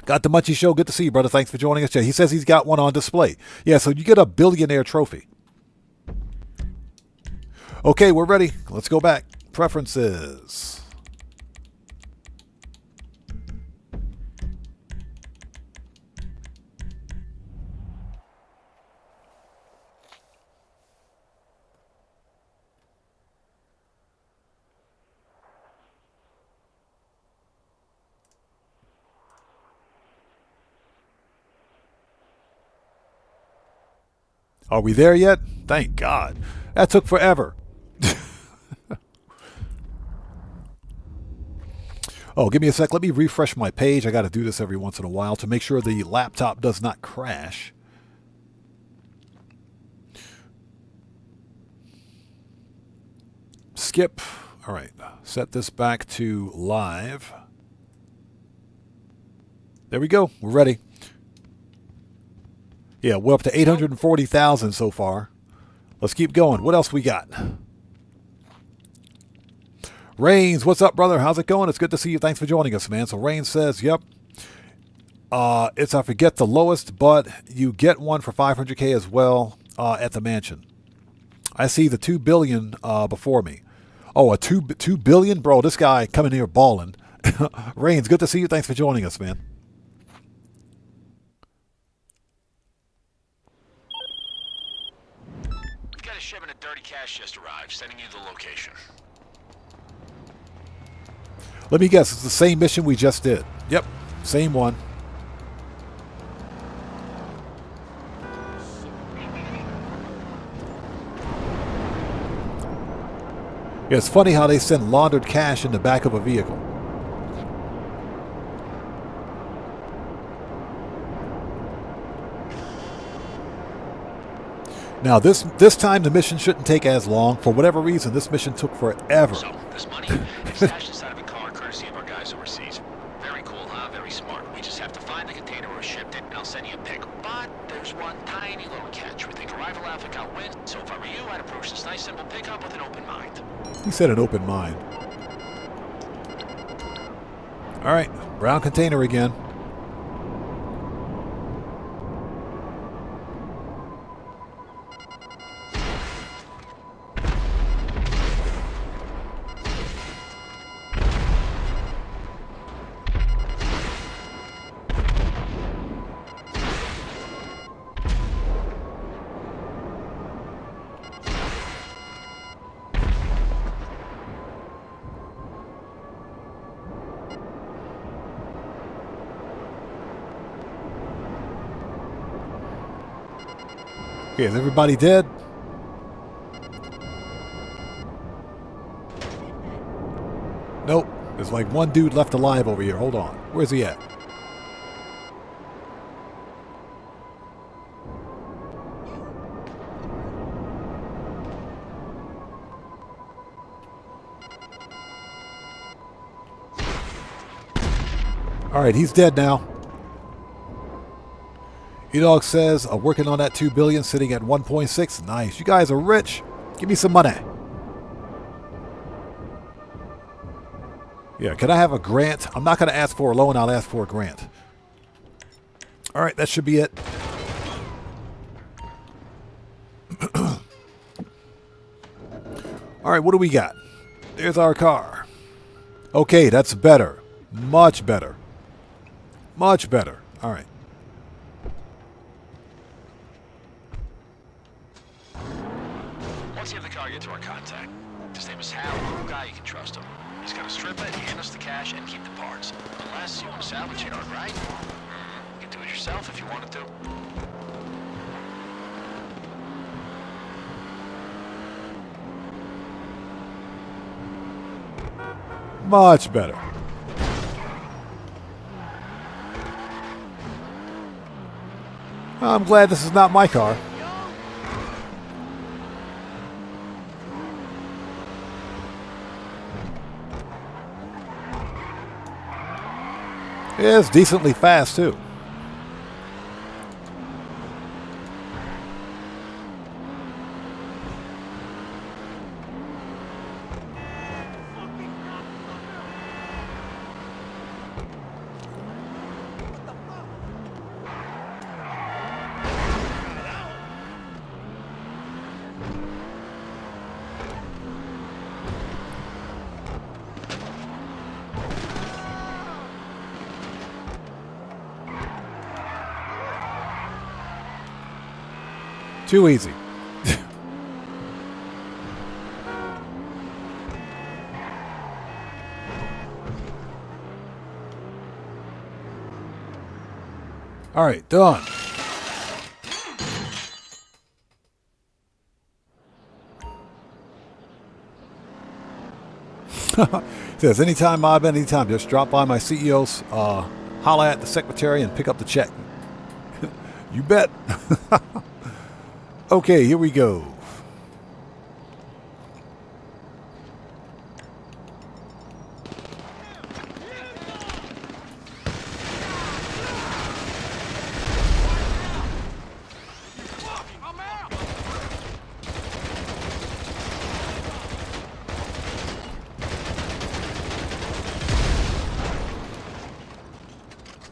Got the Munchie Show. Good to see you, brother. Thanks for joining us. He says he's got one on display. Yeah, so you get a billionaire trophy. Okay, we're ready. Let's go back. Preferences. Are we there yet? Thank God. That took forever. Oh, give me a sec. Let me refresh my page. I got to do this every once in a while to make sure the laptop does not crash. Skip. All right. Set this back to live. There we go. We're ready. Yeah, we're up to 840,000 so far. Let's keep going. What else we got? Rains, what's up, brother? How's it going? It's good to see you. Thanks for joining us, man. So Rains says, yep. It's, I forget the lowest, but you get one for 500K as well at the mansion. I see the 2 billion before me. Oh, a 2 billion? Bro, this guy coming here balling. Rains, good to see you. Thanks for joining us, man. Shipment of dirty cash just arrived, sending you the location. Let me guess, it's the same mission we just did. Yep, same one. Yeah, it's funny how they send laundered cash in the back of a vehicle. Now, this time the mission shouldn't take as long. For whatever reason, this mission took forever. So, this money is stashed inside of a car courtesy of our guys overseas. Very cool, huh? Very smart. We just have to find the container where shipped it, and I'll send you a pic. But there's one tiny little catch. We think arrival Alpha got wind, so if I were you, I'd approach this nice simple pickup with an open mind. He said an open mind. All right, brown container again. Okay, is everybody dead? Nope. There's like one dude left alive over here. Hold on. Where's he at? All right, he's dead now. E-Dog says, working on that 2 billion, sitting at 1.6. Nice. You guys are rich. Give me some money. Yeah, can I have a grant? I'm not going to ask for a loan. I'll ask for a grant. All right, that should be it. All right, what do we got? There's our car. Okay, that's better. Much better. Much better. All right. Once you have the car, get to our contact. His name is Hal, a cool guy, you can trust him. He's got a strip it, hand us the cash, and keep the parts. Unless you want a salvage yard, right? You can do it yourself if you wanted to. Much better. I'm glad this is not my car. It's decently fast, too. Too easy. All right, done. Says anytime, Mob, anytime. Just drop by my CEO's, holla at the secretary and pick up the check. You bet. Okay, here we go.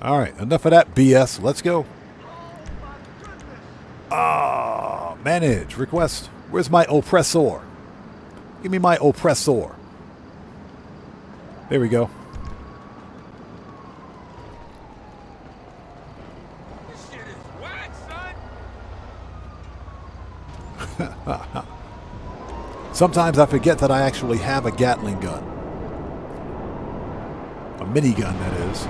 All right, enough of that BS. Let's go. Manage, request. Where's my oppressor? Give me my oppressor. There we go. This shit is whack, son. Sometimes I forget that I actually have a Gatling gun. A minigun, that is.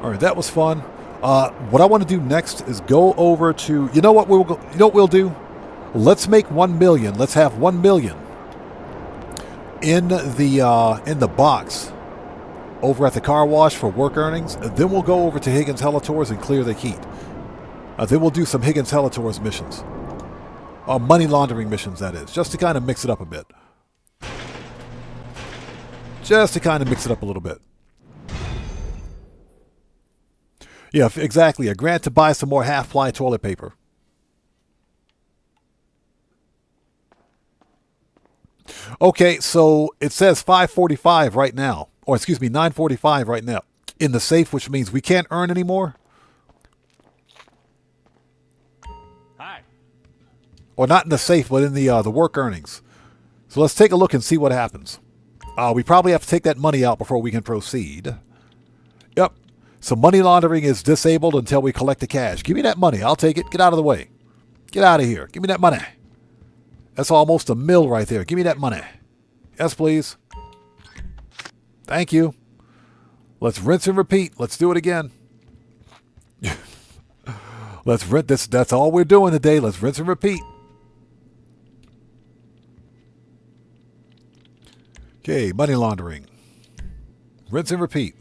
All right, that was fun. What I want to do next is go over to, you know what we'll do? Let's make 1 million. Let's have 1 million in the box over at the car wash for work earnings. And then we'll go over to Higgins Helitors and clear the heat. Then we'll do some Higgins Helitors missions. Money laundering missions, that is, just to kind of mix it up a bit. Just to kind of mix it up a little bit. Yeah, exactly. A grant to buy some more half-ply toilet paper. Okay, so it says 5:45 right now. Or excuse me, 9:45 right now. In the safe, which means we can't earn anymore. Hi. Or not in the safe, but in the work earnings. So let's take a look and see what happens. We probably have to take that money out before we can proceed. Yep. So money laundering is disabled until we collect the cash. Give me that money. I'll take it. Get out of the way. Get out of here. Give me that money. That's almost $1 million right there. Give me that money. Yes, please. Thank you. Let's rinse and repeat. Let's do it again. Let's rinse this. That's all we're doing today. Let's rinse and repeat. Okay, money laundering. Rinse and repeat.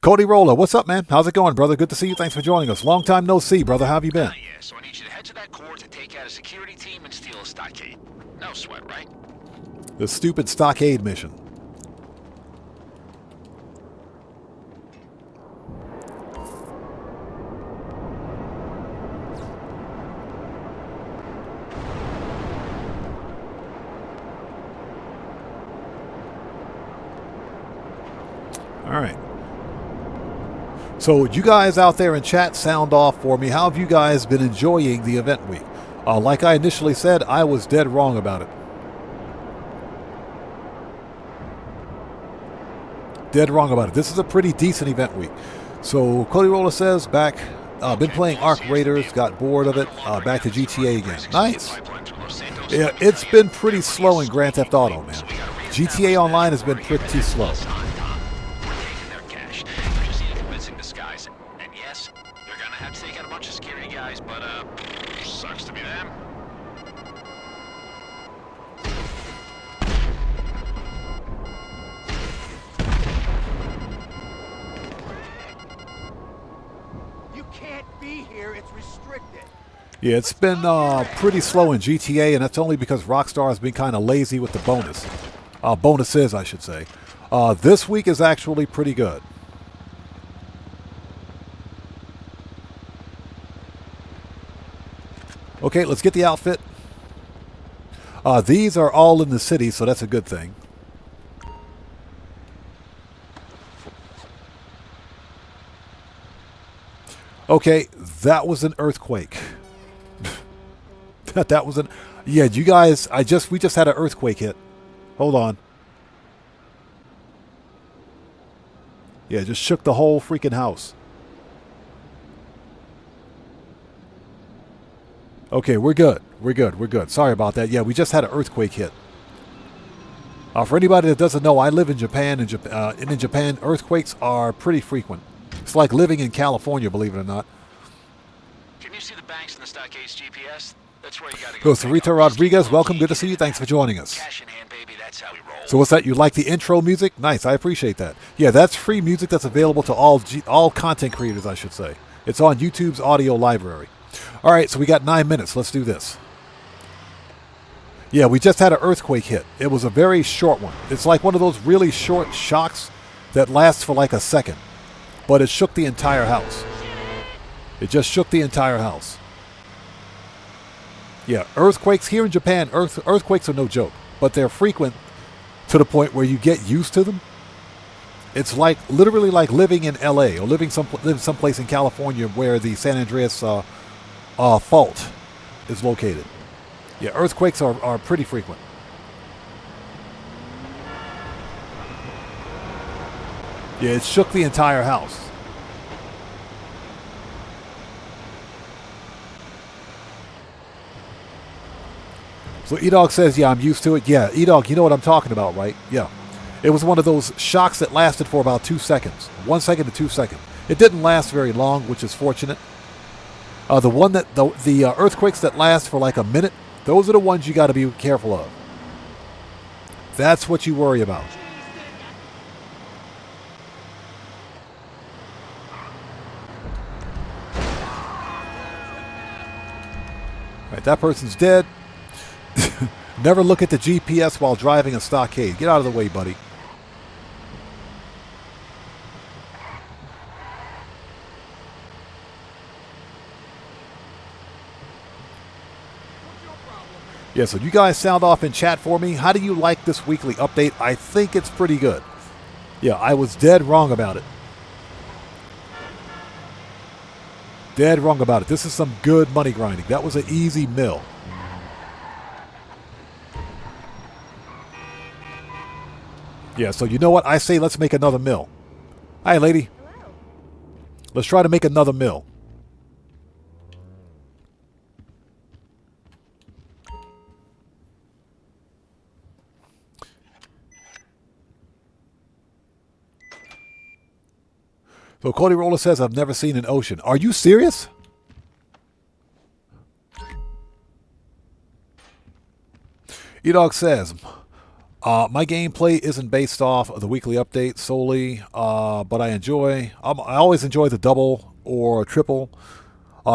Cody Roller, what's up, man? How's it going, brother? Good to see you. Thanks for joining us. Long time no see, brother. How have you been? Yeah, so I need you to head to that court to take out a security team and steal a stockade. No sweat, right? The stupid stockade mission. All right. So you guys out there in chat, sound off for me. How have you guys been enjoying the event week? Like I initially said, I was dead wrong about it. Dead wrong about it. This is a pretty decent event week. So Cody Roller says back, been playing Arc Raiders, got bored of it, back to GTA again. Nice. Yeah, it's been pretty slow in Grand Theft Auto, man. GTA Online has been pretty slow. Sucks to be them. You can't be here. It's restricted. Yeah, it's been pretty slow in GTA, and that's only because Rockstar has been kind of lazy with the bonuses, I should say. This week is actually pretty good. Okay, let's get the outfit. These are all in the city, so that's a good thing. Okay, that was an earthquake. That was an... Yeah, you guys, we just had an earthquake hit. Hold on. Yeah, it just shook the whole freaking house. Okay, we're good. We're good. We're good. Sorry about that. Yeah, we just had an earthquake hit. For anybody that doesn't know, I live in Japan, and in Japan, earthquakes are pretty frequent. It's like living in California, believe it or not. Can you see the banks in the Stockades GPS? That's where you gotta go. Goes to Rita Rodriguez. Welcome. Good to see you. Thanks for joining us. Cash in hand, baby. That's how we roll. So what's that? You like the intro music? Nice. I appreciate that. Yeah, that's free music that's available to all content creators, I should say. It's on YouTube's audio library. All right, so we got 9 minutes. Let's do this. Yeah, we just had an earthquake hit. It was a very short one. It's like one of those really short shocks that lasts for like a second. But it shook the entire house. It just shook the entire house. Yeah, earthquakes here in Japan, earthquakes are no joke. But they're frequent to the point where you get used to them. It's like literally like living in LA or living someplace in California where the San Andreas fault is located. Yeah, earthquakes are pretty frequent. Yeah, it shook the entire house. So E-Dog says, yeah, I'm used to it. Yeah, E-Dog, you know what I'm talking about, right? Yeah. It was one of those shocks that lasted for about 2 seconds. 1 second to 2 seconds. It didn't last very long, which is fortunate. The earthquakes that last for like a minute, those are the ones you got to be careful of. That's what you worry about. All right, that person's dead. Never look at the GPS while driving a stockade. Get out of the way, buddy. Yeah, so you guys sound off in chat for me. How do you like this weekly update? I think it's pretty good. Yeah, I was dead wrong about it. Dead wrong about it. This is some good money grinding. That was an easy mill. Yeah, so you know what? I say let's make another mill. Hi, lady. Hello. Let's try to make another mill. So Cody Roller says, I've never seen an ocean. Are you serious? E-Dog says, my gameplay isn't based off of the weekly update solely, but I always enjoy the double or triple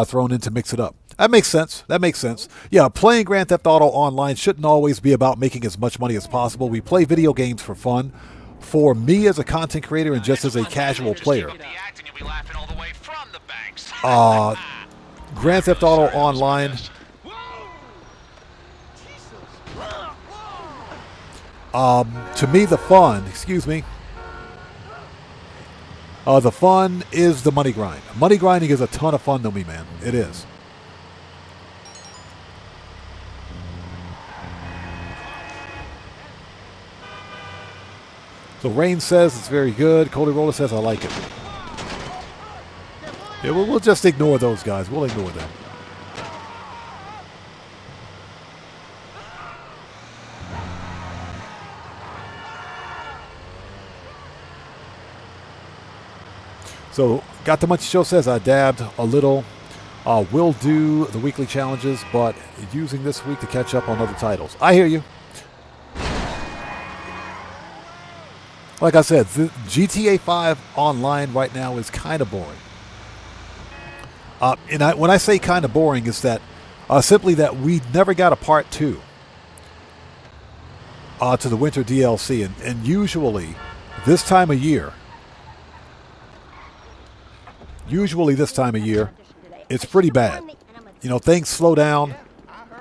thrown in to mix it up. That makes sense. That makes sense. Yeah, playing Grand Theft Auto Online shouldn't always be about making as much money as possible. We play video games for fun. For me as a content creator and just as a casual player, Grand Theft Auto Online, to me the fun, The fun is the money grind. Money grinding is a ton of fun to me, man. It is. So Rain says it's very good. Cody Roller says I like it. Yeah, we'll just ignore those guys. We'll ignore them. So, Got the Munchy Show says I dabbed a little. Will do the weekly challenges, but using this week to catch up on other titles. I hear you. Like I said, the GTA 5 online right now is kind of boring. When I say kind of boring, it's that simply that we never got a part 2 to the winter DLC, and usually this time of year, it's pretty bad. You know, things slow down.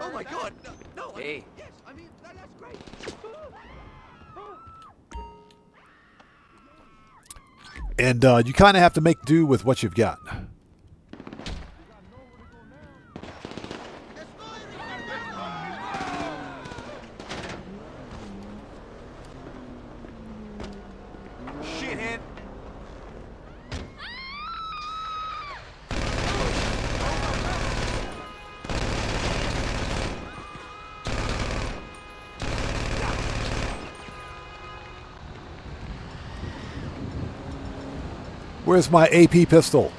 Oh my God! No. Hey. Yes, I mean that's great. And you kind of have to make do with what you've got. Shithead. Where's my AP pistol?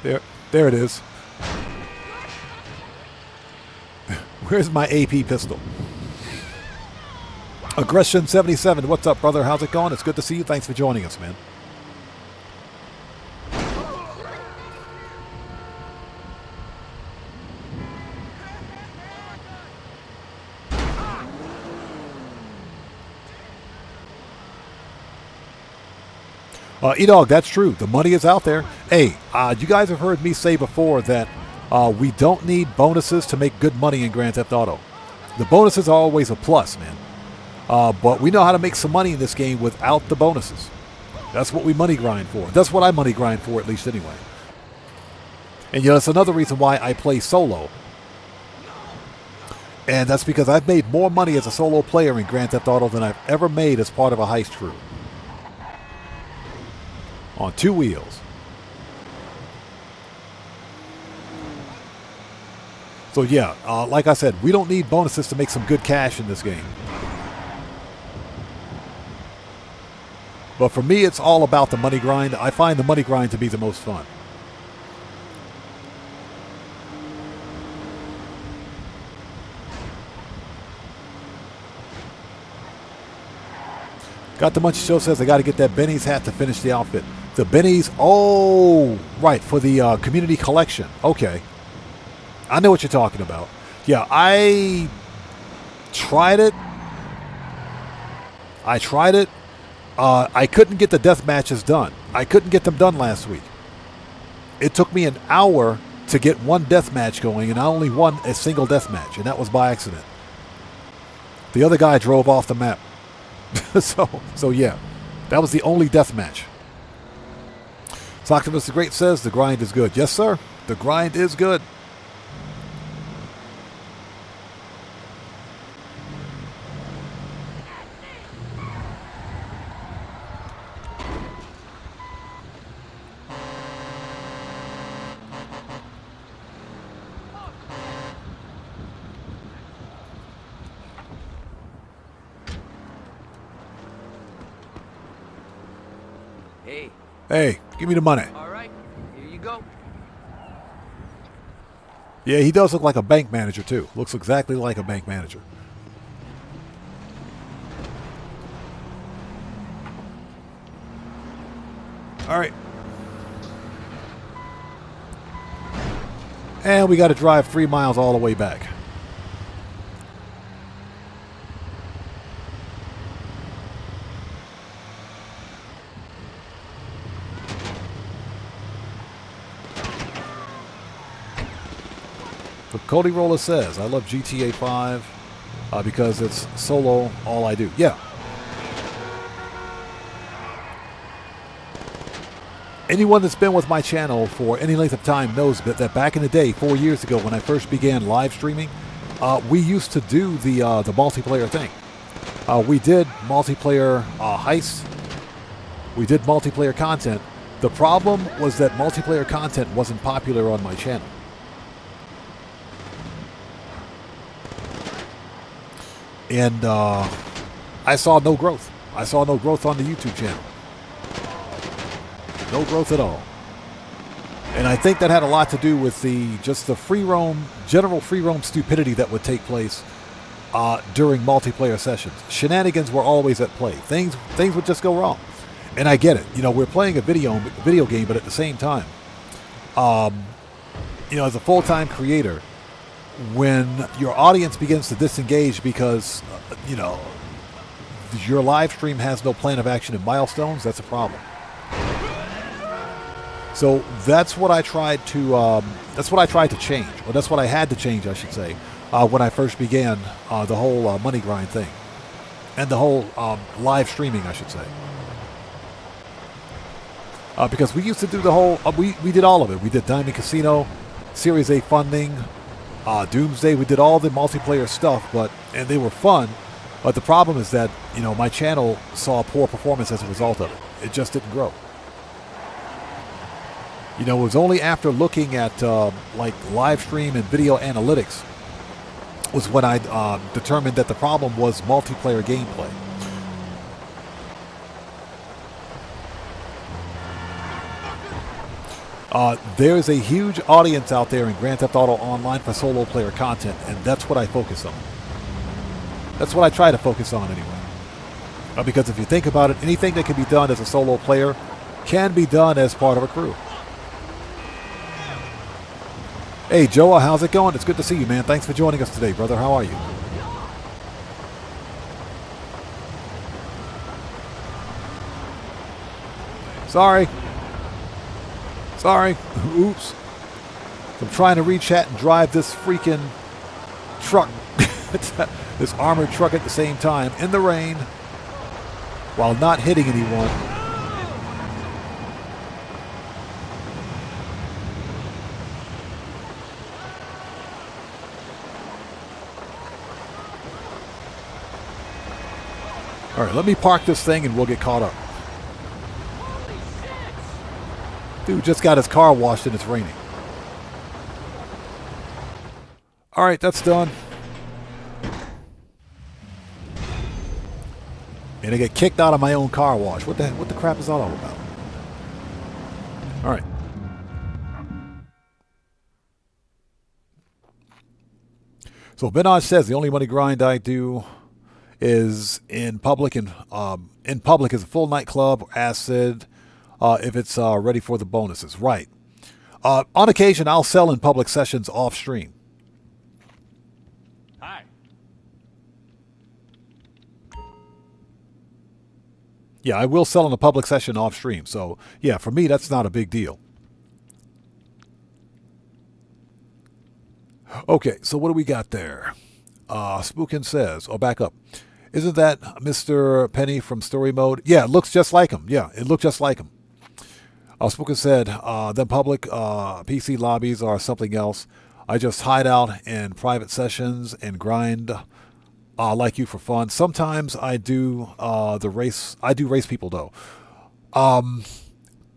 There it is. Where's my AP pistol? Aggression 77. What's up, brother? How's it going? It's good to see you. Thanks for joining us, man. E-Dog, that's true. The money is out there. Hey, you guys have heard me say before that we don't need bonuses to make good money in Grand Theft Auto. The bonuses are always a plus, man. But we know how to make some money in this game without the bonuses. That's what we money grind for. That's what I money grind for, at least anyway. And that's another reason why I play solo. And that's because I've made more money as a solo player in Grand Theft Auto than I've ever made as part of a heist crew. On 2 wheels. So yeah, like I said, we don't need bonuses to make some good cash in this game. But for me, it's all about the money grind. I find the money grind to be the most fun. Got the Munchy Show says I got to get that Benny's hat to finish the outfit. The Benny's, oh, right, for the community collection. Okay. I know what you're talking about. Yeah, I tried it. I couldn't get the death matches done. I couldn't get them done last week. It took me an hour to get one death match going, and I only won a single death match, and that was by accident. The other guy drove off the map. So yeah, that was the only death match. Octopus the Great says the grind is good. Yes, sir. The grind is good. Hey, give me the money. All right, here you go. Yeah, he does look like a bank manager, too. Looks exactly like a bank manager. All right. And we got to drive 3 miles all the way back. But Cody Roller says, I love GTA 5 because it's solo, all I do. Yeah. anyone that's been with my channel for any length of time knows that back in the day, 4 years ago, when I first began live streaming, we used to do the multiplayer thing. We did multiplayer heists. We did multiplayer content. The problem was that multiplayer content wasn't popular on my channel. And I saw no growth. I saw no growth on the YouTube channel. No growth at all. And I think that had a lot to do with just the general free roam stupidity that would take place during multiplayer sessions. Shenanigans were always at play. Things would just go wrong. And I get it. You know, we're playing a video game, but at the same time, you know, as a full-time creator, when your audience begins to disengage because, you know, your live stream has no plan of action and milestones, that's a problem. So that's what I tried to change, or that's what I had to change, I should say, when I first began the whole money grind thing, and the whole live streaming, I should say. Because we used to do the whole, we did all of it. We did Diamond Casino, Series A funding, Doomsday. We did all the multiplayer stuff, and they were fun. But the problem is that, you know, my channel saw poor performance as a result of it. It just didn't grow. You know, it was only after looking at like live stream and video analytics was when I determined that the problem was multiplayer gameplay. There's a huge audience out there in Grand Theft Auto Online for solo player content, and that's what I focus on. That's what I try to focus on anyway. Because if you think about it, anything that can be done as a solo player can be done as part of a crew. Hey, Joe, how's it going? It's good to see you, man. Thanks for joining us today, brother. How are you? Sorry. Oops. I'm trying to reach chat and drive this freaking truck, this armored truck at the same time in the rain while not hitting anyone. All right, let me park this thing and we'll get caught up. Dude just got his car washed and it's raining. All right, that's done. And I get kicked out of my own car wash. What the crap is that all about? All right. So Benaj says the only money grind I do is in public, and in public is a full nightclub, acid, if it's ready for the bonuses. Right. On occasion, I'll sell in public sessions off stream. Hi. Yeah, I will sell in a public session off stream. So, yeah, for me, that's not a big deal. Okay, so what do we got there? Spookin says, back up. Isn't that Mr. Penny from Story Mode? Yeah, it looks just like him. Yeah, it looked just like him. Spookin said, the public PC lobbies are something else. I just hide out in private sessions and grind like you for fun. Sometimes I do race people though.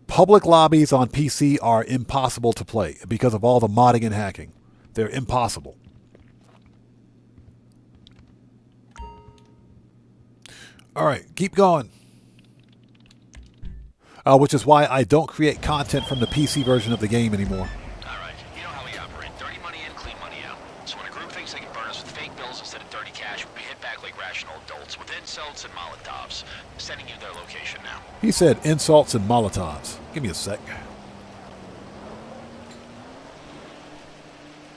Public lobbies on PC are impossible to play because of all the modding and hacking. They're impossible. All right, keep going. Which is why I don't create content from the PC version of the game anymore. All right, you know how we operate. Dirty money in, clean money out. So when a group thinks they can burn us with fake bills instead of dirty cash, we hit back like rational adults with insults and Molotovs. Sending you their location now. He said insults and Molotovs. Give me a sec.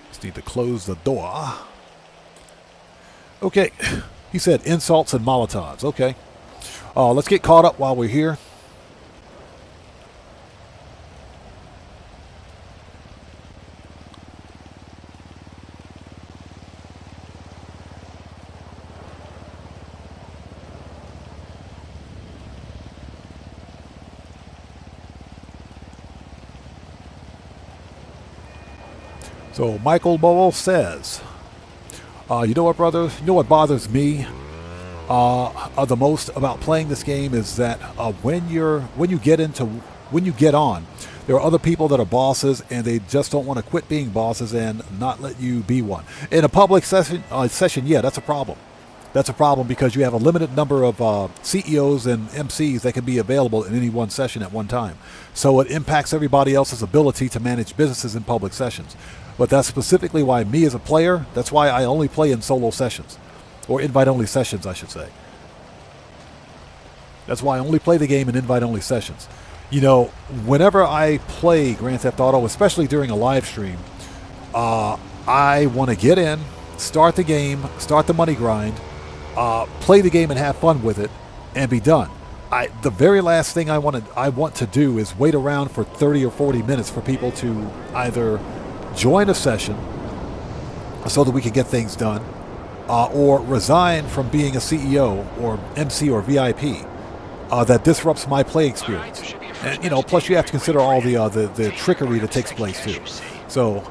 Just need to close the door. Okay. He said insults and Molotovs. Okay. Let's get caught up while we're here. So Michael Bowl says, you know what, brother? You know what bothers me the most about playing this game is that when you get on, there are other people that are bosses and they just don't want to quit being bosses and not let you be one. In a public session, yeah, that's a problem. That's a problem because you have a limited number of CEOs and MCs that can be available in any one session at one time. So it impacts everybody else's ability to manage businesses in public sessions. But that's specifically why me as a player, that's why I only play in solo sessions. Or invite-only sessions, I should say. That's why I only play the game in invite-only sessions. You know, whenever I play Grand Theft Auto, especially during a live stream, I want to get in, start the game, start the money grind, play the game and have fun with it, and be done. The very last thing I want to do is wait around for 30 or 40 minutes for people to either join a session so that we can get things done, or resign from being a CEO or MC or VIP. That disrupts my play experience. And, you know, plus you have to consider all the trickery that takes place too. So,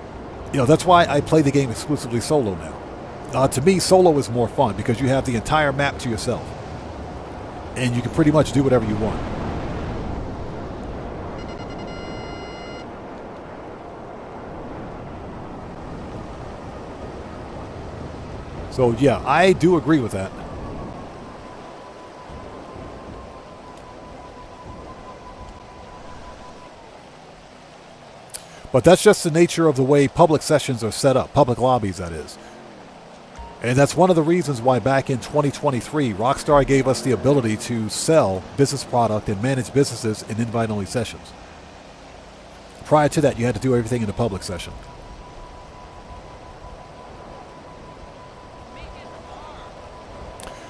you know, that's why I play the game exclusively solo now. To me, solo is more fun because you have the entire map to yourself. And you can pretty much do whatever you want. So, yeah, I do agree with that. But that's just the nature of the way public sessions are set up, public lobbies, that is. And that's one of the reasons why back in 2023, Rockstar gave us the ability to sell business product and manage businesses in invite-only sessions. Prior to that, you had to do everything in a public session.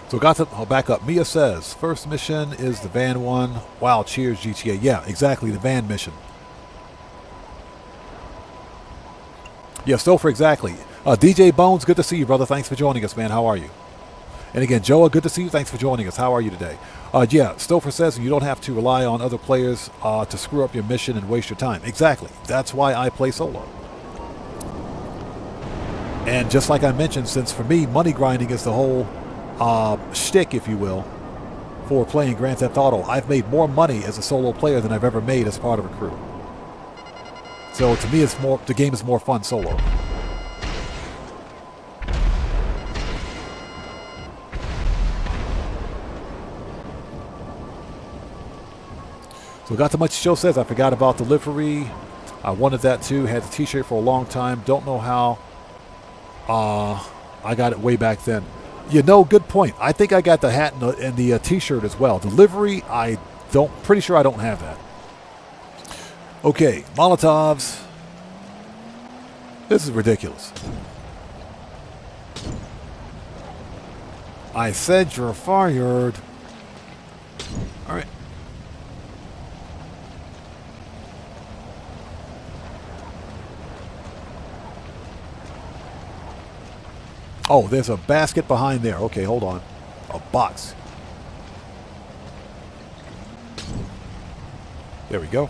So I'll back up. Mia says, first mission is the van one. Wow, cheers, GTA. Yeah, exactly, the van mission. Yeah, Stouffer, exactly. DJ Bones, good to see you, brother. Thanks for joining us, man. How are you? And again, Joa, good to see you. Thanks for joining us. How are you today? Yeah, Stouffer says you don't have to rely on other players to screw up your mission and waste your time. Exactly. That's why I play solo. And just like I mentioned, since for me, money grinding is the whole shtick, if you will, for playing Grand Theft Auto, I've made more money as a solo player than I've ever made as part of a crew. So to me, the game is more fun solo. So Got to Much Show says, I forgot about the livery. I wanted that too. Had the t-shirt for a long time. Don't know how I got it way back then. You know, good point. I think I got the hat and the t-shirt as well. The livery, pretty sure I don't have that. Okay, Molotovs. This is ridiculous. I said you're fired. All right. Oh, there's a basket behind there. Okay, hold on. A box. There we go.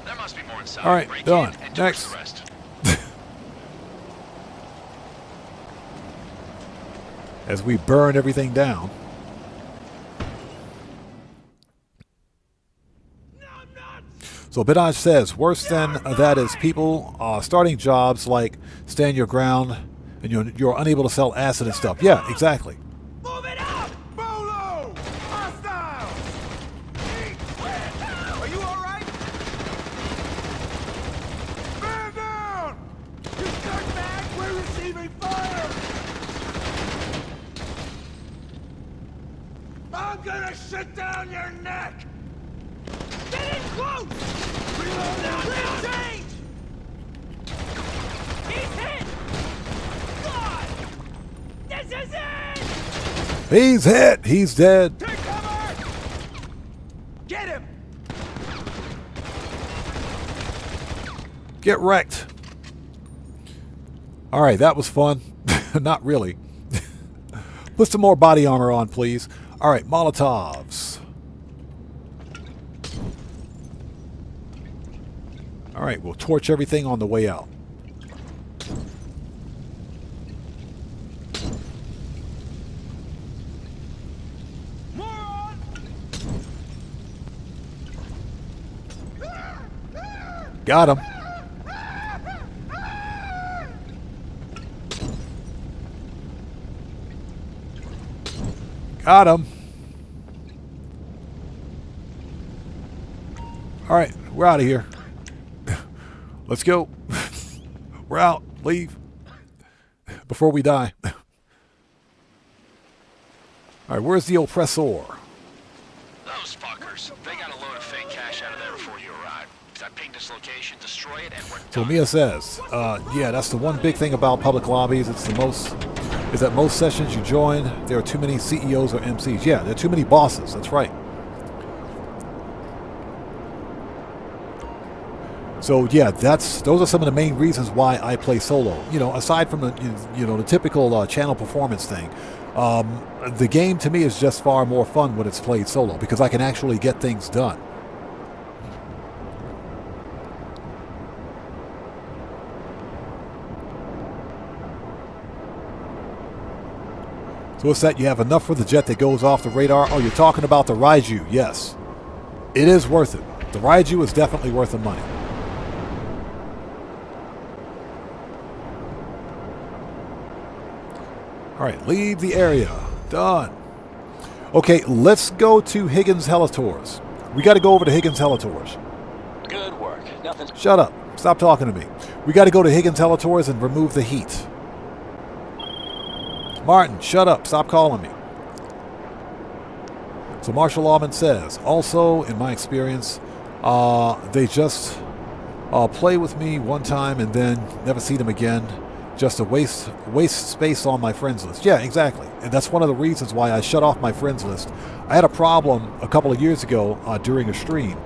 There must be more inside. All right, done. Next. As we burn everything down. So Bidaj says, worse than that is people starting jobs like stand your ground and you're unable to sell acid and stuff. Yeah, exactly. Move it up! Bolo! Hostile! Are you all right? Man down! You dirtbag! We're receiving fire! I'm gonna shut down your neck! Get in close! Reload now! Change! He's hit! God! This is it! He's hit! He's dead! Take cover! Get him! Get wrecked! Alright, that was fun. Not really. Put some more body armor on, please. Alright, Molotovs. All right, we'll torch everything on the way out. Got him. Got him. All right, we're out of here. Let's go. We're out. Leave. Before we die. All right, where's the oppressor? Those fuckers. They got a load of fake cash out of there before you arrived. I pinged this location, destroy it, and we're So done. Mia says, yeah, that's the one big thing about public lobbies. It's the most, is that most sessions you join, there are too many CEOs or MCs. Yeah, there are too many bosses. That's right. So yeah, those are some of the main reasons why I play solo. You know, aside from the the typical channel performance thing, the game to me is just far more fun when it's played solo because I can actually get things done. So what's that? You have enough for the jet that goes off the radar? Oh, you're talking about the Raiju. Yes. It is worth it. The Raiju is definitely worth the money. All right, leave the area. Done. Okay, let's go to Higgins Helators. We got to go over to Higgins Helators. Good work. Nothing. Shut up. Stop talking to me. We got to go to Higgins Helators and remove the heat. Martin, shut up. Stop calling me. So Marshall Lawman says, also, in my experience, they just play with me one time and then never see them again. Just a waste space on my friends list. Yeah, exactly. And that's one of the reasons why I shut off my friends list. I had a problem a couple of years ago during a stream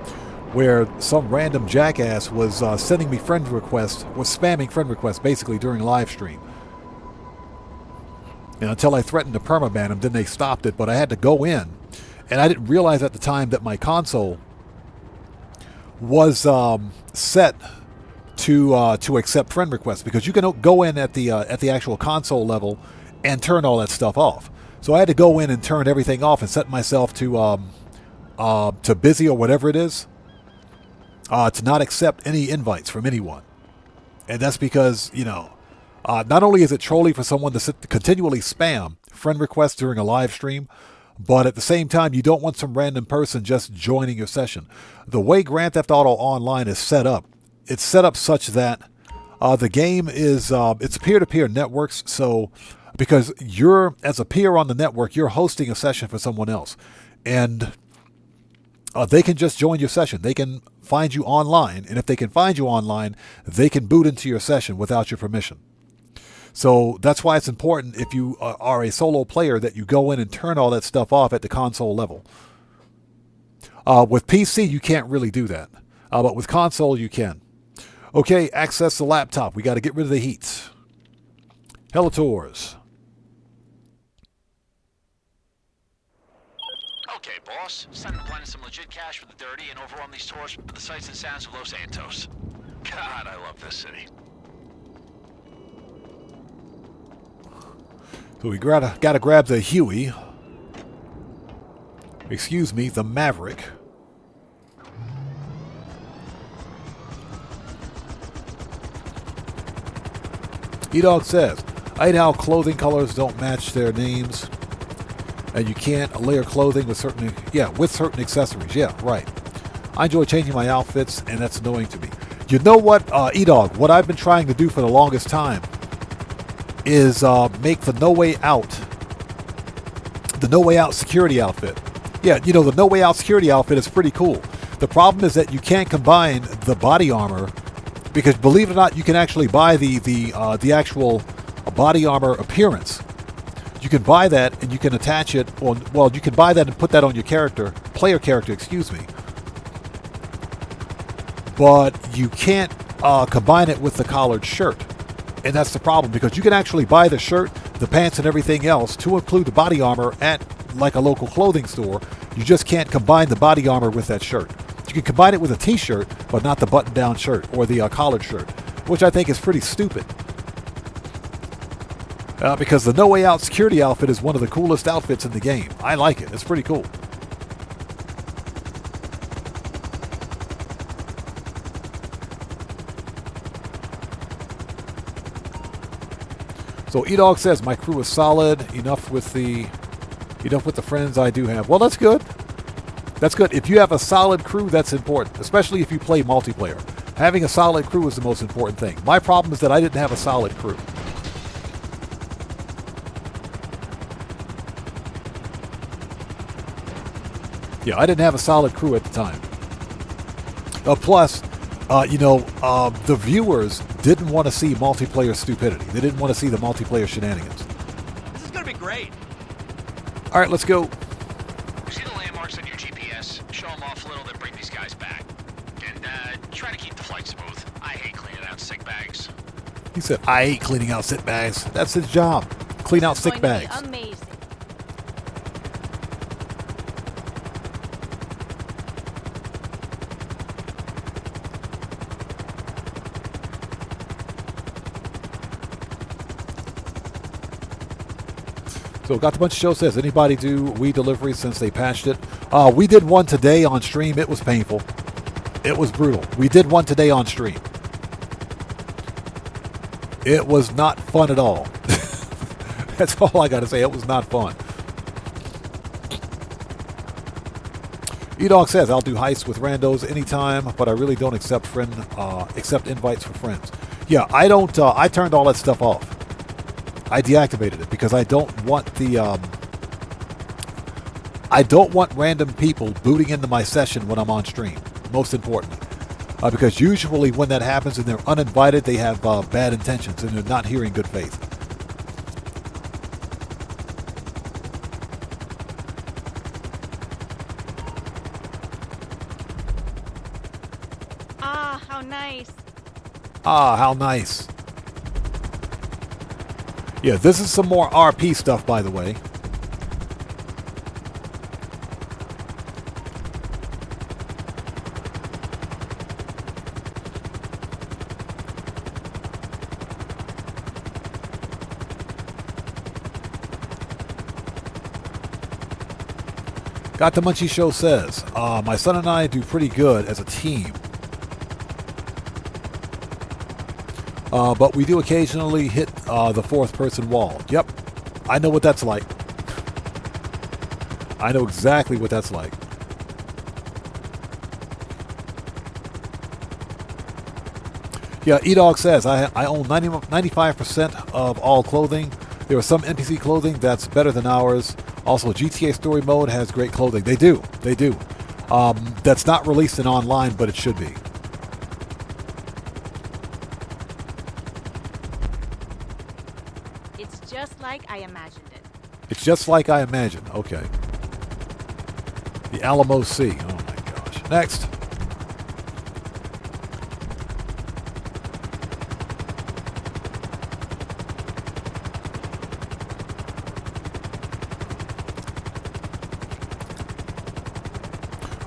where some random jackass was sending me friend requests, was spamming friend requests basically during live stream. And until I threatened to permaban them, then they stopped it. But I had to go in, and I didn't realize at the time that my console was set to accept friend requests, because you can go in at the actual console level and turn all that stuff off. So I had to go in and turn everything off and set myself to busy or whatever it is, to not accept any invites from anyone. And that's because, not only is it trolling for someone to continually spam friend requests during a live stream, but at the same time, you don't want some random person just joining your session. The way Grand Theft Auto Online is set up, it's set up such that the game is, it's peer-to-peer networks. So because you're, as a peer on the network, you're hosting a session for someone else. And they can just join your session. They can find you online. And if they can find you online, they can boot into your session without your permission. So that's why it's important, if you are a solo player, that you go in and turn all that stuff off at the console level. With PC, you can't really do that. But with console, you can. Okay, access the laptop. We got to get rid of the heat. Helators. Okay, boss. It's time to plan some legit cash for the dirty and overrun these tours with the sights and sounds of Los Santos. God, I love this city. So we gotta grab the Huey. Excuse me, the Maverick. E-Dog says, I hate how clothing colors don't match their names. And you can't layer clothing with certain accessories. Yeah, right. I enjoy changing my outfits, and that's annoying to me. You know what, E-Dog, what I've been trying to do for the longest time is make the No Way Out security outfit. Yeah, the No Way Out security outfit is pretty cool. The problem is that you can't combine the body armor, because believe it or not, you can actually buy the actual body armor appearance. You can buy that and you can attach it. Well, you can buy that and put that on your player character, excuse me. But you can't combine it with the collared shirt. And that's the problem, because you can actually buy the shirt, the pants, and everything else to include the body armor at like a local clothing store. You just can't combine the body armor with that shirt. You can combine it with a t-shirt, but not the button-down shirt or the collared shirt, which I think is pretty stupid. Because the No Way Out security outfit is one of the coolest outfits in the game. I like it. It's pretty cool. So E-Dog says, my crew is solid, enough with the friends I do have. Well, that's good. That's good. If you have a solid crew, that's important, especially if you play multiplayer. Having a solid crew is the most important thing. My problem is that I didn't have a solid crew. Yeah, I didn't have a solid crew at the time. Plus, the viewers didn't want to see multiplayer stupidity. They didn't want to see the multiplayer shenanigans. This is gonna be great. All right, let's go. You see the landmarks on your GPS? Show them off a little, then bring these guys back. And try to keep the flight smooth. I hate cleaning out sick bags. He said, I hate cleaning out sick bags. That's his job. Clean out sick bags. Amazing. So got the bunch of show says, anybody do weed delivery since they patched it? We did one today on stream. It was painful. It was brutal. We did one today on stream. It was not fun at all. That's all I got to say. It was not fun. E-Dog says, I'll do heists with randos anytime, but I really don't accept invites for friends. Yeah, I don't. I turned all that stuff off. I deactivated it because I don't want I don't want random people booting into my session when I'm on stream. Most importantly, because usually when that happens and they're uninvited, they have bad intentions and they're not here in good faith. Ah, how nice. Ah, how nice. Yeah, this is some more RP stuff, by the way. Got the Munchie Show says, my son and I do pretty good as a team. But we do occasionally hit the fourth person wall. Yep, I know what that's like. I know exactly what that's like. Yeah, E-Dog says, I own 95% of all clothing. There is some NPC clothing that's better than ours. Also, GTA Story Mode has great clothing. They do. They do. That's not released in online, but it should be. It's just like I imagined it. It's just like I imagined. Okay. The Alamo Sea. Oh my gosh. Next.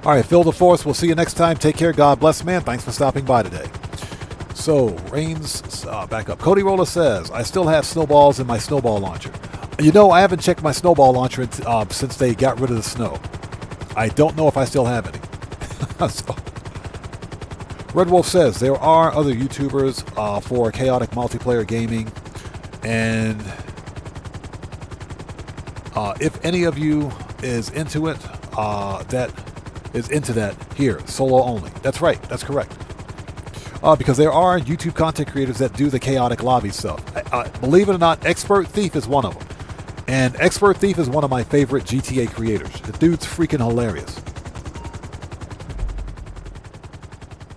All right, Phil the Force. We'll see you next time. Take care. God bless, man. Thanks for stopping by today. So, Reigns, back up. Cody Roller says, I still have snowballs in my snowball launcher. You know, I haven't checked my snowball launcher since they got rid of the snow. I don't know if I still have any. So, Red Wolf says, there are other YouTubers for chaotic multiplayer gaming. And if any of you is into it, here, solo only. That's right. That's correct. Because there are YouTube content creators that do the chaotic lobby stuff. Believe it or not, Expert Thief is one of them. And Expert Thief is one of my favorite GTA creators. The dude's freaking hilarious.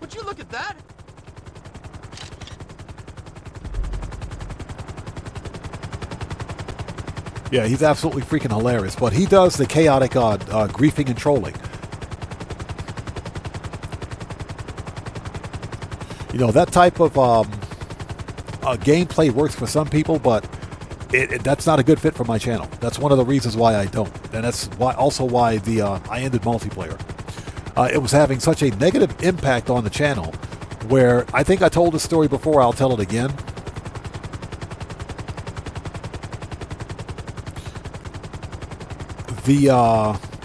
Would you look at that? Yeah, he's absolutely freaking hilarious. But he does the chaotic griefing and trolling. You know, that type of gameplay works for some people, but that's not a good fit for my channel. That's one of the reasons why I don't. And that's why I ended multiplayer. it was having such a negative impact on the channel, where I think I told this story before, I'll tell it again.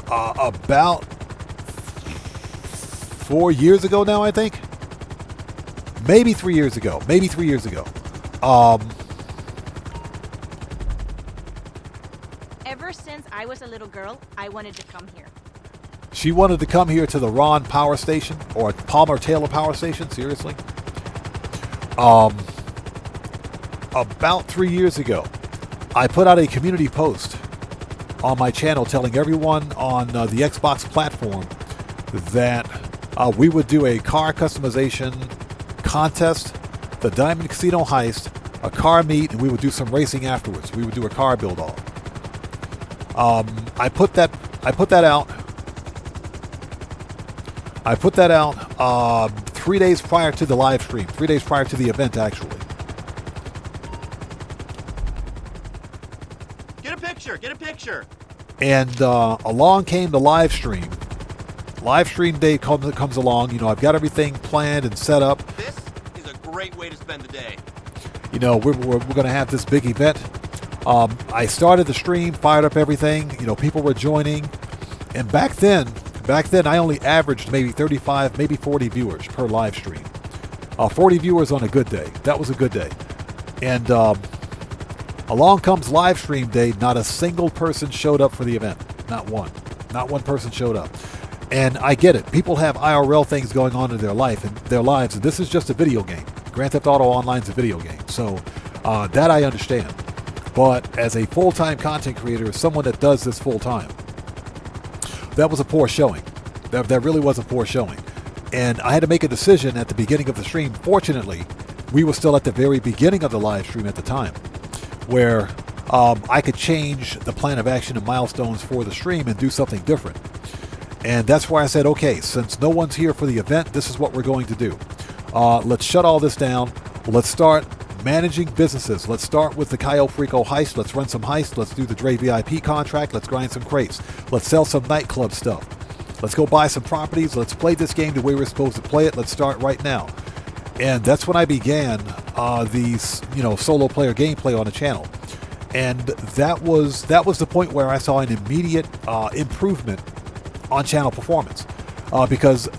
About 4 years ago now, I think. Maybe 3 years ago. Ever since I was a little girl, I wanted to come here. She wanted to come here to the Ron Power Station, or Palmer Taylor Power Station, seriously. About 3 years ago, I put out a community post on my channel telling everyone on the Xbox platform that we would do a car customization contest, the Diamond Casino heist, a car meet, and we would do some racing afterwards. We would do a car build off. I put that out 3 days prior to the live stream, 3 days prior to the event, actually. Get a picture. And along came the live stream. Live stream day comes along. You know, I've got everything planned and set up. This is a great way to spend the day. You know, we're going to have this big event. I started the stream, fired up everything. You know, people were joining. And back then I only averaged maybe 35, maybe 40 viewers per live stream. 40 viewers on a good day. That was a good day. And along comes live stream day. Not a single person showed up for the event. Not one. Not one person showed up. And I get it. People have IRL things going on in their lives, and this is just a video game. Grand Theft Auto Online is a video game. So that I understand. But as a full-time content creator, as someone that does this full-time, that was a poor showing. That really was a poor showing. And I had to make a decision at the beginning of the stream. Fortunately, we were still at the very beginning of the live stream at the time, where I could change the plan of action and milestones for the stream and do something different. And that's why I said, okay, since no one's here for the event, this is what we're going to do. Let's shut all this down. Let's start managing businesses. Let's start with the Cayo Frico heist. Let's run some heists. Let's do the Dre VIP contract. Let's grind some crates. Let's sell some nightclub stuff. Let's go buy some properties. Let's play this game the way we're supposed to play it. Let's start right now. And that's when I began these, solo player gameplay on the channel. And that was the point where I saw an immediate improvement on channel performance, because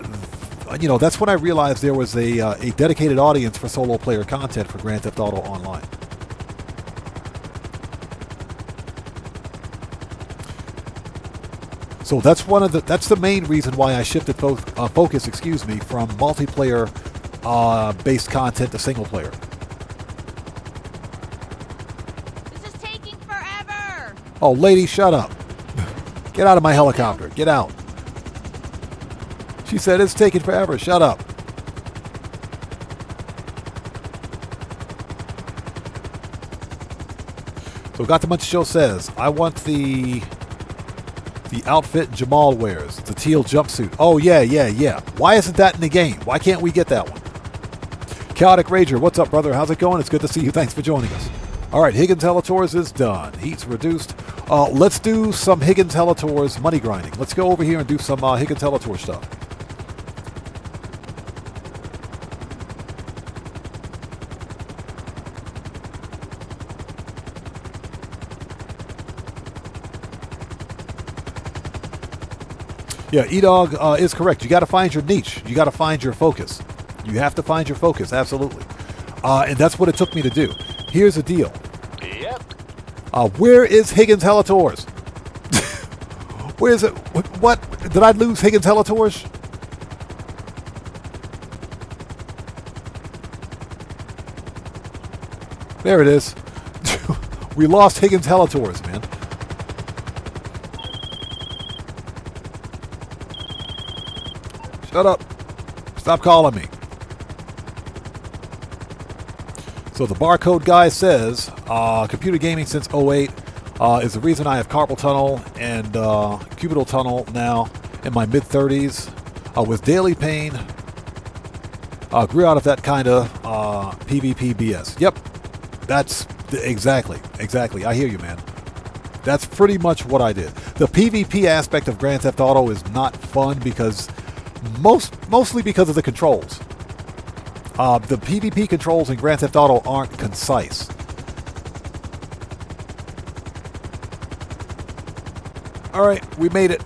that's when I realized there was a dedicated audience for solo player content for Grand Theft Auto Online. So that's the main reason why I shifted focus, from multiplayer based content to single player. This is taking forever. Oh, lady, shut up. Get out of my helicopter. Get out. She said it's taking forever. Shut up. So Got the Munch Show says, I want the outfit Jamal wears, the teal jumpsuit. Oh, yeah. Why isn't that in the game? Why can't we get that one? Chaotic Rager, what's up, brother? How's it going? It's good to see you. Thanks for joining us. All right, Higgins Hellators is done. Heat's reduced. Let's do some Higgins Hellators money grinding. Let's go over here and do some Higgins Hellator stuff. Yeah, E-Dog is correct. You got to find your niche. You got to find your focus. You have to find your focus, absolutely. And that's what it took me to do. Here's the deal. Yep. Where is Higgins Hellators? Where is it? What? Did I lose Higgins Hellators? There it is. We lost Higgins Hellators, man. Shut up. Stop calling me. So the barcode guy says, computer gaming since 08 is the reason I have carpal tunnel and cubital tunnel now in my mid-30s with daily pain. Grew out of that kind of PvP BS. Yep. That's exactly. I hear you, man. That's pretty much what I did. The PvP aspect of Grand Theft Auto is not fun because Mostly because of the controls. The PvP controls in Grand Theft Auto aren't concise. Alright, we made it.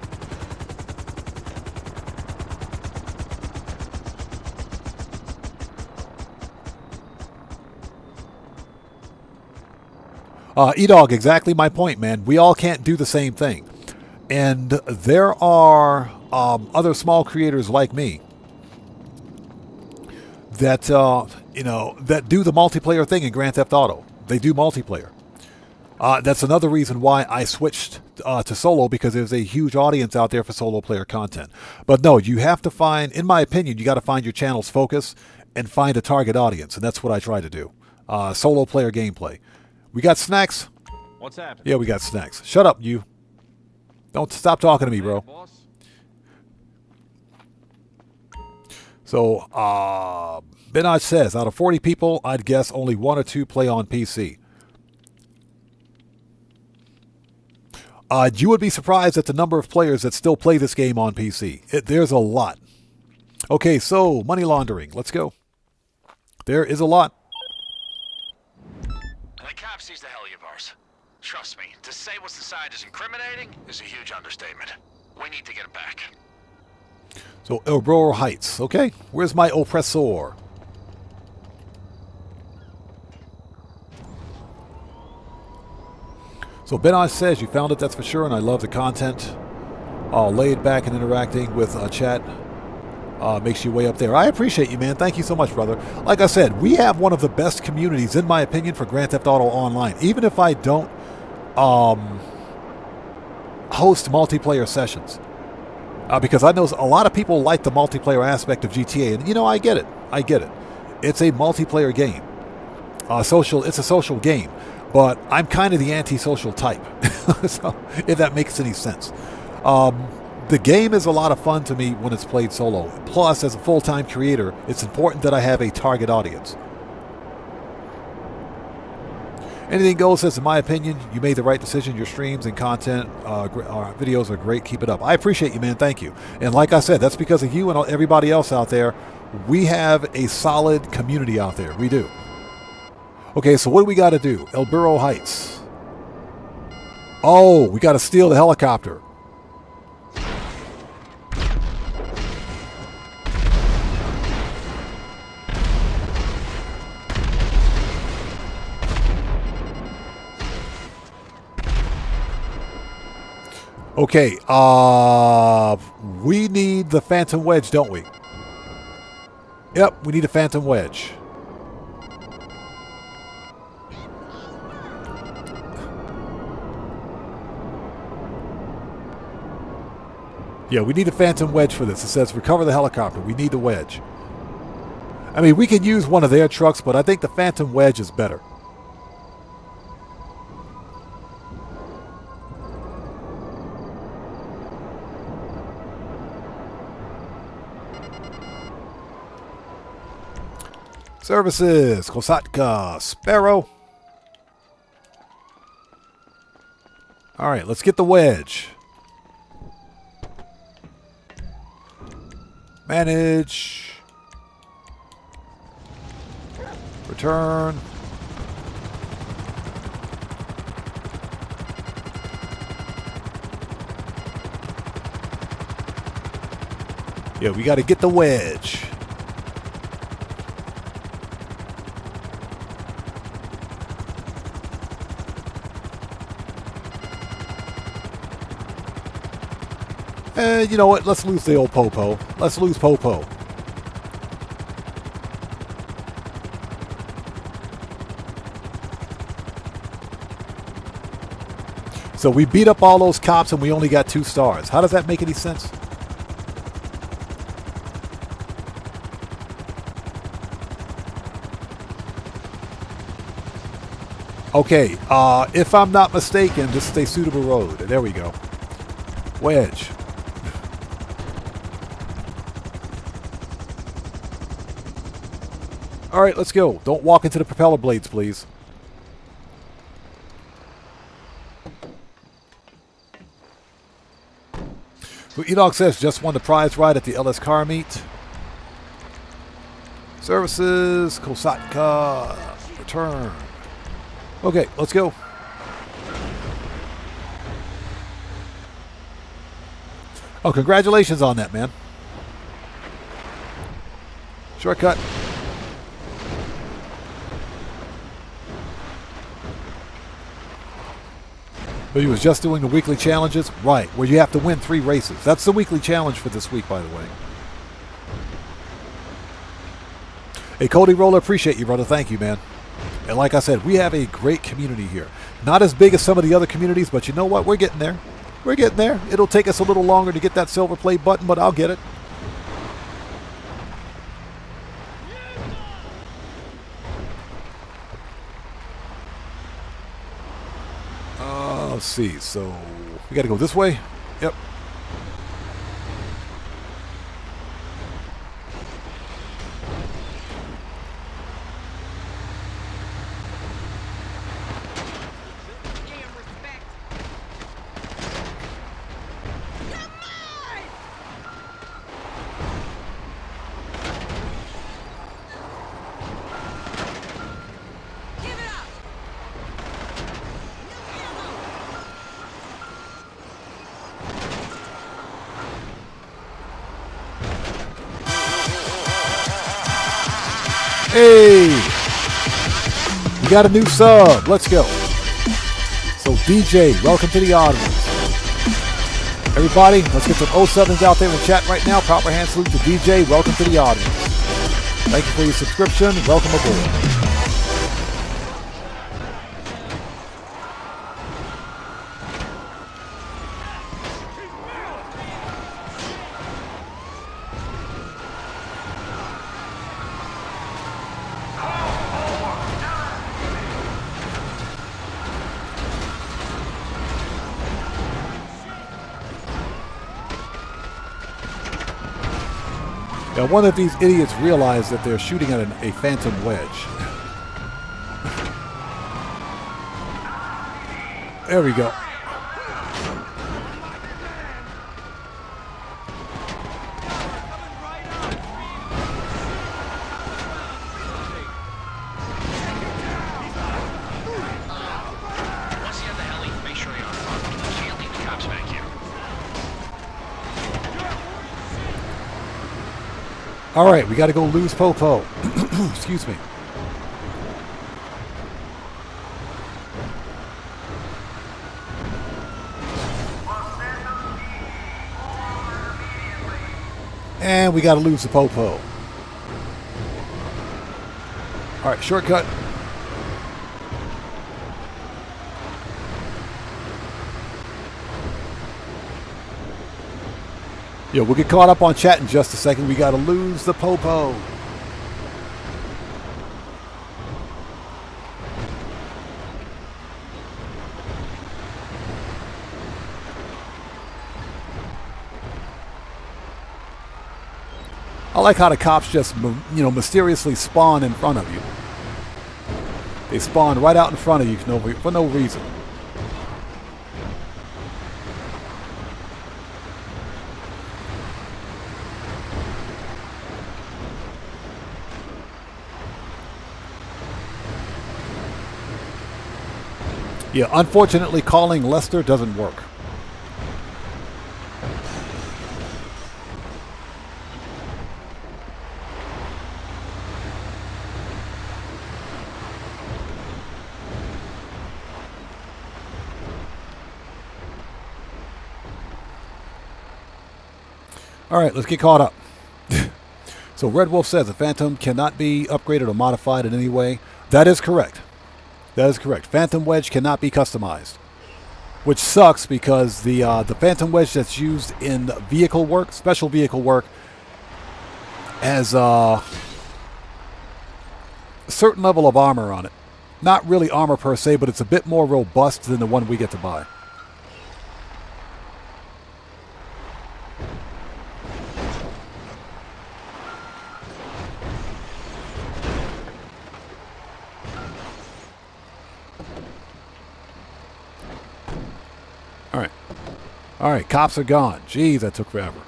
E-Dog, exactly my point, man. We all can't do the same thing. And there are other small creators like me that, that do the multiplayer thing in Grand Theft Auto. They do multiplayer. That's another reason why I switched to solo, because there's a huge audience out there for solo player content. But no, you have to find, in my opinion, you got to find your channel's focus and find a target audience. And that's what I try to do. Solo player gameplay. We got snacks? What's happening? Yeah, we got snacks. Shut up, you. Don't stop talking to me, bro. So, Benaj says, out of 40 people, I'd guess only 1 or 2 play on PC. You would be surprised at the number of players that still play this game on PC. There's a lot. Okay, so, money laundering. Let's go. There is a lot. The cop sees the hell you bars. Trust me, to say what's inside is incriminating is a huge understatement. We need to get it back. So, Elbro Heights. Okay, where's my oppressor? So, Benaj says you found it, that's for sure, and I love the content. Laid back and interacting with chat makes you way up there. I appreciate you, man. Thank you so much, brother. Like I said, we have one of the best communities, in my opinion, for Grand Theft Auto Online. Even if I don't host multiplayer sessions. Because I know a lot of people like the multiplayer aspect of GTA. And, I get it. I get it. It's a multiplayer game. It's a social game. But I'm kind of the antisocial type. So, if that makes any sense. The game is a lot of fun to me when it's played solo. Plus, as a full-time creator, it's important that I have a target audience. Anything goes says, in my opinion, you made the right decision. Your streams and content videos are great. Keep it up. I appreciate you, man. Thank you. And like I said, that's because of you and everybody else out there. We have a solid community out there. We do. Okay, so what do we got to do? El Burro Heights. Oh, we got to steal the helicopter. Okay, we need the Phantom Wedge, don't we? Yep, we need a Phantom Wedge. Yeah, we need a Phantom Wedge for this. It says recover the helicopter. We need the wedge. I mean, we can use one of their trucks, but I think the Phantom Wedge is better. Services, Kosatka, Sparrow. All right, let's get the wedge. Manage. Return. Yeah, we got to get the wedge. And you know what? Let's lose the old Popo. Let's lose Popo. So we beat up all those cops and we only got 2 stars. How does that make any sense? Okay, if I'm not mistaken, this is a suitable road. There we go. Wedge. All right, let's go. Don't walk into the propeller blades, please. Edog says just won the prize ride at the LS car meet. Services, Kosatka, return. Okay, let's go. Oh, congratulations on that, man. Shortcut. But he was just doing the weekly challenges? Right, where you have to win 3 races. That's the weekly challenge for this week, by the way. Hey, Cody Roller, appreciate you, brother. Thank you, man. And like I said, we have a great community here. Not as big as some of the other communities, but you know what? We're getting there. We're getting there. It'll take us a little longer to get that silver play button, but I'll get it. Let's see. So we got to go this way. Yep. Hey, we got a new sub. Let's go. So DJ, welcome to the audience. Everybody, let's get some 07s out there in chat right now. Proper hand salute to DJ. Welcome to the audience. Thank you for your subscription. Welcome aboard. Now, one of these idiots realized that they're shooting at a phantom wedge. There we go. Once you have the heli, make sure you're on front. You can't leave the cops back here. All right, we got to go lose Popo. Excuse me. And we got to lose the Popo. All right, shortcut. Yeah, we'll get caught up on chat in just a second. We got to lose the Popo. I like how the cops just, mysteriously spawn in front of you. They spawn right out in front of you for no reason. Yeah, unfortunately, calling Lester doesn't work. All right, let's get caught up. So Red Wolf says the Phantom cannot be upgraded or modified in any way. That is correct. That is correct. Phantom Wedge cannot be customized, which sucks because the Phantom Wedge that's used in vehicle work, special vehicle work, has a certain level of armor on it. Not really armor per se, but it's a bit more robust than the one we get to buy. All right, cops are gone. Jeez, that took forever.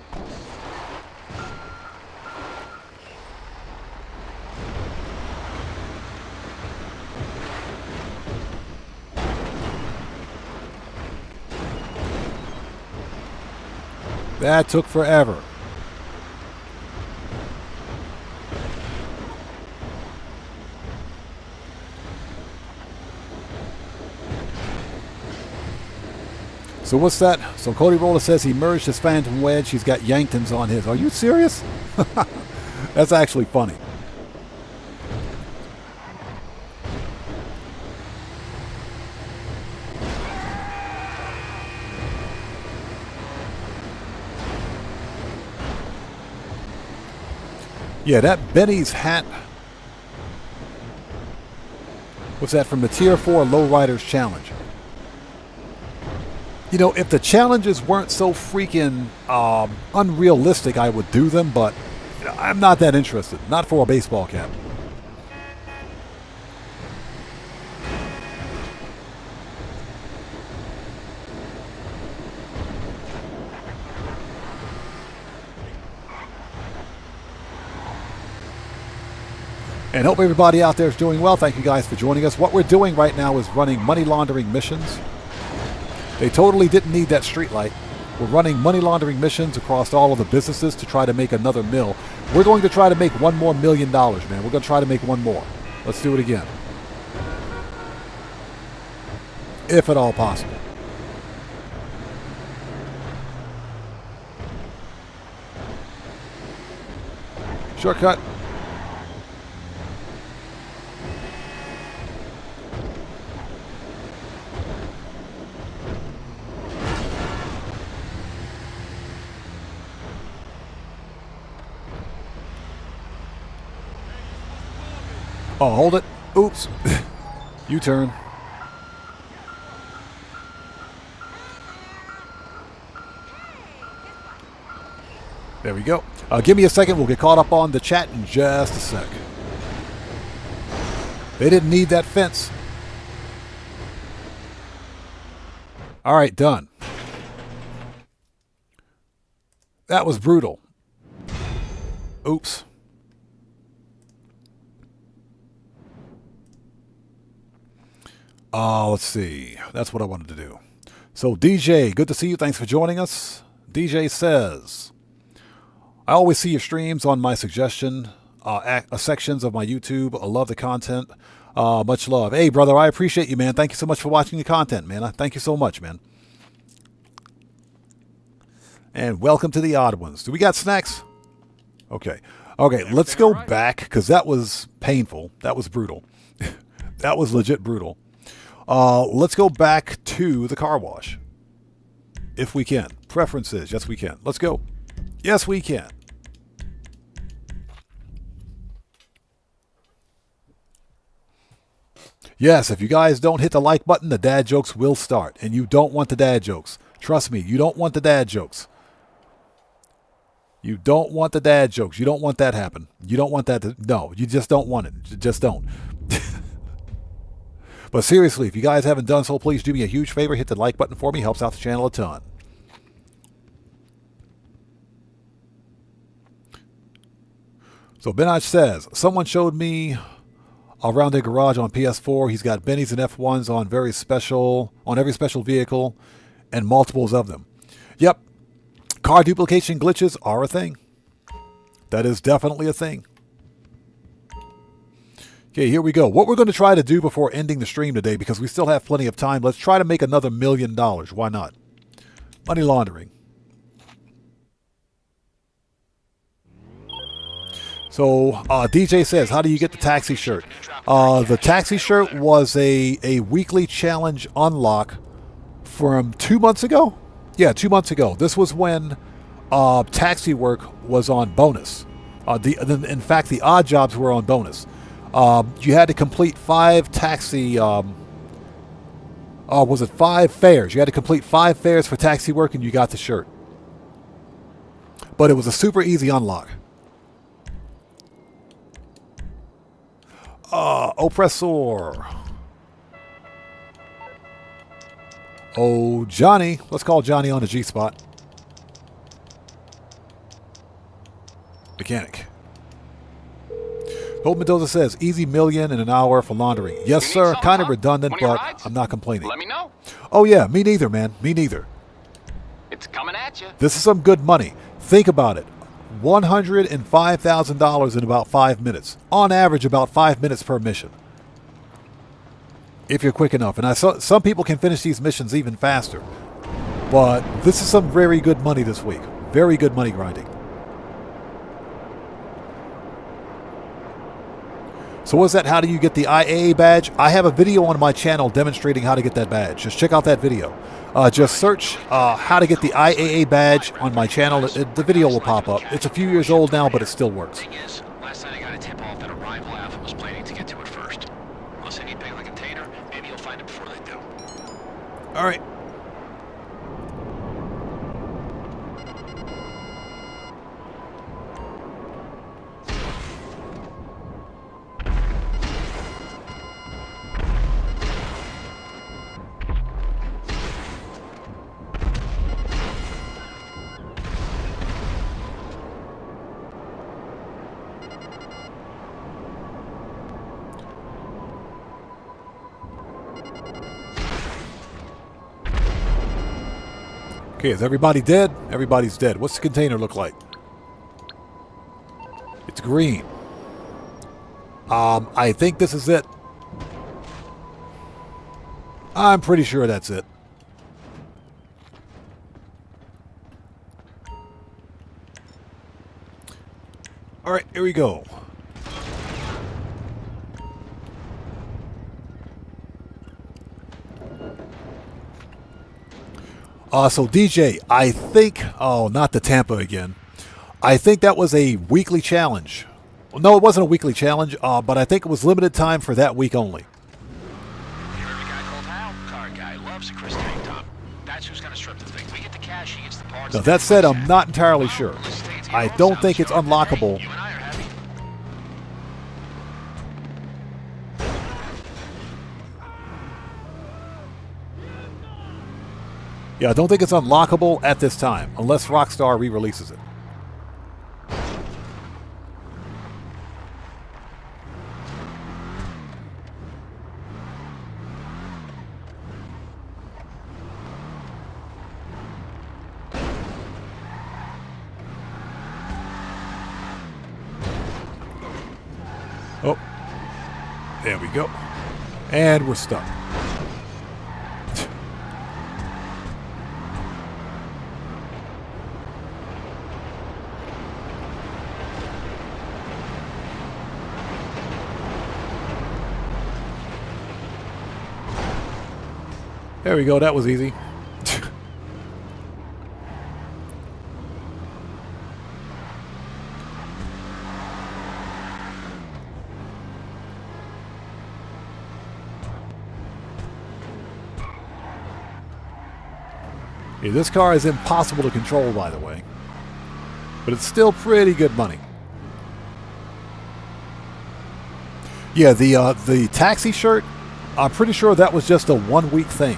That took forever. So what's that? So Cody Roller says he merged his Phantom Wedge. He's got Yanktons on his. Are you serious? That's actually funny. Yeah, that Benny's hat. What's that from the Tier 4 Lowriders Challenge? You know, if the challenges weren't so freaking unrealistic, I would do them, but you know, I'm not that interested. Not for a baseball cap. And hope everybody out there is doing well. Thank you guys for joining us. What we're doing right now is running money laundering missions. They totally didn't need that street light. We're running money laundering missions across all of the businesses to try to make another mill. We're going to try to make $1 more million, man. We're going to try to make one more. Let's do it again. If at all possible. Shortcut. Oh, hold it. Oops. U-turn. There we go. Give me a second. We'll get caught up on the chat in just a sec. They didn't need that fence. All right, done. That was brutal. Oops. Let's see. That's what I wanted to do. So, DJ, good to see you. Thanks for joining us. DJ says, I always see your streams on my suggestion sections of my YouTube. I love the content. Much love. Hey, brother, I appreciate you, man. Thank you so much for watching the content, man. Thank you so much, man. And welcome to the odd ones. Do we got snacks? Okay. Okay, let's go back, because that was painful. That was brutal. That was legit brutal. Let's go back to the car wash. If we can. Preferences. Yes, we can. Let's go. Yes, we can. Yes, if you guys don't hit the like button, the dad jokes will start. And you don't want the dad jokes. Trust me, you don't want the dad jokes. You don't want the dad jokes. You don't want that to happen. You don't want that to... No, you just don't want it. You just don't. But seriously, if you guys haven't done so, please do me a huge favor. Hit the like button for me. Helps out the channel a ton. So Benaj says, someone showed me around their garage on PS4. He's got Bennies and F1s on every special vehicle and multiples of them. Yep. Car duplication glitches are a thing. That is definitely a thing. Okay, here we go. What we're going to try to do before ending the stream today, because we still have plenty of time, let's try to make another $1 million. Why not? Money laundering. So DJ says, how do you get the taxi shirt? The taxi shirt was a weekly challenge unlock from 2 months ago. Yeah, 2 months ago. This was when taxi work was on bonus. In fact, the odd jobs were on bonus. You had to complete 5 taxi, was it 5 fares? You had to complete 5 fares for taxi work and you got the shirt. But it was a super easy unlock. Oppressor. Oh, Johnny. Let's call Johnny on the G-spot. Mechanic. Hope Mendoza says, easy million in an hour for laundering. Yes, sir. Kind of redundant, but I'm not complaining. Let me know. Oh, yeah. Me neither, man. Me neither. It's coming at you. This is some good money. Think about it. $105,000 in about 5 minutes. On average, about 5 minutes per mission. If you're quick enough. And I saw some people can finish these missions even faster. But this is some very good money this week. Very good money grinding. So what's that? How do you get the IAA badge? I have a video on my channel demonstrating how to get that badge. Just check out that video. Just search how to get the IAA badge on my channel. The video will pop up. It's a few years old now, but it still works. Thing is, last night I got a tip off that a rival Alpha was planning to get to it first. Unless they need big on the container, maybe you'll find it before they do. All right. Okay, is everybody dead? Everybody's dead. What's the container look like? It's green. I think this is it. I'm pretty sure that's it. All right, here we go. So DJ, I think, oh, not the Tampa again. I think that was a weekly challenge. Well, no, it wasn't a weekly challenge, but I think it was limited time for that week only. You heard of a guy called Hal? Car guy, loves a Chris tank top. That's who's gonna strip the thing. We get the cash, he gets the parts. Now, that said, I'm not entirely sure. I don't think it's unlockable. You and I are happy. Yeah, I don't think it's unlockable at this time, unless Rockstar re-releases it. Oh, there we go. And we're stuck. There we go. That was easy. Yeah, this car is impossible to control, by the way. But it's still pretty good money. Yeah, the taxi shirt, I'm pretty sure that was just a 1 week thing.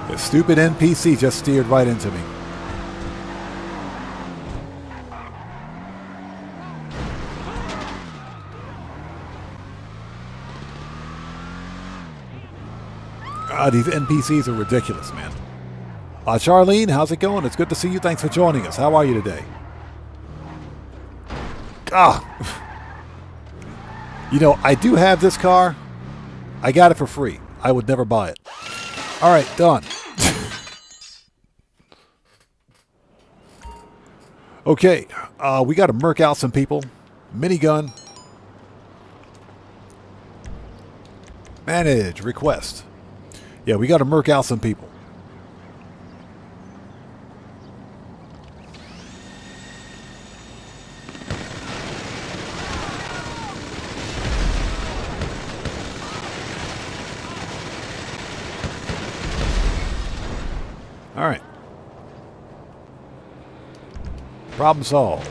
The stupid NPC just steered right into me. These NPCs are ridiculous, man. Charlene, how's it going? It's good to see you. Thanks for joining us. How are you today? You know, I do have this car. I got it for free. I would never buy it. All right, done. Okay, we got to murk out some people. Minigun. Manage, request. Yeah, we got to murk out some people. All right. Problem solved.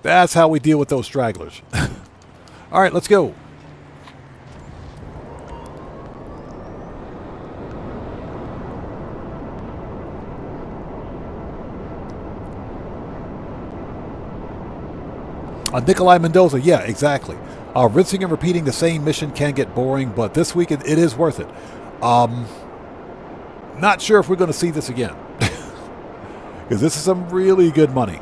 That's how we deal with those stragglers. All right, let's go. Nikolai Mendoza, yeah, exactly. Rinsing and repeating the same mission can get boring, but this week it is worth it. Not sure if we're going to see this again. Because this is some really good money.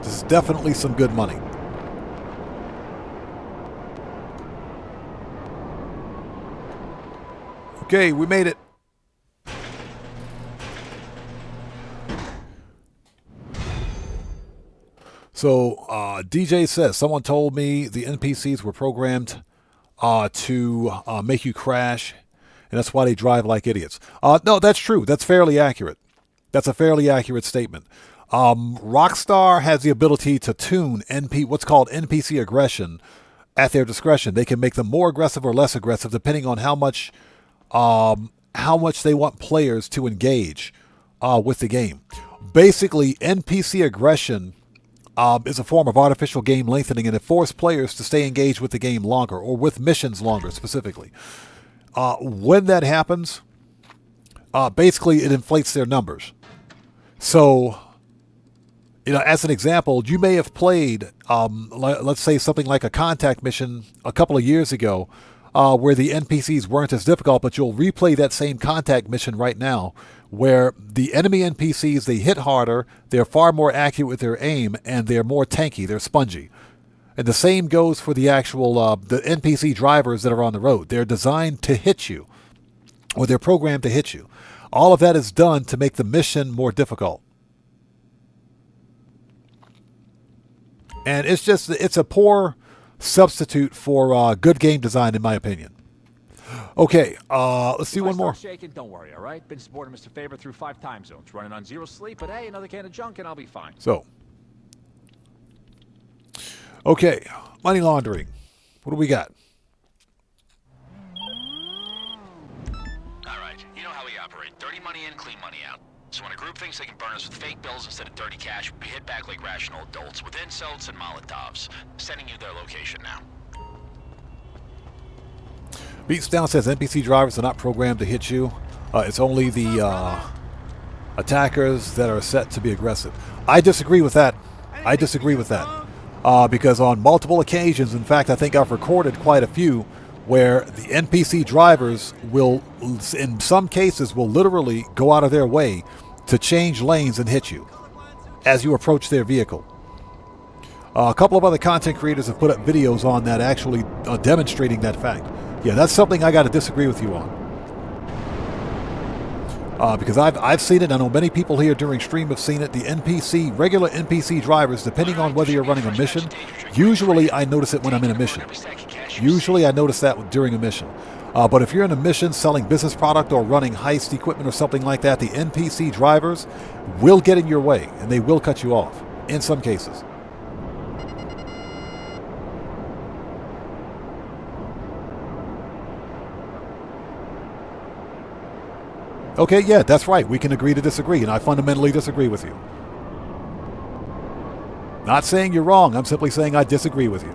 This is definitely some good money. Okay, we made it. So, DJ says, someone told me the NPCs were programmed to make you crash, and that's why they drive like idiots. No, that's true. That's fairly accurate. That's a fairly accurate statement. Rockstar has the ability to tune what's called NPC aggression at their discretion. They can make them more aggressive or less aggressive depending on how much they want players to engage with the game. Basically, NPC aggression is a form of artificial game lengthening, and it forces players to stay engaged with the game longer, or with missions longer specifically. When that happens, basically it inflates their numbers. So, as an example, you may have played, let's say something like a contact mission a couple of years ago, where the NPCs weren't as difficult, but you'll replay that same contact mission right now, where the enemy NPCs, they hit harder, they're far more accurate with their aim, and they're more tanky, they're spongy. And the same goes for the actual the NPC drivers that are on the road. They're designed to hit you, or they're programmed to hit you. All of that is done to make the mission more difficult. And it's a poor substitute for good game design, in my opinion. Okay, let's see one more. Shaking, don't worry, all right? Been supporting Mr. Favor through 5 time zones, running on 0 sleep, but hey, another can of junk and I'll be fine. So, okay, money laundering. What do we got? All right, you know how we operate. Dirty money in, clean money out. So when a group thinks they can burn us with fake bills instead of dirty cash, we hit back like rational adults with insults and Molotovs. Sending you their location now. Beats Down says NPC drivers are not programmed to hit you. It's only the attackers that are set to be aggressive. I disagree with that. I disagree with that. Because on multiple occasions, in fact, I think I've recorded quite a few, where the NPC drivers will, in some cases, will literally go out of their way to change lanes and hit you as you approach their vehicle. A couple of other content creators have put up videos on that, actually demonstrating that fact. Yeah, that's something I got to disagree with you on. Because I've seen it. I know many people here during stream have seen it. The regular NPC drivers, depending on whether you're running a mission, usually I notice it when I'm in a mission. Usually I notice that during a mission. But if you're in a mission selling business product or running heist equipment or something like that, the NPC drivers will get in your way and they will cut you off in some cases. Okay, yeah, that's right. We can agree to disagree, and I fundamentally disagree with you. Not saying you're wrong. I'm simply saying I disagree with you.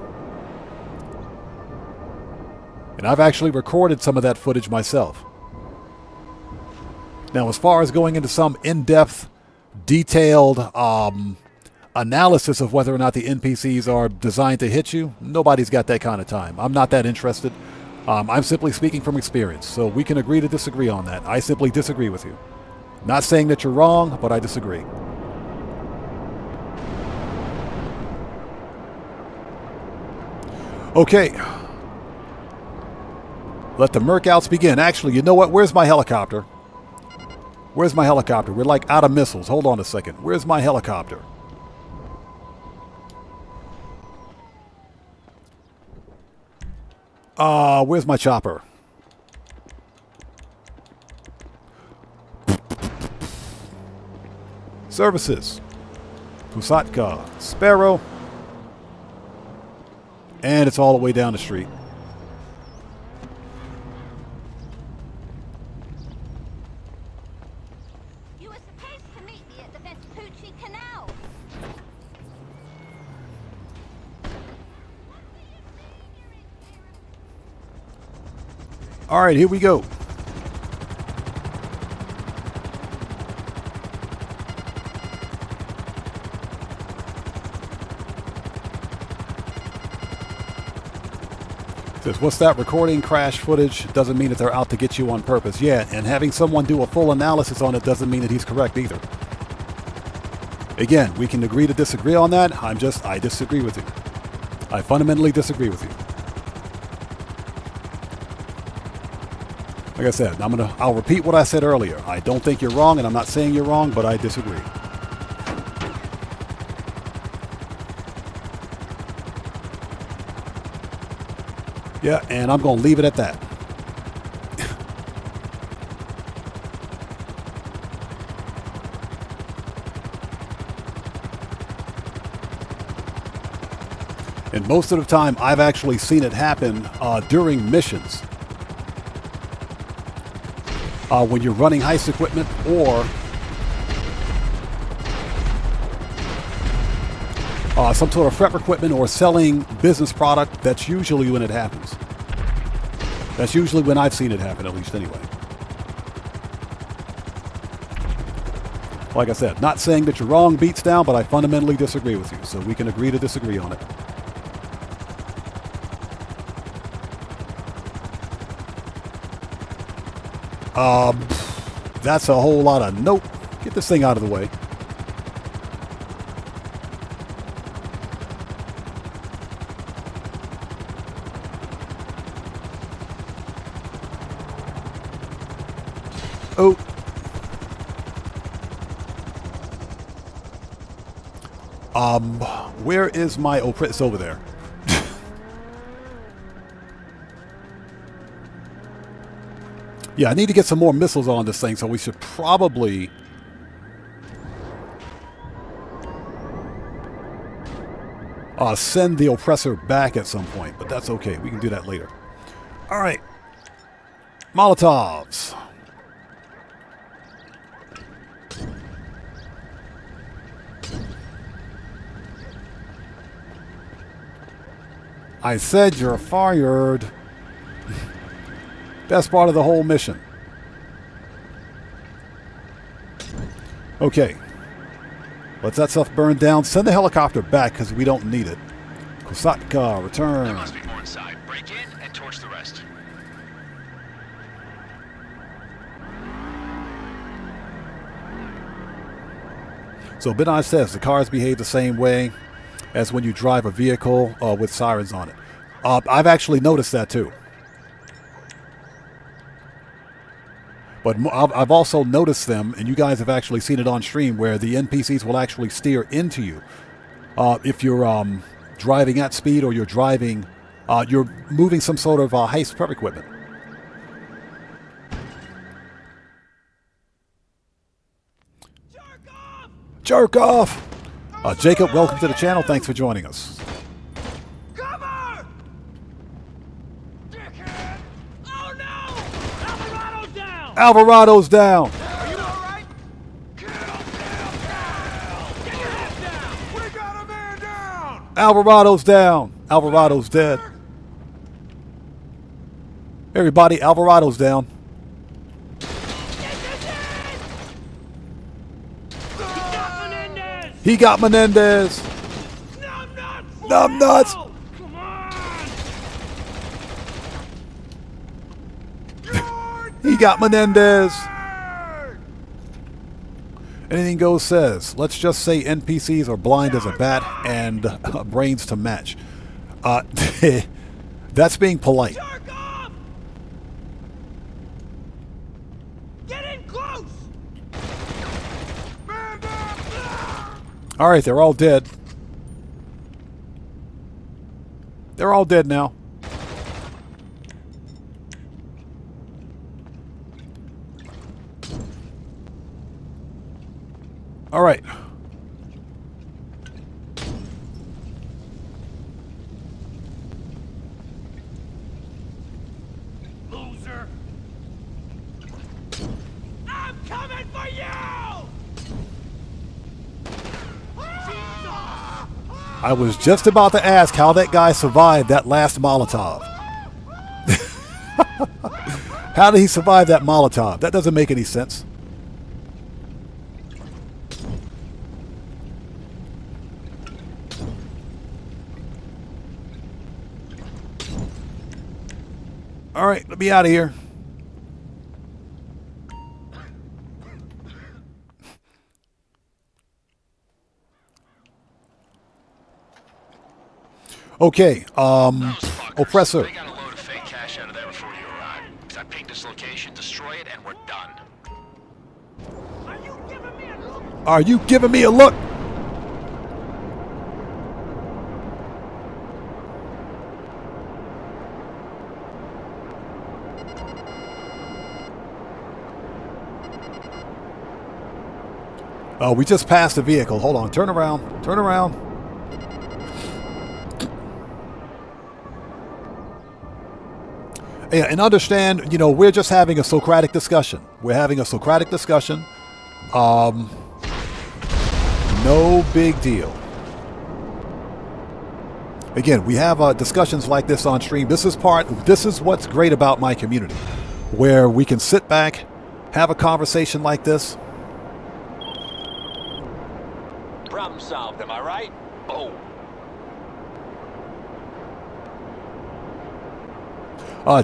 And I've actually recorded some of that footage myself. Now, as far as going into some in-depth, detailed analysis of whether or not the NPCs are designed to hit you, nobody's got that kind of time. I'm not that interested. I'm simply speaking from experience, so we can agree to disagree on that. I simply disagree with you. Not saying that you're wrong, but I disagree. Okay. Let the Mercouts begin. Actually, you know what? Where's my helicopter? Where's my helicopter? We're like out of missiles. Hold on a second. Where's my helicopter? Where's my chopper? Services. Pusatka. Sparrow. And it's all the way down the street. You were supposed to meet me at the Vespucci Canal. All right, here we go. Says, what's that? Recording crash footage doesn't mean that they're out to get you on purpose. Yeah, and having someone do a full analysis on it doesn't mean that he's correct either. Again, we can agree to disagree on that. I disagree with you. I fundamentally disagree with you. Like I said, I'll repeat what I said earlier. I don't think you're wrong, and I'm not saying you're wrong, but I disagree. Yeah, and I'm going to leave it at that. And most of the time, I've actually seen it happen during missions. When you're running heist equipment or some sort of prep equipment or selling business product, that's usually when it happens. That's usually when I've seen it happen, at least anyway. Like I said, not saying that you're wrong, beats down, but I fundamentally disagree with you, so we can agree to disagree on it. That's a whole lot of nope. Get this thing out of the way. Oh. Where is my it's over there. Yeah, I need to get some more missiles on this thing, so we should probably send the oppressor back at some point, but that's okay. We can do that later. All right. Molotovs. I said you're fired. Best part of the whole mission. Okay. Let's that stuff burn down. Send the helicopter back because we don't need it. Kosatka, return. There must be more inside. Break in and torch the rest. So Benai says the cars behave the same way as when you drive a vehicle with sirens on it. I've actually noticed that too. But I've also noticed them, and you guys have actually seen it on stream, where the NPCs will actually steer into you. If you're driving at speed or you're driving, you're moving some sort of heist prep equipment. Jerk off! Jacob, welcome to the channel. Thanks for joining us. Cover! Dickhead! Oh no! Alvarado's down! Alvarado's down! Are you alright? Kill, kill, kill! Get your head down! We got a man down! Alvarado's down! Alvarado's dead. Everybody, Alvarado's down. He got Menendez. Numb nuts. Come on! He got Menendez. Anything Goes says, let's just say NPCs are blind as a bat and brains to match. That's being polite. Get in close! All right, they're all dead. They're all dead now. All right. I was just about to ask how that guy survived that last Molotov. How did he survive that Molotov? That doesn't make any sense. All right, let me out of here. Okay, Oppressor. They got a load of fake cash out of there before you arrived. I pinged this location, destroy it, and we're done. Are you giving me a look? Oh, we just passed the vehicle. Hold on. Turn around. Turn around. Yeah, and understand, you know, we're just having a Socratic discussion. We're having a Socratic discussion. No big deal. Again, we have discussions like this on stream. This is what's great about my community, where we can sit back, have a conversation like this. Problem solved, am I right? Boom.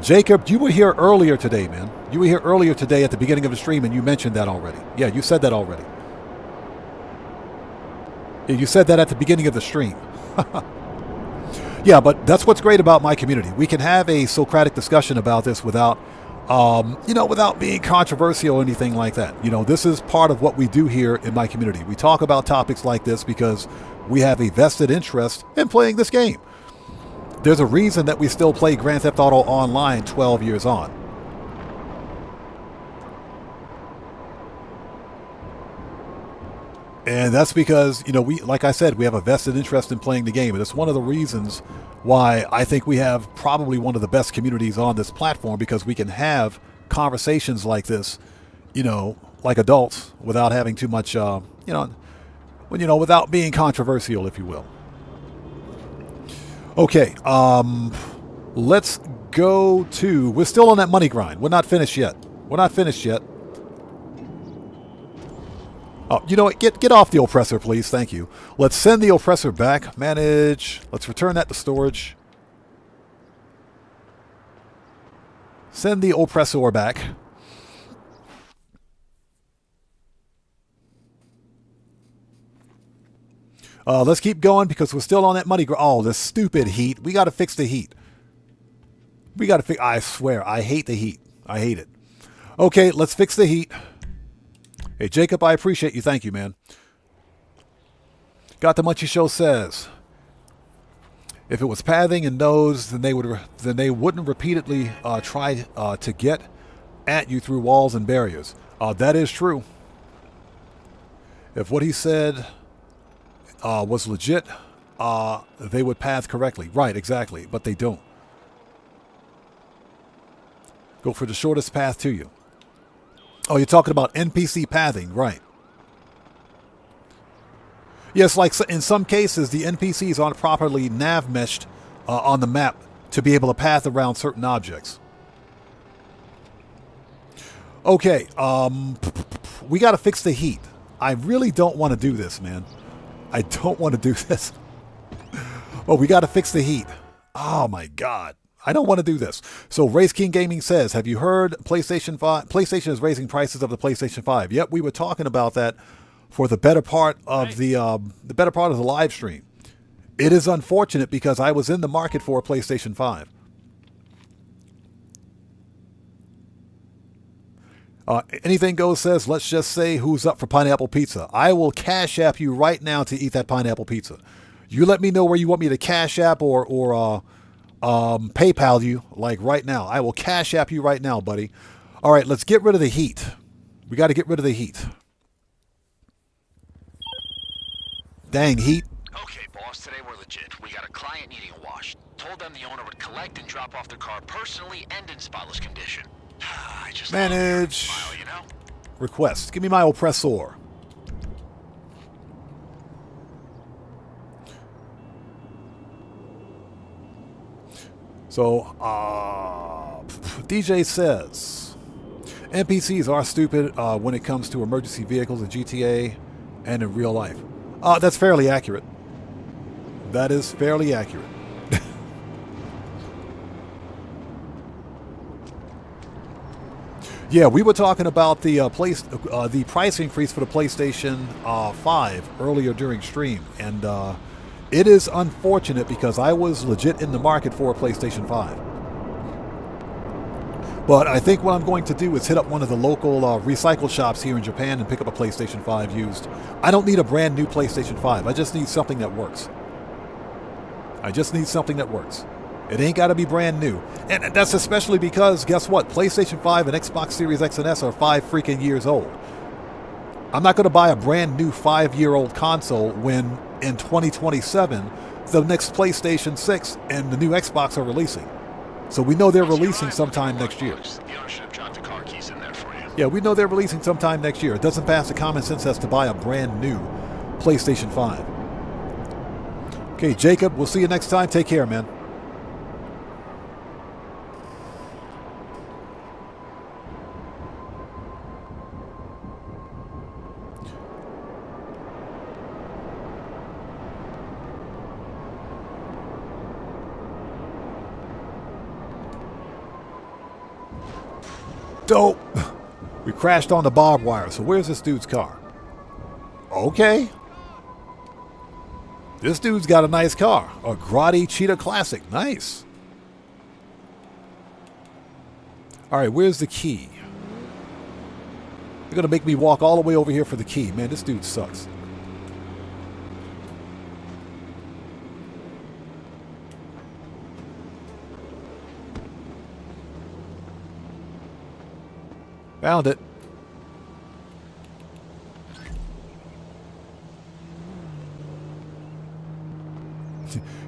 Jacob, you were here earlier today, man. You were here earlier today at the beginning of the stream, and you mentioned that already. Yeah, you said that already. Yeah, you said that at the beginning of the stream. Yeah, but that's what's great about my community. We can have a Socratic discussion about this without, without being controversial or anything like that. You know, this is part of what we do here in my community. We talk about topics like this because we have a vested interest in playing this game. There's a reason that we still play Grand Theft Auto Online 12 years on. And that's because, you know, like I said, we have a vested interest in playing the game. And it's one of the reasons why I think we have probably one of the best communities on this platform, because we can have conversations like this, you know, like adults, without having too much, without being controversial, if you will. Okay, let's go to... We're still on that money grind. We're not finished yet. We're not finished yet. Oh, you know what? Get off the oppressor, please. Thank you. Let's send the oppressor back. Manage. Let's return that to storage. Send the oppressor back. Let's keep going because we're still on that money. Oh, the stupid heat. We got to fix the heat. We got to fix... I swear, I hate the heat. I hate it. Okay, let's fix the heat. Hey, Jacob, I appreciate you. Thank you, man. Got the Munchie Show says, if it was pathing and nose, then they wouldn't repeatedly try to get at you through walls and barriers. That is true. If what he said was legit, they would path correctly. Right, exactly, but they don't. Go for the shortest path to you. Oh, you're talking about NPC pathing, right. Yes, like in some cases, the NPCs aren't properly nav-meshed on the map to be able to path around certain objects. Okay, we got to fix the heat. I really don't want to do this, man. I don't want to do this. Oh, we got to fix the heat. Oh, my God. I don't want to do this. So Race King Gaming says, have you heard PlayStation 5? PlayStation is raising prices of the PlayStation 5. Yep, we were talking about that for the better part of the live stream. It is unfortunate because I was in the market for a PlayStation 5. Anything Goes says, let's just say who's up for pineapple pizza. I will Cash App you right now to eat that pineapple pizza. You let me know where you want me to Cash App or PayPal you, like right now. I will Cash App you right now, buddy. All right, let's get rid of the heat. We got to get rid of the heat. Dang heat. Okay, boss, today we're legit. We got a client needing a wash. Told them the owner would collect and drop off their car personally and in spotless condition. I just manage. Smile, you know? Request. Give me my oppressor. So, DJ says, NPCs are stupid when it comes to emergency vehicles in GTA and in real life. That's fairly accurate. That is fairly accurate. Yeah, we were talking about the price increase for the PlayStation 5 earlier during stream, and it is unfortunate because I was legit in the market for a PlayStation 5. But I think what I'm going to do is hit up one of the local recycle shops here in Japan and pick up a PlayStation 5 used. I don't need a brand new PlayStation 5. I just need something that works. I just need something that works. It ain't got to be brand new. And that's especially because, guess what? PlayStation 5 and Xbox Series X and S are 5 freaking years old. I'm not going to buy a brand new 5-year-old console when in 2027 the next PlayStation 6 and the new Xbox are releasing. So we know they're releasing sometime next year. Yeah, we know they're releasing sometime next year. It doesn't pass the common sense test to buy a brand new PlayStation 5. Okay, Jacob, we'll see you next time. Take care, man. Dope. We crashed on the barbed wire. So where's this dude's car? Okay. This dude's got a nice car. A Grotti Cheetah Classic. Nice. All right, where's the key? You're going to make me walk all the way over here for the key. Man, this dude sucks. Found it.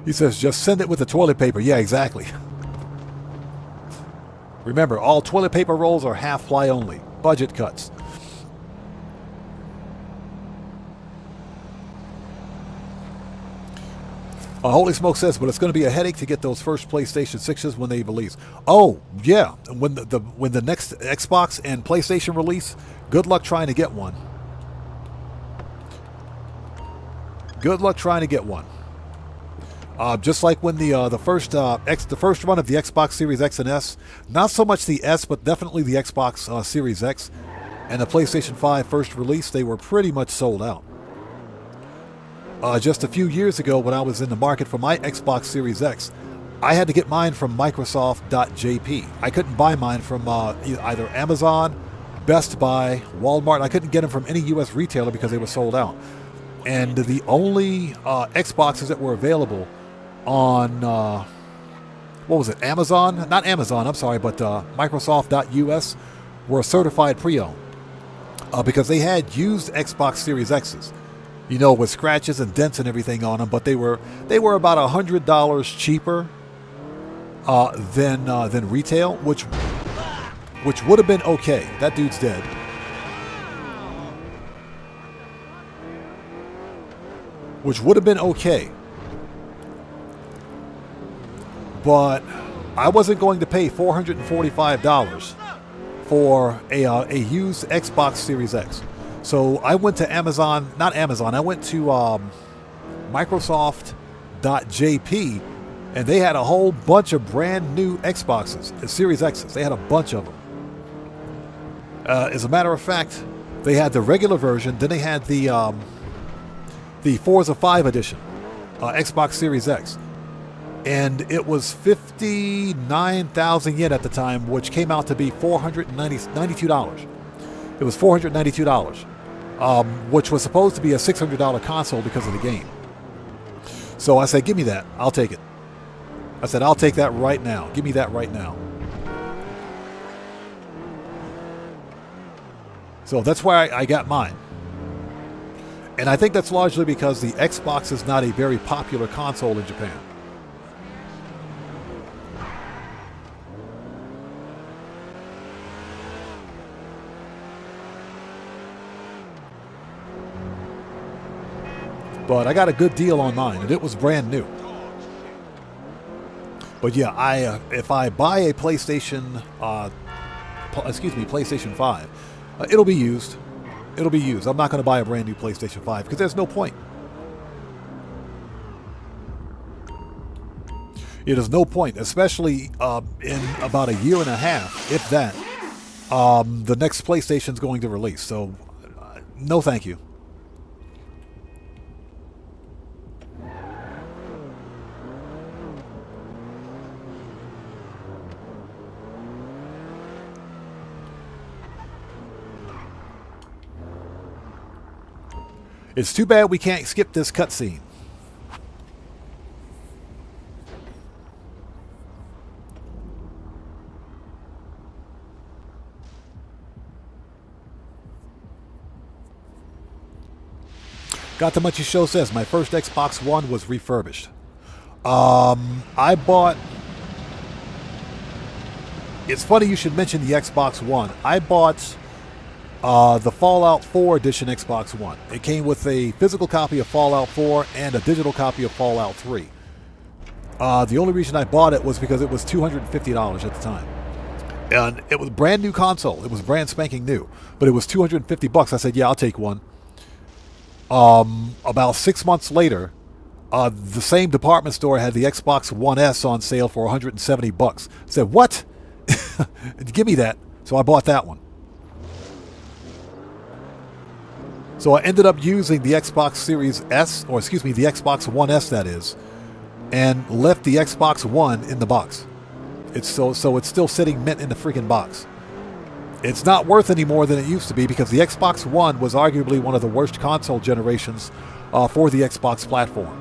He says, just send it with the toilet paper. Yeah, exactly. Remember, all toilet paper rolls are half-ply only. Budget cuts. Holy Smoke says, but it's going to be a headache to get those first PlayStation 6s when they release. Oh, yeah. When the next Xbox and PlayStation release, good luck trying to get one. Good luck trying to get one. Just like when the first run of the Xbox Series X and S, not so much the S, but definitely the Xbox Series X and the PlayStation 5 first release, they were pretty much sold out. Just a few years ago when I was in the market for my Xbox Series X, I had to get mine from Microsoft.jp. I couldn't buy mine from either Amazon, Best Buy, Walmart. I couldn't get them from any U.S. retailer because they were sold out. And the only Xboxes that were available on, what was it, Amazon? Not Amazon, I'm sorry, but Microsoft.us were certified pre-owned because they had used Xbox Series X's. You know, with scratches and dents and everything on them, but they were about $100 cheaper than retail, which would have been okay. That dude's dead. Which would have been okay, but I wasn't going to pay $445 for a used Xbox Series X. So I went to Amazon, not Amazon, I went to Microsoft.jp, and they had a whole bunch of brand new Xboxes, Series X's. They had a bunch of them. As a matter of fact, they had the regular version, then they had the Forza 5 edition, Xbox Series X. And it was 59,000 yen at the time, which came out to be $492. It was $492, which was supposed to be a $600 console because of the game. So I said, give me that. I'll take it. I said, I'll take that right now. Give me that right now. So that's why I got mine. And I think that's largely because the Xbox is not a very popular console in Japan. But I got a good deal on mine, and it was brand new. But yeah, if I buy a PlayStation, PlayStation 5, it'll be used. It'll be used. I'm not going to buy a brand new PlayStation 5 because there's no point. It is no point, especially in about a year and a half, if that, the next PlayStation's going to release. So, no thank you. It's too bad we can't skip this cutscene. Got the Munchie Show says, my first Xbox One was refurbished. I bought... It's funny you should mention the Xbox One. I bought the Fallout 4 edition Xbox One. It came with a physical copy of Fallout 4 and a digital copy of Fallout 3. The only reason I bought it was because it was $250 at the time. And it was a brand new console. It was brand spanking new. But it was $250. I said, yeah, I'll take one. About 6 months later, the same department store had the Xbox One S on sale for $170. I said, what? Give me that. So I bought that one. So I ended up using the Xbox Series S, or excuse me, the Xbox One S that is, and left the Xbox One in the box. It's so it's still sitting mint in the freaking box. It's not worth any more than it used to be because the Xbox One was arguably one of the worst console generations for the Xbox platform.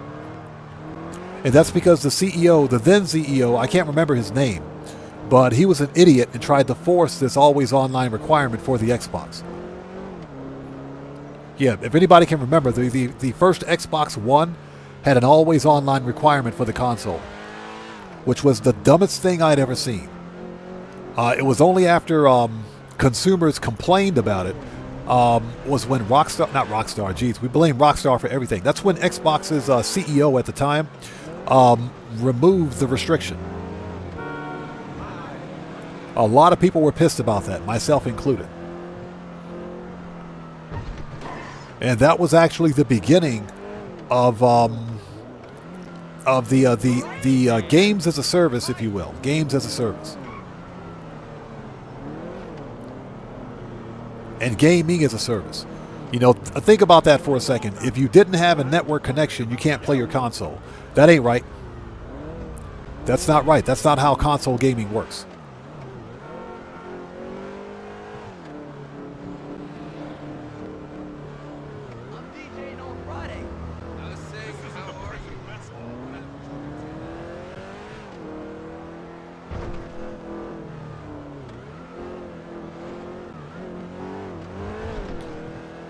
And that's because the CEO, the then CEO, I can't remember his name, but he was an idiot and tried to force this always online requirement for the Xbox. Yeah, if anybody can remember, the first Xbox One had an always online requirement for the console, which was the dumbest thing I'd ever seen. It was only after consumers complained about it was when we blame Rockstar for everything. That's when Xbox's CEO at the time removed the restriction. A lot of people were pissed about that, myself included. And that was actually the beginning of the games as a service, if you will. Games as a service. And gaming as a service. You know, think about that for a second. If you didn't have a network connection, you can't play your console. That ain't right. That's not right. That's not how console gaming works.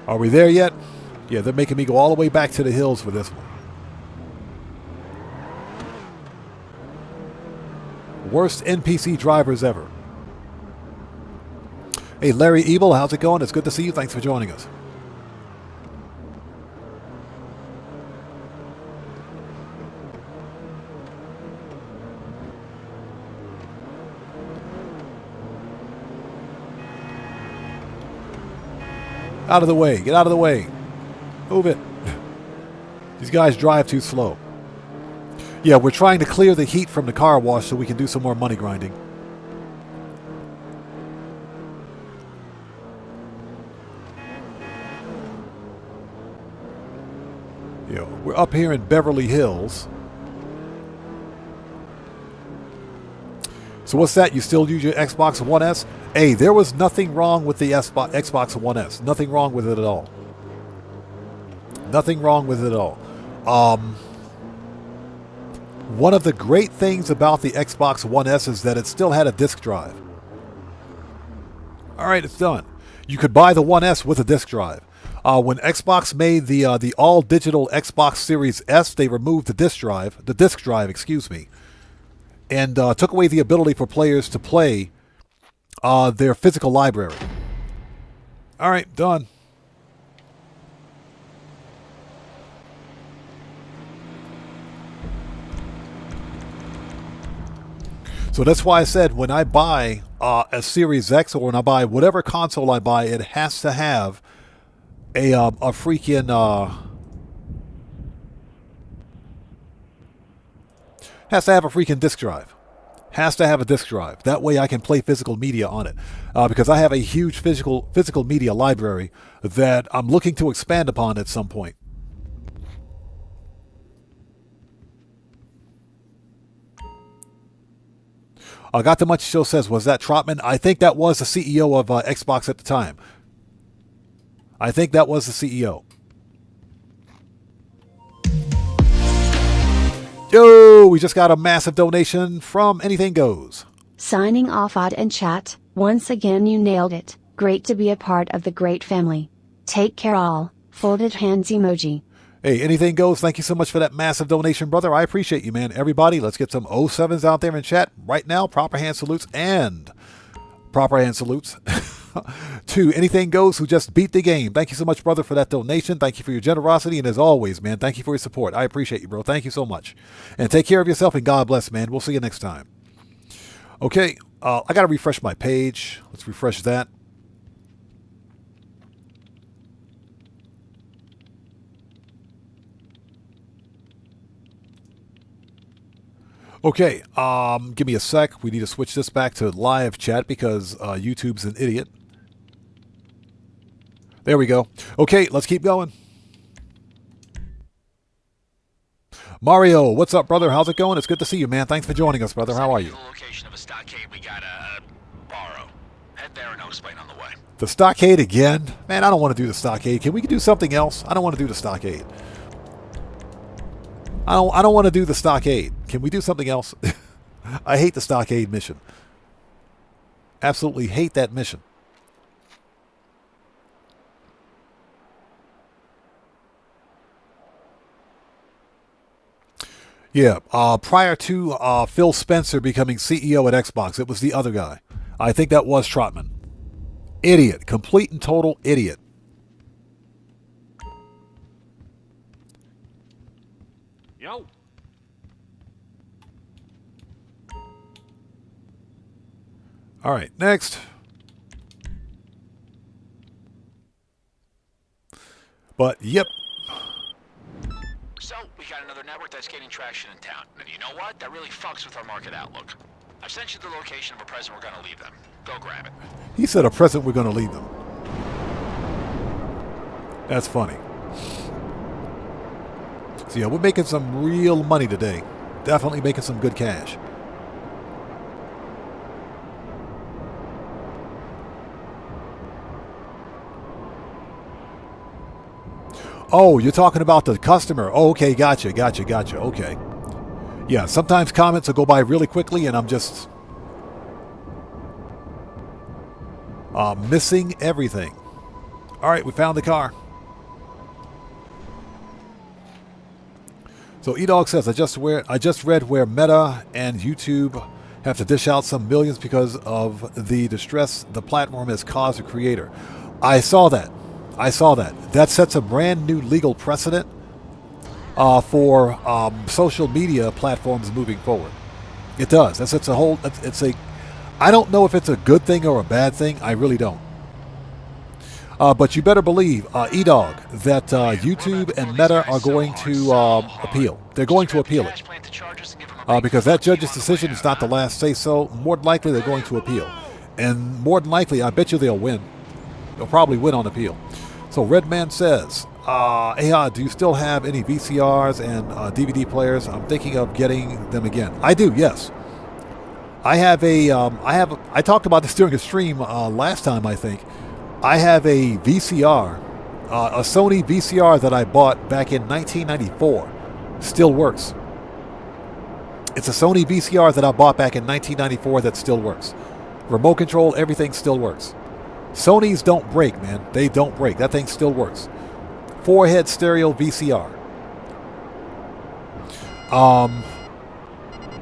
Are we there yet? Yeah, they're making me go all the way back to the hills for this one. Worst NPC drivers ever. Hey, Larry Ebel, how's it going? It's good to see you. Thanks for joining us. Out of the way. Get out of the way. Move it. These guys drive too slow. Yeah, we're trying to clear the heat from the car wash so we can do some more money grinding. Yeah, we're up here in Beverly Hills. So what's that? You still use your Xbox One S? Hey, there was nothing wrong with the Xbox One S. Nothing wrong with it at all. Nothing wrong with it at all. One of the great things about the Xbox One S is that it still had a disk drive. All right, it's done. You could buy the One S with a disk drive. When Xbox made the all-digital Xbox Series S, they removed the disk drive, and took away the ability for players to play their physical library. All right, done. So that's why I said when I buy a Series X or when I buy whatever console I buy, it has to have a freaking has to have a freaking disk drive. Has to have a disk drive. That way I can play physical media on it. Because I have a huge physical media library that I'm looking to expand upon at some point. Got the Much Show says, was that Trotman? I think that was the CEO of Xbox at the time. I think that was the CEO. Yo, we just got a massive donation from Anything Goes. Signing off Odd and Chat, once again you nailed it. Great to be a part of the great family. Take care all. Folded hands emoji. Hey, Anything Goes, thank you so much for that massive donation, brother. I appreciate you, man. Everybody, let's get some 07s out there in chat right now. Proper hand salutes to Anything Goes, who just beat the game. Thank you so much, brother, for that donation. Thank you for your generosity. And as always, man, thank you for your support. I appreciate you, bro. Thank you so much. And take care of yourself and God bless, man. We'll see you next time. Okay, I got to refresh my page. Let's refresh that. Okay, give me a sec. We need to switch this back to live chat because YouTube's an idiot. There we go. Okay, let's keep going. Mario, what's up, brother? How's it going? It's good to see you, man. Thanks for joining us, brother. How are you? The location of a stockade we gotta borrow. Head there and I'll explain on the way. The stockade again? Man, I don't want to do the stockade. Can we do something else? I don't want to do the stockade. I don't want to do the stockade. Can we do something else? I hate the stockade mission. Absolutely hate that mission. Yeah, prior to Phil Spencer becoming CEO at Xbox, it was the other guy. I think that was Trotman. Idiot. Complete and total idiot. Yo. All right, next. But, yep. So, we got another network that's gaining traction in town. And you know what? That really fucks with our market outlook. I've sent you the location of a present we're going to leave them. Go grab it. He said a present we're going to leave them. That's funny. So, yeah, we're making some real money today. Definitely making some good cash. Oh, you're talking about the customer. Oh, okay, gotcha. Okay. Yeah, sometimes comments will go by really quickly and I'm just missing everything. All right, we found the car. So eDog says, I just read where Meta and YouTube have to dish out some millions because of the distress the platform has caused the creator. I saw that. That sets a brand new legal precedent for social media platforms moving forward. It does. That sets a whole. I don't know if it's a good thing or a bad thing. I really don't. But you better believe, eDog, that YouTube and Meta are going to appeal. They're going to appeal it. Because that judge's decision is not the last say-so. More than likely, they're going to appeal. And more than likely, I bet you they'll win. They'll probably win on appeal. So Redman says, hey, do you still have any VCRs and DVD players? I'm thinking of getting them again. I do, yes. I talked about this during a stream last time, I think. I have a VCR, a Sony VCR that I bought back in 1994. Still works. It's a Sony VCR that I bought back in 1994 that still works. Remote control, everything still works. Sonys don't break, man. They don't break. That thing still works. 4-head stereo VCR.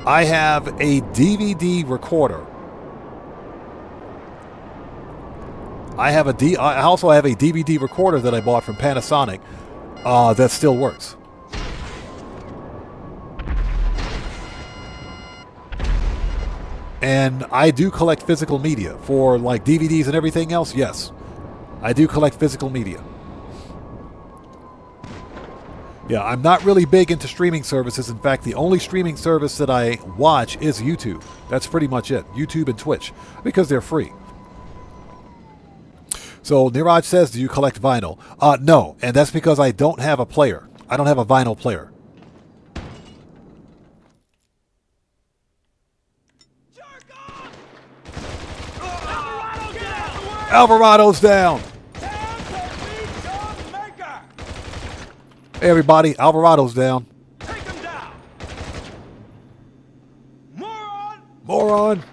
I have a DVD recorder. I also have a DVD recorder that I bought from Panasonic that still works. And I do collect physical media for like DVDs and everything else. Yes, I do collect physical media. Yeah, I'm not really big into streaming services. In fact, the only streaming service that I watch is YouTube. That's pretty much it. YouTube and Twitch, because they're free. So Niraj says, do you collect vinyl? No, and that's because I don't have a player. I don't have a vinyl player. Alvarado's down. Hey everybody, Alvarado's down. Take him down. Moron. Moron.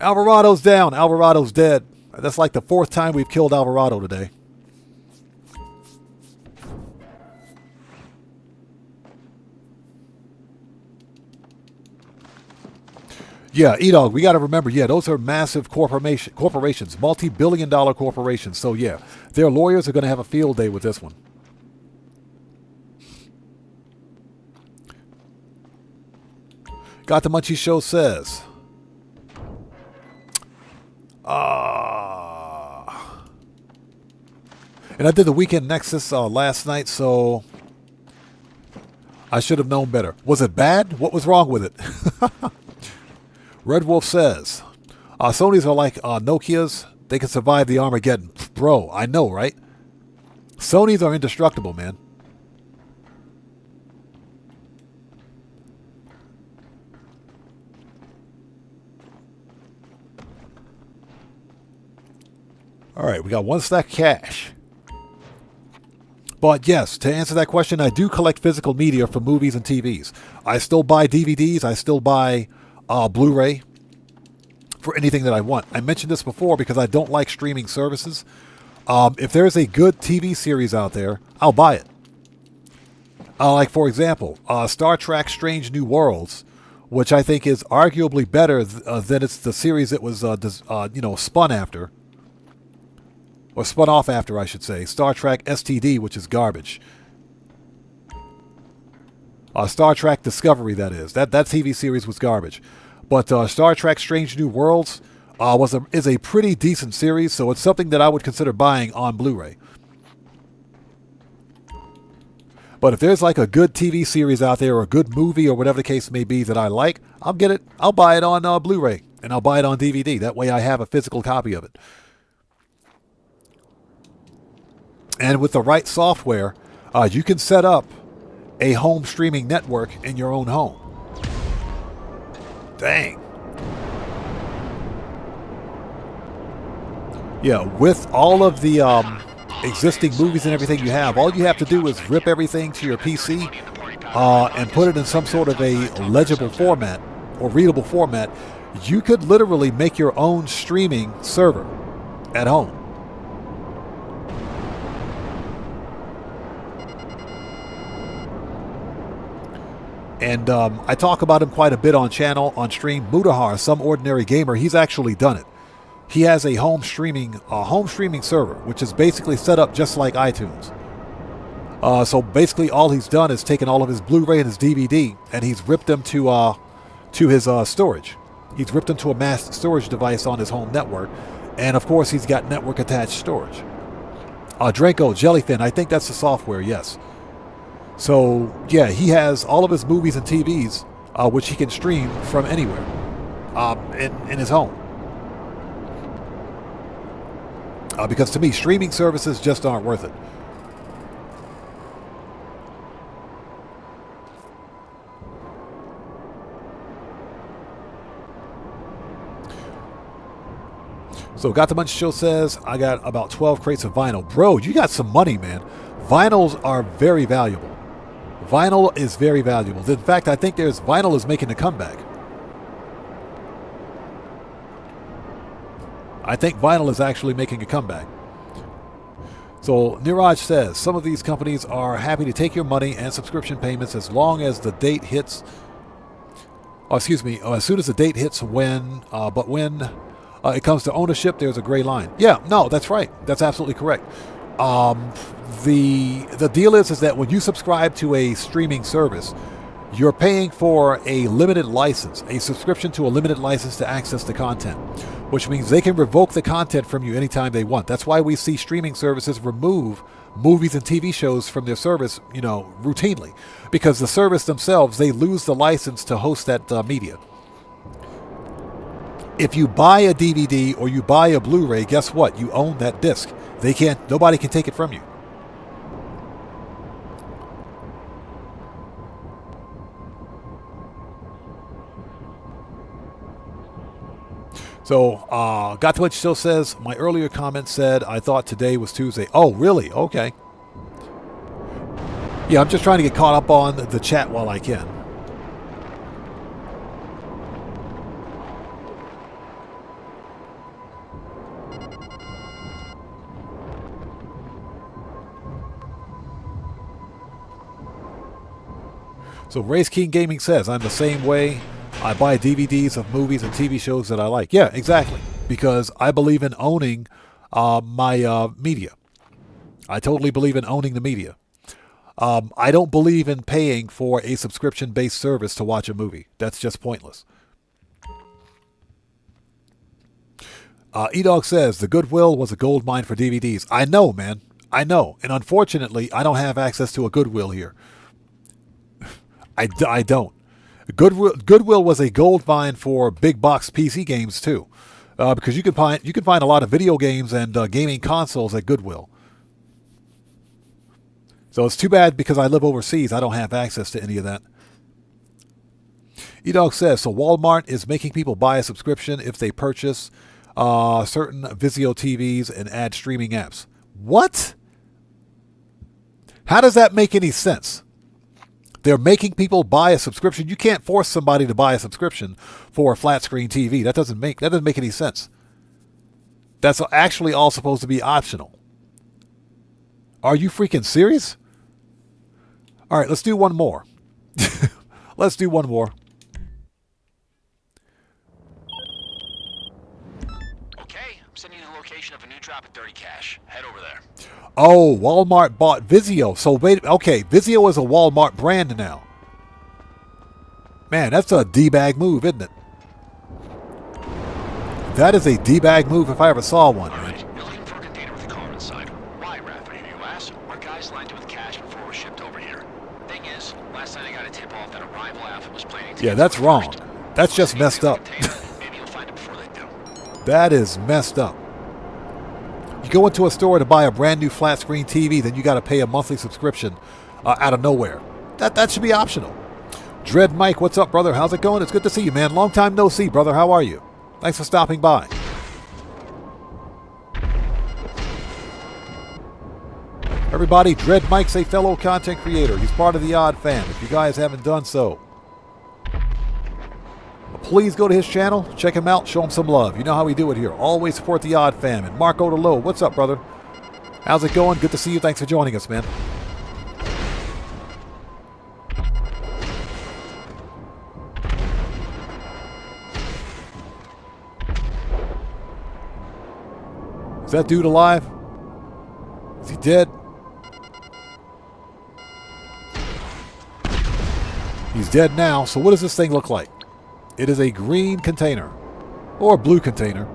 Alvarado's down. Alvarado's dead. That's like the 4th time we've killed Alvarado today. Yeah, E-Dog, we got to remember, yeah, those are massive corporations, multi-billion-dollar corporations. So, yeah, their lawyers are going to have a field day with this one. Got the Munchie Show says, and I did the Weekend Nexus last night, so I should have known better. Was it bad? What was wrong with it? Red Wolf says, Sony's are like Nokia's. They can survive the Armageddon. Bro, I know, right? Sony's are indestructible, man. All right, we got 1 stack cash. But yes, to answer that question, I do collect physical media for movies and TVs. I still buy DVDs. I still buy Blu-ray for anything that I want. I mentioned this before because I don't like streaming services. If there's a good TV series out there, I'll buy it. Like, for example, Star Trek Strange New Worlds, which I think is arguably better than it's the series it was spun after. Or spun off after, I should say. Star Trek STD, which is garbage. Star Trek Discovery, that is. That TV series was garbage. But Star Trek Strange New Worlds is a pretty decent series, so it's something that I would consider buying on Blu-ray. But if there's like a good TV series out there or a good movie or whatever the case may be that I like, I'll get it. I'll buy it on Blu-ray and I'll buy it on DVD. That way I have a physical copy of it. And with the right software, you can set up a home streaming network in your own home. Dang. Yeah, with all of the existing movies and everything you have, all you have to do is rip everything to your PC and put it in some sort of a legible format or readable format. You could literally make your own streaming server at home. And I talk about him quite a bit on stream. Mudahar, Some Ordinary Gamer, he's actually done it. He has a home streaming server, which is basically set up just like iTunes. So basically, all he's done is taken all of his Blu-ray and his DVD, and he's ripped them to his storage. He's ripped them to a mass storage device on his home network, and of course, he's got network attached storage. Draco Jellyfin, I think that's the software. Yes. So, yeah, he has all of his movies and TVs, which he can stream from anywhere in his home. Because to me, streaming services just aren't worth it. So, Got the Munch Show says, I got about 12 crates of vinyl. Bro, you got some money, man. Vinyls are very valuable. Vinyl is very valuable. In fact, I think vinyl is making a comeback. I think vinyl is actually making a comeback. So Niraj says, some of these companies are happy to take your money and subscription payments as long as the date hits. As soon as the date hits but when it comes to ownership, there's a gray line. Yeah, no, that's right. That's absolutely correct. The deal is that when you subscribe to a streaming service, You're paying for a limited license, a subscription to a limited license to access the content, which means they can revoke the content from you anytime they want. That's why we see streaming services remove movies and TV shows from their service, routinely, because the service themselves, they lose the license to host that media. If you buy a DVD or you buy a Blu-ray, guess what? You own that disc. Nobody can take it from you. So, Got to What still says, my earlier comment said, I thought today was Tuesday. Oh, really? Okay. Yeah, I'm just trying to get caught up on the chat while I can. So, Race King Gaming says, I'm the same way. I buy DVDs of movies and TV shows that I like. Yeah, exactly. Because I believe in owning my media. I totally believe in owning the media. I don't believe in paying for a subscription-based service to watch a movie. That's just pointless. E-Dog says, the Goodwill was a gold mine for DVDs. I know, man. I know. And unfortunately, I don't have access to a Goodwill here. I don't. Goodwill was a gold mine for big box PC games too, because you can find a lot of video games and gaming consoles at Goodwill. So it's too bad because I live overseas, I don't have access to any of that. E-Dog says, so Walmart is making people buy a subscription if they purchase certain Vizio TVs and add streaming apps. What? How does that make any sense? They're making people buy a subscription. You can't force somebody to buy a subscription for a flat screen TV. That doesn't make any sense. That's actually all supposed to be optional. Are you freaking serious? All right, let's do one more. Let's do one more. Okay, I'm sending you the location of a new drop at 30 cash. Head over there. Oh, Walmart bought Vizio. So wait, okay, Vizio is a Walmart brand now. Man, that's a D-bag move, isn't it? That is a D-bag move if I ever saw one. All right, you're looking for a container with a car inside. Why, Rapid, you ask? Our guys lined it with cash before it was shipped over here. Thing is, last night I got a tip-off that a rival outfit was planning to... Yeah, that's wrong. That's just messed up. Maybe you'll find it before they do. That is messed up. You go into a store to buy a brand new flat screen TV, then you got to pay a monthly subscription out of nowhere. That should be optional. Dread Mike, what's up, brother? How's it going? It's good to see you, man. Long time no see, brother. How are you? Thanks for stopping by. Everybody, Dread Mike's a fellow content creator. He's part of the Odd Fam. If you guys haven't done so, please go to his channel, check him out, show him some love. You know how we do it here. Always support the Odd Fam. And Marco DeLow, what's up, brother? How's it going? Good to see you. Thanks for joining us, man. Is that dude alive? Is he dead? He's dead now. So what does this thing look like? It is a green container. Or a blue container.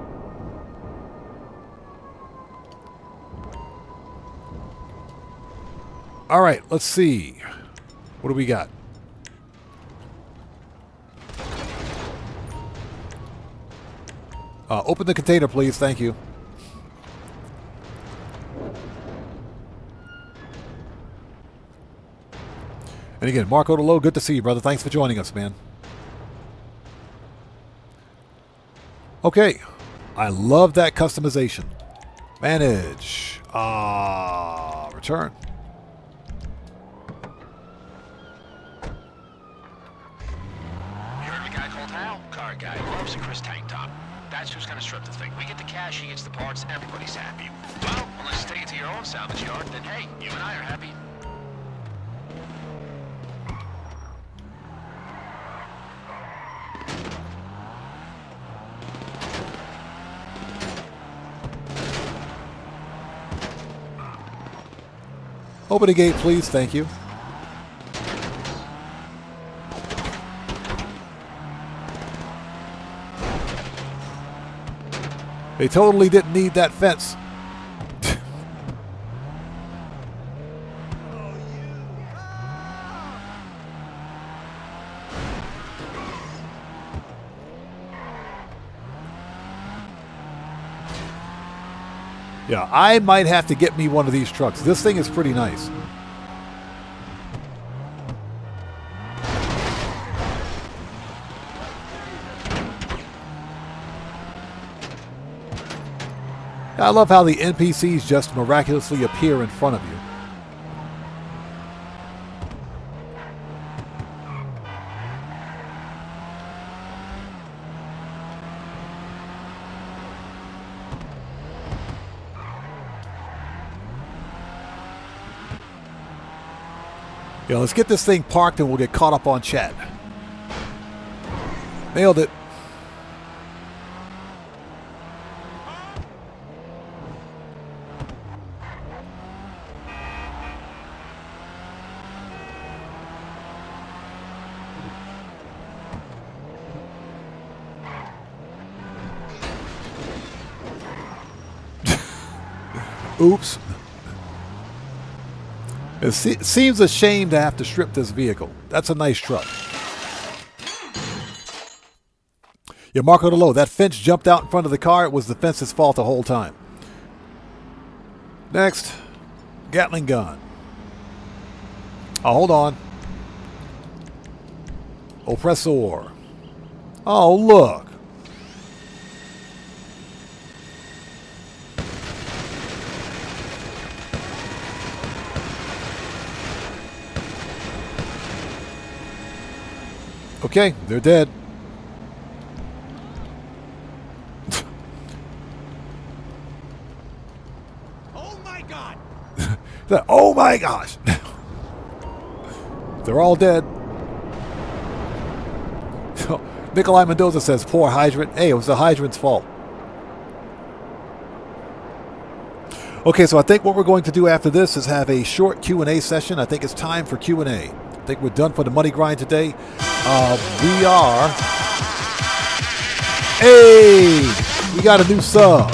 Alright, let's see. What do we got? Open the container, please. Thank you. And again, Marco DeLow, good to see you, brother. Thanks for joining us, man. Okay. I love that customization. Manage. Return. You heard of a guy called Hal? Car guy. Loves a Chris tank top. That's who's gonna strip the thing. We get the cash, he gets the parts, everybody's happy. Well, unless you take it to your own salvage yard, then hey, you and I are happy. Open the gate, please. Thank you. They totally didn't need that fence. Yeah, I might have to get me one of these trucks. This thing is pretty nice. I love how the NPCs just miraculously appear in front of you. Yeah, let's get this thing parked and we'll get caught up on chat. Nailed it. Oops. It seems a shame to have to strip this vehicle. That's a nice truck. Yeah, Marco DeLo, that fence jumped out in front of the car. It was the fence's fault the whole time. Next, Gatling gun. Oh, hold on. Oppressor. Oh, look. Okay, they're dead. Oh my God! Oh my gosh! They're all dead. Nikolai Mendoza says, poor hydrant. Hey, it was the hydrant's fault. Okay, so I think what we're going to do after this is have a short Q&A session. I think it's time for Q&A. I think we're done for the money grind today. We are... Hey! We got a new sub.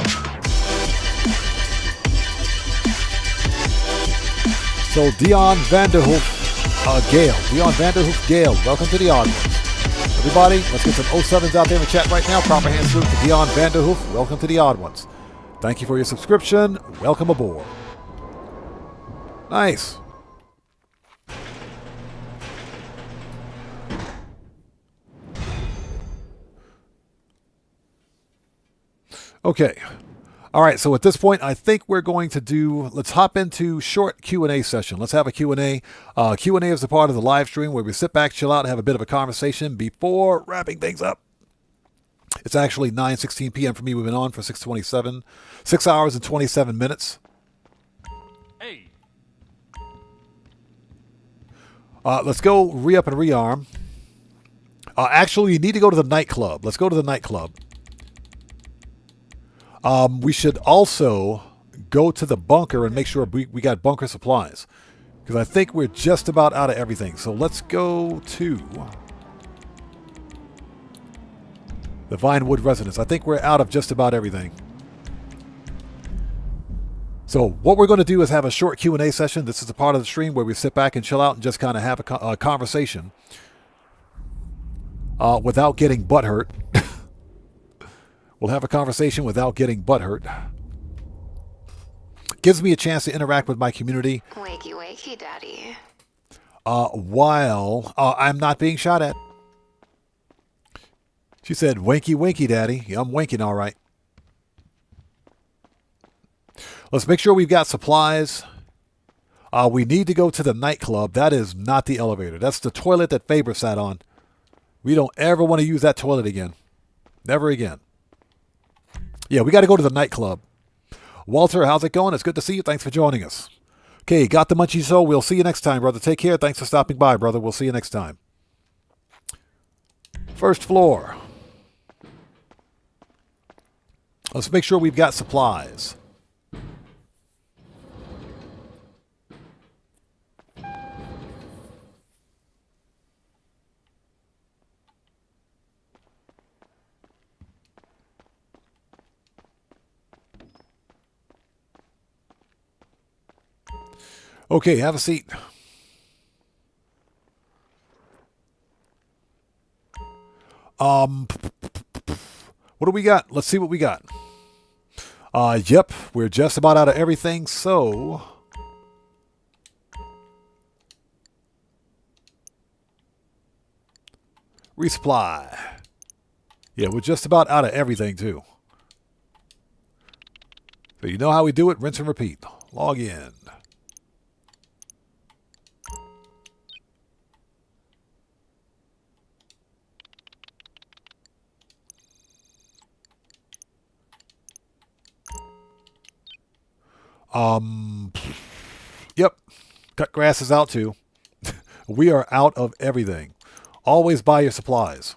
So Dion Vanderhoof Gale. Dion Vanderhoof Gale. Welcome to the Odd Ones. Everybody, let's get some 07s out there in the chat right now. Proper hand salute to Dion Vanderhoof. Welcome to the Odd Ones. Thank you for your subscription. Welcome aboard. Nice. Okay. All right, so at this point, I think we're going to do, let's hop into short Q&A session. Let's have a Q&A. Q&A is a part of the live stream where we sit back, chill out, and have a bit of a conversation before wrapping things up. It's actually 9:16 p.m. for me. We've been on for 6 hours and 27 minutes. Hey. Let's go re-up and rearm. Actually, you need to go to the nightclub. Let's go to the nightclub. We should also go to the bunker and make sure we got bunker supplies. Because I think we're just about out of everything. So let's go to the Vinewood Residence. I think we're out of just about everything. So what we're going to do is have a short Q&A session. This is a part of the stream where we sit back and chill out and just kind of have a conversation without getting butthurt. We'll have a conversation without getting butthurt. Gives me a chance to interact with my community. Wakey, wakey, daddy. While I'm not being shot at. She said, winky, winky, daddy. Yeah, I'm winking all right. Let's make sure we've got supplies. We need to go to the nightclub. That is not the elevator. That's the toilet that Faber sat on. We don't ever want to use that toilet again. Never again. Yeah, we got to go to the nightclub. Walter, how's it going? It's good to see you. Thanks for joining us. Okay, got the munchies, so we'll see you next time, brother. Take care. Thanks for stopping by, brother. We'll see you next time. First floor. Let's make sure we've got supplies. Okay, have a seat. What do we got? Let's see what we got. Yep, we're just about out of everything, so resupply. Yeah, we're just about out of everything too. So you know how we do it, rinse and repeat. Log in. Yep. Cut grass is out too. We are out of everything. Always buy your supplies.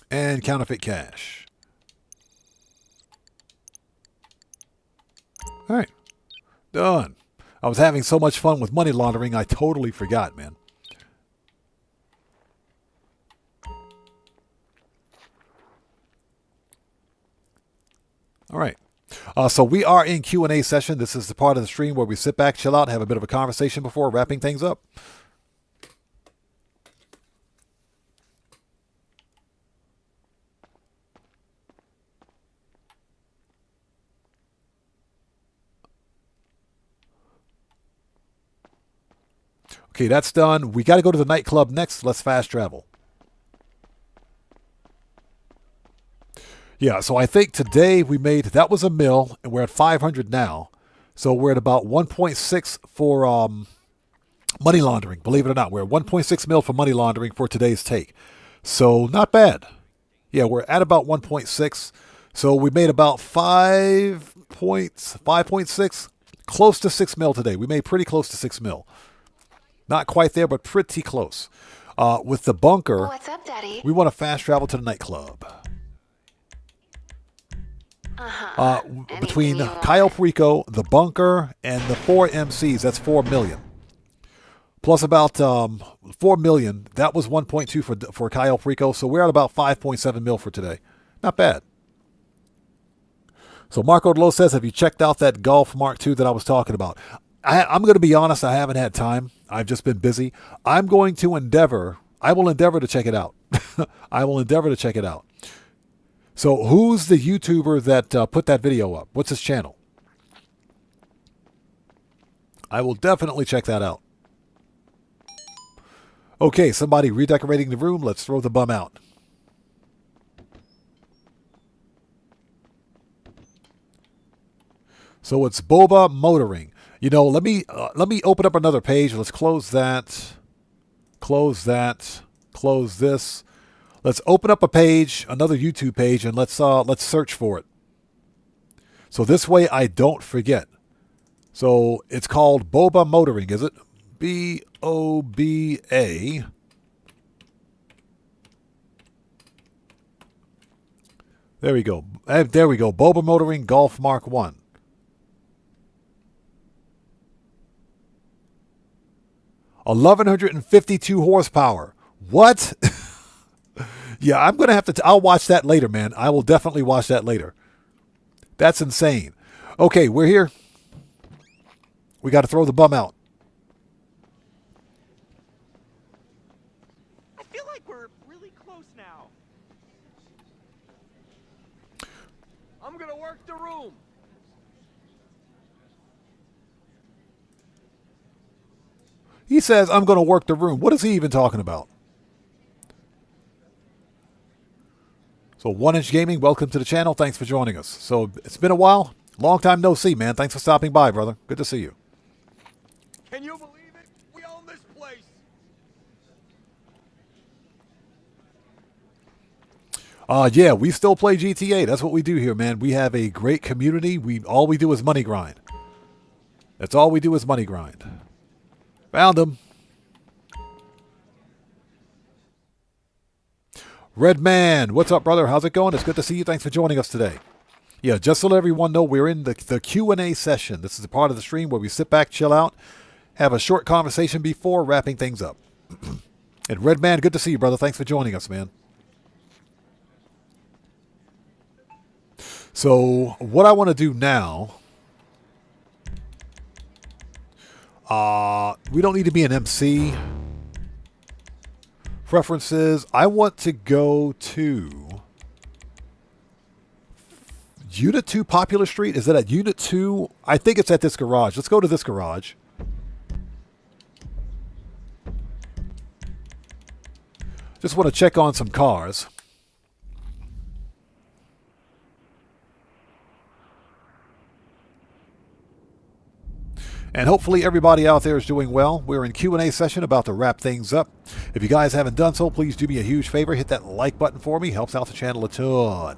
And counterfeit cash. All right. Done. I was having so much fun with money laundering, I totally forgot, man. All right. So we are in Q&A session. This is the part of the stream where we sit back, chill out, have a bit of a conversation before wrapping things up. Okay, that's done. We got to go to the nightclub next. Let's fast travel. Yeah, so I think today we made, that was a mil, and we're at 500 now. So we're at about 1.6 for money laundering. Believe it or not, we're at 1.6 mil for money laundering for today's take. So not bad. Yeah, we're at about 1.6. So we made about 5.6, close to 6 mil today. We made pretty close to 6 mil. Not quite there, but pretty close. With the bunker, What's up, Daddy? we want to fast travel to the nightclub. Between Cayo Perico, the bunker, and the 4 MCs, that's 4 million. Plus about 4 million, that was 1.2 for Cayo Perico, so we're at about 5.7 mil for today. Not bad. So Marco Delo says, have you checked out that Golf Mark II that I was talking about? I'm going to be honest, I haven't had time. I've just been busy. I will endeavor to check it out. I will endeavor to check it out. So who's the YouTuber that put that video up? What's his channel? I will definitely check that out. Okay, somebody redecorating the room. Let's throw the bum out. So it's Boba Motoring. You know, let me open up another page. Let's close that. Close that. Close this. Let's open up a page, another YouTube page, and let's search for it. So this way I don't forget. So it's called Boba Motoring, is it? B-O-B-A. There we go. There we go. Boba Motoring Golf Mark I. $1,152 horsepower. What? Yeah, I'm going to have to... I'll watch that later, man. I will definitely watch that later. That's insane. Okay, we're here. We got to throw the bum out. I feel like we're really close now. I'm gonna work the room. He says, I'm going to work the room. What is he even talking about? So 1-Inch Gaming, welcome to the channel. Thanks for joining us. So it's been a while. Long time no see, man. Thanks for stopping by, brother. Good to see you. Can you believe it? We own this place. Yeah, we still play GTA. That's what we do here, man. We have a great community. All we do is money grind. That's all we do is money grind. Found him. Red Man, what's up, brother? How's it going? It's good to see you. Thanks for joining us today. Yeah, just to let everyone know, we're in the Q&A session. This is the part of the stream where we sit back, chill out, have a short conversation before wrapping things up. And Red Man, good to see you, brother. Thanks for joining us, man. So what I want to do now We don't need to be an MC. Preferences. I want to go to Unit 2 Popular Street. Is that at Unit 2? I think it's at this garage. Let's go to this garage. Just want to check on some cars. And hopefully everybody out there is doing well. We're in Q&A session, about to wrap things up. If you guys haven't done so, please do me a huge favor. Hit that like button for me. Helps out the channel a ton.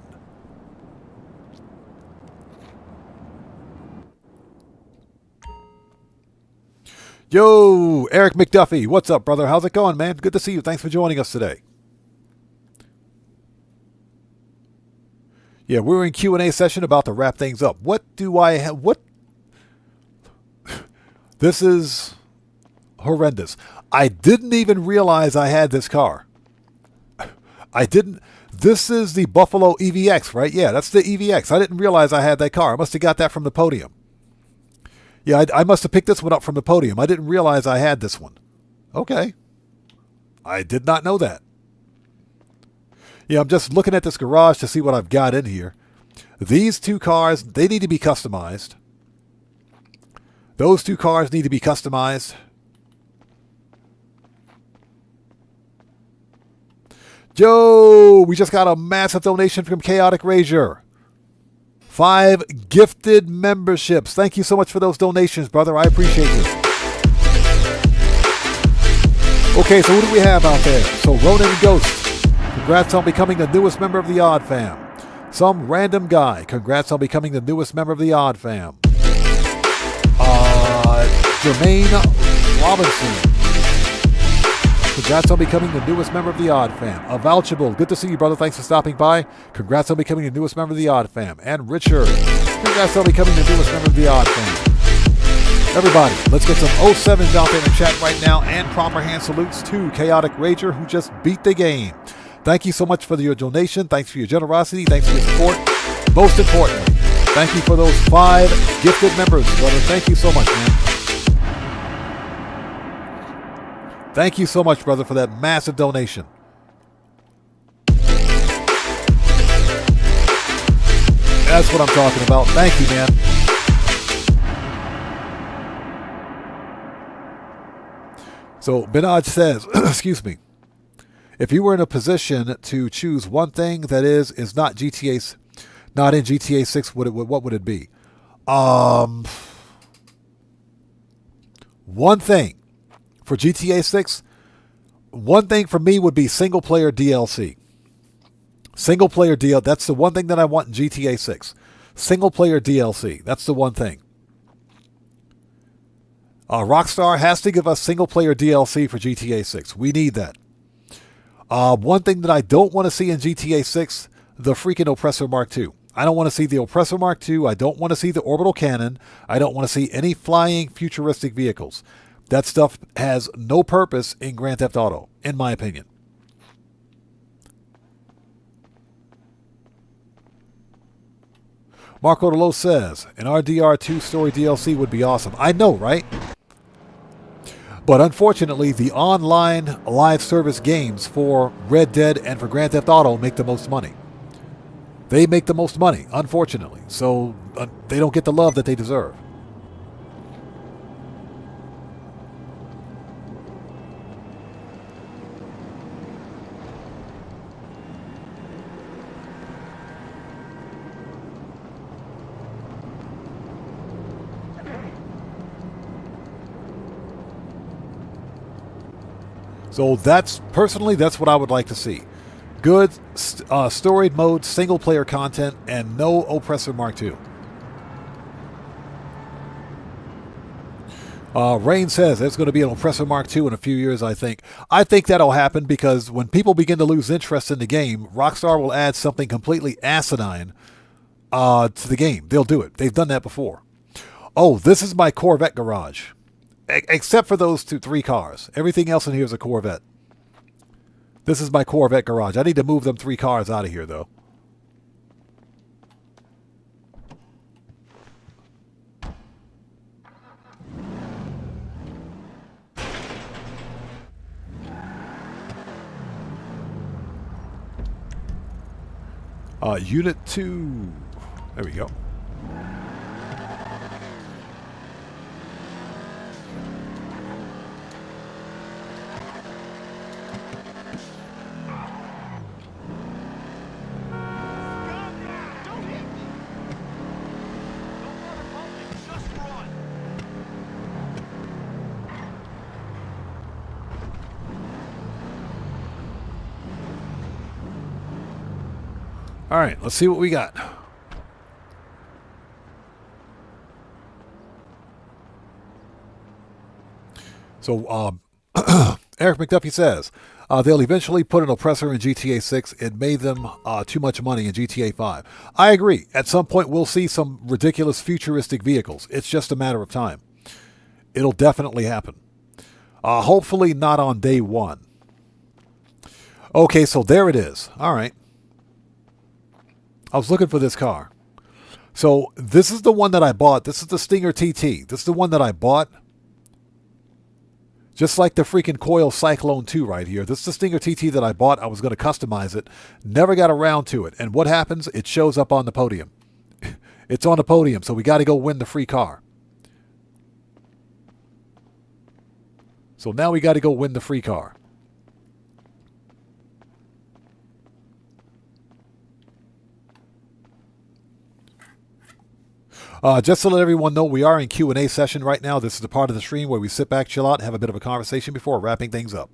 Yo, Eric McDuffie. What's up, brother? How's it going, man? Good to see you. Thanks for joining us today. Yeah, we're in Q&A session, about to wrap things up. What do I have? What? This is horrendous. I didn't even realize I had this car. I didn't. This is the Buffalo EVX, right? Yeah, that's the EVX. I didn't realize I had that car. I must have got that from the podium. Yeah, I must have picked this one up from the podium. I didn't realize I had this one. Okay. I did not know that. Yeah, I'm just looking at this garage to see what I've got in here. These two cars, they need to be customized. Those two cars need to be customized. Joe, we just got a massive donation from Chaotic Rager. 5 gifted memberships. Thank you so much for those donations, brother. I appreciate you. Okay, so who do we have out there? So Ronan Ghost. Congrats on becoming the newest member of the Odd Fam. Some random guy. Congrats on becoming the newest member of the Odd Fam. Jermaine Robinson. Congrats on becoming the newest member of the Odd Fam. Avouchable. Good to see you, brother. Thanks for stopping by. Congrats on becoming the newest member of the Odd Fam. And Richard. Congrats on becoming the newest member of the Odd Fam. Everybody, let's get some 07s out there in the chat right now, and proper hand salutes to Chaotic Rager, who just beat the game. Thank you so much for your donation. Thanks for your generosity. Thanks for your support. Most importantly, thank you for those 5 gifted members, brother. Thank you so much, man. Thank you so much, brother, for that massive donation. That's what I'm talking about. Thank you, man. So, Binaj says, excuse me, if you were in a position to choose one thing that is not GTA, not in GTA 6, what would it be? One thing for GTA 6, one thing for me would be single-player DLC. Single-player DLC, that's the one thing that I want in GTA 6. Single-player DLC, that's the one thing. Rockstar has to give us single-player DLC for GTA 6. We need that. One thing that I don't want to see in GTA 6, the freaking Oppressor Mark II. I don't want to see the Oppressor Mark II. I don't want to see the orbital cannon. I don't want to see any flying futuristic vehicles. That stuff has no purpose in Grand Theft Auto, in my opinion. Marco DeLo says, an RDR2 story DLC would be awesome. I know, right? But unfortunately, the online live service games for Red Dead and for Grand Theft Auto make the most money. They make the most money, unfortunately. So they don't get the love that they deserve. So that's what I would like to see. Good storied mode, single player content, and no Oppressor Mark II. Rain says there's going to be an Oppressor Mark II in a few years, I think. I think that'll happen because when people begin to lose interest in the game, Rockstar will add something completely asinine to the game. They'll do it. They've done that before. Oh, this is my Corvette garage. Except for those 3 cars. Everything else in here is a Corvette. This is my Corvette garage. I need to move them 3 cars out of here, though. Unit 2. There we go. All right, let's see what we got. So, Eric McDuffie says, they'll eventually put an oppressor in GTA 6. It made them too much money in GTA 5. I agree. At some point, we'll see some ridiculous futuristic vehicles. It's just a matter of time. It'll definitely happen. Hopefully not on day one. Okay, so there it is. All right. I was looking for this car. So this is the one that I bought. This is the Stinger TT. This is the one that I bought. Just like the freaking Coil Cyclone 2 right here. This is the Stinger TT that I bought. I was going to customize it. Never got around to it. And what happens? It shows up on the podium. It's on the podium, so we got to go win the free car. So now we got to go win the free car. Just to let everyone know, we are in Q&A session right now. This is the part of the stream where we sit back, chill out, and have a bit of a conversation before wrapping things up.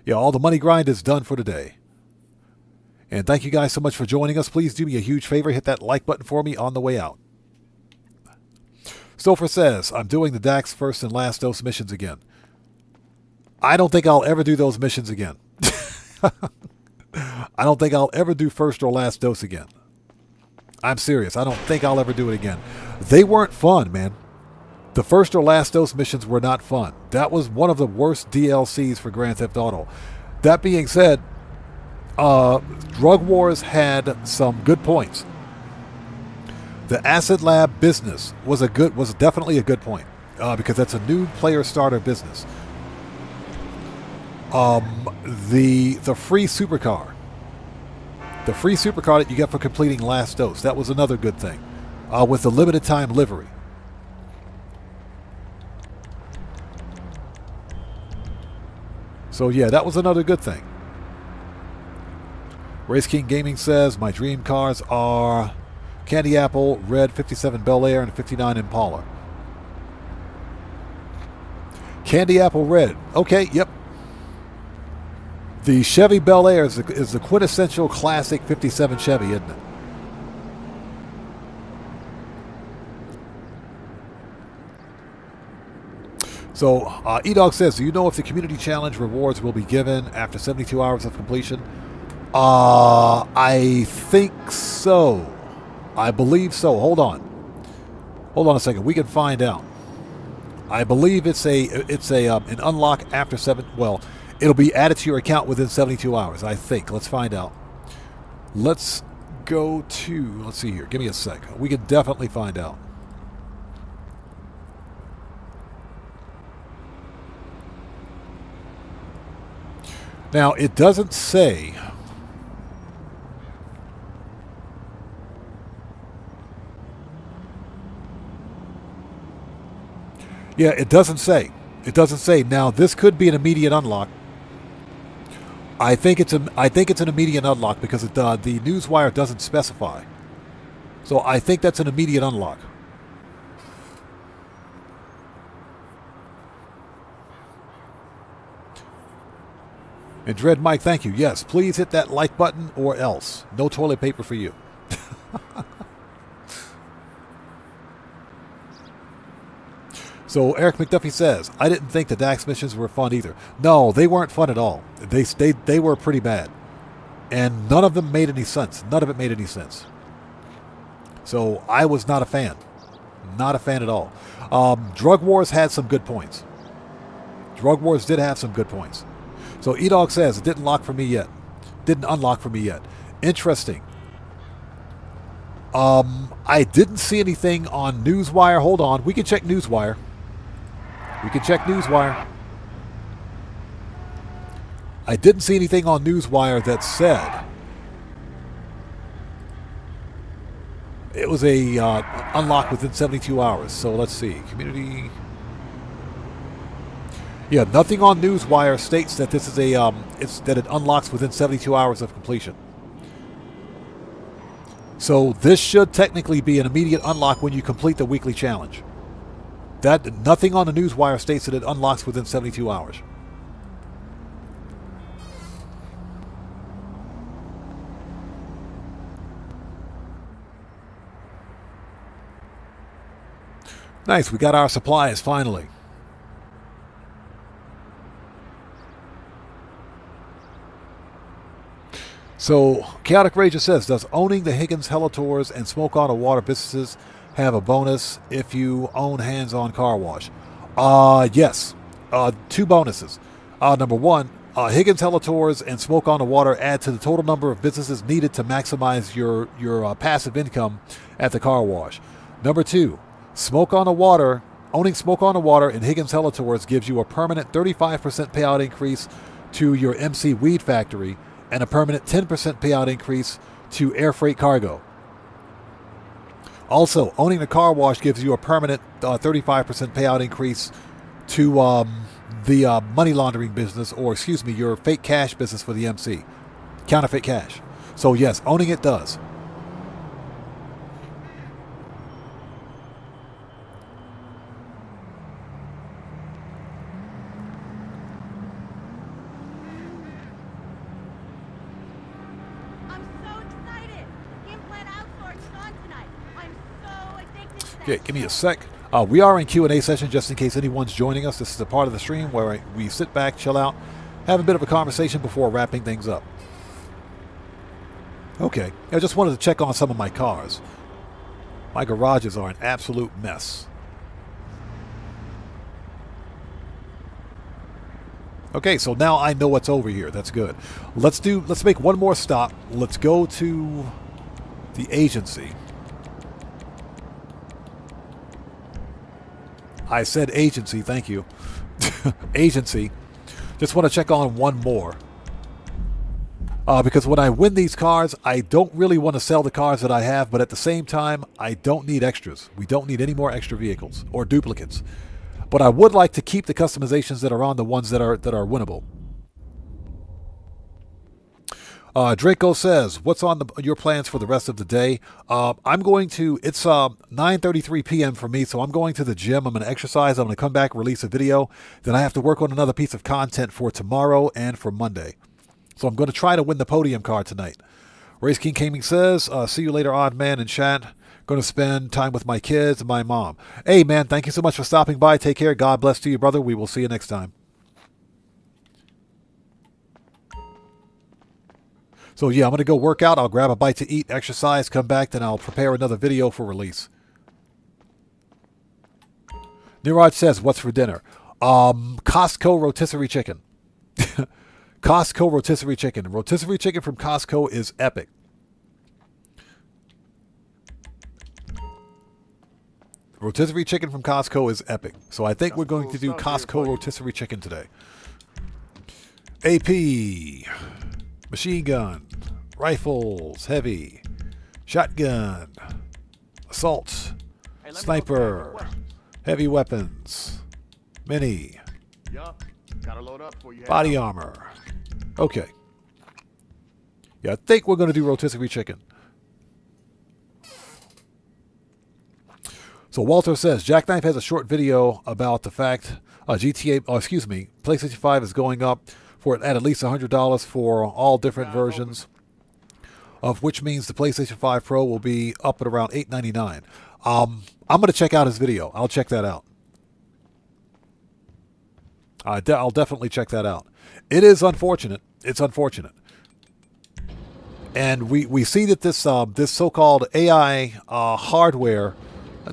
Yeah, all the money grind is done for today. And thank you guys so much for joining us. Please do me a huge favor. Hit that like button for me on the way out. Stouffer says, I'm doing the DAX first and last dose missions again. I don't think I'll ever do those missions again. I don't think I'll ever do first or last dose again. I'm serious. I don't think I'll ever do it again. They weren't fun, man. The first or last dose missions were not fun. That was one of the worst DLCs for Grand Theft Auto. That being said, Drug Wars had some good points. The Acid Lab business was definitely a good point because that's a new player starter business. The free supercar. The free supercar that you get for completing last dose. That was another good thing. With the limited time livery. So yeah, that was another good thing. Race King Gaming says, my dream cars are Candy Apple, Red 57 Bel Air, and 59 Impala. Candy Apple Red. Okay, yep. The Chevy Bel Air is the quintessential classic 57 Chevy, isn't it? So, E-Dog says, do you know if the community challenge rewards will be given after 72 hours of completion? I think so. I believe so. Hold on. Hold on a second. We can find out. I believe it's an unlock after 7. Well, it'll be added to your account within 72 hours, I think. Let's find out. Let's go to, let's see here. Give me a sec. We can definitely find out. Now, it doesn't say. Yeah, it doesn't say. It doesn't say. Now, this could be an immediate unlock. I think it's an immediate unlock because the newswire doesn't specify. So I think that's an immediate unlock. And Dread Mike, thank you. Yes, please hit that like button or else. No toilet paper for you. So Eric McDuffie says, I didn't think the DAX missions were fun either. No, they weren't fun at all. They were pretty bad. And none of them made any sense. None of it made any sense. So I was not a fan. Not a fan at all. Drug Wars had some good points. Drug Wars did have some good points. So E-Dog says, it didn't lock for me yet. Didn't unlock for me yet. Interesting. I didn't see anything on Newswire. Hold on. We can check Newswire. We can check Newswire. I didn't see anything on Newswire that said was a unlock within 72 hours. So let's see. Community. Yeah, nothing on Newswire states that this is a that it unlocks within 72 hours of completion. So this should technically be an immediate unlock when you complete the weekly challenge. That nothing on the Newswire states that it unlocks within 72 hours. Nice, we got our supplies finally. So, Chaotic Rager says, does owning the Higgins Helitors and Smoke on the Water businesses have a bonus if you own hands-on car wash? Yes. 2 bonuses. Number 1, Higgins Helitors and Smoke on the Water add to the total number of businesses needed to maximize your passive income at the car wash. Number 2, Smoke on the Water, owning Smoke on the Water and Higgins Helitors gives you a permanent 35% payout increase to your MC Weed Factory and a permanent 10% payout increase to air freight cargo. Also, owning the car wash gives you a permanent 35% payout increase to the money laundering business, or excuse me, your fake cash business for the MC, counterfeit cash. So yes, owning it does. Okay, give me a sec. We are in Q&A session just in case anyone's joining us. This is a part of the stream where we sit back, chill out, have a bit of a conversation before wrapping things up. Okay, I just wanted to check on some of my cars. My garages are an absolute mess. Okay, so now I know what's over here. That's good. Let's make one more stop. Let's go to the agency. I said agency, thank you. Agency. Just want to check on one more. Because when I win these cars, I don't really want to sell the cars that I have, but at the same time, I don't need extras. We don't need any more extra vehicles or duplicates. But I would like to keep the customizations that are on the ones that are winnable. Draco says, what's on your plans for the rest of the day? I'm going to, it's 9:33 p.m. for me, so I'm going to the gym. I'm going to exercise. I'm going to come back, release a video. Then I have to work on another piece of content for tomorrow and for Monday. So I'm going to try to win the podium card tonight. Race King Gaming says, see you later, odd man in chat. Going to spend time with my kids and my mom. Hey, man, thank you so much for stopping by. Take care. God bless to you, brother. We will see you next time. So yeah, I'm going to go work out. I'll grab a bite to eat, exercise, come back, then I'll prepare another video for release. Niraj says, what's for dinner? Costco rotisserie chicken. Costco rotisserie chicken. Rotisserie chicken from Costco is epic. Rotisserie chicken from Costco is epic. So I think we're going to do Costco rotisserie chicken today. AP. Machine gun, rifles, heavy, shotgun, assault, sniper, heavy weapons, mini, body armor. Okay. Yeah, I think we're going to do rotisserie chicken. So Walter says, Jackknife has a short video about the fact PlayStation 5 is going up for it at least $100 for all different versions, of which means the PlayStation 5 Pro will be up at around $899. I'm going to check out his video. I'll check that out. I'll definitely check that out. It is unfortunate. It's unfortunate. And we see that this so-called AI hardware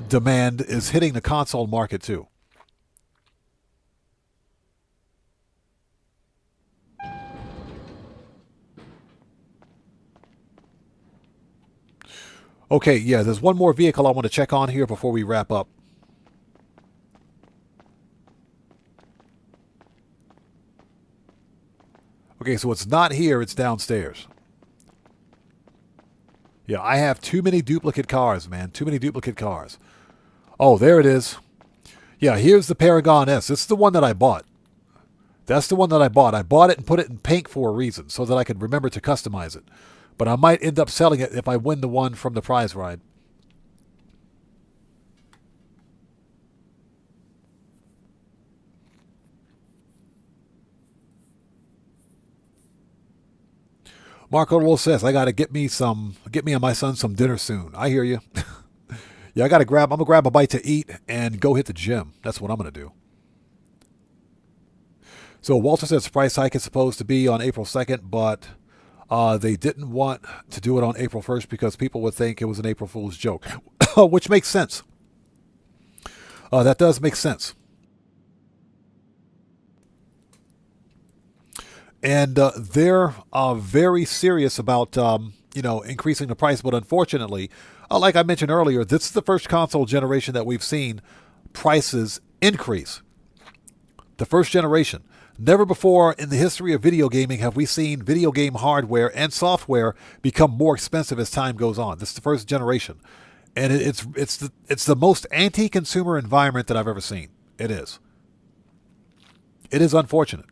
demand is hitting the console market too. Okay, yeah, there's one more vehicle I want to check on here before we wrap up. Okay, so it's not here, it's downstairs. Yeah, I have too many duplicate cars, man. Too many duplicate cars. Oh, there it is. Yeah, here's the Paragon S. This is the one that I bought. That's the one that I bought. I bought it and put it in pink for a reason, so that I could remember to customize it. But I might end up selling it if I win the one from the prize ride. Marco Rule says, I got to get me and my son some dinner soon. I hear you. Yeah, I'm going to grab a bite to eat and go hit the gym. That's what I'm going to do. So Walter says price hike is supposed to be on April 2nd, but they didn't want to do it on April 1st because people would think it was an April Fool's joke, which makes sense. That does make sense. And they're very serious about, increasing the price. But unfortunately, like I mentioned earlier, this is the first console generation that we've seen prices increase. The first generation. Never before in the history of video gaming have we seen video game hardware and software become more expensive as time goes on. This is the first generation. And it's the most anti-consumer environment that I've ever seen. It is. It is unfortunate.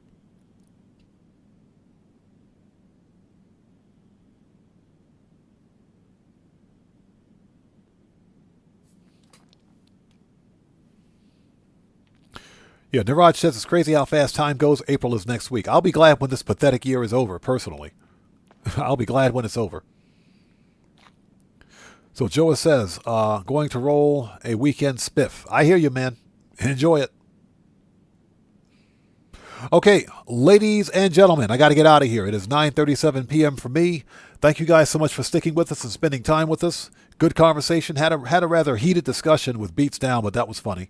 Yeah, Niraj says it's crazy how fast time goes. April is next week. I'll be glad when this pathetic year is over, personally. I'll be glad when it's over. So Joa says, going to roll a weekend spiff. I hear you, man. Enjoy it. Okay, ladies and gentlemen, I got to get out of here. It is 9:37 p.m. for me. Thank you guys so much for sticking with us and spending time with us. Good conversation. Had a rather heated discussion with Beats Down, but that was funny.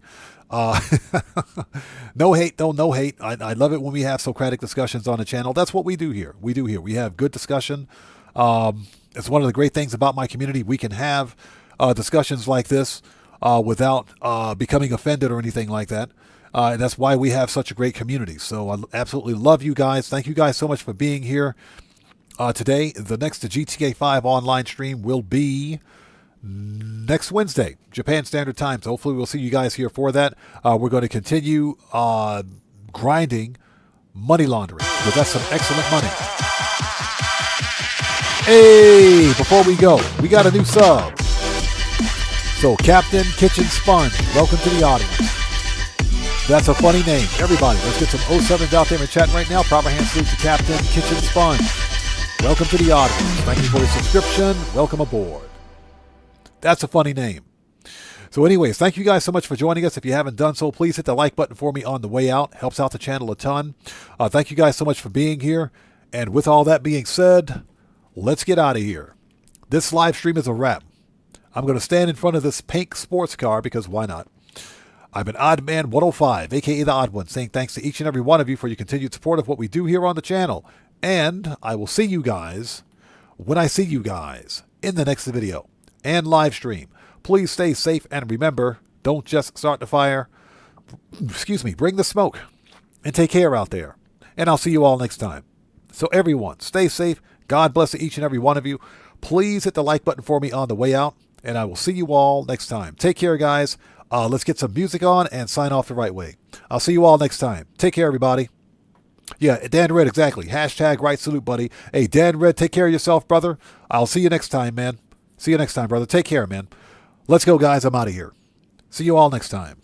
No hate, though. No hate. I love it when we have Socratic discussions on the channel. That's what we do here. We have good discussion. It's one of the great things about my community. We can have discussions like this without becoming offended or anything like that. And that's why we have such a great community. So I absolutely love you guys. Thank you guys so much for being here today. The next GTA 5 online stream will be next Wednesday, Japan Standard Time. So hopefully we'll see you guys here for that. We're going to continue grinding money laundering because that's some excellent money. Hey, before we go, we got a new sub. So Captain Kitchen Sponge, welcome to the audience. That's a funny name. Everybody, let's get some 07s out there in chat right now. Proper hand salute to Captain Kitchen Sponge. Welcome to the audience. Thank you for your subscription. Welcome aboard. That's a funny name. So anyways, thank you guys so much for joining us. If you haven't done so, please hit the like button for me on the way out. Helps out the channel a ton. Thank you guys so much for being here. And with all that being said, let's get out of here. This live stream is a wrap. I'm going to stand in front of this pink sports car because why not? I'm an Odd Man 105, a.k.a. The Odd One, saying thanks to each and every one of you for your continued support of what we do here on the channel. And I will see you guys when I see you guys in the next video and live stream. Please stay safe and remember, don't just start the fire. Bring the smoke. And take care out there. And I'll see you all next time. So everyone, stay safe. God bless each and every one of you. Please hit the like button for me on the way out. And I will see you all next time. Take care, guys. Let's get some music on and sign off the right way. I'll see you all next time. Take care, everybody. Yeah, Dan Red, exactly. Hashtag right salute, buddy. Hey, Dan Red, take care of yourself, brother. I'll see you next time, man. See you next time, brother. Take care, man. Let's go, guys. I'm out of here. See you all next time.